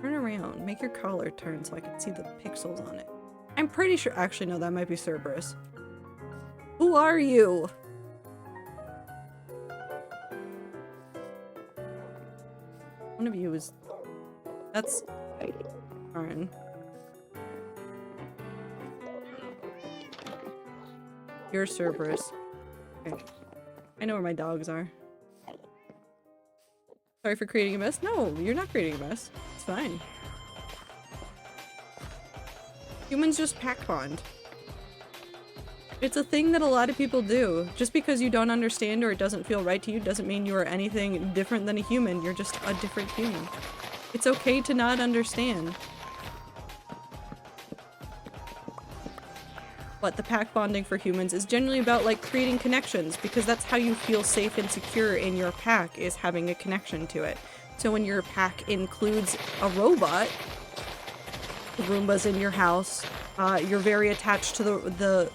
Turn around. Make your collar turn so I can see the pixels on it. I'm pretty sure- actually no, that might be Cerberus. Who are you? One of you is- that's- Aaron. You're Cerberus. Okay. I know where my dogs are. Sorry for creating a mess? No, you're not creating a mess. It's fine. Humans just pack bond. It's a thing that a lot of people do. Just because you don't understand or it doesn't feel right to you doesn't mean you are anything different than a human. You're just a different human. It's okay to not understand. But the pack bonding for humans is generally about like creating connections because that's how you feel safe and secure in your pack, is having a connection to it. So when your pack includes a robot, Roombas in your house, you're very attached to the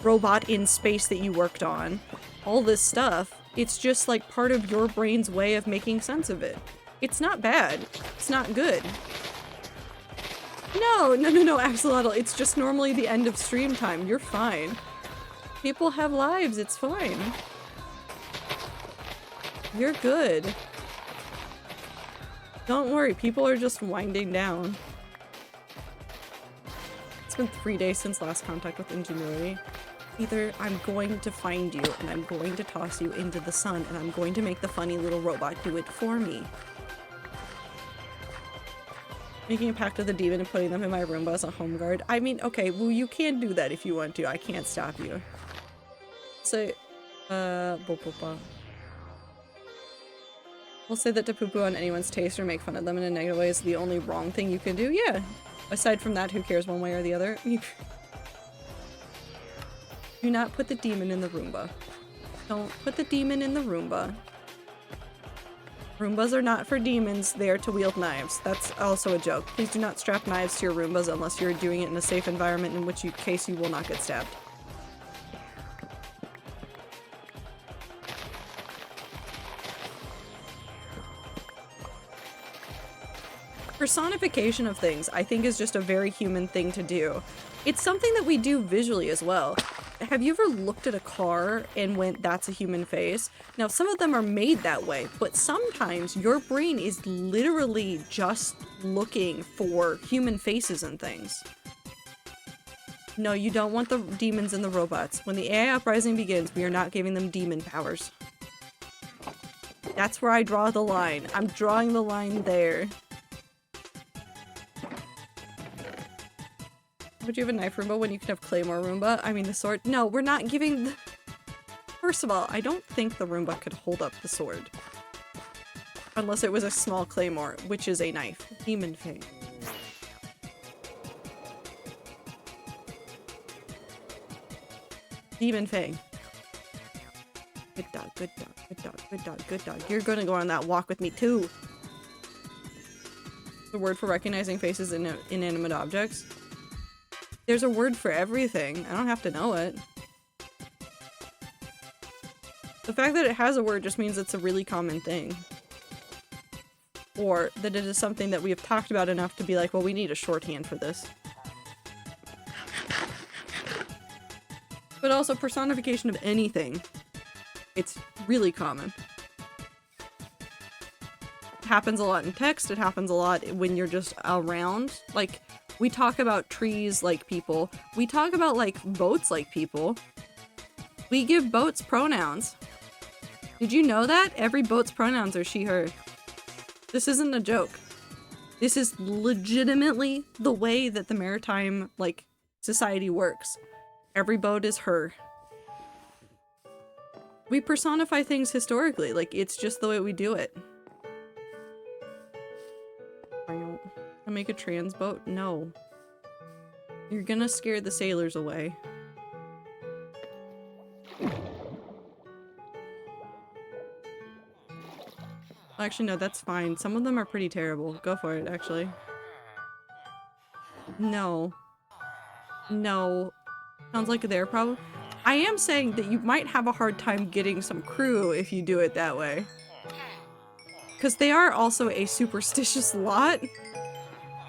robot in space that you worked on, all this stuff, it's just like part of your brain's way of making sense of it. It's not bad. It's not good. No, Axolotl. It's just normally the end of stream time. You're fine. People have lives. It's fine. You're good. Don't worry. People are just winding down. It's been 3 days since last contact with Ingenuity. Either I'm going to find you and I'm going to toss you into the sun and I'm going to make the funny little robot do it for me. Making a pact with the demon and putting them in my Roomba as a home guard. I mean, okay, well, you can do that if you want to. I can't stop you. So, we'll say that to poo-poo on anyone's taste or make fun of them in a negative way is the only wrong thing you can do. Yeah. Aside from that, who cares one way or the other? Do not put the demon in the Roomba. Don't put the demon in the Roomba. Roombas are not for demons, they are to wield knives. That's also a joke. Please do not strap knives to your Roombas unless you're doing it in a safe environment, in which case you will not get stabbed. Personification of things, I think, is just a very human thing to do. It's something that we do visually as well. Have you ever looked at a car and went, that's a human face? Now, some of them are made that way, but sometimes your brain is literally just looking for human faces and things. No, you don't want the demons and the robots. When the AI uprising begins, we are not giving them demon powers. That's where I draw the line. I'm drawing the line there. Would you have a knife Roomba when you can have Claymore Roomba? I mean, the sword. No, we're not giving. First of all, I don't think the Roomba could hold up the sword. Unless it was a small Claymore, which is a knife. Demon Fang. Demon Fang. Good dog, good dog, good dog, good dog, good dog. You're gonna go on that walk with me too. The word for recognizing faces in inanimate objects. There's a word for everything. I don't have to know it. The fact that it has a word just means it's a really common thing. Or that it is something that we have talked about enough to be like, well, we need a shorthand for this. But also personification of anything. It's really common. It happens a lot in text, it happens a lot when you're just around. Like, we talk about trees like people. We talk about, like, boats like people. We give boats pronouns. Did you know that? Every boat's pronouns are she, her. This isn't a joke. This is legitimately the way that the maritime, like, society works. Every boat is her. We personify things historically, like, it's just the way we do it. I make a trans boat? No. You're gonna scare the sailors away. Actually, no, that's fine. Some of them are pretty terrible. Go for it, actually. No. No. Sounds like their problem. I am saying that you might have a hard time getting some crew if you do it that way. Because they are also a superstitious lot.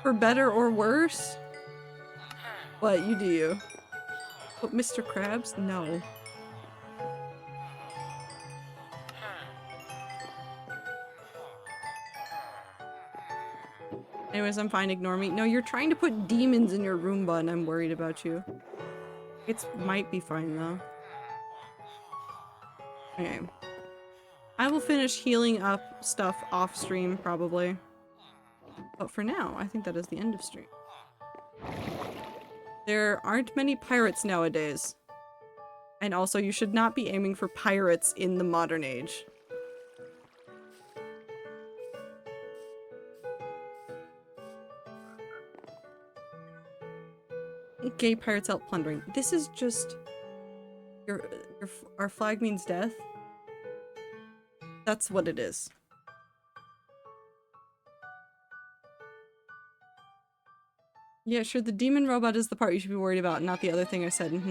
For better or worse. What, you do you? But Mr. Krabs? No. Anyways, I'm fine, ignore me. No, you're trying to put demons in your Roomba and I'm worried about you. It might be fine though. Okay. I will finish healing up stuff off stream probably. But for now, I think that is the end of stream. There aren't many pirates nowadays. And also, you should not be aiming for pirates in the modern age. Gay pirates out plundering. This is just... our flag means death? That's what it is. Yeah, sure, the demon robot is the part you should be worried about, not the other thing I said.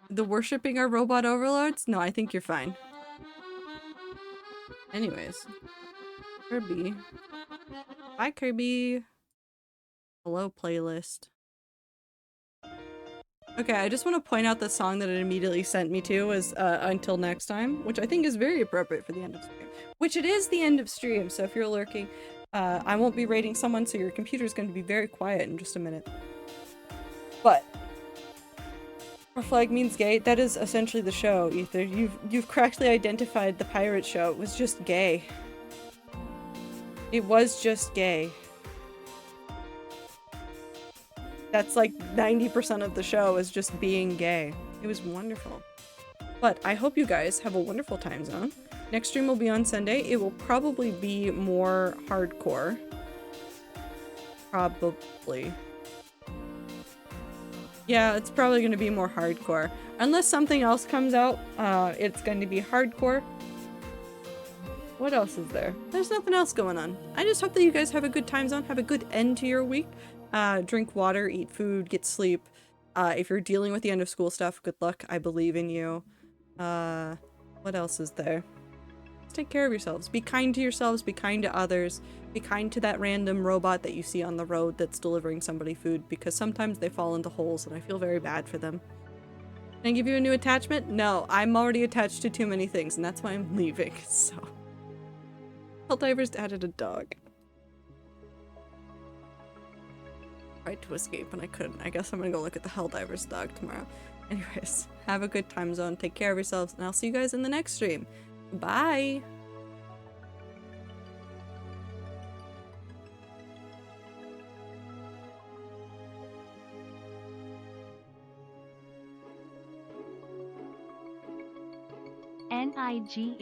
The worshipping our robot overlords? No, I think you're fine. Anyways. Kirby. Bye, Kirby. Hello, playlist. Okay, I just want to point out the song that it immediately sent me to was Until Next Time, which I think is very appropriate for the end of stream. Which it is the end of stream, so if you're lurking, I won't be rating someone, so your computer's going to be very quiet in just a minute. But our flag means gay. That is essentially the show, Ether. You've correctly identified the pirate show. It was just gay. It was just gay. That's like 90% of the show is just being gay. It was wonderful. But I hope you guys have a wonderful time zone. Next stream will be on Sunday. It will probably be more hardcore. Probably. Yeah, it's probably going to be more hardcore. Unless something else comes out, it's going to be hardcore. What else is there? There's nothing else going on. I just hope that you guys have a good time zone, have a good end to your week. Drink water, eat food, get sleep. If you're dealing with the end of school stuff, good luck. I believe in you. What else is there? Just take care of yourselves. Be kind to yourselves, be kind to others. Be kind to that random robot that you see on the road that's delivering somebody food, because sometimes they fall into holes and I feel very bad for them. Can I give you a new attachment? No, I'm already attached to too many things and that's why I'm leaving, so. Helldivers added a dog. Tried to escape and I couldn't. I guess I'm gonna go look at the Helldivers dog tomorrow. Anyways, have a good time zone, take care of yourselves, and I'll see you guys in the next stream. Bye! NIGHTMARES.